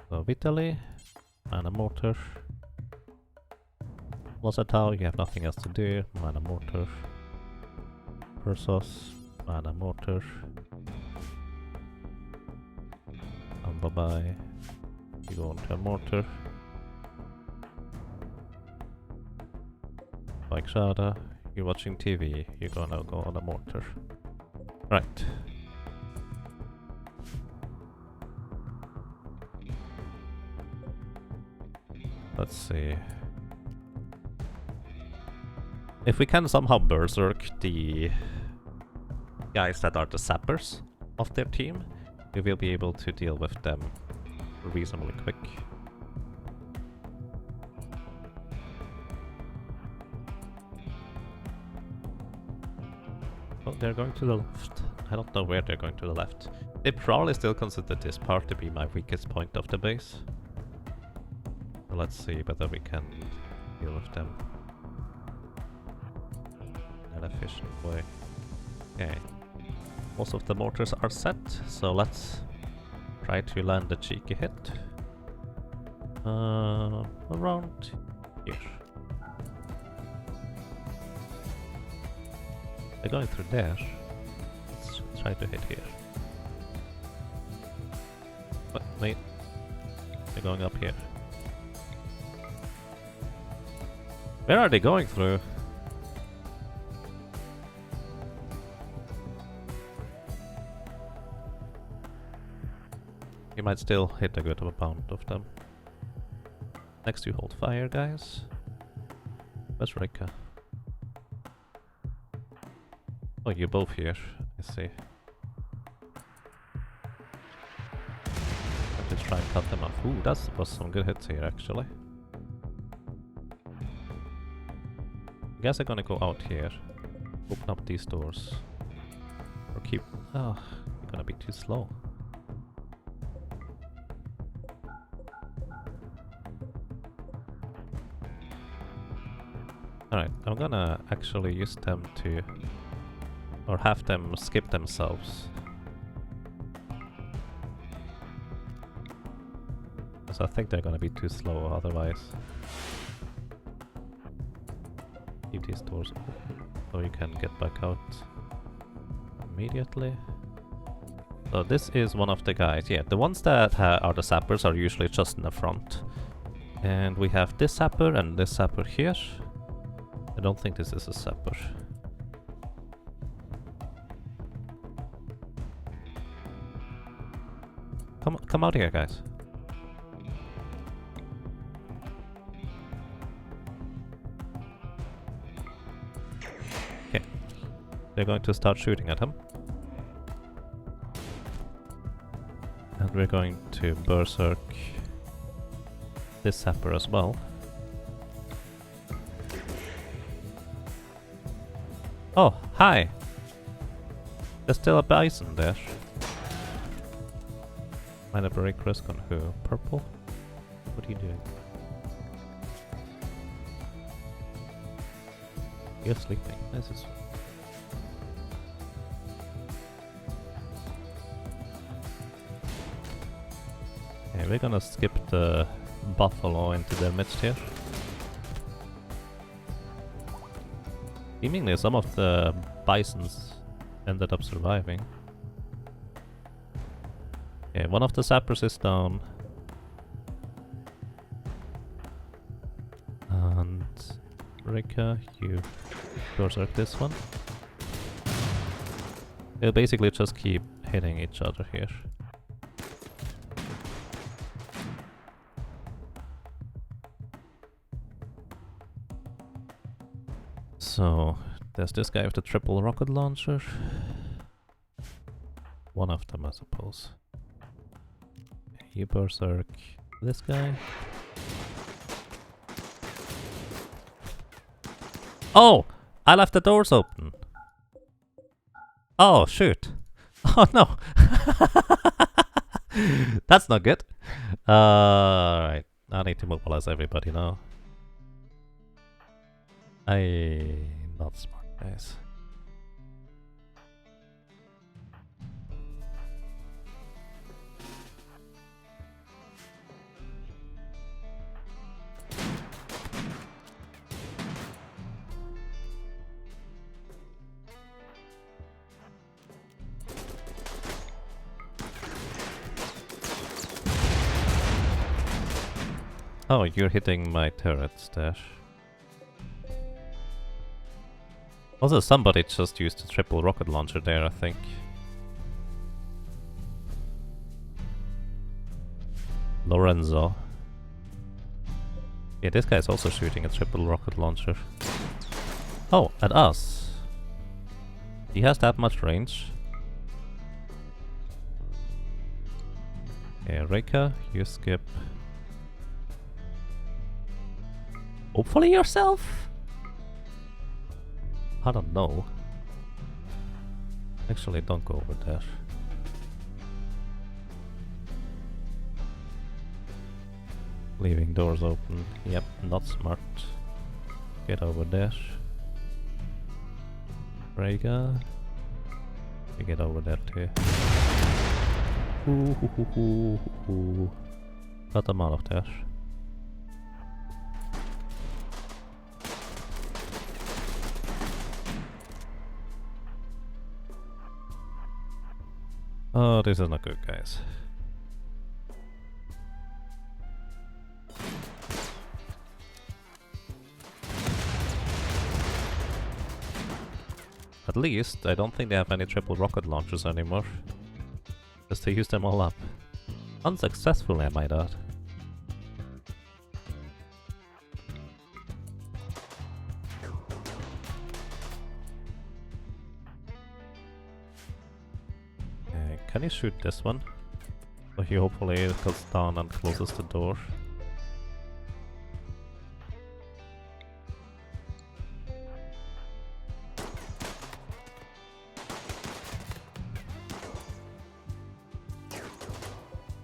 Speaker 1: So Vitaly, mana mortar. Losatau, you have nothing else to do, mana mortar. Persos, mana mortar. And bye bye. You go into a mortar. Like Shada, you're watching TV, you're gonna go on a mortar. Right. Let's see. If we can somehow berserk the guys that are the sappers of their team, we will be able to deal with them reasonably quick. Oh, they're going to the left. I don't know where they're going to the left. They probably still consider this part to be my weakest point of the base. Let's see whether we can deal with them in an efficient way. Okay. Most of the mortars are set, so let's try to land a cheeky hit. Around here. They're going through there. Let's try to hit here. But wait. They're going up here. Where are they going through? You might still hit a good amount of them. Next you hold fire, guys. Where's Rika? Oh, you're both here. I see. Let's try and cut them off. Ooh, that was some good hits here, actually. I guess I'm gonna go out here. Open up these doors. Or keep... Oh, you're gonna be too slow. Alright, I'm gonna actually use them to... or have them skip themselves. Because I think they're gonna be too slow otherwise. Keep these doors open so you can get back out immediately. So this is one of the guys. Yeah, the ones that are the sappers are usually just in the front. And we have this sapper and this sapper here. I don't think this is a sapper. Come out here, guys. Okay. They're going to start shooting at him. And we're going to berserk this sapper as well. Oh, hi! There's still a bison there. Might have a break risk on who? Purple? What are you doing? You're sleeping. This is... Okay, we're gonna skip the buffalo into their midst here. Seemingly some of the bisons ended up surviving. Okay, one of the sappers is down. And Rika, you berserk this one. They'll basically just keep hitting each other here. So, there's this guy with the triple rocket launcher. One of them, I suppose. You berserk this guy. Oh! I left the doors open! Oh, shoot! Oh no! That's not good. Alright, I need to mobilize everybody now. Not smart, guys. Oh, you're hitting my turrets, Dash. Also, somebody just used a triple rocket launcher there, I think. Lorenzo. Yeah, this guy's also shooting a triple rocket launcher. Oh, at us. He has that much range. Okay, Rika, you skip. Hopefully yourself? I don't know. Actually, don't go over there. Leaving doors open. Yep, not smart. Get over there. Rhaegar. You get over there too. Ooh, hoo, hoo, hoo, hoo. Got them out of there. Oh, this is not good, guys. At least, I don't think they have any triple rocket launchers anymore. Just to use them all up. Unsuccessfully, I might add. Can you shoot this one? So he hopefully goes down and closes the door.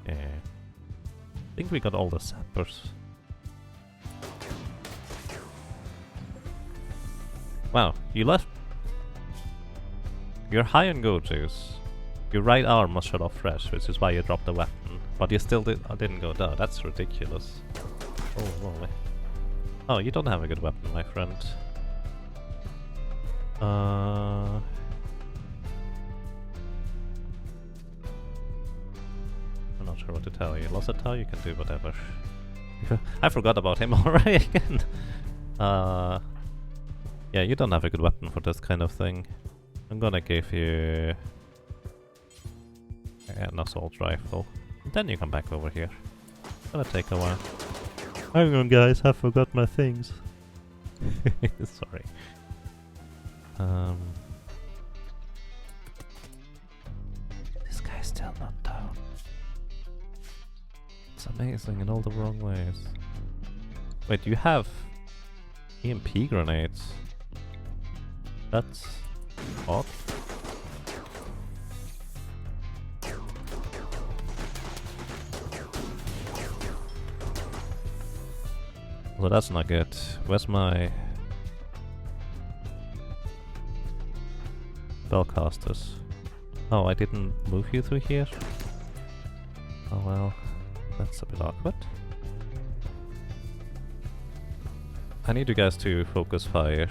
Speaker 1: Yeah. I think we got all the sappers. Wow, you left. You're high on go-tos. Your right arm was shot off fresh, which is why you dropped the weapon. But you still didn't go down. That's ridiculous. Oh, moly. Oh, you don't have a good weapon, my friend. I'm not sure what to tell you. Losatau, you can do whatever. I forgot about him already again. Yeah, you don't have a good weapon for this kind of thing. I'm gonna give you an assault rifle. And then you come back over here. It's gonna take a while. Hang on, guys, I forgot my things. Sorry. This guy's still not down. It's amazing in all the wrong ways. Wait, you have EMP grenades? That's odd. Well, that's not good. Where's my spellcasters? Oh, I didn't move you through here? Oh well, that's a bit awkward. I need you guys to focus fire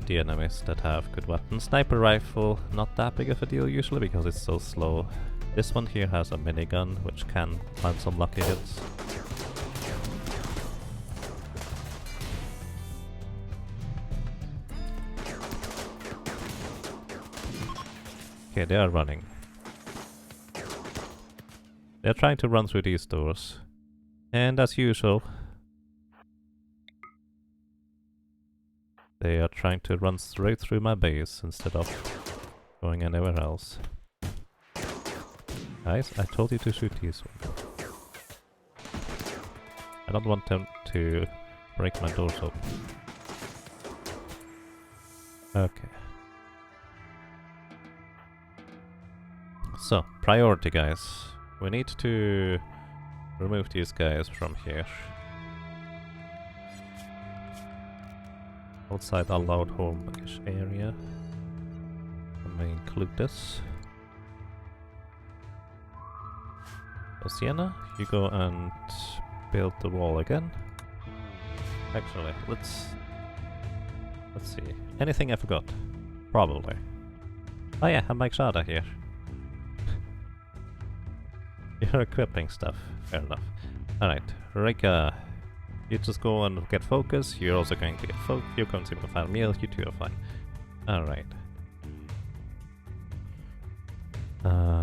Speaker 1: the enemies that have good weapons. Sniper rifle, not that big of a deal usually because it's so slow. This one here has a minigun which can find some lucky hits. Okay, they are running. They're trying to run through these doors. And as usual, they are trying to run straight through my base instead of going anywhere else. Guys, I told you to shoot these ones. I don't want them to break my doors open. Okay. So, priority guys. We need to remove these guys from here. Outside allowed home-ish area. Let me include this. So Sienna, you go and build the wall again. Actually, let's see. Anything I forgot? Probably. Oh yeah, I'm Mike Shada here. You're equipping stuff. Fair enough. Alright, Rika, you just go and get focus. You're also going to get focus. You're going to find a meal. You two are fine. Alright.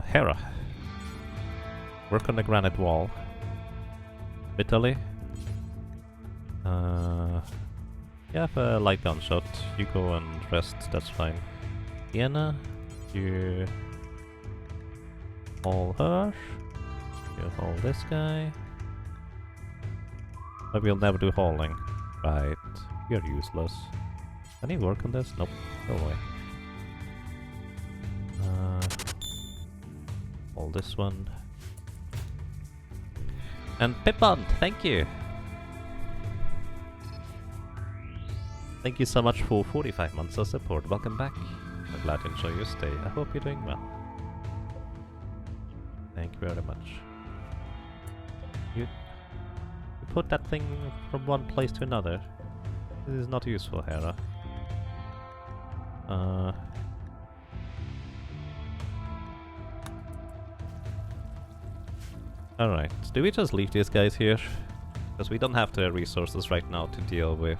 Speaker 1: Hera. Work on the granite wall. Vitaly. You have a light gunshot. You go and rest. That's fine. Sienna, you haul her. You haul this guy. But we'll never do hauling. Right. You're useless. Can you work on this? Nope. Go away. Haul this one. And Pippon, thank you! Thank you so much for 45 months of support. Welcome back. I'm glad to enjoy your stay. I hope you're doing well. Thank you very much. You put that thing from one place to another. This is not useful, Hera. Alright, do we just leave these guys here? Because we don't have the resources right now to deal with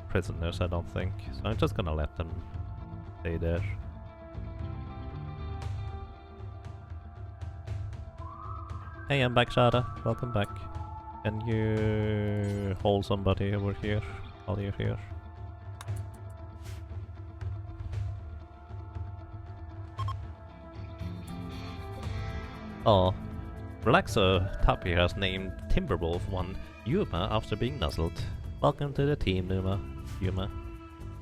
Speaker 1: prisoners, I don't think. So I'm just gonna let them stay there. Hey, I'm back, Shada. Welcome back. Can you hold somebody over here while you're here? Oh, Relaxer Tapi has named Timberwolf 1 Yuma after being nuzzled. Welcome to the team, Yuma.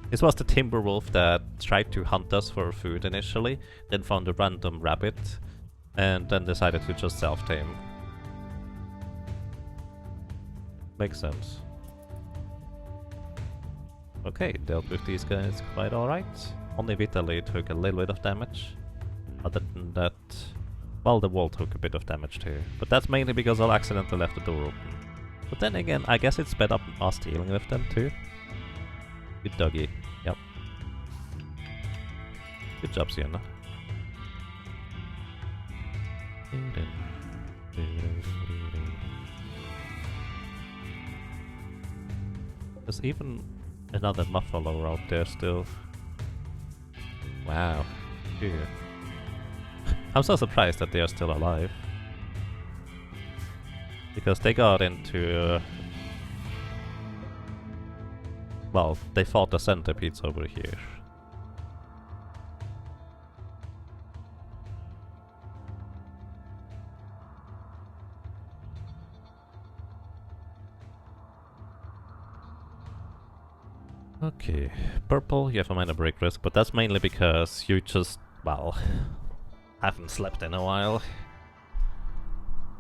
Speaker 1: This was the Timberwolf that tried to hunt us for food initially, then found a random rabbit, and then decided to just self-tame. Makes sense. Okay, dealt with these guys quite alright. Only Vitaly took a little bit of damage. Other than that, well, the wall took a bit of damage too. But that's mainly because I accidentally left the door open. But then again, I guess it sped up us dealing with them too. Good doggy. Yep. Good job, Sienna. There's even another muffalo out there still. Wow. Ew. I'm so surprised that they are still alive. Because they got into... well, they fought the centipedes over here. Okay, purple, you have a minor break risk, but that's mainly because you just, well, haven't slept in a while.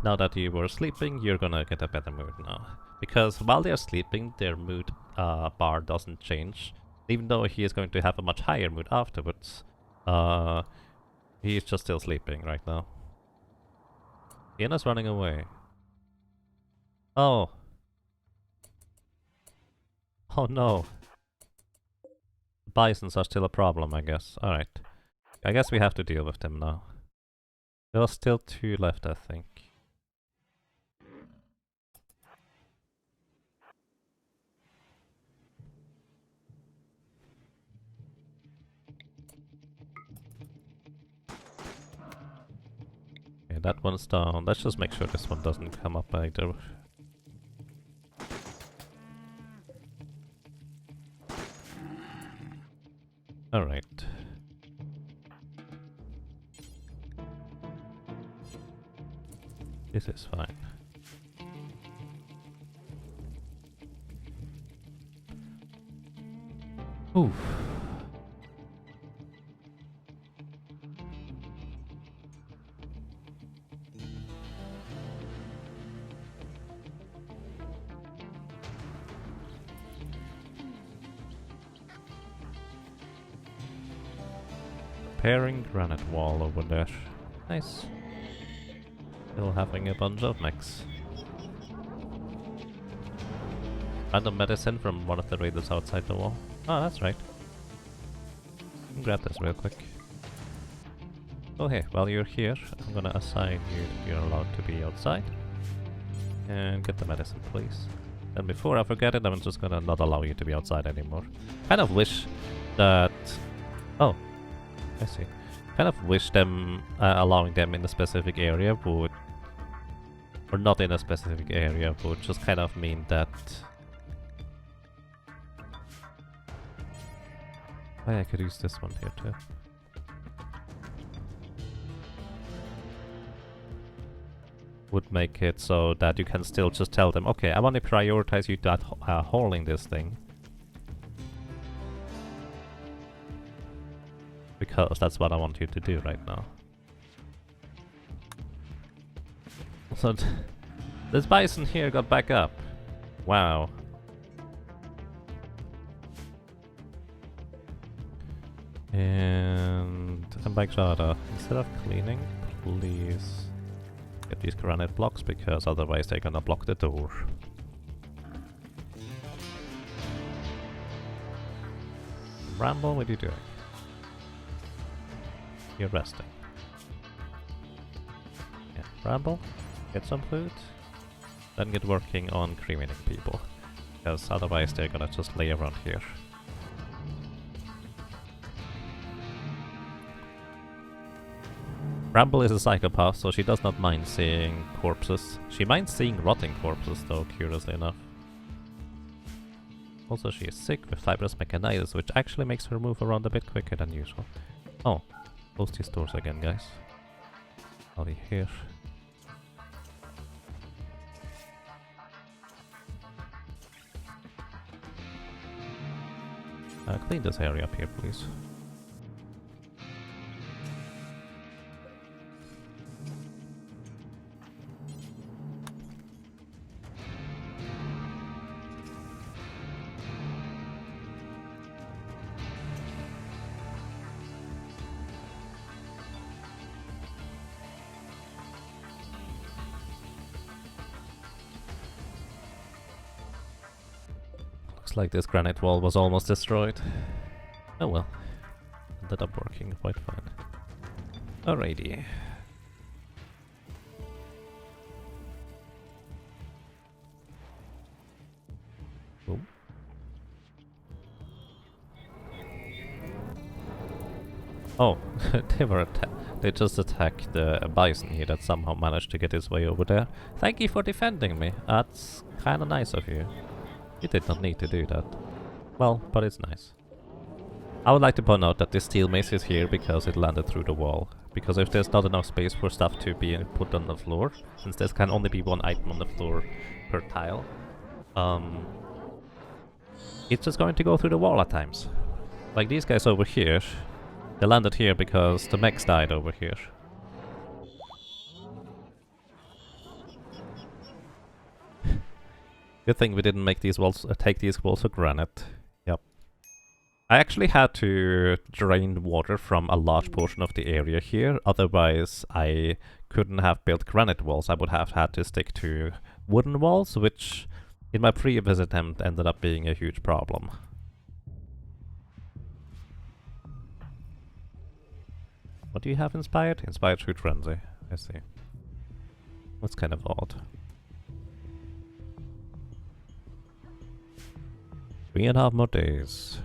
Speaker 1: Now that you were sleeping, you're gonna get a better mood now. Because while they're sleeping, their mood bar doesn't change. Even though he is going to have a much higher mood afterwards, he is just still sleeping right now. Hyena's running away. Oh. Oh no. Bisons are still a problem, I guess. Alright. I guess we have to deal with them now. There are still 2 left, I think. Okay, that one's down. Let's just make sure this one doesn't come up either. Alright. This is fine. Oof. Repairing granite wall over there. Nice. Still having a bunch of mechs. Random medicine from one of the raiders outside the wall. Oh, that's right. Grab this real quick. Oh hey, while you're here, I'm gonna assign you that you're allowed to be outside. And get the medicine, please. And before I forget it, I'm just gonna not allow you to be outside anymore. Kind of wish that... oh, I see. Kind of wish them allowing them in a specific area would... or not in a specific area would just kind of mean that... oh, I could use this one here too. Would make it so that you can still just tell them, okay, I want to prioritize you that hauling this thing. Because that's what I want you to do right now. So this bison here got back up. Wow. by Jada, instead of cleaning, please get these granite blocks, because otherwise they're gonna block the door. Ramble, what are you doing? You're resting. Yeah, Ramble, get some food, then get working on cremating people, because otherwise they're gonna just lay around here. Ramble is a psychopath, so she does not mind seeing corpses. She minds seeing rotting corpses, though, curiously enough. Also, she is sick with fibrous mechanitis, which actually makes her move around a bit quicker than usual. Oh, close these doors again, guys. I'll be here. Clean this area up here, please. Looks like this granite wall was almost destroyed. Oh well. Ended up working quite fine. Alrighty. Oh. Oh, they just attacked the bison here that somehow managed to get his way over there. Thank you for defending me. That's kinda nice of you. You did not need to do that. Well, but it's nice. I would like to point out that this steel mace is here because it landed through the wall. Because if there's not enough space for stuff to be put on the floor, since there can only be one item on the floor per tile, it's just going to go through the wall at times. Like these guys over here, they landed here because the mechs died over here. Good thing we didn't make these walls, take these walls of granite. Yep. I actually had to drain water from a large portion of the area here, otherwise I couldn't have built granite walls. I would have had to stick to wooden walls, which in my previous attempt ended up being a huge problem. What do you have inspired? Inspired Shoot Frenzy. I see. That's kind of odd. 3.5 more days.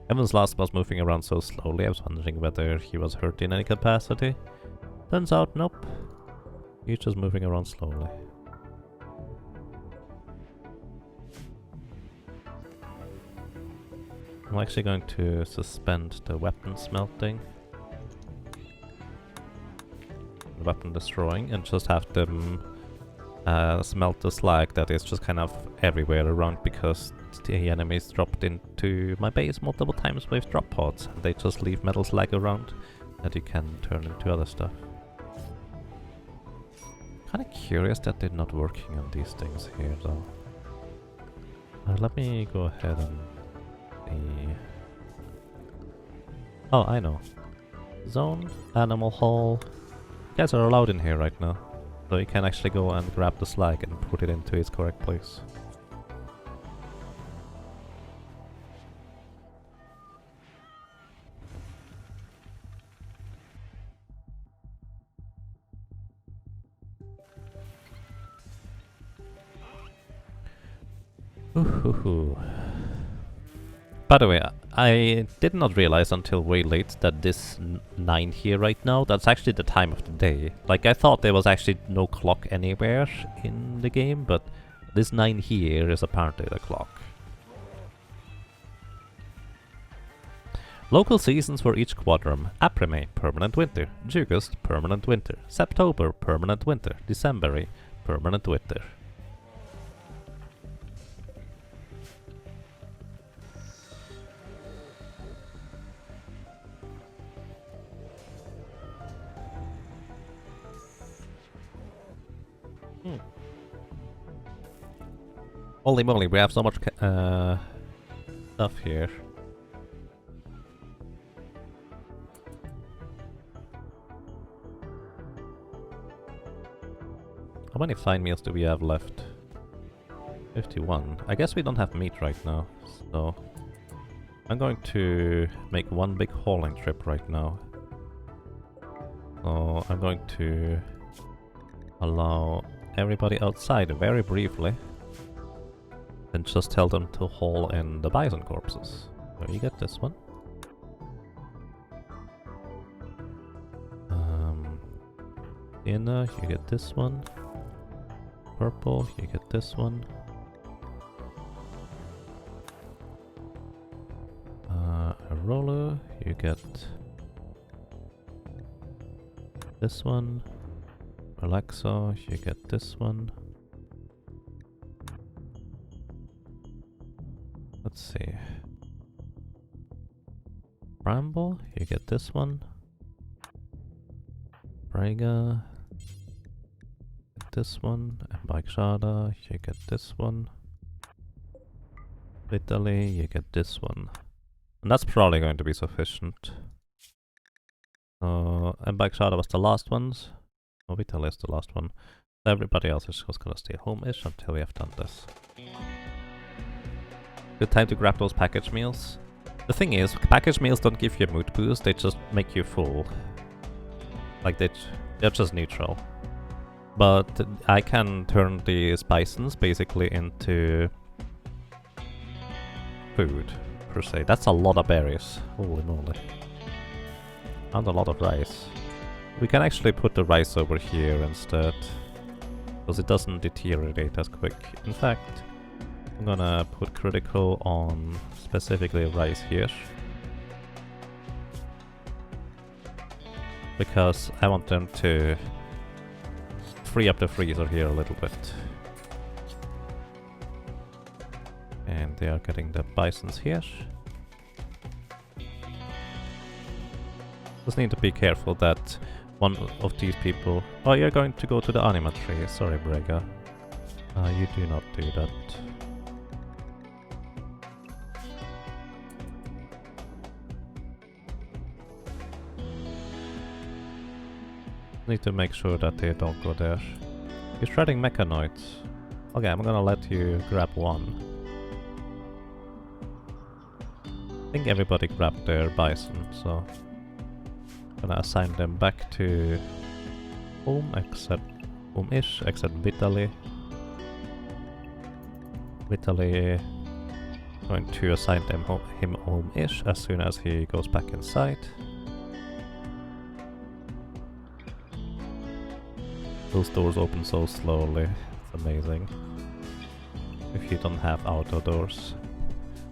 Speaker 1: Evan's last was moving around so slowly, I was wondering whether he was hurt in any capacity. Turns out, nope. He's just moving around slowly. I'm actually going to suspend the weapon smelting, weapon destroying, and just have them smelt the slag that is just kind of everywhere around, because the enemies dropped into my base multiple times with drop pods. They just leave metal slag around that you can turn into other stuff. Kinda curious that they're not working on these things here though. Let me go ahead and see. Oh, I know. Zone, animal hall. You guys are allowed in here right now. So you can actually go and grab the slag and put it into its correct place. Ooh. By the way, I did not realize until way late that this 9 here right now, that's actually the time of the day. Like, I thought there was actually no clock anywhere in the game, but this 9 here is apparently the clock. Local seasons for each quadrum: April, permanent winter; Jugust, permanent winter; September, permanent winter; December, permanent winter. Hmm. Holy moly, we have so much stuff here. How many fine meals do we have left? 51. I guess we don't have meat right now, so I'm going to make one big hauling trip right now. So I'm going to allow everybody outside very briefly and just tell them to haul in the bison corpses. So you get this one. Inna, you get this one. Purple, you get this one. Roller, you get this one. Relaxo, you get this one. Let's see. Bramble, you get this one. Braga, get this one. And Baikshada, you get this one. Italy, you get this one. And that's probably going to be sufficient. And Baikshada was the last ones. Oh, Italy is the last one. Everybody else is just gonna stay home-ish until we have done this. Good time to grab those package meals. The thing is, package meals don't give you a mood boost, they just make you full. Like, they're just neutral. But I can turn these bisons basically into food, per se. That's a lot of berries. Holy moly. And a lot of rice. We can actually put the rice over here instead, because it doesn't deteriorate as quick. In fact, I'm gonna put critical on specifically rice here, because I want them to free up the freezer here a little bit. And they are getting the bisons here. Just need to be careful that one of these people... Oh, you're going to go to the anima tree. Sorry, Brega. You do not do that. Need to make sure that they don't go there. You're shredding mechanoids. Okay, I'm gonna let you grab one. I think everybody grabbed their bison, so... I'm gonna assign them back to home, except home-ish, except Vitaly. Vitaly going to assign him home-ish as soon as he goes back inside. Those doors open so slowly, it's amazing. If you don't have auto doors.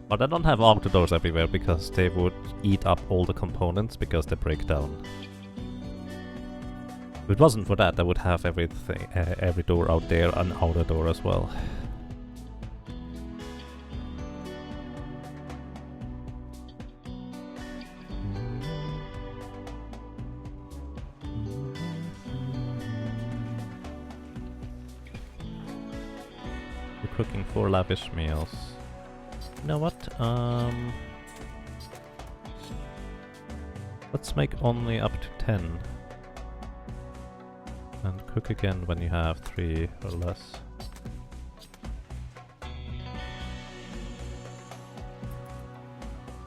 Speaker 1: But I don't have auto doors everywhere because they would eat up all the components because they break down. If it wasn't for that, I would have everything, every door out there, an outer door as well. We're cooking 4 lavish meals. You know what? Let's make only up to 10. And cook again when you have 3 or less.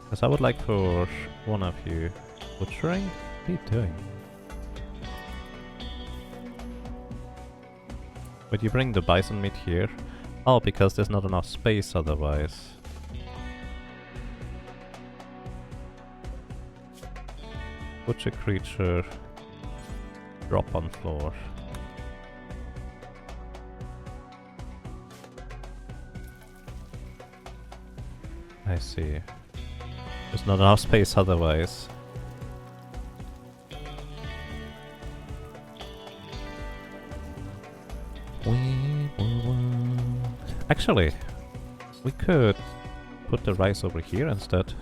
Speaker 1: Because I would like for one of you... Butchering? What are you doing? Would you bring the bison meat here? Oh, because there's not enough space otherwise. Butcher creature, drop on floor. I see. There's not enough space otherwise. Actually, we could put the rice over here instead.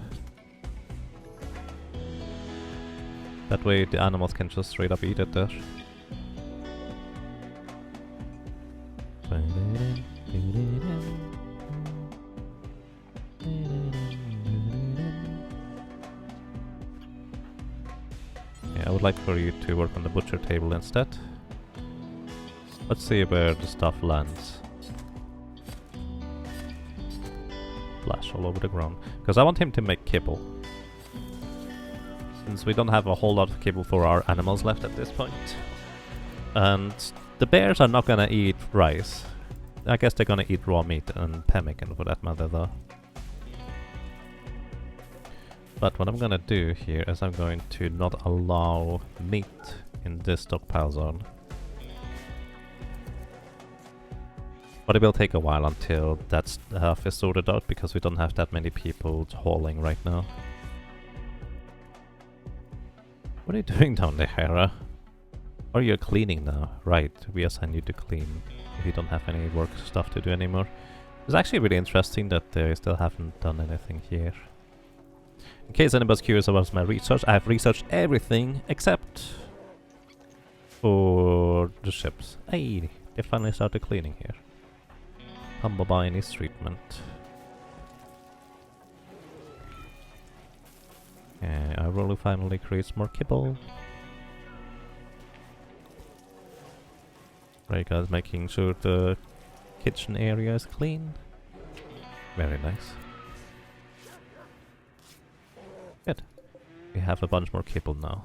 Speaker 1: That way the animals can just straight up eat it there. Yeah, I would like for you to work on the butcher table instead. Let's see where the stuff lands. Splash all over the ground. Because I want him to make kibble. Since we don't have a whole lot of kibble for our animals left at this point. And the bears are not gonna eat rice. I guess they're gonna eat raw meat and pemmican for that matter though. But what I'm gonna do here is I'm going to not allow meat in this stockpile zone. But it will take a while until that stuff is sorted out because we don't have that many people hauling right now. What are you doing down there, Hera? Or you're cleaning now? Right, we assign you to clean if you don't have any work stuff to do anymore. It's actually really interesting that they still haven't done anything here. In case anybody's curious about my research, I have researched everything except for the ships. Hey, they finally started cleaning here. Humble needs treatment. I will finally create more kibble. Right guys, making sure the kitchen area is clean. Very nice. Good. We have a bunch more kibble now.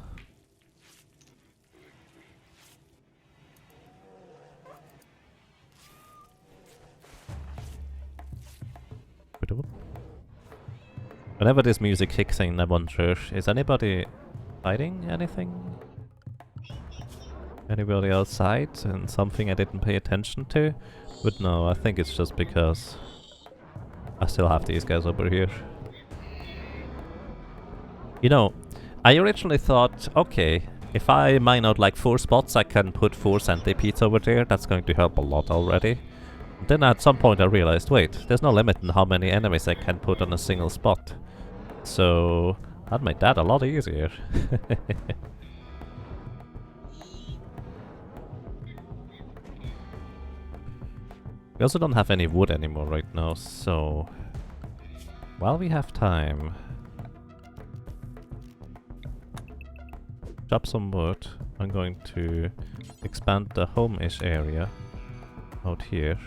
Speaker 1: Whenever this music kicks in, I wonder, is anybody hiding anything? Anybody outside and something I didn't pay attention to? But no, I think it's just because I still have these guys over here. You know, I originally thought, okay, if I mine out like 4 spots, I can put 4 centipedes over there. That's going to help a lot already. Then at some point I realized, wait, there's no limit in how many enemies I can put on a single spot. So that made that a lot easier. We also don't have any wood anymore right now, so while we have time, chop some wood. I'm going to expand the home-ish area out here.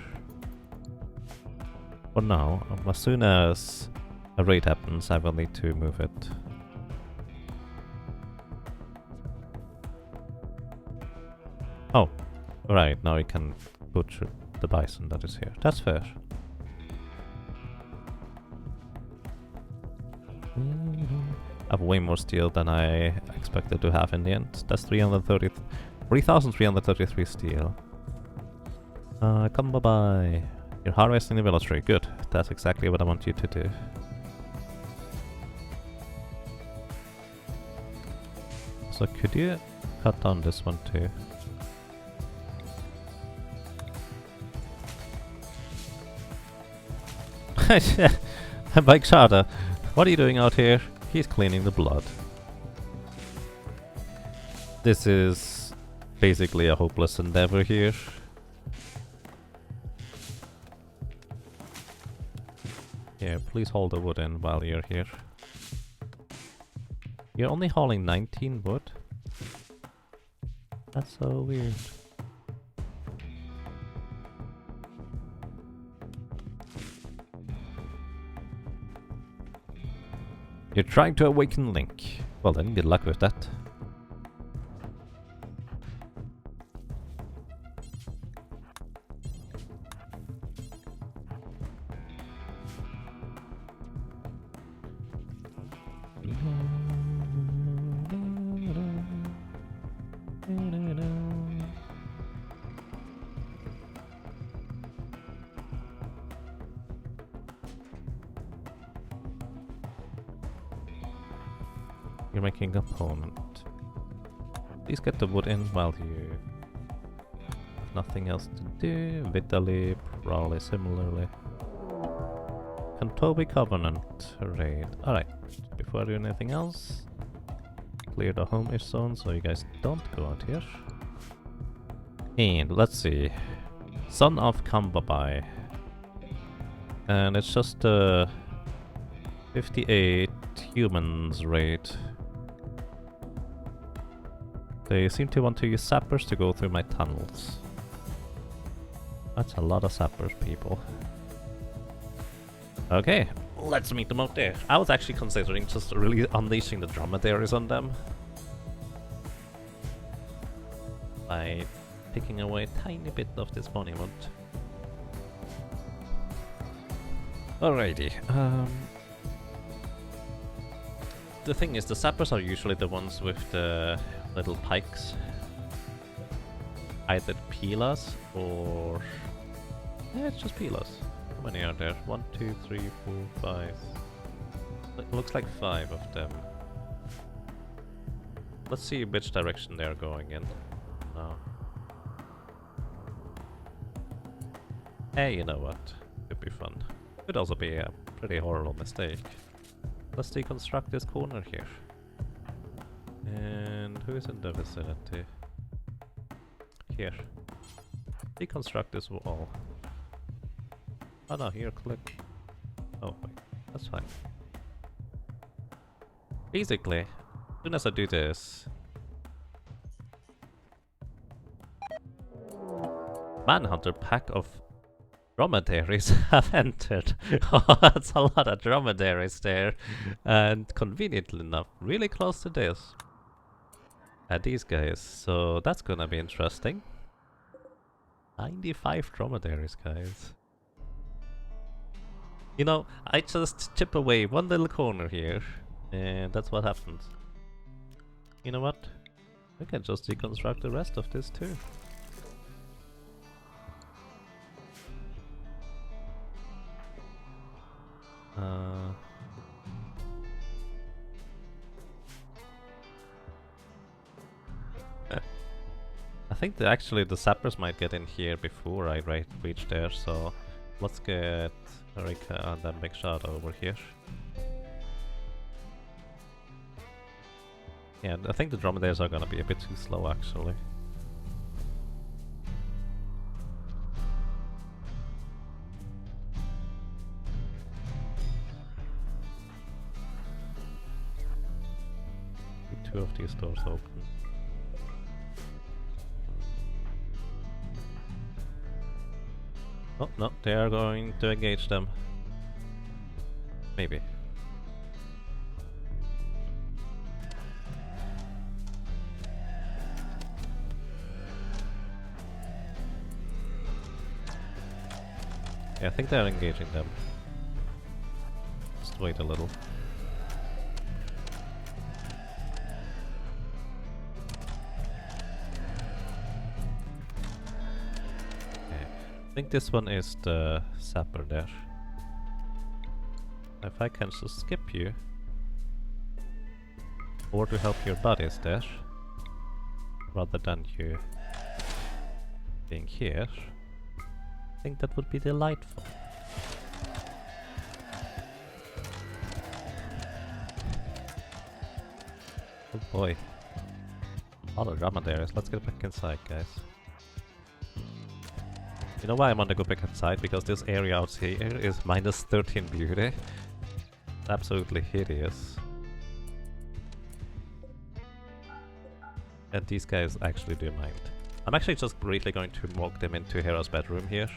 Speaker 1: For now, as soon as a raid happens, I will need to move it. Oh, right, now we can butcher the bison that is here. That's fair. I have way more steel than I expected to have in the end. That's 3,333 steel. Come bye-bye. You're harvesting the village tree. Good. That's exactly what I want you to do. So could you cut down this one too? Bike Shada, what are you doing out here? He's cleaning the blood. This is basically a hopeless endeavor here. Here, please hold the wood in while you're here. You're only hauling 19 wood? That's so weird. You're trying to awaken Link. Well then, good luck with that. You're making a component. Please get the wood in while you have nothing else to do. Vitally, probably similarly. Cantobi Covenant raid. Alright, before I do anything else, clear the home-ish zone so you guys don't go out here. And let's see. Son of Kambabai. And it's just a 58 humans raid. They seem to want to use sappers to go through my tunnels. That's a lot of sappers, people. Okay, let's meet them out there. I was actually considering just really unleashing the dromedaries on them by picking away a tiny bit of this monument. Alrighty, the thing is, the sappers are usually the ones with the little pikes. Either pilas or... yeah, it's just pilas. How many are there? 1, 2, 3, 4, 5. It looks like 5 of them. Let's see which direction they're going in. No. Hey, you know what? Could be fun. Could also be a pretty horrible mistake. Let's deconstruct this corner here. And who is in the vicinity? Here. Deconstruct this wall. Oh no, here, click. Oh wait, that's fine. Basically, as soon as I do this... Manhunter pack of dromedaries have entered. Oh, that's a lot of dromedaries there. And conveniently enough, really close to this. These guys, so that's gonna be interesting. 95 dromedaries, guys. You know, I just chip away one little corner here, and that's what happens. You know what? I can just deconstruct the rest of this too. I think that actually the sappers might get in here before I reach there, so let's get Erika and then Big Shadow over here. Yeah, I think the dromedaries are gonna be a bit too slow actually. Keep 2 of these doors open. Oh, no, they are going to engage them. Maybe. Yeah, I think they're engaging them. Just wait a little. I think this one is the sapper there. If I can just skip you, or to help your buddies there, rather than you being here, I think that would be delightful. Oh boy, a lot of drama there. Let's get back inside, guys. You know why I want to go back inside? Because this area out here is minus 13 beauty. Absolutely hideous. And these guys actually do mind. I'm actually just briefly going to walk them into Hera's bedroom here.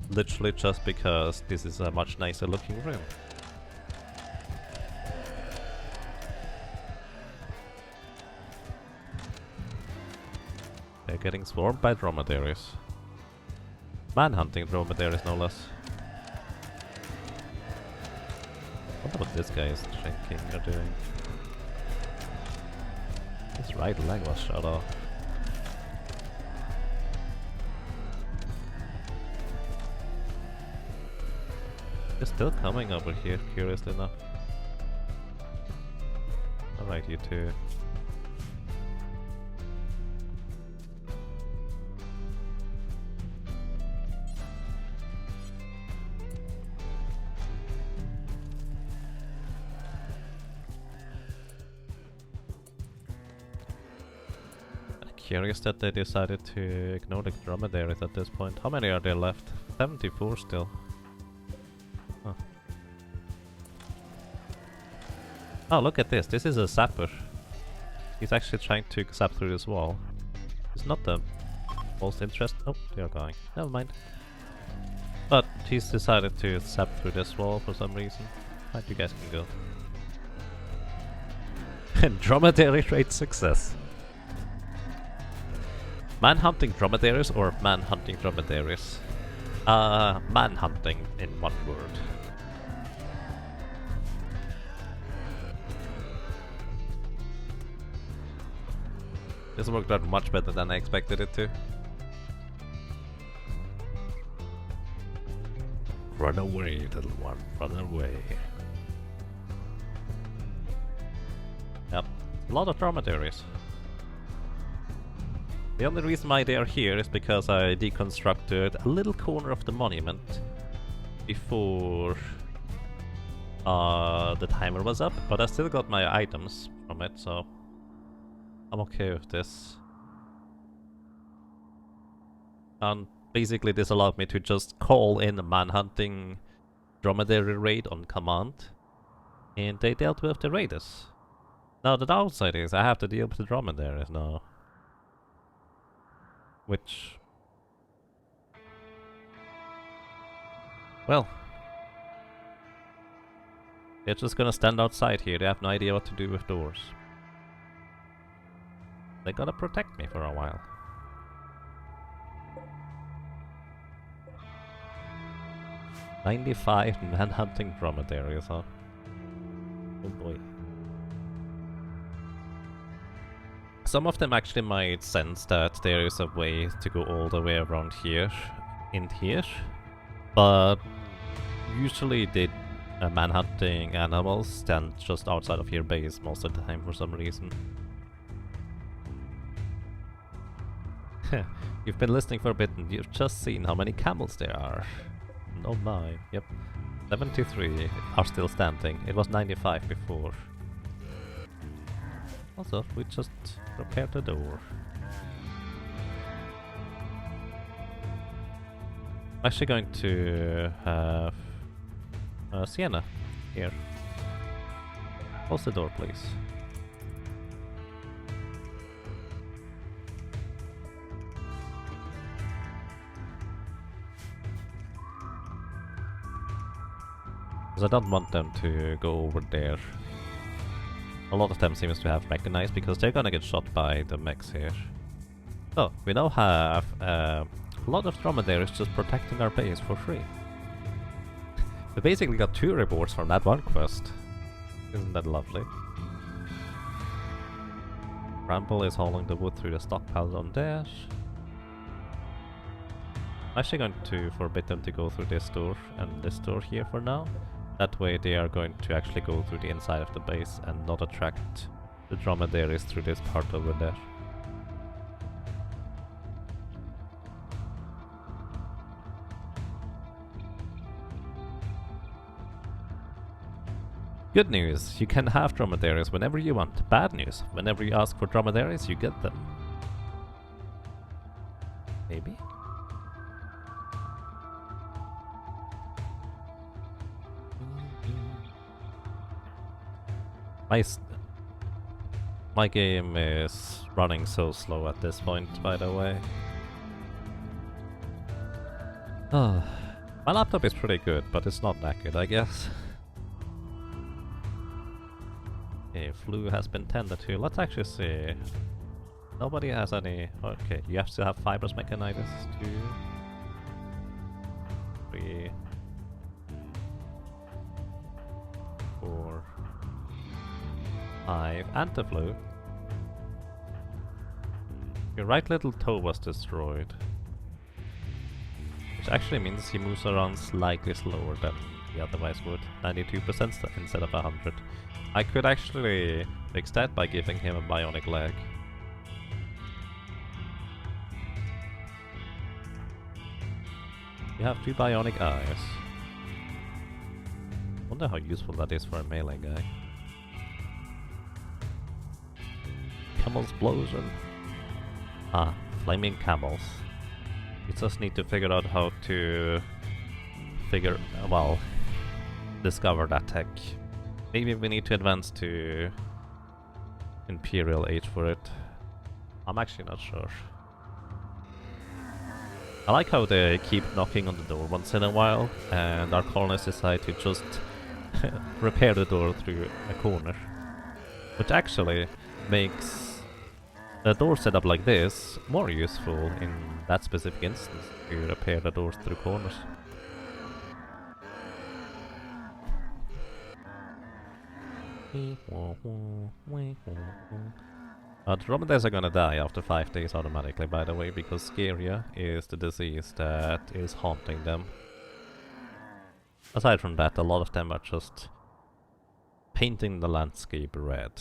Speaker 1: Literally just because this is a much nicer looking room. They're getting swarmed by dromedaries. Manhunting dromedaries, no less. I wonder what this guy is thinking or doing. His right leg was shot off. They're still coming over here, curiously enough. Alright, you two. Curious that they decided to ignore the dromedaries at this point. How many are there left? 74 still. Huh. Oh, look at this. This is a sapper. He's actually trying to zap through this wall. It's not the most interesting. Oh, they're going. Never mind. But he's decided to zap through this wall for some reason. Right, you guys can go. And dromedary rate success. Man-hunting dromedaries or man-hunting dromedaries? Man-hunting in one word. This worked out much better than I expected it to. Run away, little one, run away. Yep, a lot of dromedaries. The only reason why they are here is because I deconstructed a little corner of the monument before the timer was up, but I still got my items from it, so I'm okay with this. And basically this allowed me to just call in a man-hunting dromedary raid on command, and they dealt with the raiders. Now the downside is I have to deal with the dromedaries now. Which... well... they're just gonna stand outside here, they have no idea what to do with doors. They're gonna protect me for a while. "95 man-hunting dromedaries, huh? Oh boy. Some of them actually might sense that there is a way to go all the way around here, in here, but usually the man-hunting animals stand just outside of your base most of the time for some reason. You've been listening for a bit and you've just seen how many camels there are. Oh my, yep. 73 are still standing. It was 95 before. Also, we just repaired the door. I'm actually going to have Sienna here. Close the door, please. Because I don't want them to go over there. A lot of them seems to have recognized because they're gonna get shot by the mechs here. So, we now have a lot of dromedaries just protecting our base for free. We basically got 2 rewards from that one quest. Isn't that lovely? Bramble is hauling the wood through the stockpiles on there. I'm actually going to forbid them to go through this door and this door here for now. That way they are going to actually go through the inside of the base and not attract the dromedaries through this part over there. Good news, you can have dromedaries whenever you want. Bad news, whenever you ask for dromedaries, you get them. Maybe? My game is running so slow at this point, by the way. Oh, my laptop is pretty good, but it's not that good, I guess. Okay, flu has been tended to. Let's actually see. Nobody has any... okay, you have to have fibrous mechanitis. 2, 3, 4, 5, and the flu. Your right little toe was destroyed. Which actually means he moves around slightly slower than he otherwise would. 92% instead of 100. I could actually fix that by giving him a bionic leg. You have 2 bionic eyes. Wonder how useful that is for a melee guy. Camels explosion. Ah, flaming camels. You just need to figure out how to discover that tech. Maybe we need to advance to Imperial age for it. I'm actually not sure. I like how they keep knocking on the door once in a while, and our colonists decide to just repair the door through a corner. Which actually makes a door setup like this more useful in that specific instance, to repair the doors through corners. The Dromedaries are gonna die after 5 days automatically, by the way, because Scaria is the disease that is haunting them. Aside from that, a lot of them are just painting the landscape red.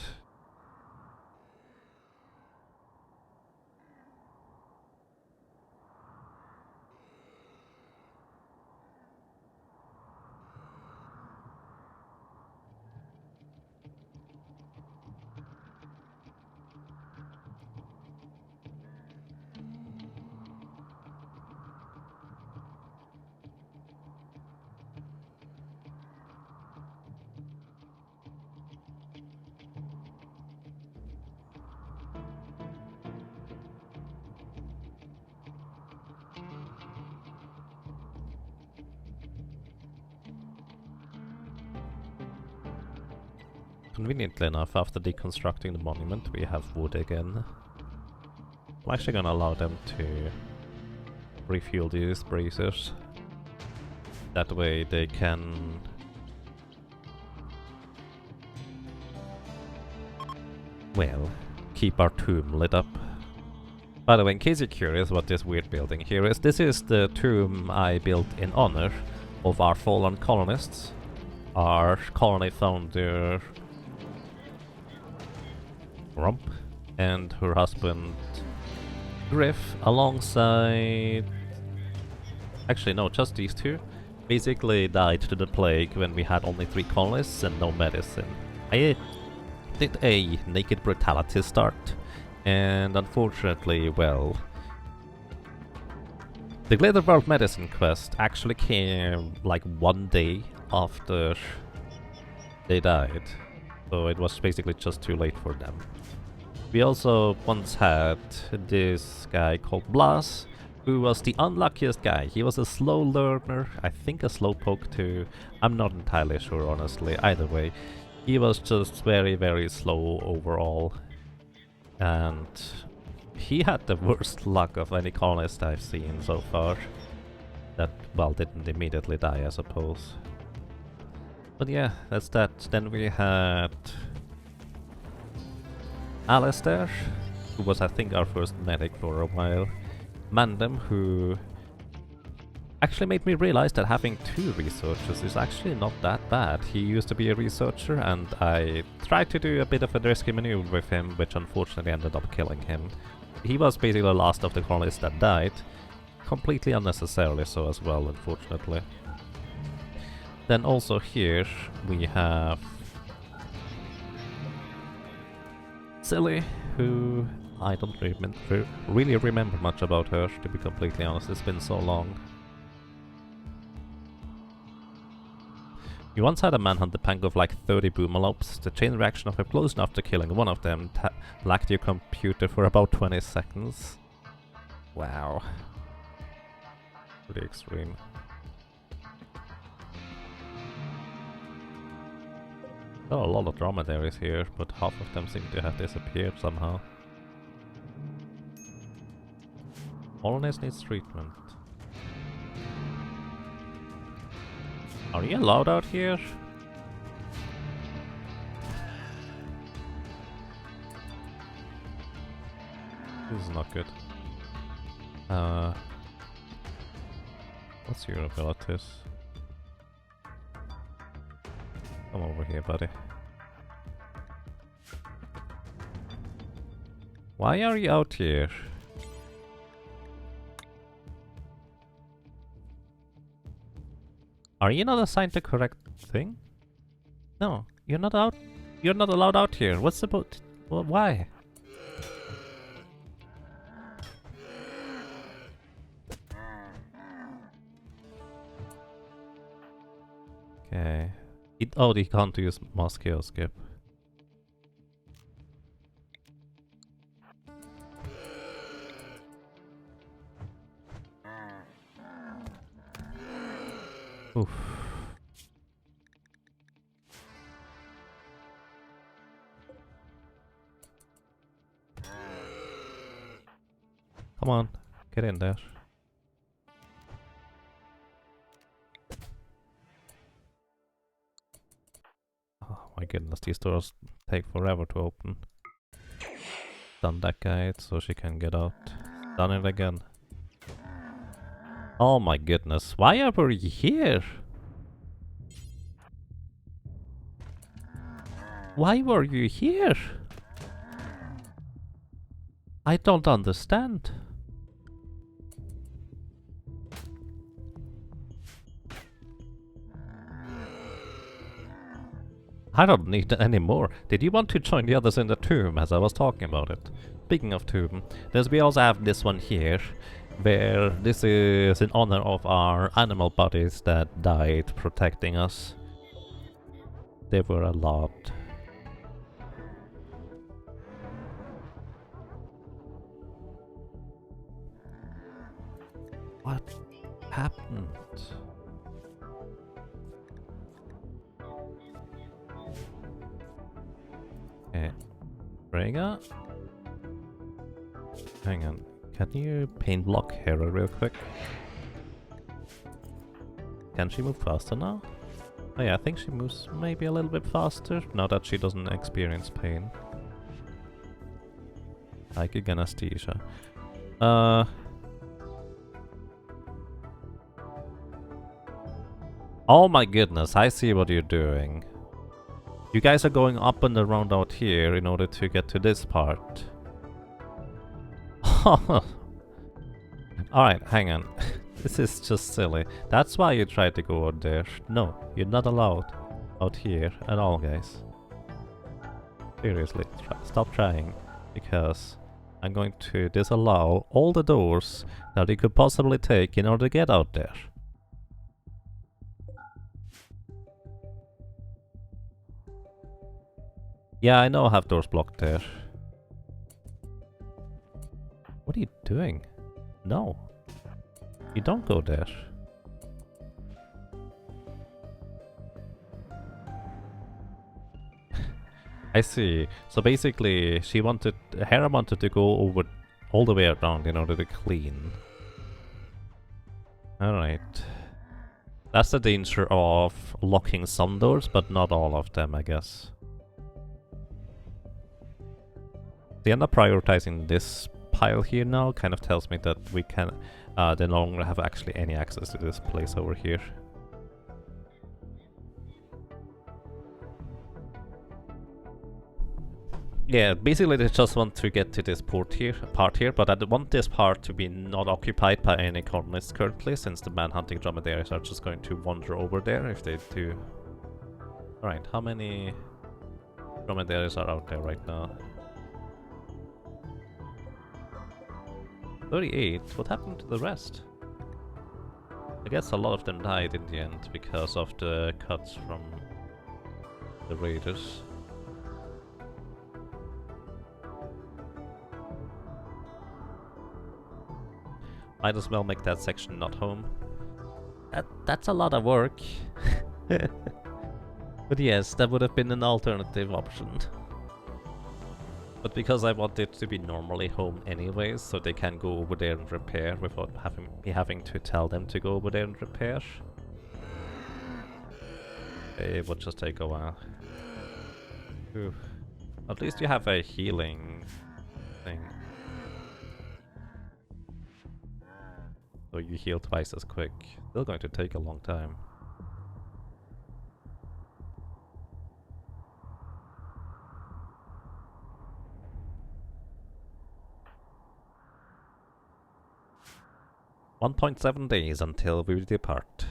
Speaker 1: Conveniently enough, after deconstructing the monument, we have wood again. I'm actually gonna allow them to refuel these bracers. That way they can... well, keep our tomb lit up. By the way, in case you're curious what this weird building here is, this is the tomb I built in honor of our fallen colonists. Our colony founder Rump and her husband Griff, alongside... actually no, just these two, basically died to the plague when we had only 3 colonists and no medicine. I did a naked brutality start, and unfortunately, well, the Glitter World Medicine quest actually came like 1 day after they died, so it was basically just too late for them. We also once had this guy called Blas, who was the unluckiest guy. He was a slow learner, I think a slowpoke too. I'm not entirely sure, honestly. Either way, he was just very, very slow overall. And he had the worst luck of any colonist I've seen so far. That, well, didn't immediately die, I suppose. But yeah, that's that. Then we had Alistair, who was I think our first medic for a while. Mandem, who actually made me realize that having 2 researchers is actually not that bad. He used to be a researcher, and I tried to do a bit of a risky maneuver with him, which unfortunately ended up killing him. He was basically the last of the colonists that died, completely unnecessarily so as well, unfortunately. Then also here we have Silly, who I don't really remember much about her, to be completely honest. It's been so long. We once had a manhunt the pank of like 30 boomalopes. The chain reaction of explosion after killing one of them lagged your computer for about 20 seconds. Wow. Pretty extreme. Oh, a lot of dromedaries here, but half of them seem to have disappeared somehow. Colonist needs treatment. Are you allowed out here? This is not good. What's your abilities? Come over here, buddy. Why are you out here? Are you not assigned the correct thing? No, you're not out. You're not allowed out here. What's the boat? Well, why? Okay. Oh, he can't use Moscow skip. Oof. Come on, get in there. Oh my goodness, these doors take forever to open. Done that guy so she can get out. Done it again. Oh my goodness, why were you here? Why were you here? I don't understand. I don't need any more. Did you want to join the others in the tomb as I was talking about it? Speaking of tomb, we also have this one here, where this is in honor of our animal buddies that died protecting us. They were a lot. What happened? Okay. Rhaegar? Hang on. Can you paint block Hera real quick? Can she move faster now? Oh yeah, I think she moves maybe a little bit faster now that she doesn't experience pain. Psychic anesthesia. Oh my goodness, I see what you're doing. You guys are going up and around out here in order to get to this part. Alright, hang on. This is just silly. That's why you tried to go out there. No, you're not allowed out here at all, guys. Seriously, stop trying. Because I'm going to disallow all the doors that you could possibly take in order to get out there. Yeah, I know I have doors blocked there. What are you doing? No. You don't go there. I see. So basically, Hera wanted to go over all the way around in order to clean. Alright. That's the danger of locking some doors, but not all of them, I guess. They end up prioritizing this pile here now, kind of tells me that we can they no longer have actually any access to this place over here. Yeah, basically they just want to get to this part here, but I want this part to be not occupied by any colonists currently, since the man-hunting dromedaries are just going to wander over there if they do. Alright, how many dromedaries are out there right now? 38? What happened to the rest? I guess a lot of them died in the end because of the cuts from the raiders. Might as well make that section not home. That's a lot of work. But yes, that would have been an alternative option. But because I want it to be normally home anyways, so they can go over there and repair without me having to tell them to go over there and repair. It would just take a while. Oof. At least you have a healing thing. So you heal twice as quick. Still going to take a long time. "1.7 days until we depart.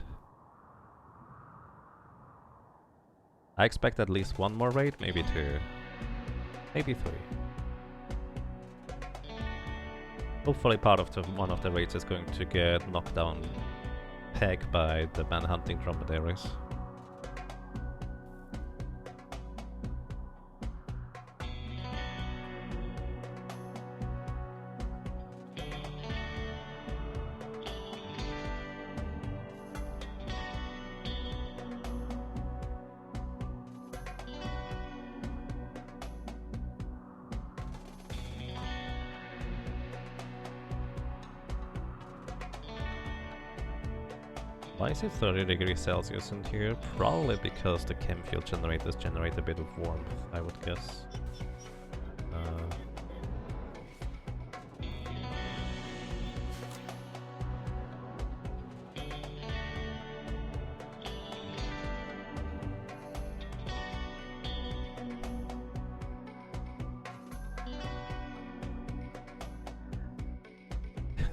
Speaker 1: I expect at least one more raid, maybe 2. Maybe 3. Hopefully part of one of the raids is going to get knocked down peg by the man-hunting dromedaries. Why is it 30 degrees Celsius in here? Probably because the chem fuel generators generate a bit of warmth, I would guess.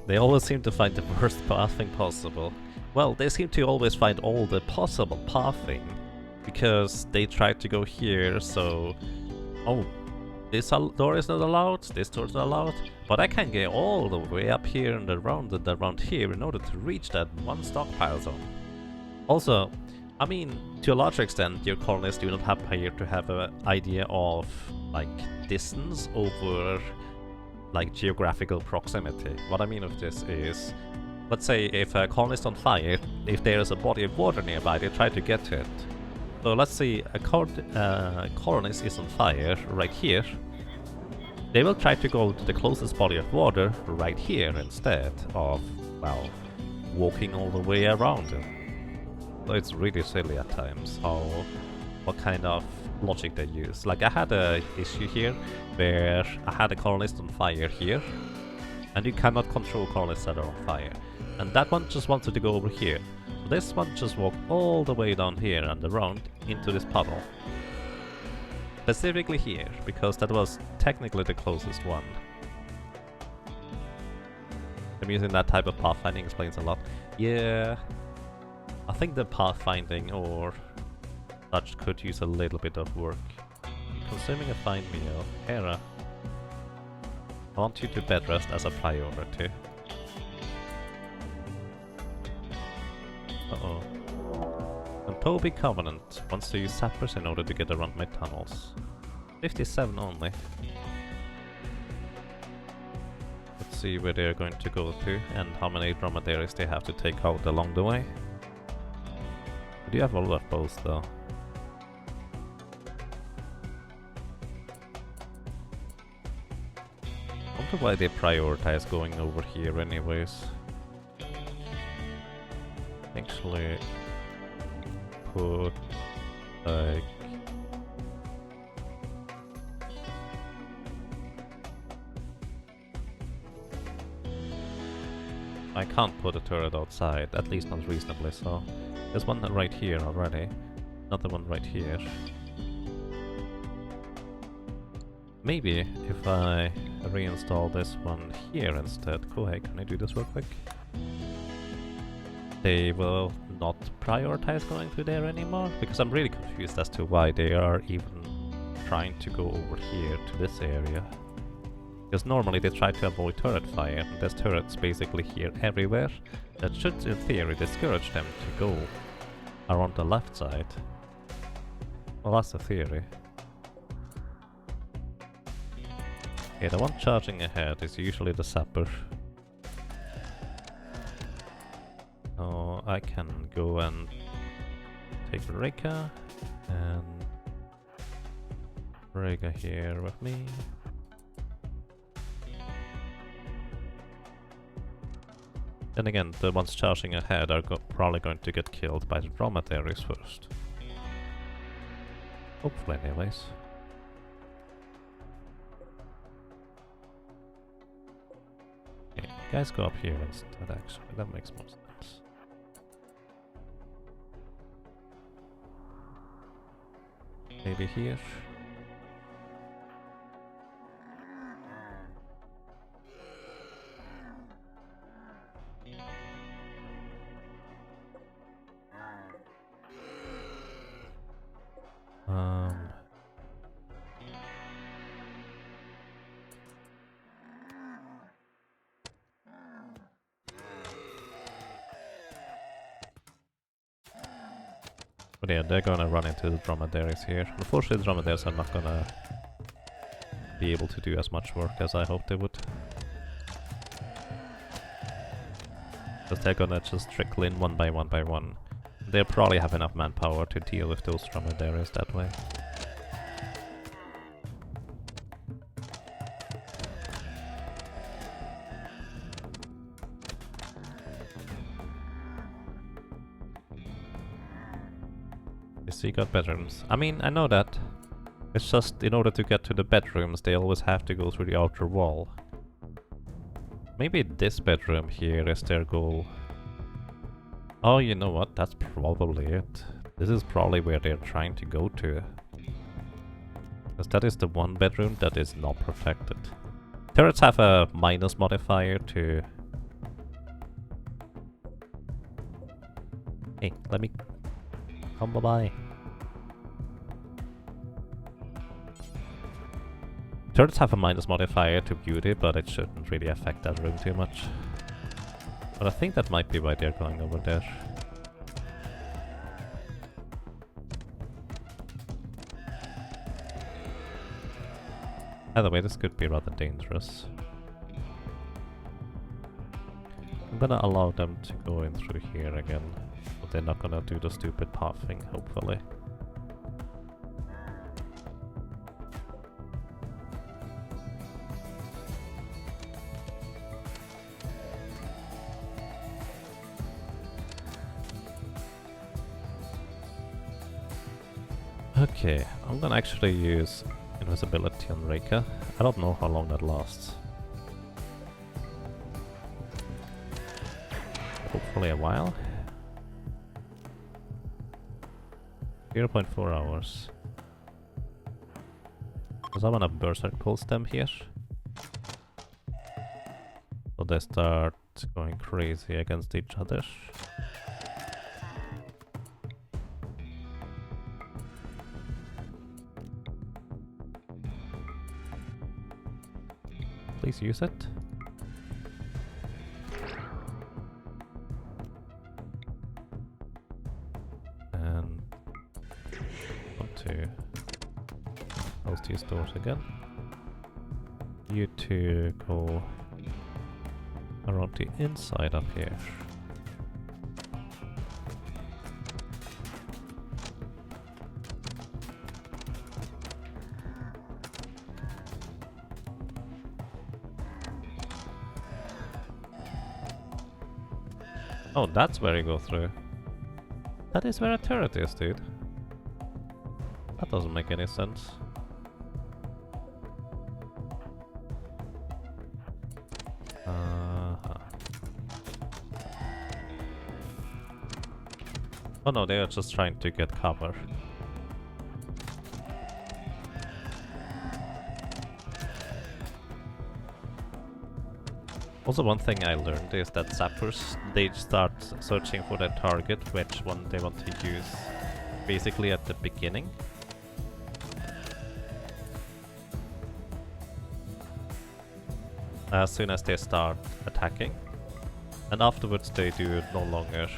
Speaker 1: They always seem to find the worst pathing possible. Well, they seem to always find all the possible pathing, because they tried to go here, so... Oh, this door is not allowed, this door is not allowed, but I can get all the way up here and around here in order to reach that one stockpile zone. Also, I mean, to a large extent, your colonists do not appear to have an idea of, like, distance over... like geographical proximity. What I mean of this is, let's say if a colony is on fire, if there is a body of water nearby, they try to get to it. So let's say a colonist is on fire right here. They will try to go to the closest body of water right here instead of, well, walking all the way around it. So it's really silly at times what kind of logic they use. Like I had a issue here where I had a colonist on fire here, and you cannot control colonists that are on fire. And that one just wanted to go over here. So this one just walked all the way down here and around into this puddle. Specifically here, because that was technically the closest one. I'm using that type of pathfinding explains a lot. Yeah, I think the pathfinding or such could use a little bit of work. Consuming a fine meal. Hera, I want you to bed rest as a priority. Uh-oh. And Toby Covenant wants to use sappers in order to get around my tunnels. 57 only. Let's see where they're going to go to and how many dromedaries they have to take out along the way. I do have a lot of bows though. I wonder why they prioritize going over here anyways. Actually put like I can't put a turret outside, at least not reasonably so. There's one right here already, another one right here. Maybe if I reinstall this one here instead. Cool, hey, can I do this real quick? They will not prioritize going through there anymore, because I'm really confused as to why they are even trying to go over here to this area. Because normally they try to avoid turret fire, and there's turrets basically here everywhere. That should in theory discourage them to go around the left side. Well, that's the theory. Okay, the one charging ahead is usually the sapper. So I can go and take Reka and Reka here with me. Then again, the ones charging ahead are probably going to get killed by the dromedaries first. Hopefully, anyways. Okay, guys go up here instead, actually. That makes more sense. Maybe here? But yeah, they're gonna run into the dromedaries here. Unfortunately, the dromedaries are not gonna be able to do as much work as I hoped they would. Because they're gonna just trickle in one by one. They'll probably have enough manpower to deal with those dromedaries that way. so you got bedrooms. I mean, I know that. It's just in order to get to the bedrooms, they always have to go through the outer wall. Maybe this bedroom here is their goal. Oh, you know what? That's probably it. This is probably where they're trying to go to. Because that is the one bedroom that is not protected. Turrets have a minus modifier to... Hey, let me... Come bye-bye. Turrets have a minus modifier to beauty, but it shouldn't really affect that room too much. But I think that might be why they're going over there. Either way, this could be rather dangerous. I'm gonna allow them to go in through here again, but they're not gonna do the stupid pathing, hopefully. Okay, I'm gonna actually use invisibility on Reika. I don't know how long that lasts. Hopefully a while. 0.4 hours. Because I wanna Berserk Pulse them here. So they start going crazy against each other. Please use it. And want to close these doors again. You two go around the inside up here. Oh, that's where you go through. That is where a turret is, dude. That doesn't make any sense. Oh no, they are just trying to get cover. Also, one thing I learned is that zappers, they start searching for their target, which one they want to use, basically at the beginning. As soon as they start attacking. And afterwards they do no longer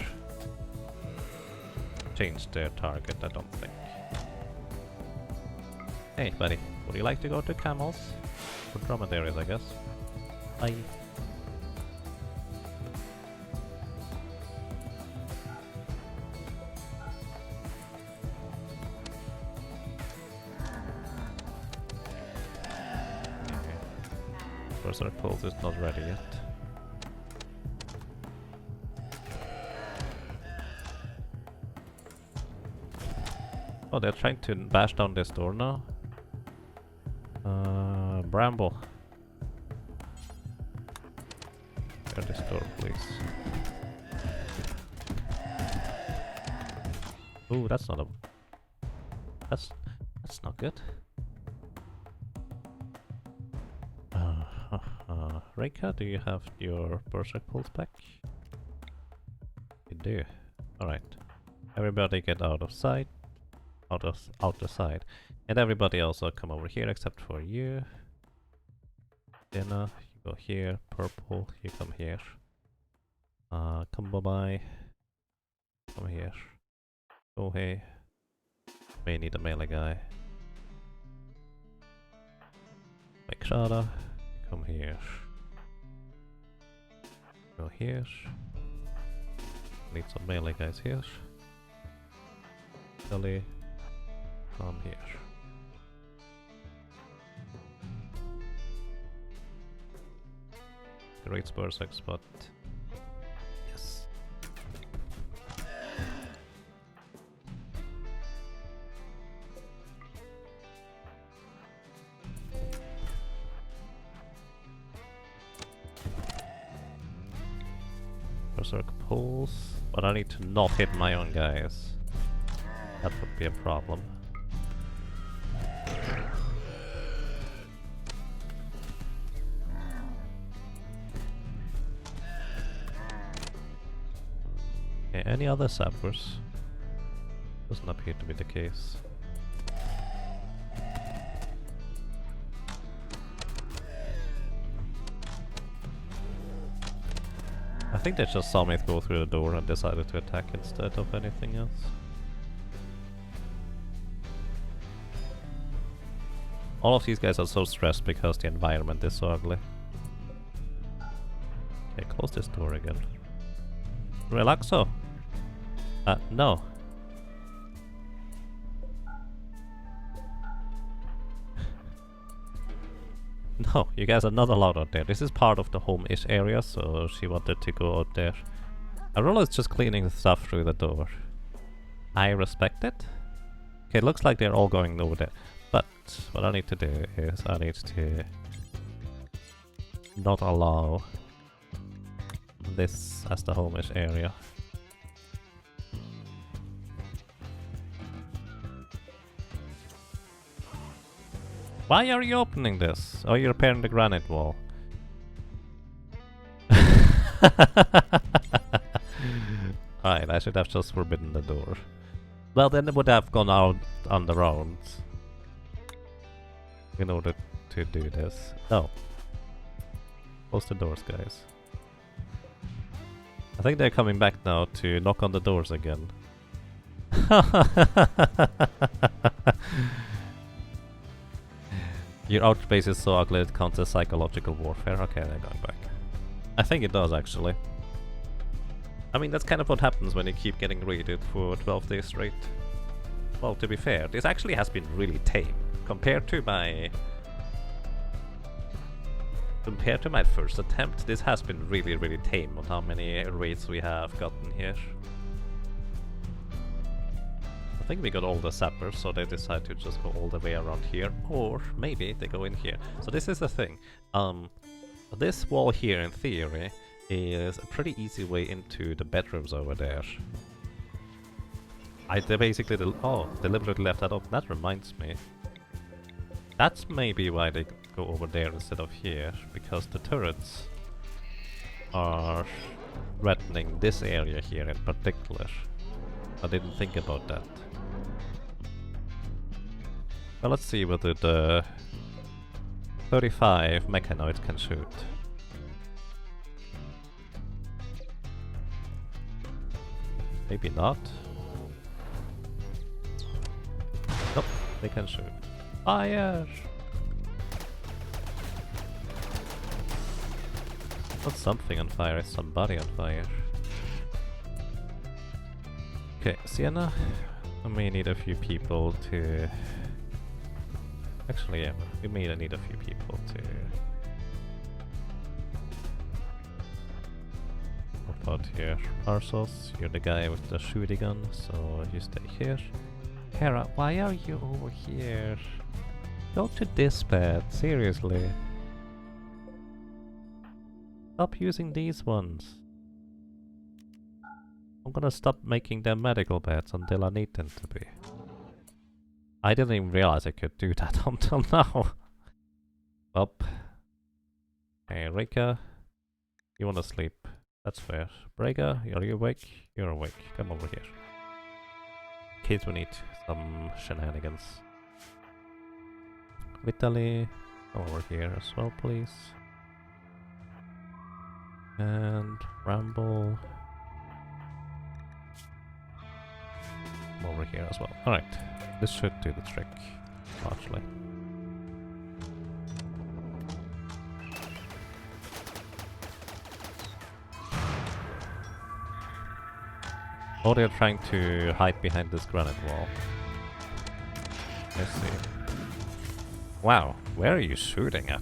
Speaker 1: change their target, I don't think. Hey buddy, would you like to go to camels? Or dromedaries, I guess. Bye. Berserk Pulse is not ready yet. Oh, they're trying to bash down this door now. Bramble. Clear this door, please. Ooh, that's not a... That's not good. Reika, do you have your Berserk Pulse back? You do. Alright. Everybody get out of sight. Out the side. And everybody also come over here except for you. Dina, you go here. Purple, you come here. Come bye. Come here. Go hey. May need a melee guy. Make Shada, come here. Go here. Need some melee guys here. Kelly, come here. Great Berserk spot. Yes. berserk pulse, but I need to not hit my own guys. That would be a problem. Okay, any other sappers? Doesn't appear to be the case. I think they just saw me go through the door and decided to attack instead of anything else. All of these guys are so stressed because the environment is so ugly. Okay, close this door again. Relaxo! No. No, you guys are not allowed out there. This is part of the home-ish area, so she wanted to go out there. Arola is just cleaning stuff through the door. I respect it. Okay, it looks like they're all going over there. But what I need to do is I need to not allow this as the home-ish area. Why are you opening this? Oh, you're repairing the granite wall. Alright, I should have just forbidden the door. Well, then it would have gone out on their own in order to do this. No. Close the doors, guys. I think they're coming back now to knock on the doors again. Your outbase is so ugly it counts as psychological warfare. Okay, they're going back. I think it does, actually. I mean, that's kind of what happens when you keep getting raided for 12 days straight. Well, to be fair, this actually has been really tame. Compared to my first attempt, this has been really, really tame on how many raids we have gotten here. I think we got all the sappers, so they decide to just go all the way around here, or maybe they go in here. So this is the thing. This wall here, in theory, is a pretty easy way into the bedrooms over there. They basically deliberately left that open. That reminds me. That's maybe why they go over there instead of here, because the turrets are threatening this area here in particular. I didn't think about that. Well, let's see whether the 35 mechanoids can shoot. Maybe not. Nope, they can shoot. Fire! Not something on fire, it's somebody on fire. Okay, Sienna, I may need a few people to... Actually, yeah, we may need a few people to... What about here? Arsos, you're the guy with the shooty gun, so you stay here. Hera, why are you over here? Go to this bed, seriously. Stop using these ones. I'm gonna stop making them medical beds until I need them to be. I didn't even realize I could do that until now. Up. Hey, Rika, you wanna sleep? That's fair. Brega, are you awake? You're awake. Come over here. In case we need some shenanigans. Vitaly, come over here as well, please. And Ramble. Come over here as well. Alright, this should do the trick, largely. Oh, they're trying to hide behind this granite wall. Let's see. Wow, where are you shooting at?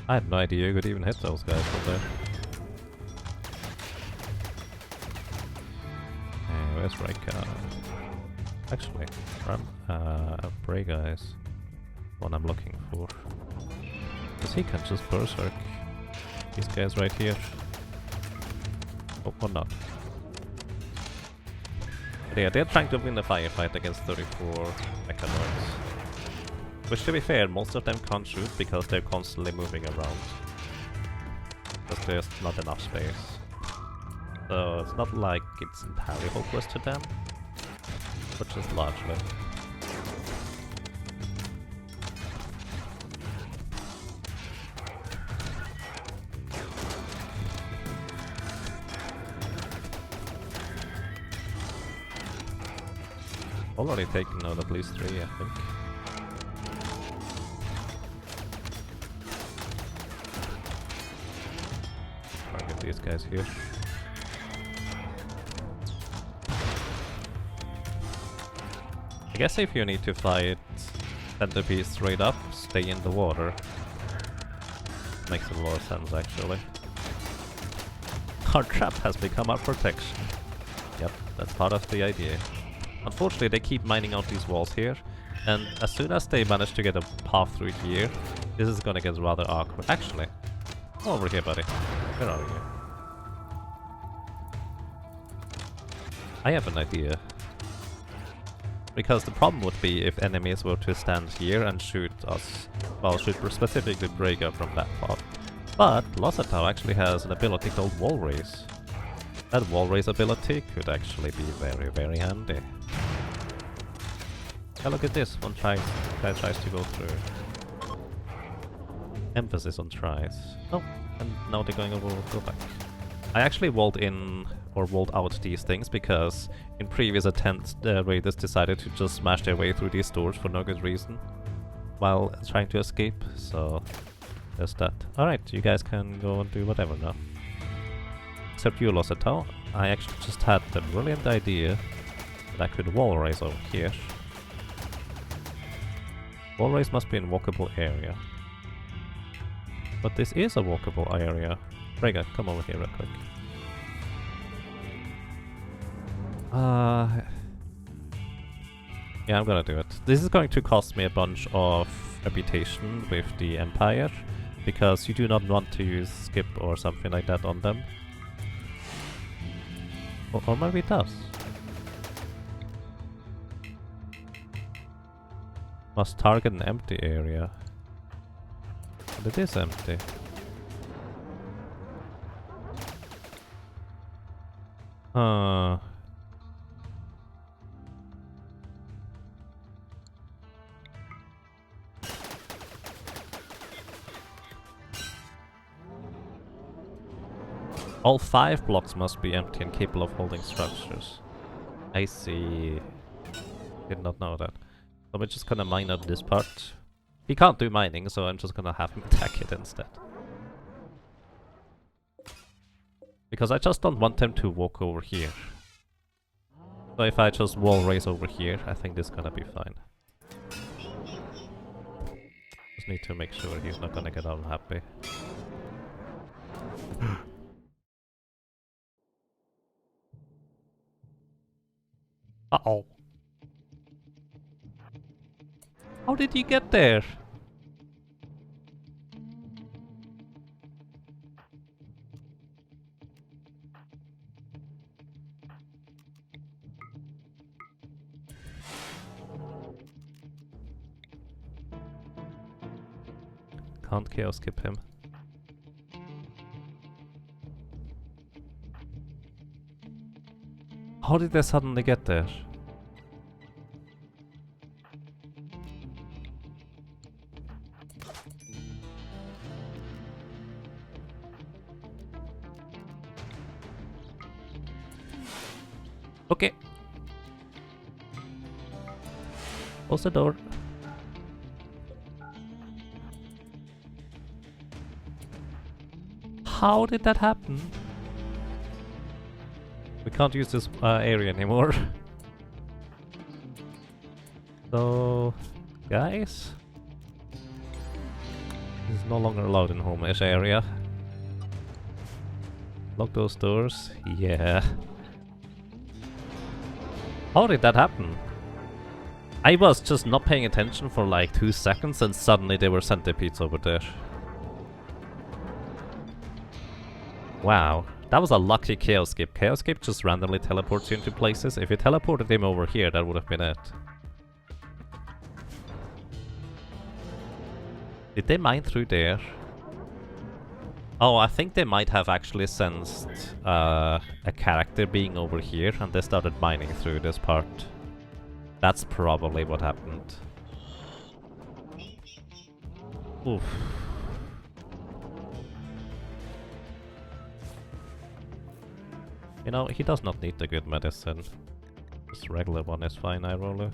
Speaker 1: I had no idea you could even hit those guys from there. Where's Reika? Actually, Brega is one I'm looking for. Because he can just berserk these guys right here. Oh, or not. But yeah, they're trying to win a firefight against 34 mechanoids. Which, to be fair, most of them can't shoot because they're constantly moving around. Because there's not enough space. So it's not like it's entirely hopeless to them, but just largely. Already taken out at least 3, I think. Target these guys here. I guess if you need to fight Centipede straight up, stay in the water. Makes a lot of sense, actually. Our trap has become our protection. Yep, that's part of the idea. Unfortunately, they keep mining out these walls here, and as soon as they manage to get a path through here, this is gonna get rather awkward. Actually, come over here, buddy. Where are you? I have an idea. Because the problem would be if enemies were to stand here and shoot us, well, shoot specifically Braga from that part. But Losatau actually has an ability called Wall Raise. That Wall Raise ability could actually be very, very handy. Oh, look at this, one guy tries to go through. Emphasis on tries. Oh, and now they're going over, go back. I actually walled in, or walled out these things, because in previous attempts the raiders decided to just smash their way through these doors for no good reason, while trying to escape, so there's that. Alright, you guys can go and do whatever now. Except you, Losatau. I actually just had the brilliant idea that I could wall raise over here. Wall raise must be in walkable area. But this is a walkable area. Braga, come over here real quick. Yeah, I'm gonna do it. This is going to cost me a bunch of reputation with the Empire, because you do not want to use skip or something like that on them. Or maybe it does. Must target an empty area. But it is empty. All 5 blocks must be empty and capable of holding structures. I see. Did not know that. So we're just gonna mine out this part. He can't do mining, so I'm just gonna have him attack it instead. Because I just don't want him to walk over here. So if I just wall raise over here, I think this is gonna be fine. Just need to make sure he's not gonna get unhappy. Uh-oh. How did you get there? Can't chaos skip him. How did they suddenly get there? Okay. Close the door. How did that happen? We can't use this area anymore. So, guys, this is no longer allowed in home-ish area. Lock those doors. Yeah. How did that happen? I was just not paying attention for like 2 seconds and suddenly there were centipedes over there. Wow, that was a lucky Chaos Skip. Chaos Skip just randomly teleports you into places. If you teleported him over here, that would have been it. Did they mine through there? Oh, I think they might have actually sensed a character being over here and they started mining through this part. That's probably what happened. Oof. You know, he does not need the good medicine. Just regular one is fine, I roller.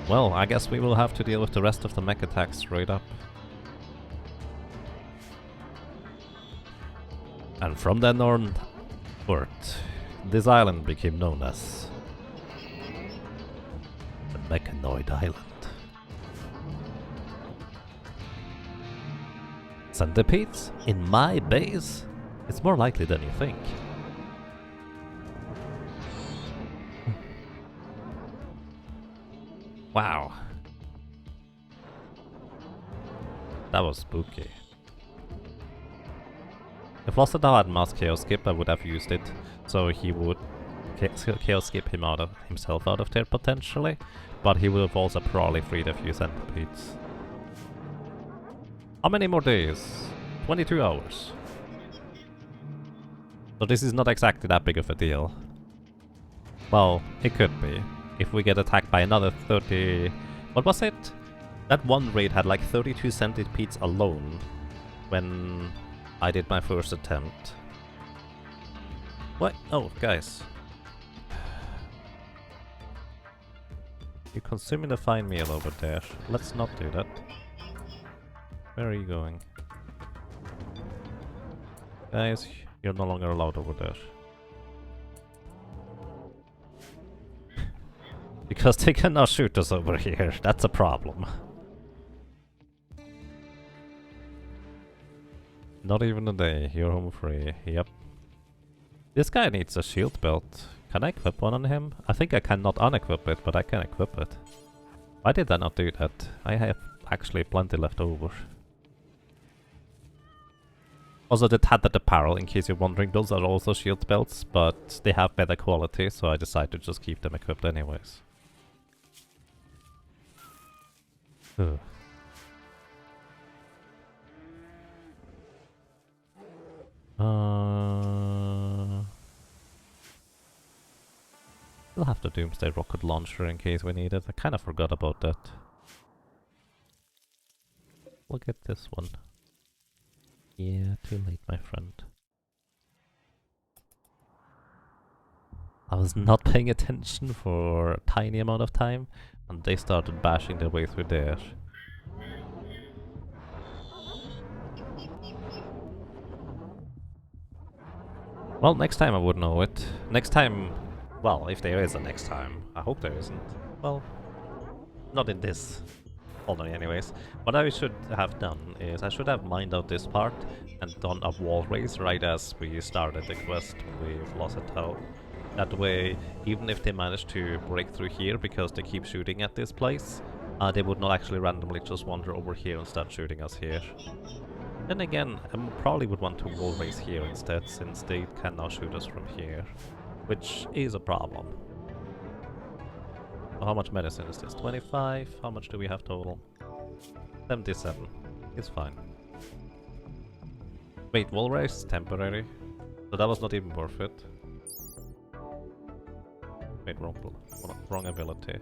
Speaker 1: Well, I guess we will have to deal with the rest of the mech attacks straight up. And from then onward, this island became known as the Mechanoid Island. Centipedes? In my base? It's more likely than you think. Wow. That was spooky. If Losadal had mass Chaos Skip, I would have used it, so he would Chaos Skip himself out of there potentially, but he would have also probably freed a few centipedes. How many more days? 22 hours. So this is not exactly that big of a deal. Well, it could be. If we get attacked by another 30... What was it? That one raid had like 32 centipedes alone when I did my first attempt. What? Oh, guys. You're consuming a fine meal over there. Let's not do that. Where are you going? Guys, you're no longer allowed over there. Because they cannot shoot us over here, that's a problem. Not even a day, you're home free, yep. This guy needs a shield belt. Can I equip one on him? I think I cannot unequip it, but I can equip it. Why did I not do that? I have actually plenty left over. Also, the tattered apparel, in case you're wondering, those are also shield belts, but they have better quality, so I decided to just keep them equipped anyways. Ugh. We'll have the Doomsday Rocket Launcher in case we need it. I kind of forgot about that. Look at this one. Yeah, too late, my friend. I was not paying attention for a tiny amount of time, and they started bashing their way through there. Well, next time I would know it. Next time... Well, if there is a next time. I hope there isn't. Well, not in this colony anyways. What I should have done is I should have mined out this part and done a wall race right as we started the quest with Losatel. That way, even if they manage to break through here because they keep shooting at this place, they would not actually randomly just wander over here and start shooting us here. Then again, I probably would want to wall race here instead, since they can now shoot us from here, which is a problem. So how much medicine is this? 25? How much do we have total? 77. It's fine. Wait, wall race? Temporary? So that was not even worth it. Wait, wrong ability.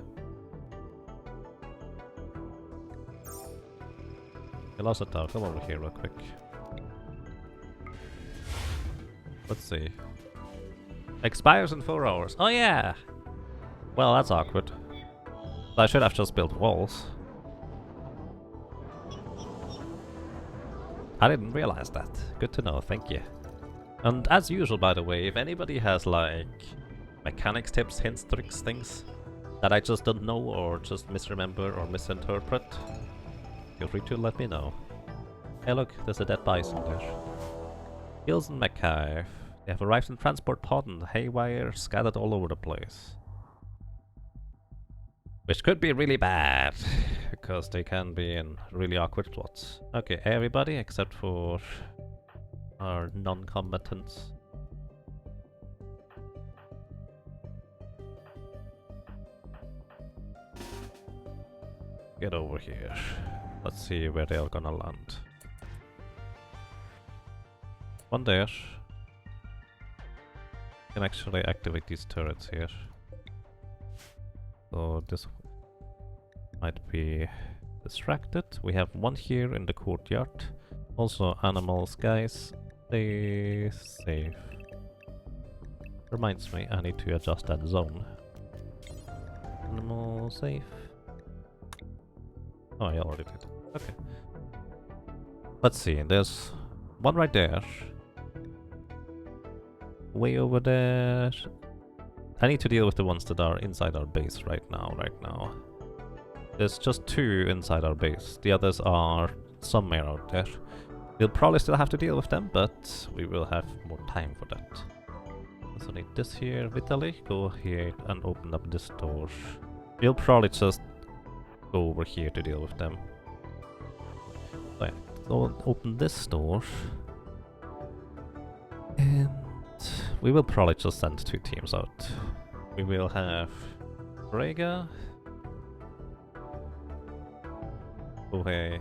Speaker 1: I lost a tower. Come over here real quick. Let's see. Expires in 4 hours. Oh yeah! Well, that's awkward. I should have just built walls. I didn't realize that. Good to know, thank you. And as usual, by the way, if anybody has like mechanics tips, hints, tricks, things that I just don't know or just misremember or misinterpret, feel free to let me know. Hey look, there's a dead bison there. Hills and Mechhive. They have arrived in transport pod and haywire scattered all over the place. Which could be really bad, because they can be in really awkward spots. Okay, everybody except for our non-combatants. Get over here. Let's see where they're gonna land. One there. Can actually activate these turrets here. So this might be distracted. We have one here in the courtyard. Also animals, guys. Stay safe. Reminds me, I need to adjust that zone. Animal safe. Oh, I already did. Okay. Let's see, there's one right there. Way over there. I need to deal with the ones that are inside our base right now. There's just 2 inside our base. The others are somewhere out there. We'll probably still have to deal with them, but we will have more time for that. So need this here. Vitaly, go here and open up this door. We'll probably just go over here to deal with them. Right, go open this door. And we will probably just send 2 teams out. We will have Rega. Okay.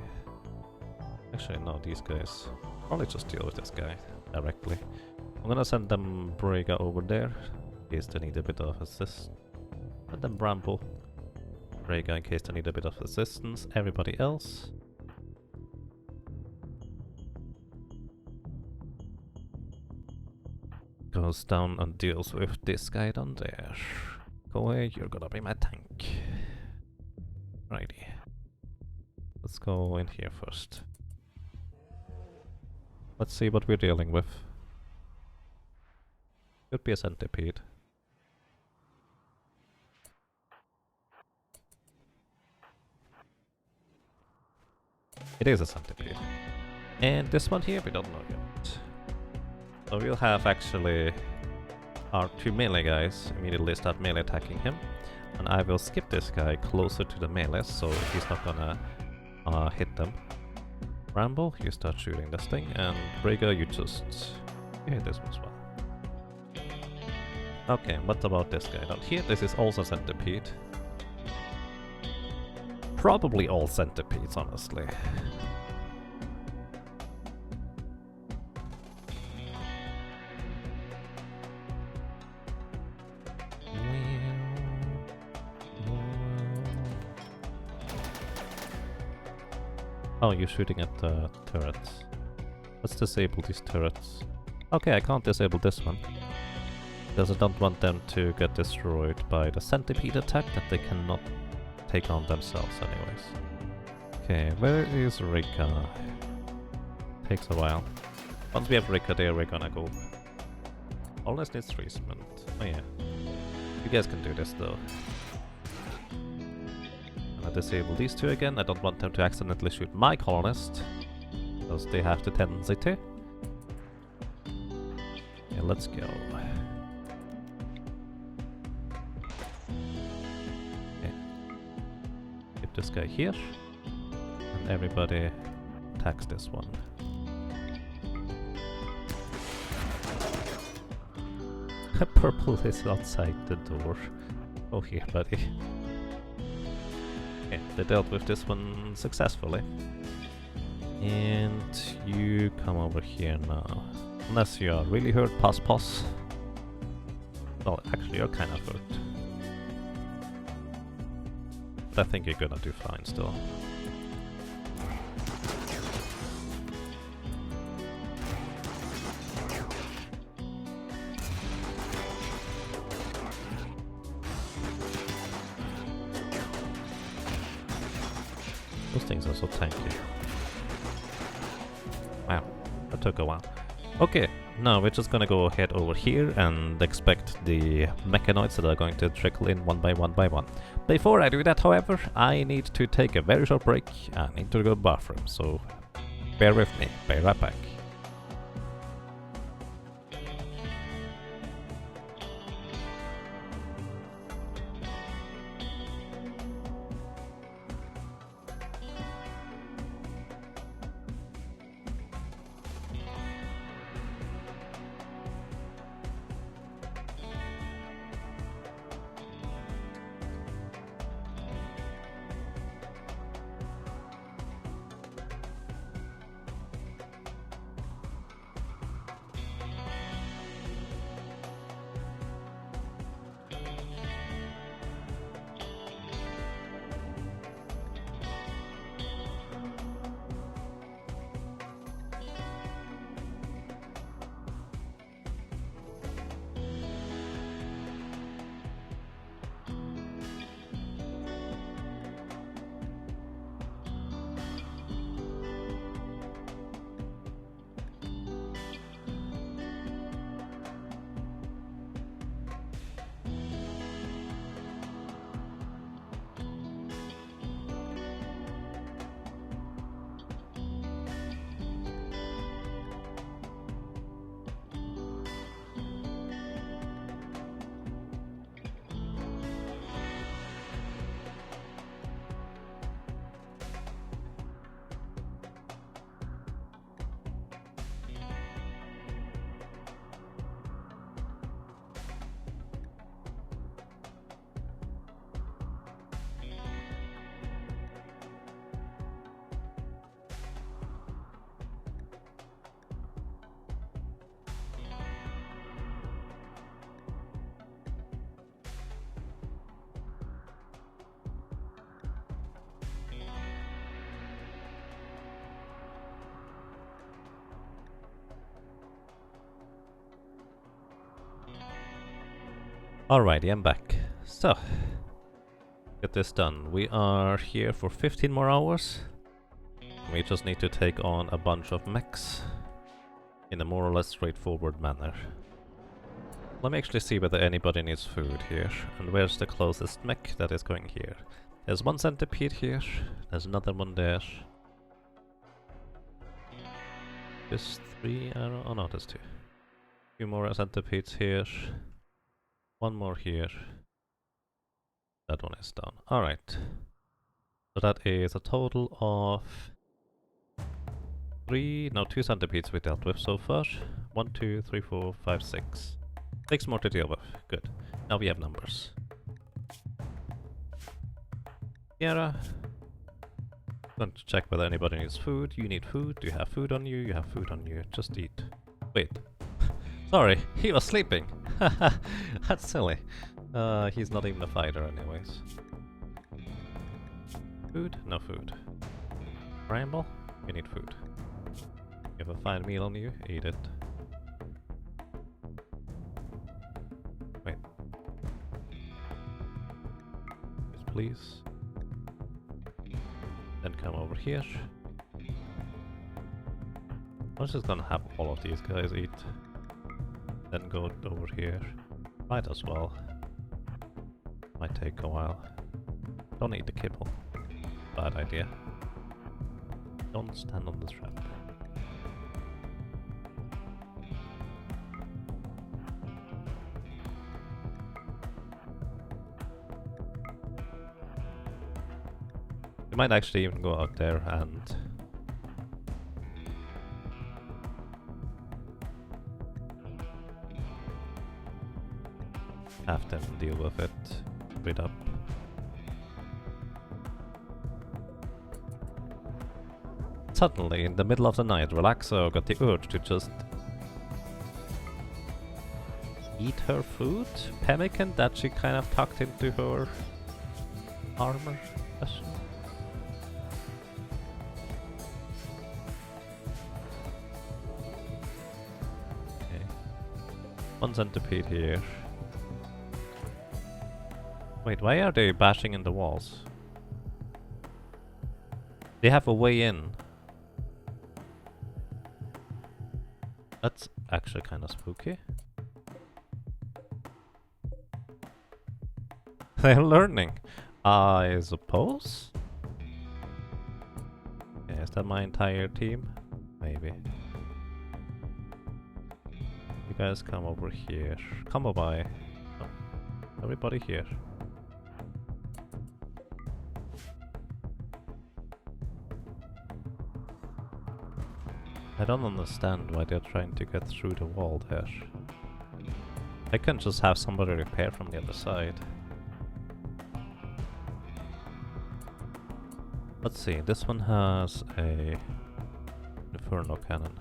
Speaker 1: Actually, no, these guys. Probably just deal with this guy directly. I'm gonna send them Brega over there in case they need a bit of assist. And then Bramble. Brega in case they need a bit of assistance. Everybody else. Goes down and deals with this guy down there. Go away, you're gonna be my tank. Righty. Let's go in here first. Let's see what we're dealing with. Could be a centipede. It is a centipede. And this one here, we don't know yet. So we'll have actually our 2 melee guys immediately start melee attacking him. And I will skip this guy closer to the melee, so he's not gonna hit them. Ramble, you start shooting this thing, and Brega, you just hit this one as well. Okay, what about this guy down here? This is also centipede. Probably all centipedes, honestly. Oh, you're shooting at the turrets. Let's disable these turrets. Okay, I can't disable this one. Because I don't want them to get destroyed by the centipede attack that they cannot take on themselves anyways. Okay, where is Rika? Takes a while. Once we have Rika there, we're gonna go. Always needs treatment. Oh yeah. You guys can do this though. Disable these 2 again. I don't want them to accidentally shoot my colonist, because they have the tendency to. Yeah, let's go. Okay. Keep this guy here, and everybody attacks this one. Purple is outside the door. Oh here, buddy. Okay, they dealt with this one successfully. And you come over here now. Unless you are really hurt, pos. Well, actually you're kind of hurt. But I think you're gonna do fine still. Those things are so tanky. Wow, that took a while. Okay, now we're just gonna go head over here and expect the mechanoids that are going to trickle in one by one. Before I do that, however, I need to take a very short break. I need to go to the bathroom, so bear with me. Be right back. Alrighty, I'm back. So, get this done. We are here for 15 more hours. We just need to take on a bunch of mechs in a more or less straightforward manner. Let me actually see whether anybody needs food here. And where's the closest mech that is going here? There's one centipede here. There's another one there. There's 3 arrow. Oh no, there's 2. Few more centipedes here. One more here. That one is done. Alright. So that is a total of 2 centipedes we dealt with so far. 1, 2, 3, 4, 5, 6. 6 more to deal with. Good. Now we have numbers. Yara. Going to check whether anybody needs food. You need food. Do you have food on you? You have food on you. Just eat. Wait. Sorry, he was sleeping. That's silly. He's not even a fighter anyways. Food? No food. Bramble? You need food. You have a fine meal on you? Eat it. Wait. Yes, please. Then come over here. I'm just gonna have all of these guys eat. Then go over here. Might as well. Might take a while. Don't eat the kibble. Bad idea. Don't stand on the trap. You might actually even go out there and have them deal with it straight up. Suddenly, in the middle of the night, Relaxo got the urge to just eat her food? Pemmican that she kind of tucked into her armor? Okay. One centipede here. Wait, why are they bashing in the walls? They have a way in. That's actually kind of spooky. They're learning, I suppose? Yeah, is that my entire team? Maybe. You guys come over here. Come by. Oh, everybody here. I don't understand why they're trying to get through the wall there. I can just have somebody repair from the other side. Let's see, this one has a Inferno cannon.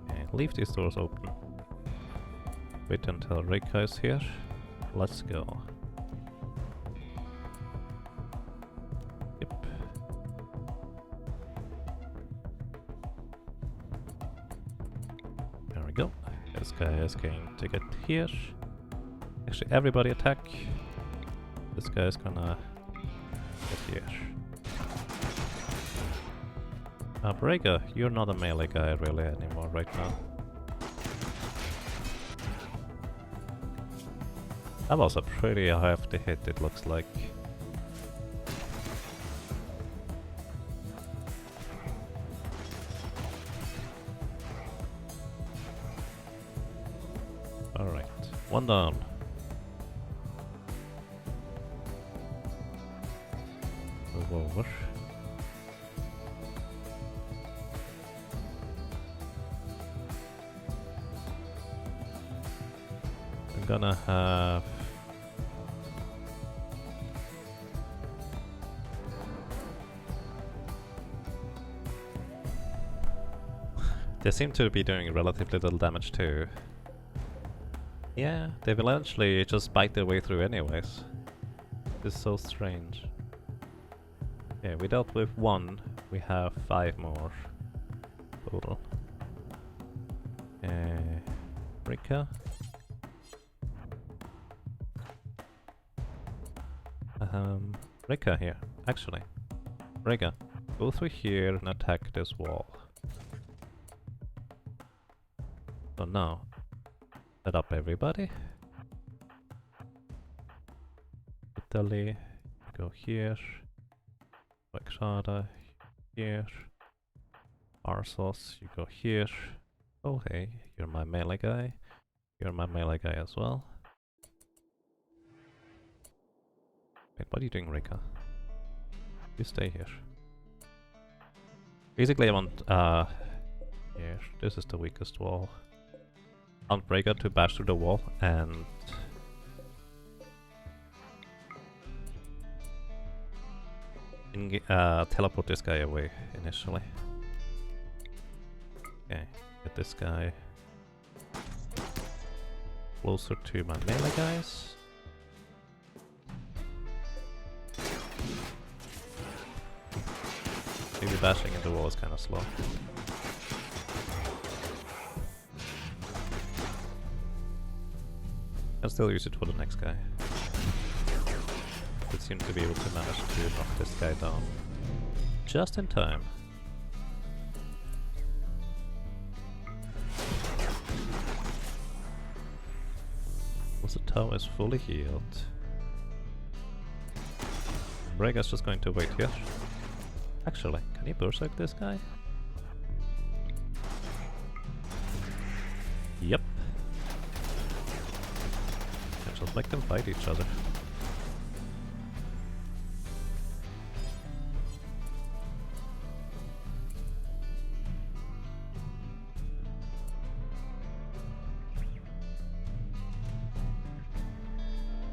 Speaker 1: Okay, leave these doors open. Wait until Reika is here. Let's go. Go. This guy is going to get here. Actually, everybody attack. This guy is gonna get here. Brega, you're not a melee guy really anymore right now. That was a pretty hefty hit, it looks like. Alright, one down. Move over. I'm gonna have... They seem to be doing relatively little damage too. Yeah, they will eventually just bite their way through anyways. This is so strange. Yeah, we dealt with 1, we have 5 more total. Rika. Rika here, actually. Rika, go through here and attack this wall. So now, set up everybody. Italy, go here. Waxada, here. Arsos, you go here. Oh hey, you're my melee guy. You're my melee guy as well. Wait, what are you doing, Rika? You stay here. Basically I want, here, this is the weakest wall. I want Rika to bash through the wall and... teleport this guy away initially. Okay, get this guy closer to my melee guys. Maybe bashing into the wall is kind of slow. I'll still use it for the next guy. It seems to be able to manage to knock this guy down just in time. Once the tower is fully healed, Brega's just going to wait here. Actually, can you berserk this guy? Yep. And just make them fight each other.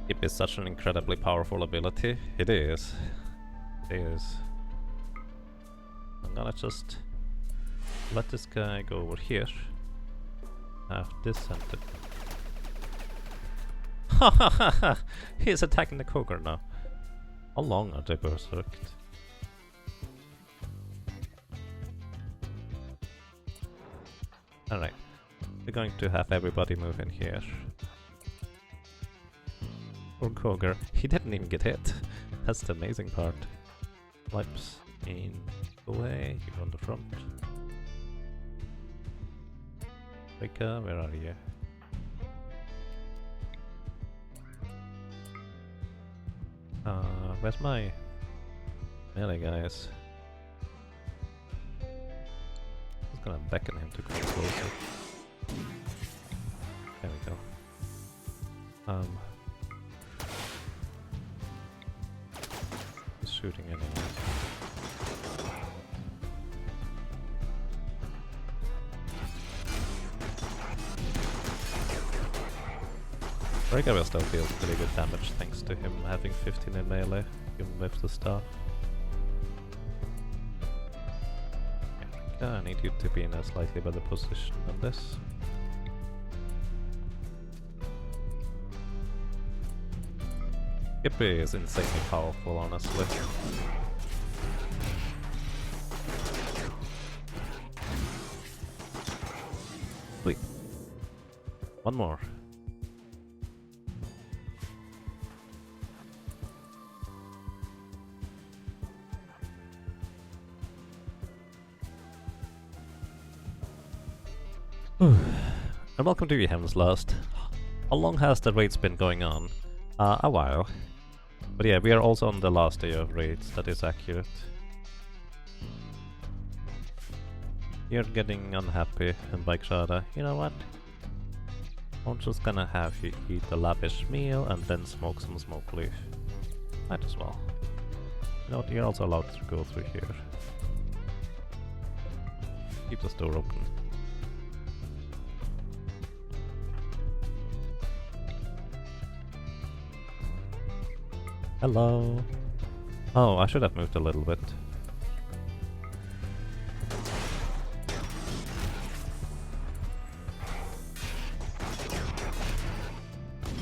Speaker 1: It is such an incredibly powerful ability. It is. It is. I'm gonna just let this guy go over here. Have this centered. Ha ha ha ha! He's attacking the Koger now. How long are they berserked? Alright. We're going to have everybody move in here. Poor Koger. He didn't even get hit. That's the amazing part. Wipes in away. You're on the front. Rika, where are you? Where's my melee guys? I'm just gonna beckon him to come closer. There we go. He's shooting anyway. Rika will still deals pretty good damage thanks to him having 15 in melee, even with the staff. Yeah, I need you to be in a slightly better position than this. Skippy is insanely powerful, honestly. Wait. One more. And welcome to Heaven's Last. How long has the raids been going on? A while. But yeah, we are also on the last day of raids, that is accurate. You're getting unhappy, and Bikeshada, you know what? I'm just gonna have you eat a lavish meal and then smoke some smoke leaf. Might as well. You know what, you're also allowed to go through here. Keep the door open. Hello. Oh, I should have moved a little bit.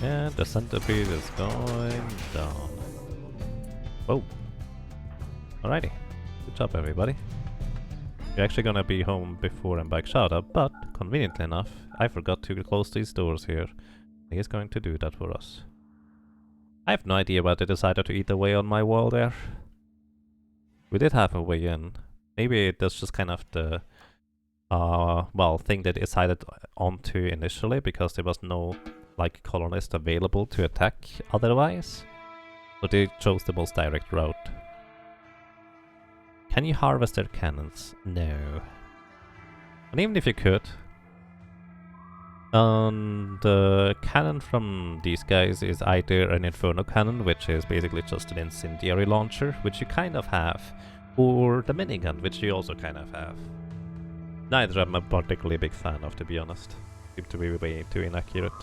Speaker 1: And the centipede is going down. Whoa. Alrighty. Good job, everybody. You're actually gonna be home before and back shoutout, but conveniently enough, I forgot to close these doors here. He's going to do that for us. I have no idea why they decided to eat away on my wall there. We did have a way in. Maybe that's just kind of the well, thing they decided onto initially because there was no like colonist available to attack otherwise. So they chose the most direct route. Can you harvest their cannons? No. And even if you could, the cannon from these guys is either an Inferno cannon, which is basically just an incendiary launcher, which you kind of have, or the minigun, which you also kind of have. Neither I'm a particularly big fan of, to be honest. Seem to be way too inaccurate.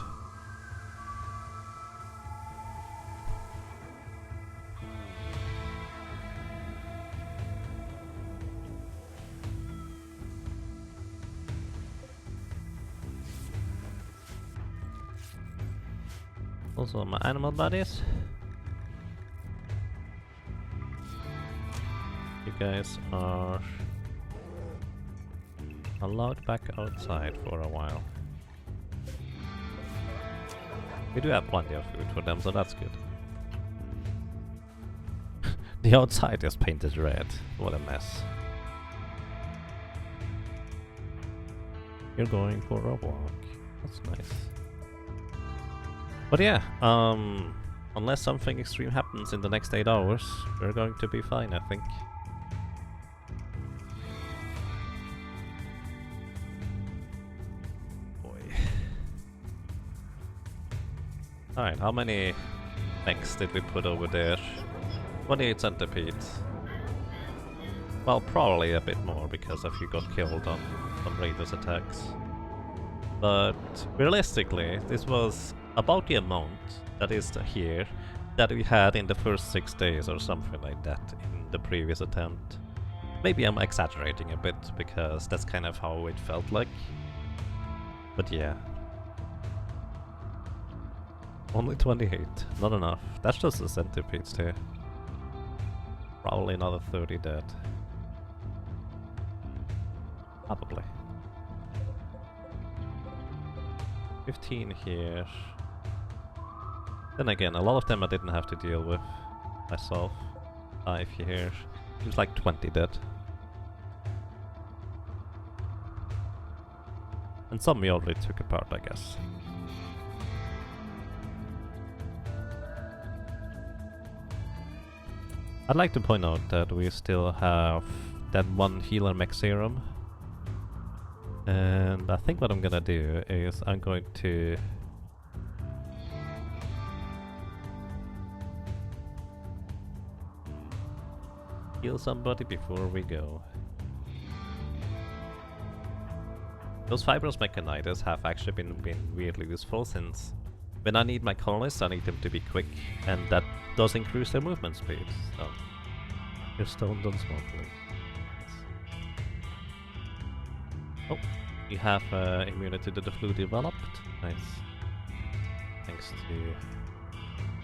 Speaker 1: Also my animal buddies. You guys are allowed back outside for a while. We do have plenty of food for them, so that's good. The outside is painted red. What a mess. You're going for a walk. That's nice. But yeah, unless something extreme happens in the next 8 hours, we're going to be fine, I think. Alright, how many mechs did we put over there? 28 centipedes. Well, probably a bit more because if you got killed on some Raiders attacks. But realistically, this was about the amount that is here that we had in the first 6 days or something like that in the previous attempt. Maybe I'm exaggerating a bit because that's kind of how it felt like. But yeah. Only 28, not enough. That's just the centipedes too. Probably another 30 dead. Probably. 15 here. Then again, a lot of them I didn't have to deal with myself. 5 here. Seems like 20 dead. And some we already took apart, I guess. I'd like to point out that we still have that one healer mech serum. And I think what I'm gonna do is I'm going to heal somebody before we go. Those fibrous mechanitis have actually been weirdly useful since when I need my colonists I need them to be quick, and that does increase their movement speed, so you're stoned on smoking. Oh, you have immunity to the flu developed. Nice. Thanks to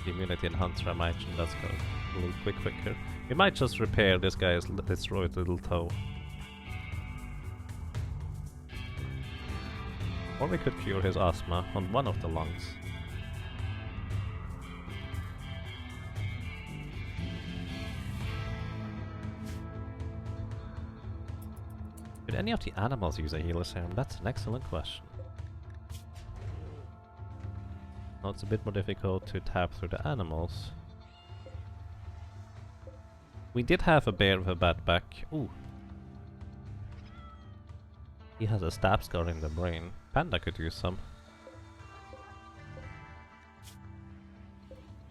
Speaker 1: the immunity enhancer, I imagine that's going a little bit quicker. We might just repair this guy's destroyed little toe. Or we could cure his asthma on one of the lungs. Did any of the animals use a healer serum? That's an excellent question. Now it's a bit more difficult to tap through the animals. We did have a bear with a bad back. Ooh. He has a stab scar in the brain. Panda could use some.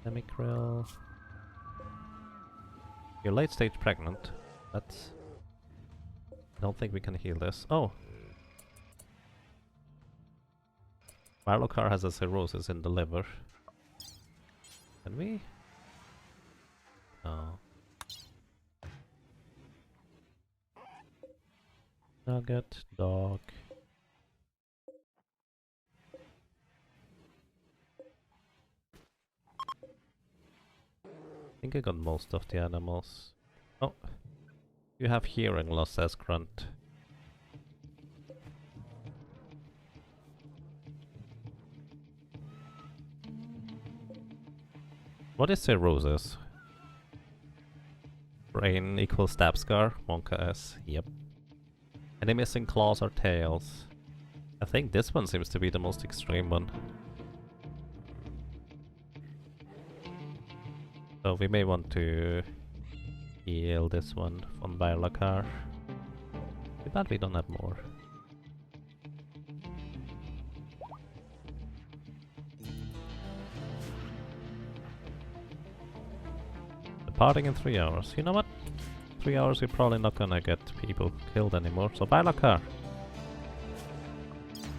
Speaker 1: Semicryl. You're late stage pregnant. That's... I don't think we can heal this. Oh! Marlocar has a cirrhosis in the liver. Can we? No. Nugget, dog. I think I got most of the animals. Oh! You have hearing loss, says Grunt. What is the roses? Brain equals stab scar. Wonka S. Yep. Any missing claws or tails? I think this one seems to be the most extreme one. So we may want to heal this one from Bylakar. Too bad we don't have more. Departing in 3 hours. You know what? 3 hours we're probably not gonna get people killed anymore. So Bylakar!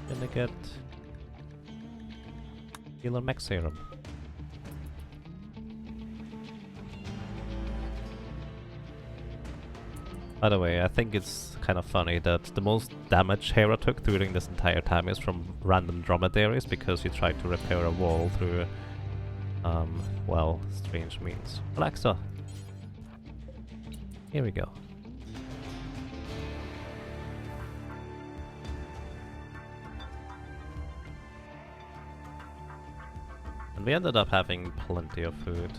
Speaker 1: Gonna get healer mech serum. By the way, I think it's kind of funny that the most damage Hera took during this entire time is from random dromedaries because he tried to repair a wall through, well, strange means. Alexa! Here we go. And we ended up having plenty of food.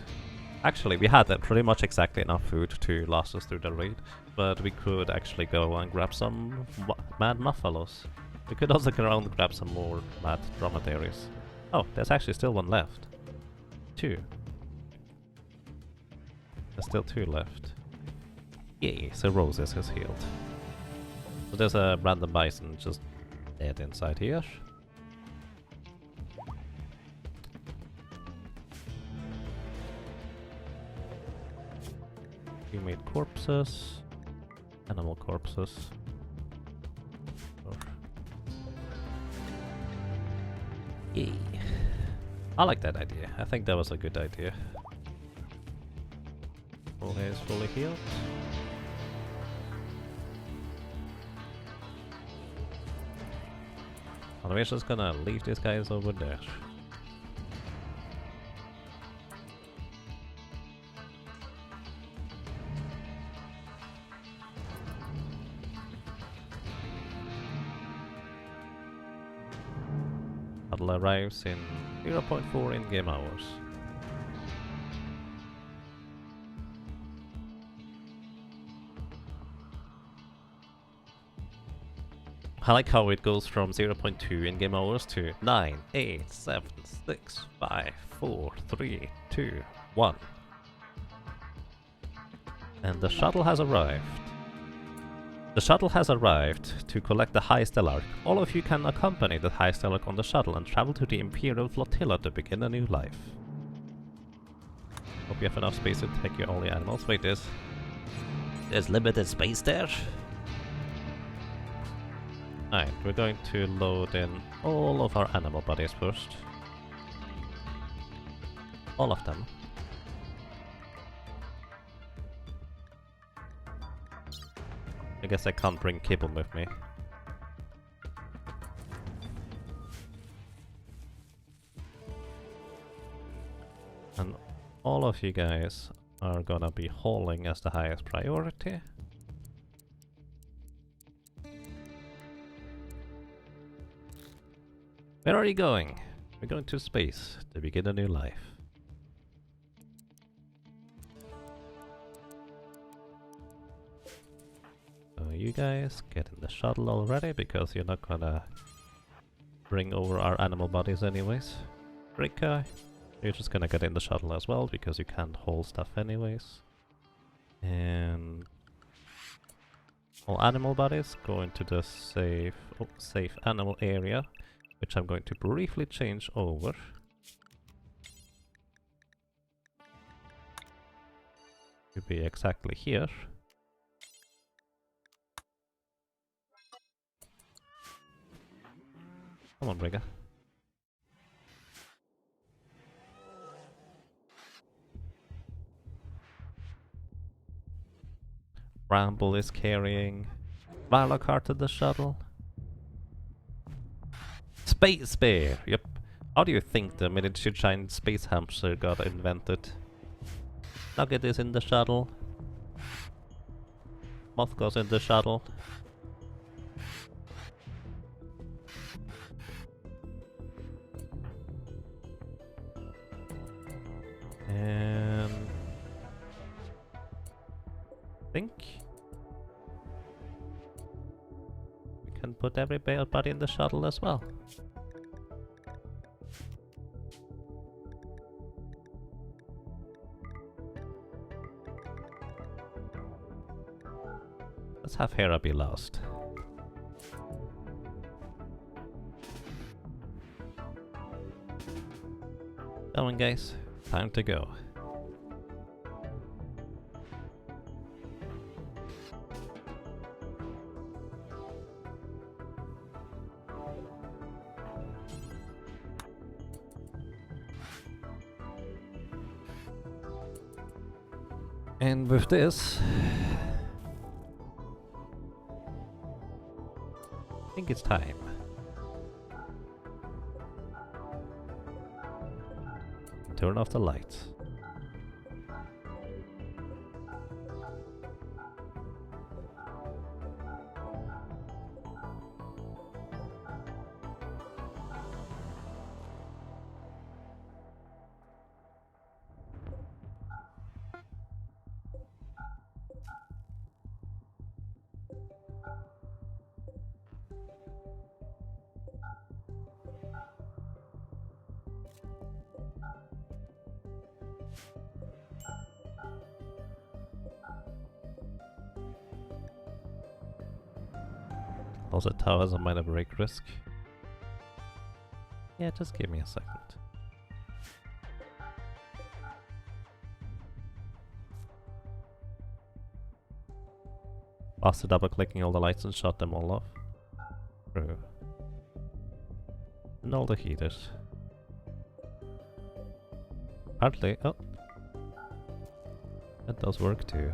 Speaker 1: Actually, we had pretty much exactly enough food to last us through the raid, but we could actually go and grab some mad muffalos. We could also go around and grab some more mad dromedaries. Oh, there's actually still one left. 2. There's still 2 left. Yay, so Roses is healed. So there's a random bison just dead inside here. We made corpses, animal corpses. Yay. I like that idea. I think that was a good idea. Full hair is fully healed. And we're just gonna leave these guys over there. Shuttle arrives in 0.4 in-game hours. I like how it goes from 0.2 in-game hours to 9, 8, 7, 6, 5, 4, 3, 2, 1. And the shuttle has arrived. The shuttle has arrived to collect the High Stellarch. All of you can accompany the High Stellarch on the shuttle and travel to the Imperial Flotilla to begin a new life. Hope you have enough space to take your all your animals. Wait, there's limited space there? Alright, we're going to load in all of our animal bodies first. All of them. I guess I can't bring Kibble with me. And all of you guys are gonna be hauling as the highest priority. Where are you going? We're going to space to begin a new life. So you guys get in the shuttle already because you're not gonna bring over our animal bodies anyways. Rika, you're just gonna get in the shuttle as well because you can't haul stuff anyways. And all animal bodies go into the safe animal area, which I'm going to briefly change over. To be exactly here. Come on, Brigga. Ramble is carrying Valakar to the shuttle. Space Bear! Yep. How do you think the miniature giant space hamster got invented? Nugget is in the shuttle. Moth goes in the shuttle. And I think we can put everybody in the shuttle as well. Let's have Hera be last. Come on guys, time to go. And with this, I think it's time. Turn off the lights. Also, towers are minor break risk. Yeah, just give me a second. After double clicking all the lights and shut them all off. True. And all the heaters. Partly. Oh. That does work too.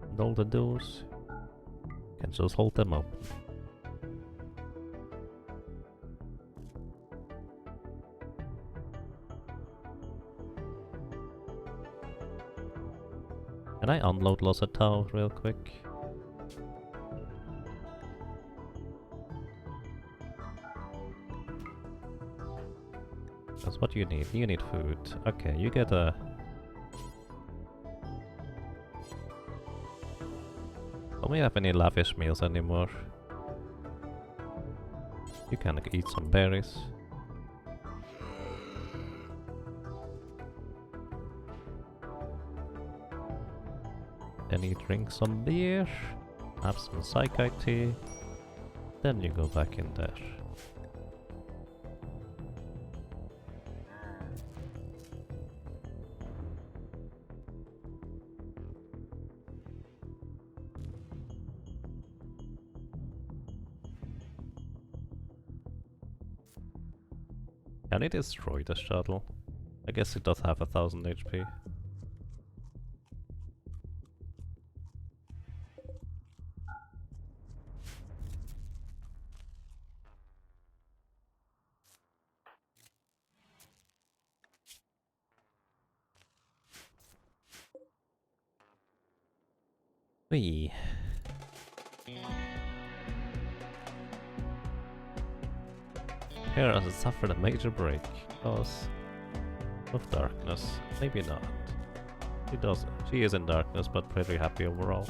Speaker 1: And all the doors. Can just hold them open. Can I unload Lost Tower real quick? That's what you need. You need food. Okay, you get a... Don't we have any lavish meals anymore? You can eat some berries. Then you drink some beer, have some psychite tea, then you go back in there. Can it destroy the shuttle? I guess it does have 1000 HP. Wee. Hera has suffered a major break because of darkness. Maybe not. She doesn't. She is in darkness, but pretty happy overall.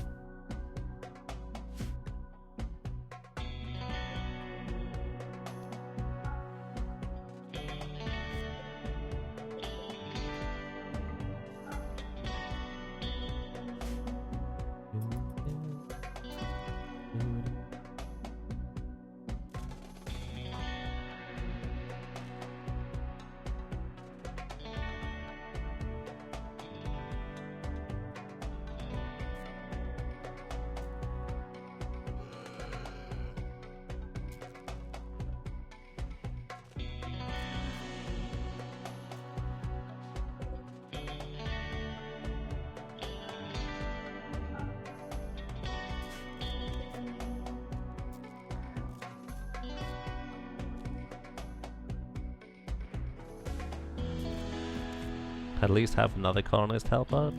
Speaker 1: At least have another colonist help out?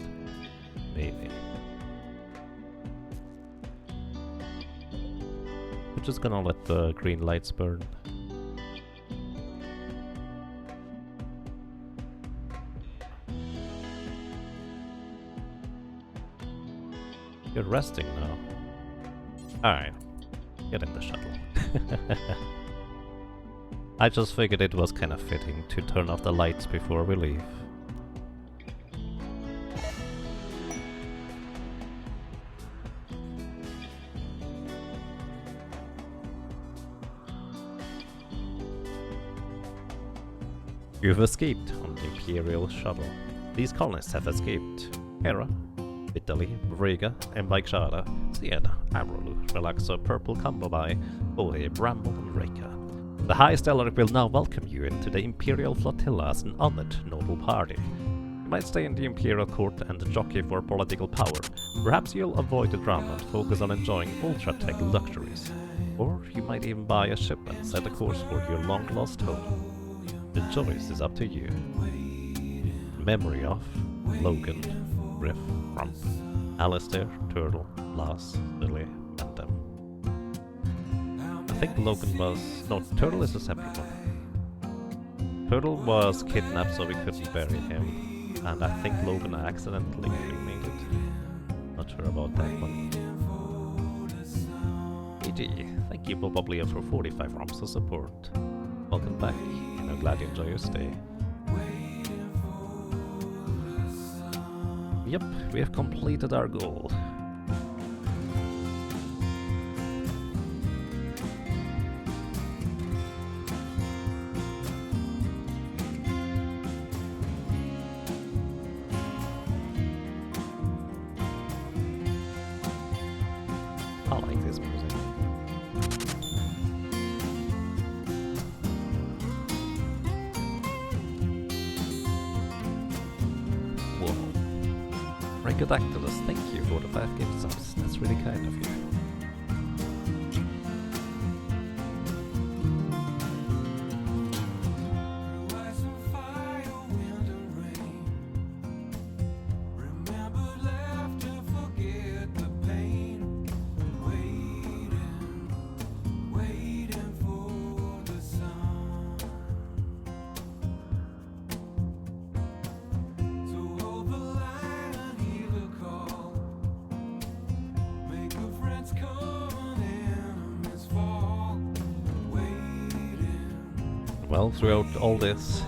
Speaker 1: Maybe. We're just gonna let the green lights burn. You're resting now. Alright, get in the shuttle. I just figured it was kind of fitting to turn off the lights before we leave. You've escaped on the Imperial shuttle. These colonists have escaped. Hera, Italy, Brega, Embaichada, Siena, Amarulu, Relaxo, Purple, Cambobai, Bohe, Bramble, and Reka. The High Stellar will now welcome you into the Imperial Flotilla as an honored noble party. You might stay in the Imperial Court and jockey for political power. Perhaps you'll avoid the drama and focus on enjoying ultra-tech luxuries. Or you might even buy a ship and set a course for your long-lost home. The choice is up to you. Memory of Logan, Riff, Rump, Alistair, Turtle, Lass, Lily, Mandem. I think Logan was... no, Turtle is a separate one. Turtle was kidnapped so we couldn't bury him. And I think Logan accidentally cremated. Not sure about that one. GG, thank you Bobblia for 45 ROMs of support. Welcome back, and I'm glad you enjoy your stay. Yep, we have completed our goal. I like this music. Good Activist, thank you for the 5 gift subs. That's really kind of you. Well, throughout all this,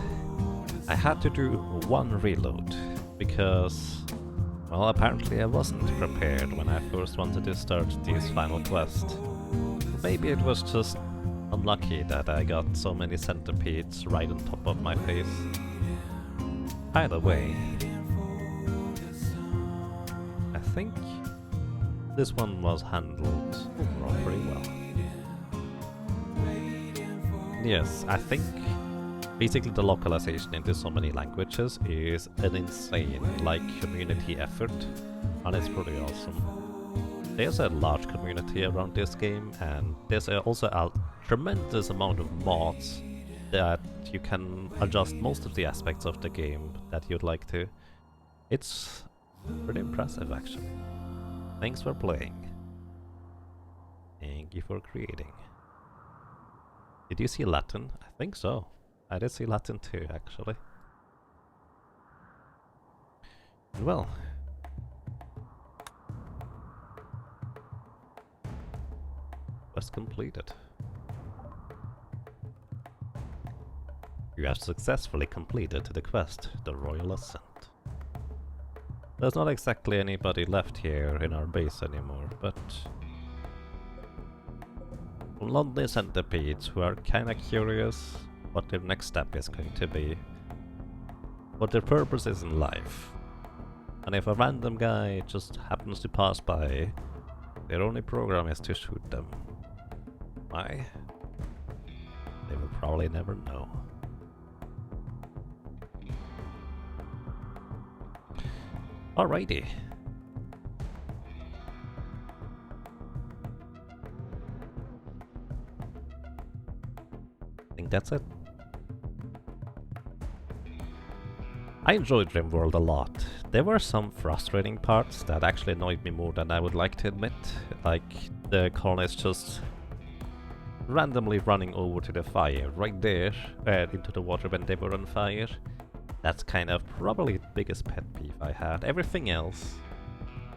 Speaker 1: I had to do one reload, because, well, apparently I wasn't prepared when I first wanted to start this final quest. Maybe it was just unlucky that I got so many centipedes right on top of my face. Either way, I think this one was handled overall pretty well. Yes, I think basically the localization into so many languages is an insane, community effort, and it's pretty awesome. There's a large community around this game, and there's also a tremendous amount of mods that you can adjust most of the aspects of the game that you'd like to. It's pretty impressive, actually. Thanks for playing. Thank you for creating. Did you see Latin? I think so. I did see Latin too, actually. Well. Quest completed. You have successfully completed the quest, the Royal Ascent. There's not exactly anybody left here in our base anymore, but... lonely centipedes who are kinda curious what their next step is going to be, what their purpose is in life, and if a random guy just happens to pass by, their only program is to shoot them. Why? They will probably never know. Alrighty. I think that's it. I enjoyed Rimworld a lot. There were some frustrating parts that actually annoyed me more than I would like to admit, like the colonists just randomly running over to the fire right there, into the water when they were on fire. That's kind of probably the biggest pet peeve I had. Everything else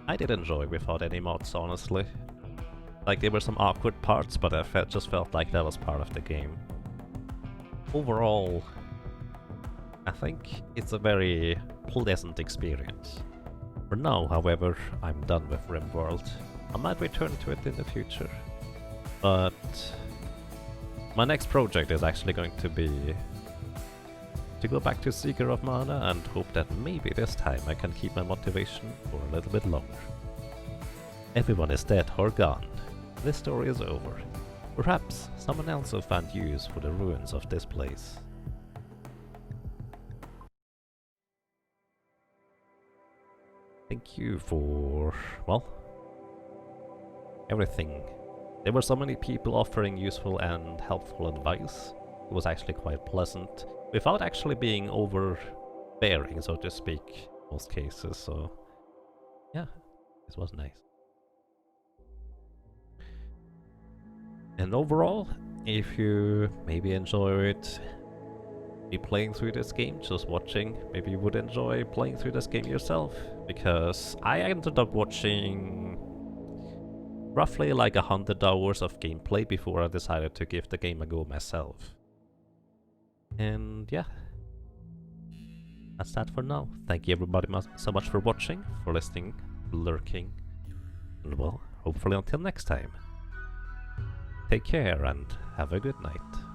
Speaker 1: I did enjoy without any mods, honestly. Like, there were some awkward parts, but I just felt like that was part of the game. Overall, I think it's a very pleasant experience. For now, however, I'm done with Rimworld. I might return to it in the future. But my next project is actually going to be to go back to Seeker of Mana and hope that maybe this time I can keep my motivation for a little bit longer. Everyone is dead or gone. This story is over. Perhaps someone else will find use for the ruins of this place. Thank you for, well, everything. There were so many people offering useful and helpful advice. It was actually quite pleasant, without actually being overbearing, so to speak, in most cases, so yeah, this was nice. And overall, if you maybe enjoyed me playing through this game, just watching, maybe you would enjoy playing through this game yourself, because I ended up watching roughly like 100 hours of gameplay before I decided to give the game a go myself. And yeah, that's that for now. Thank you everybody so much for watching, for listening, lurking, and well, hopefully until next time. Take care and have a good night.